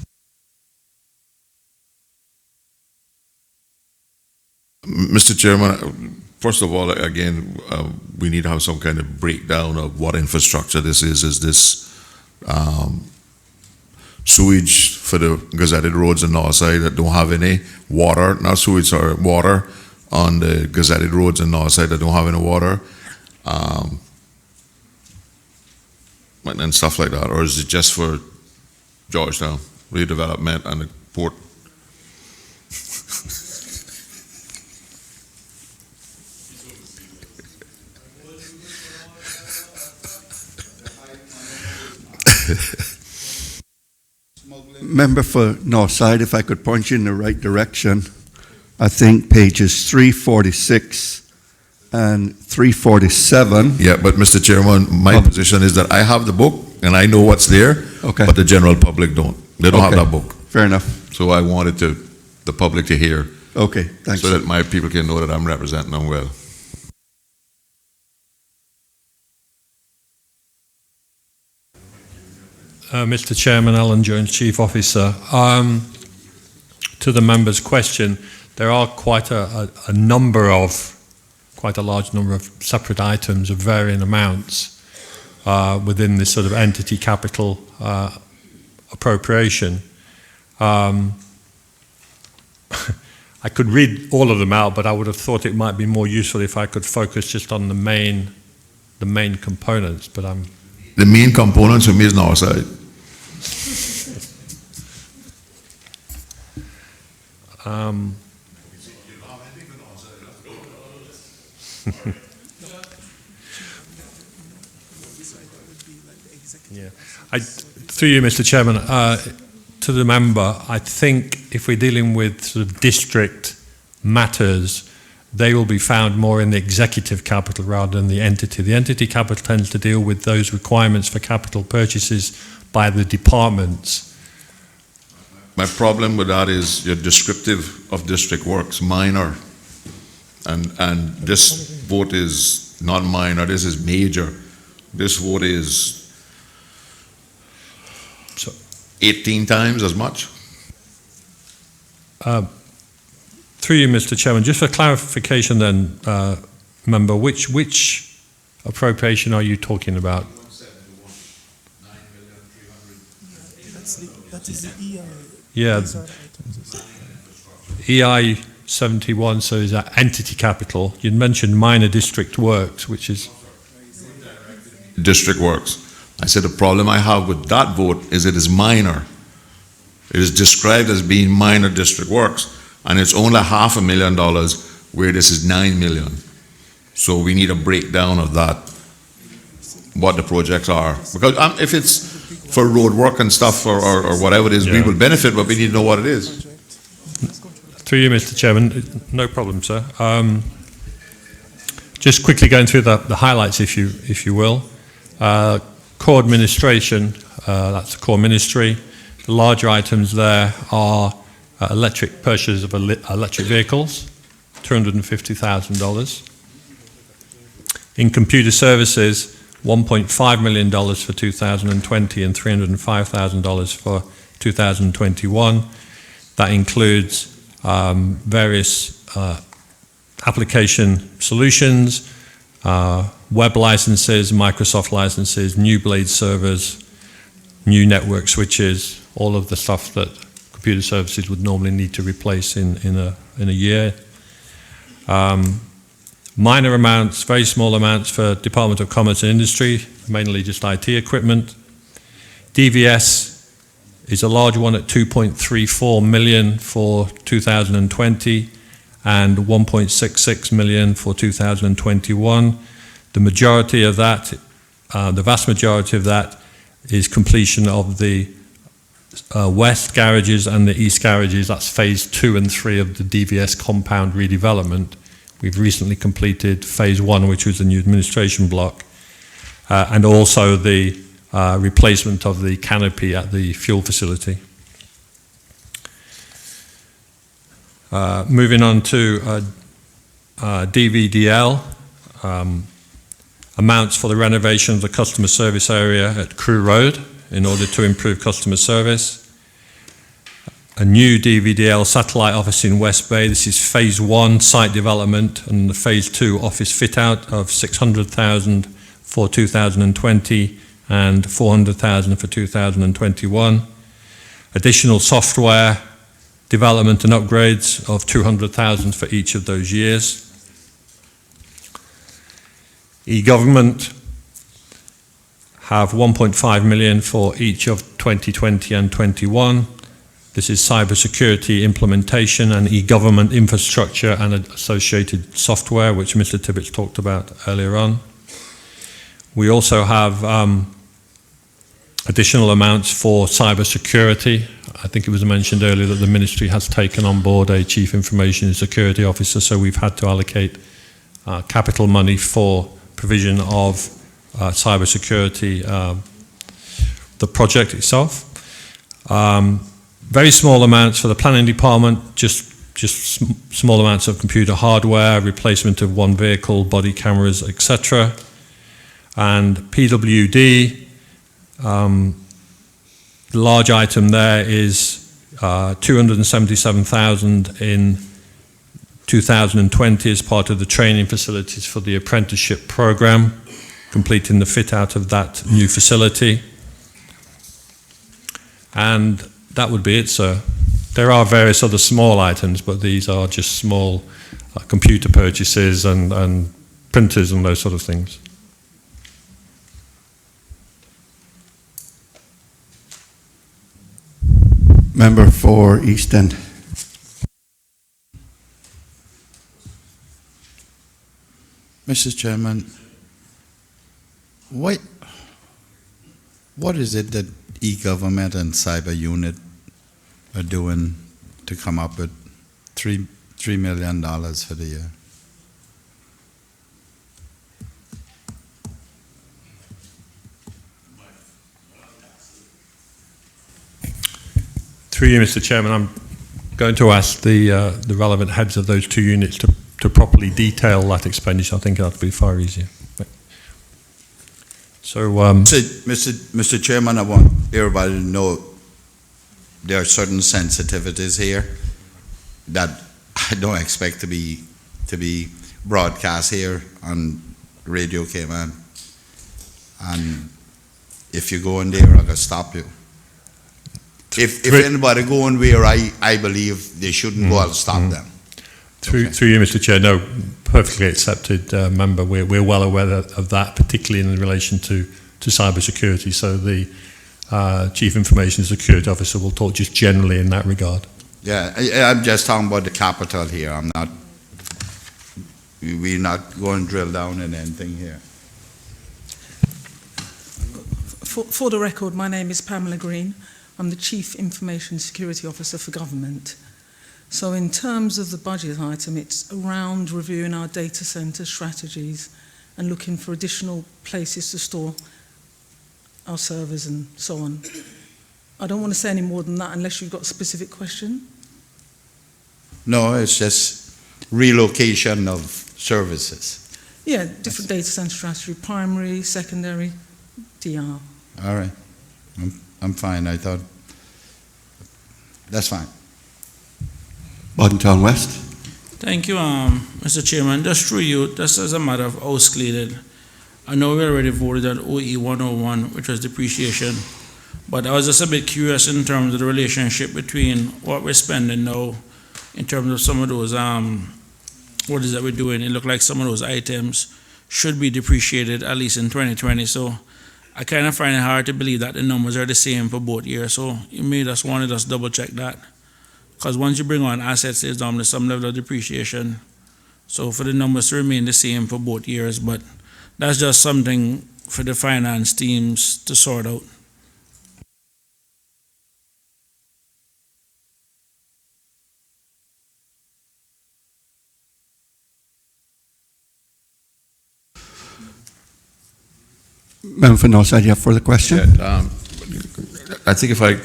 Mr. Chairman, first of all, again, we need to have some kind of breakdown of what infrastructure this is. Is this sewage for the gazetted roads on the north side that don't have any water? Not sewage, or water on the gazetted roads on the north side that don't have any water, and stuff like that? Or is it just for Georgetown redevelopment and the port? Member for Northside, if I could point you in the right direction, I think pages 346 and 347. Yeah, but Mr. Chairman, my position is that I have the book and I know what's there, okay, but the general public don't. They don't have that book. Fair enough. So I wanted the public to hear. Okay, thanks. So that my people can know that I'm representing them well. Mr. Chairman, Alan Jones, Chief Officer. To the member's question, there are quite a large number of separate items of varying amounts within this sort of entity capital appropriation. I could read all of them out, but I would have thought it might be more useful if I could focus just on the main components. But the main components for me is Northside. Yeah, through you, Mr. Chairman, to the member, I think if we're dealing with sort of district matters, they will be found more in the executive capital rather than the entity. The entity capital tends to deal with those requirements for capital purchases by the departments. My problem with that is you're descriptive of district works, minor. And this vote is not minor, this is major. This vote is 18 times as much. Through you, Mr. Chairman, just for clarification then, member, which appropriation are you talking about? Yeah, EI 71, so is that entity capital? You mentioned minor district works, which is... District works. I said the problem I have with that vote is it is minor. It is described as being minor district works, and it's only $500,000 where this is $9 million. So we need a breakdown of that, what the projects are. Because if it's for road work and stuff or whatever it is, we will benefit, but we need to know what it is. Through you, Mr. Chairman, no problem, sir. Just quickly going through the highlights, if you will. Core administration, that's the core ministry. The larger items there are electric purchase of electric vehicles, $250,000. In computer services, $1.5 million for 2020 and $305,000 for 2021. That includes various application solutions, web licenses, Microsoft licenses, new Blade servers, new network switches, all of the stuff that computer services would normally need to replace in a year. Minor amounts, very small amounts for Department of Commerce and Industry, mainly just IT equipment. DVS is a large one at $2.34 million for 2020 and $1.66 million for 2021. The majority of that, the vast majority of that, is completion of the west garages and the east garages. That's phase 2 and 3 of the DVS compound redevelopment. We've recently completed phase 1, which was the new administration block, and also the replacement of the canopy at the fuel facility. Moving on to DVDL, amounts for the renovation of the customer service area at Crew Road in order to improve customer service. A new DVDL satellite office in West Bay. This is phase 1 site development and the phase 2 office fit out of $600,000 for 2020 and $400,000 for 2021. Additional software development and upgrades of $200,000 for each of those years. E-government have $1.5 million for each of 2020 and 21. This is cybersecurity implementation and e-government infrastructure and associated software, which Mr. Tibbetts talked about earlier on. We also have additional amounts for cybersecurity. I think it was mentioned earlier that the ministry has taken on board a chief information and security officer, so we've had to allocate capital money for provision of cybersecurity, the project itself. Very small amounts for the planning department, just small amounts of computer hardware, replacement of one vehicle, body cameras, etc. And PWD, the large item there is $277,000 in 2020 as part of the training facilities for the apprenticeship program, completing the fit out of that new facility. And that would be it, sir. There are various other small items, but these are just small computer purchases and printers and those sort of things. Member for East End. Mr. Chairman, what is it that e-government and cyber unit are doing to come up with $3 $3 million for the year. Through you, Mr. Chairman, I'm going to ask the relevant heads of those two units to properly detail that expenditure. I think that would be far easier. So, Mr. Chairman, I want everybody to know there are certain sensitivities here that I don't expect to be broadcast here on Radio Cayman. And if you go in there, I'm gonna stop you. If anybody going where I believe they shouldn't go, I'll stop them. Through you, Mr. Chair, no, perfectly accepted, member. We're well aware of that, particularly in relation to cyber security. So the Chief Information Security Officer will talk just generally in that regard. Yeah, I'm just talking about the capital here. We're not going to drill down in anything here. For the record, my name is Pamela Green. I'm the Chief Information Security Officer for Government. So in terms of the budget item, it's around reviewing our data center strategies and looking for additional places to store our servers and so on. I don't want to say any more than that unless you've got a specific question. No, it's just relocation of services. Yeah, different data center strategy, primary, secondary, DR. All right. I'm fine. I thought that's fine. Boddentown West. Thank you, Mr. Chairman. Just through you, just as a matter of house cleared, I know we already voted on OE 101, which was depreciation, but I was just a bit curious in terms of the relationship between what we're spending now in terms of some of those, what is that we're doing? It looked like some of those items should be depreciated at least in 2020, so I kind of find it hard to believe that the numbers are the same for both years, so you may just want to just double check that. Because once you bring on assets, there's normally some level of depreciation. So for the numbers to remain the same for both years, but that's just something for the finance teams to sort out. Member for Northside, you have further question? Yeah, I think if I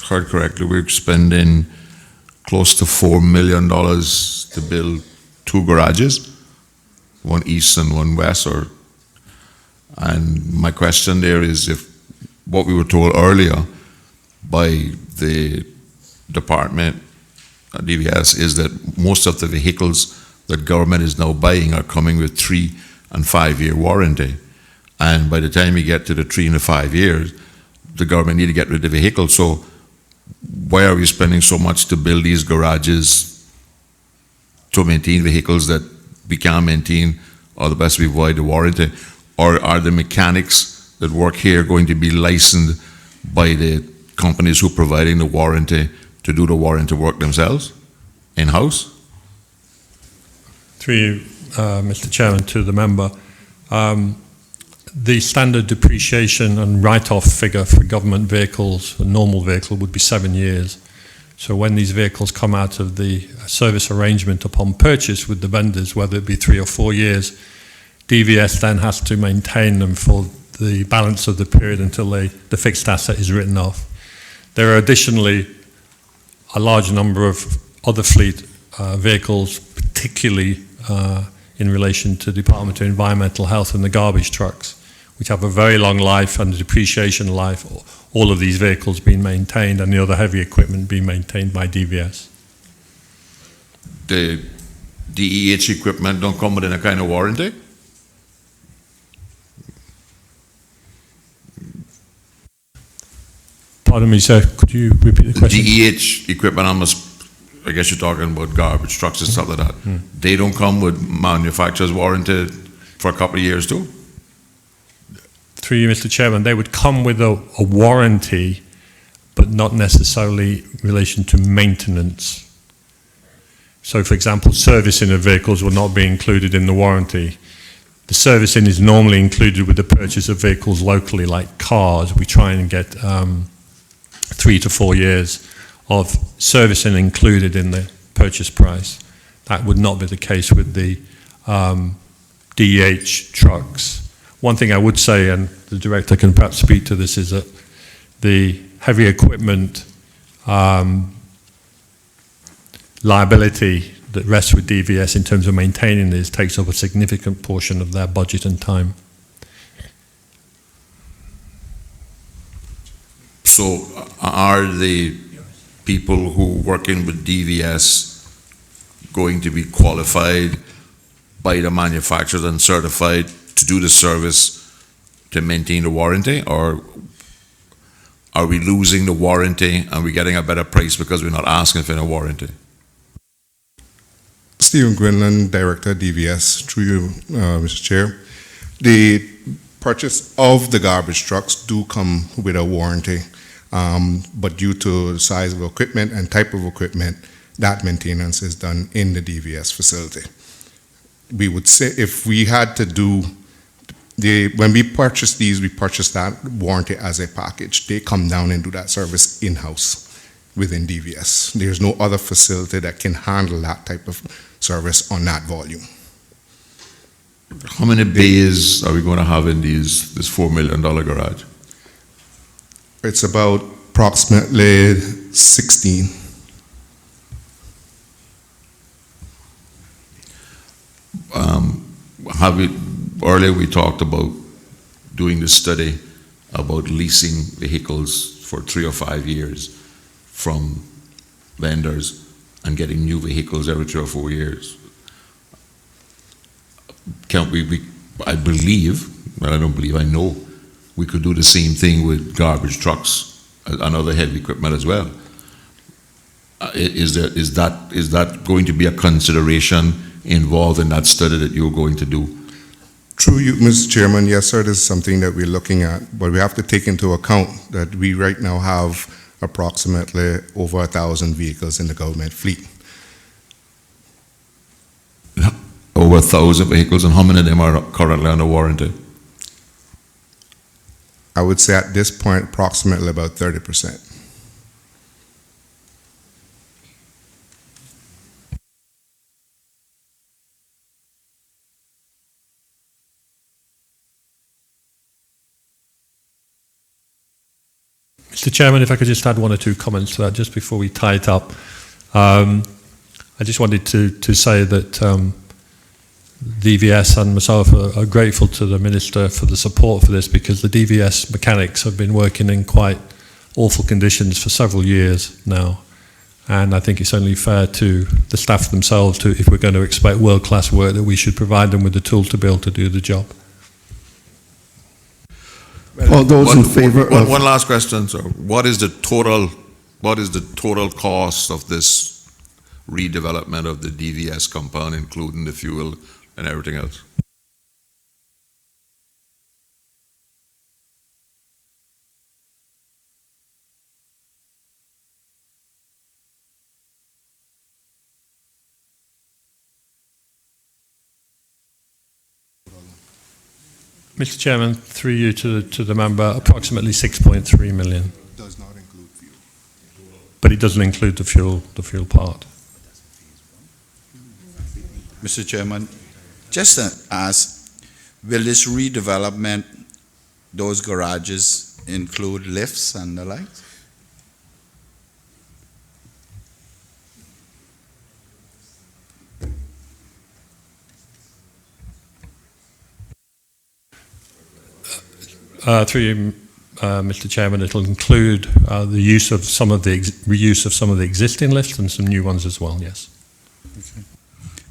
heard correctly, we're spending close to $4 million to build 2 garages, one east and one west. And my question there is if what we were told earlier by the department, DVS, is that most of the vehicles that government is now buying are coming with 3 and 5 year warranty. And by the time you get to the 3 and the 5 years, the government need to get rid of the vehicle. So why are we spending so much to build these garages to maintain vehicles that we can't maintain, or the best we avoid the warranty? Or are the mechanics that work here going to be licensed by the companies who are providing the warranty to do the warranty work themselves, in-house? Through you, Mr. Chairman, to the member. The standard depreciation and write-off figure for government vehicles, a normal vehicle, would be 7 years. So when these vehicles come out of the service arrangement upon purchase with the vendors, whether it be 3 or 4 years, DVS then has to maintain them for the balance of the period until the fixed asset is written off. There are additionally a large number of other fleet vehicles, particularly in relation to Department of Environmental Health and the garbage trucks, which have a very long life and a depreciation life, all of these vehicles being maintained and the other heavy equipment being maintained by DVS. The DEH equipment don't come with any kind of warranty? Pardon me, sir, could you repeat the question? DEH equipment, I guess you're talking about garbage trucks and stuff like that. They don't come with manufacturer's warranty for a couple of years too? Through you, Mr. Chairman, they would come with a warranty, but not necessarily in relation to maintenance. So, for example, servicing of vehicles will not be included in the warranty. The servicing is normally included with the purchase of vehicles locally, like cars. We try and get 3 to 4 years of servicing included in purchase price. That would not be the case with the DEH trucks. One thing I would say, and the director can perhaps speak to this, is that the heavy equipment liability that rests with DVS in terms of maintaining this takes up a significant portion of their budget and time. So are the people who working with DVS going to be qualified by the manufacturers and certified to do the service to maintain the warranty, or are we losing the warranty and we're getting a better price because we're not asking for a warranty? Stephen Quinlan, Director, DVS, through you, Mr. Chair. The purchase of the garbage trucks do come with a warranty, but due to the size of equipment and type of equipment, that maintenance is done in the DVS facility. We would say if we had to do when we purchase these, we purchase that warranty as a package. They come down and do that service in-house within DVS. There's no other facility that can handle that type of service on that volume. How many bays are we going to have in this $4 million garage? It's about approximately 16. Earlier we talked about doing the study about leasing vehicles for 3 or 5 years from vendors and getting new vehicles every 3 or 4 years. Can't we I believe, well I don't believe, I know we could do the same thing with garbage trucks and other heavy equipment as well. Is that going to be a consideration involved in that study that you're going to do? Through you, Mr. Chairman, yes, sir, this is something that we're looking at, but we have to take into account that we right now have approximately over 1,000 vehicles in the government fleet. Over 1,000 vehicles, and how many of them are currently under warranty? I would say at this point, approximately about 30%. Mr. Chairman, if I could just add 1 or 2 comments to that just before we tie it up. I just wanted to say that DVS and myself are grateful to the Minister for the support for this, because the DVS mechanics have been working in quite awful conditions for several years now. And I think it's only fair to the staff themselves, if we're going to expect world-class work, that we should provide them with the tool to be able to do the job. All those in favor of... One last question, sir. What is the total cost of this redevelopment of the DVS compound, including the fuel and everything else? Mr. Chairman, through you to the member, approximately 6.3 million. Does not include fuel. But it doesn't include the fuel part. Mr. Chairman, just to ask, will this redevelopment, those garages include lifts and the like? Through you, Mr. Chairman, it'll include the use of some of the reuse of some of the existing lifts and some new ones as well. Yes.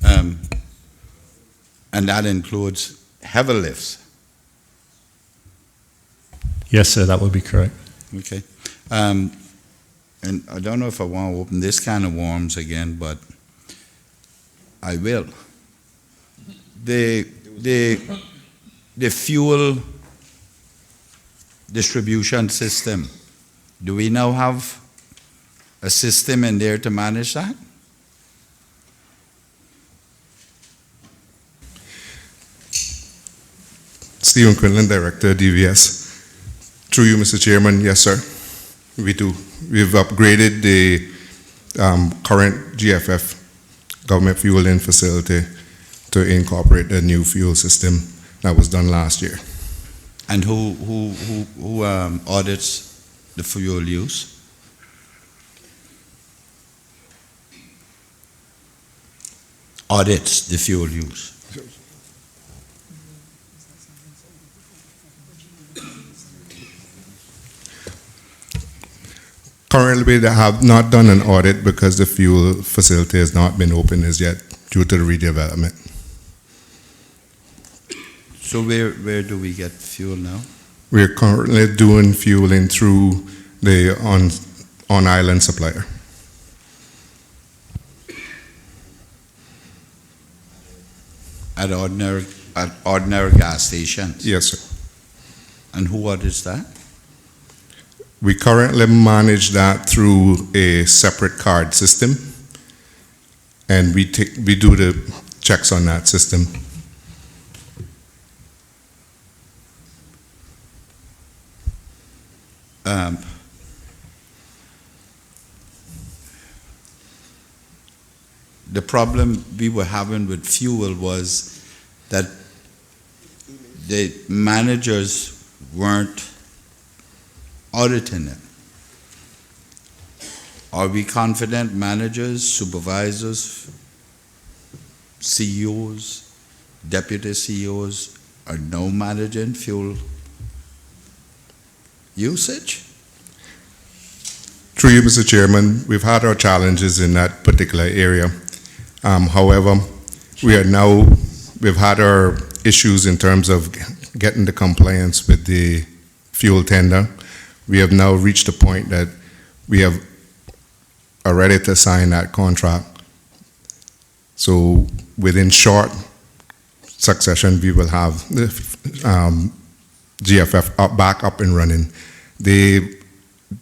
Okay. And that includes heavy lifts. Yes, sir. That would be correct. Okay. And I don't know if I want to open this kind of worms again, but I will. The fuel distribution system, do we now have a system in there to manage that? Stephen Quinlan, Director, DVS. Through you, Mr. Chairman, yes, sir. We do. We've upgraded the current GFF government fueling facility to incorporate the new fuel system that was done last year. And who audits the fuel use? Audits the fuel use. Currently, they have not done an audit because the fuel facility has not been open as yet due to the redevelopment. So where do we get fuel now? We're currently doing fueling through the on-island supplier. At ordinary gas stations? Yes, sir. And who audits that? We currently manage that through a separate card system, and we do the checks on that system. The problem we were having with fuel was that the managers weren't auditing it. Are we confident managers, supervisors, CEOs, deputy CEOs are now managing fuel usage? Through you, Mr. Chairman, we've had our challenges in that particular area. However, we've had our issues in terms of getting the compliance with the fuel tender. We have now reached a point that we are ready to sign that contract. So within short succession, we will have the GFF back up and running. The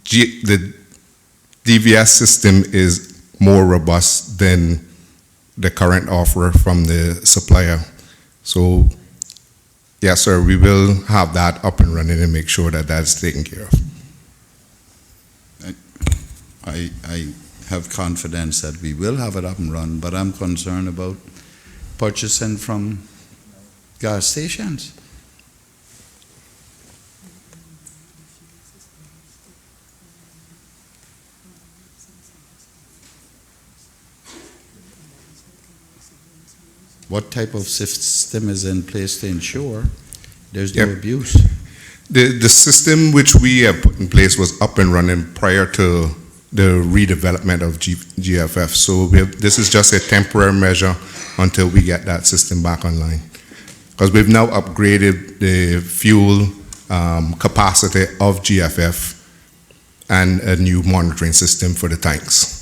DVS system is more robust than the current offer from the supplier. So, yes, sir, we will have that up and running and make sure that that's taken care of. I have confidence that we will have it up and run, but I'm concerned about purchasing from gas stations. What type of system is in place to ensure there's no abuse? The system which we have put in place was up and running prior to the redevelopment of GFF. So this is just a temporary measure until we get that system back online. Because we've now upgraded the fuel capacity of GFF and a new monitoring system for the tanks.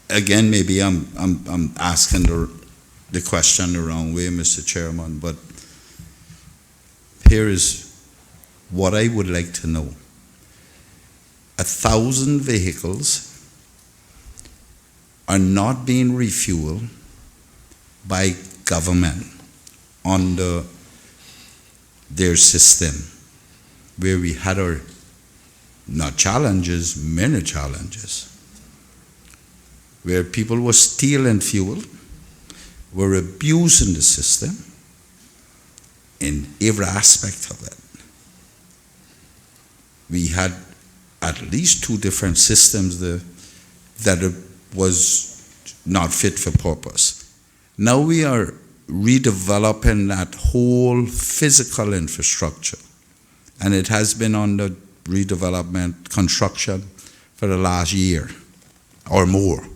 Again, maybe I'm asking the question the wrong way, Mr. Chairman, but here is what I would like to know. 1,000 vehicles are not being refueled by government under their system, where we had our, not challenges, many challenges, where people were stealing fuel, were abusing the system in every aspect of it. We had at least 2 different systems that was not fit for purpose. Now we are redeveloping that whole physical infrastructure, and it has been under redevelopment construction for the last year or more.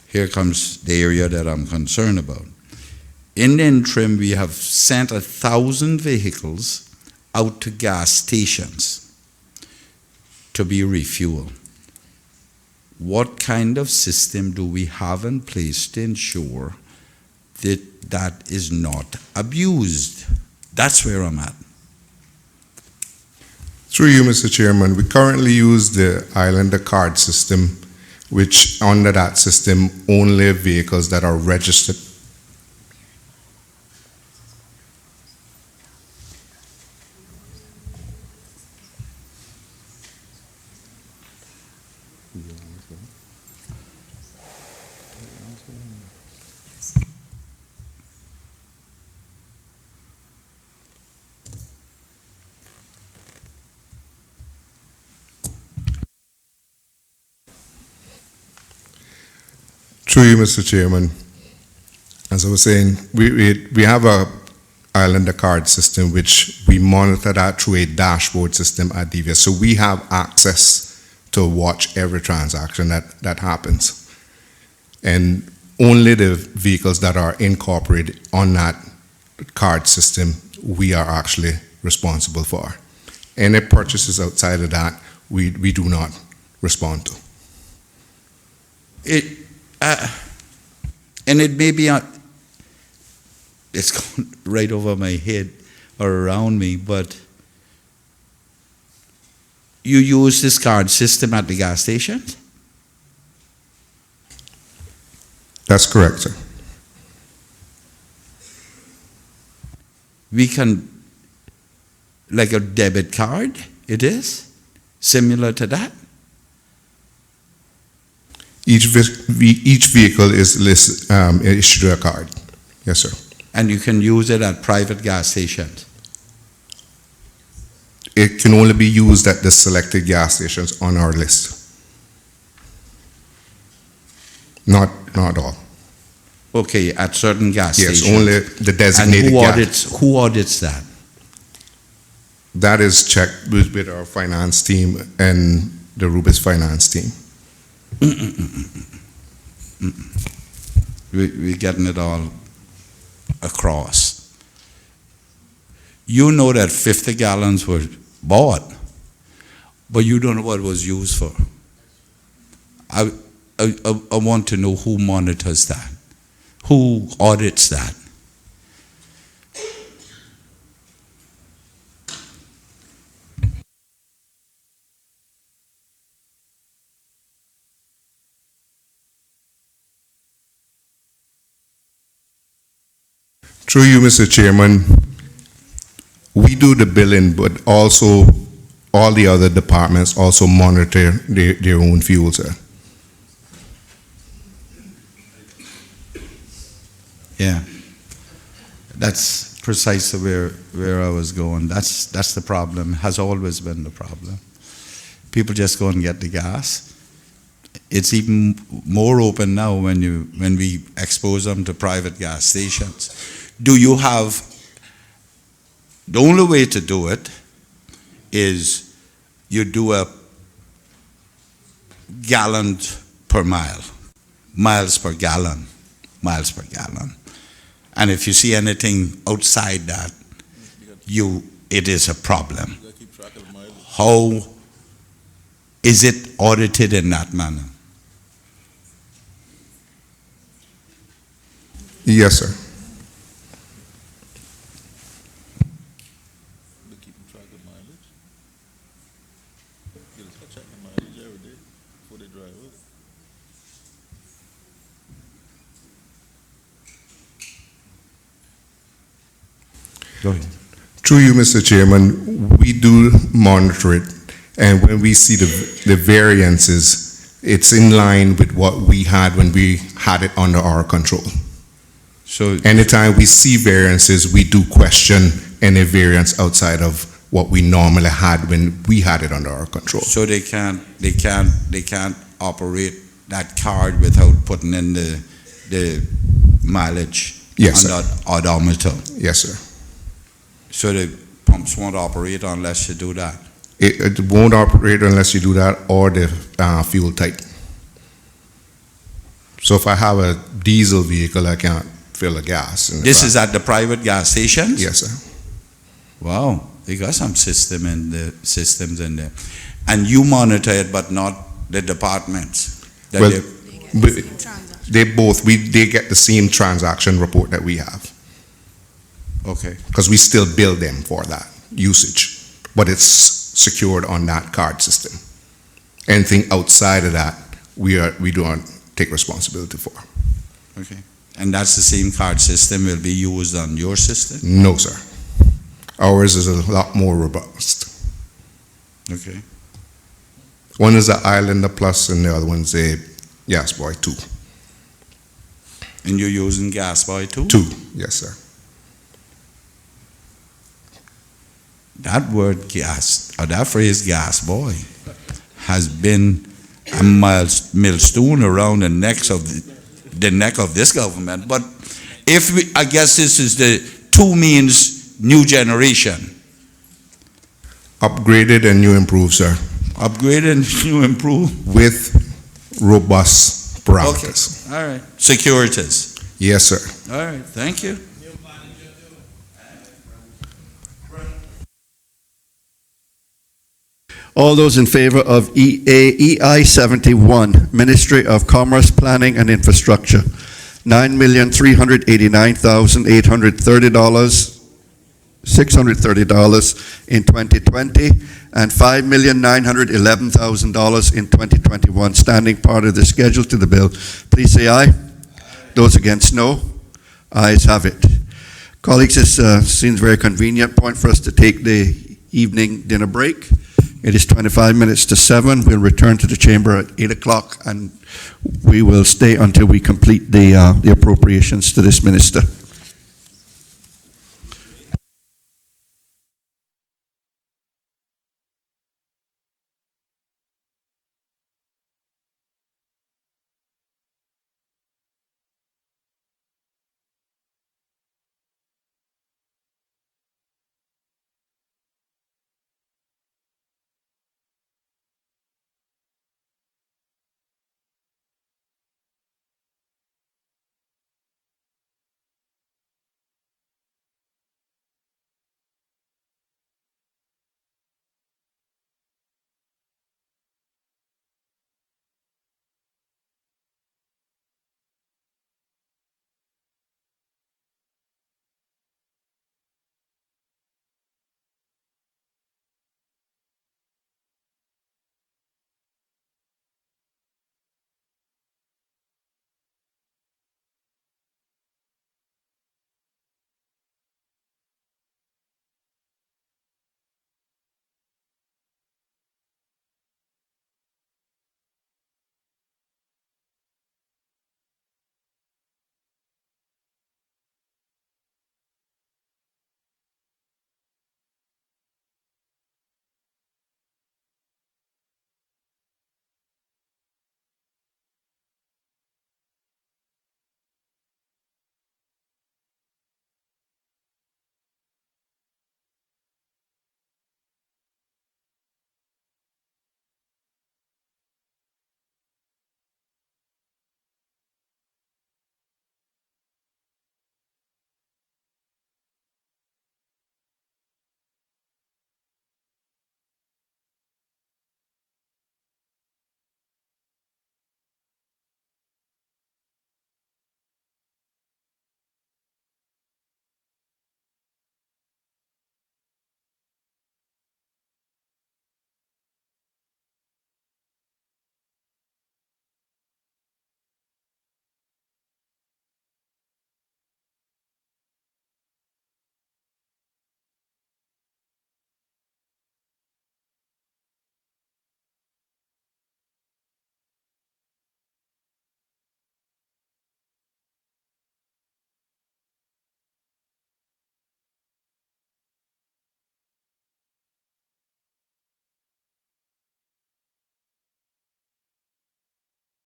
Here comes the area that I'm concerned about. In the interim, we have sent 1,000 vehicles out to gas stations to be refueled. What kind of system do we have in place to ensure that that is not abused? That's where I'm at. Through you, Mr. Chairman, we currently use the Islander card system, which under that system, only vehicles that are registered. Through you, Mr. Chairman, as I was saying, we have a Islander card system which we monitor that through a dashboard system at DVS. So we have access to watch every transaction that happens. And only the vehicles that are incorporated on that card system we are actually responsible for. Any purchases outside of that we do not respond to. And it may be, it's gone right over my head or around me, but you use this card system at the gas stations? That's correct, sir. We can, like a debit card, it is? Similar to that? Each vehicle is issued a card. Yes, sir. And you can use it at private gas stations? It can only be used at the selected gas stations on our list. Not all. Okay, at certain gas stations? Yes, only the designated gas. Who audits that? That is checked with our finance team and the Rubis finance team. We're getting it all across. You know that 50 gallons were bought, but you don't know what it was used for. I want to know who monitors that, who audits that. Through you, Mr. Chairman, we do the billing, but also all the other departments also monitor their own fuel, sir. Yeah, that's precisely where I was going. That's the problem, has always been the problem. People just go and get the gas. It's even more open now when we expose them to private gas stations. Do you have, the only way to do it is you do a gallon per mile, miles per gallon. And if you see anything outside that, it is a problem. How is it audited in that manner? Yes, sir. Go ahead. Through you, Mr. Chairman, we do monitor it, and when we see the variances, it's in line with what we had when we had it under our control. So anytime we see variances, we do question any variance outside of what we normally had when we had it under our control. So they can't operate that card without putting in the mileage Yes, on that odometer. Yes, sir. So the pumps won't operate unless you do that. It won't operate unless you do that or the fuel type. So if I have a diesel vehicle, I can't fill the gas. This is at the private gas stations? Yes, sir. Wow, they got some systems in there. And you monitor it, but not the departments? Well, they get the same transaction report that we have. Okay. Because we still bill them for that usage, but it's secured on that card system. Anything outside of that, we don't take responsibility for. Okay. And that's the same card system will be used on your system? No, sir. Ours is a lot more robust. Okay. One is a Islander Plus and the other one's a Gas Boy 2. And you're using Gas Boy too? 2, yes, sir. That word gas, or that phrase gas boy, has been a millstone around the neck of this government. But if we, I guess this is the 2 means new generation. Upgraded and new improved, sir. Upgraded and new improved? With robust parameters. Okay, all right. Securities? Yes, sir. All right, thank you. All those in favor of EI 71, Ministry of Commerce, Planning and Infrastructure, $630 in 2020 and $5,911,000 in 2021, standing part of the schedule to the bill. Please say aye. Those against, no. Ayes have it. Colleagues, this seems very convenient point for us to take the evening dinner break. It is 25 minutes to 7. We'll return to the chamber at 8 o'clock, and we will stay until we complete the appropriations to this minister.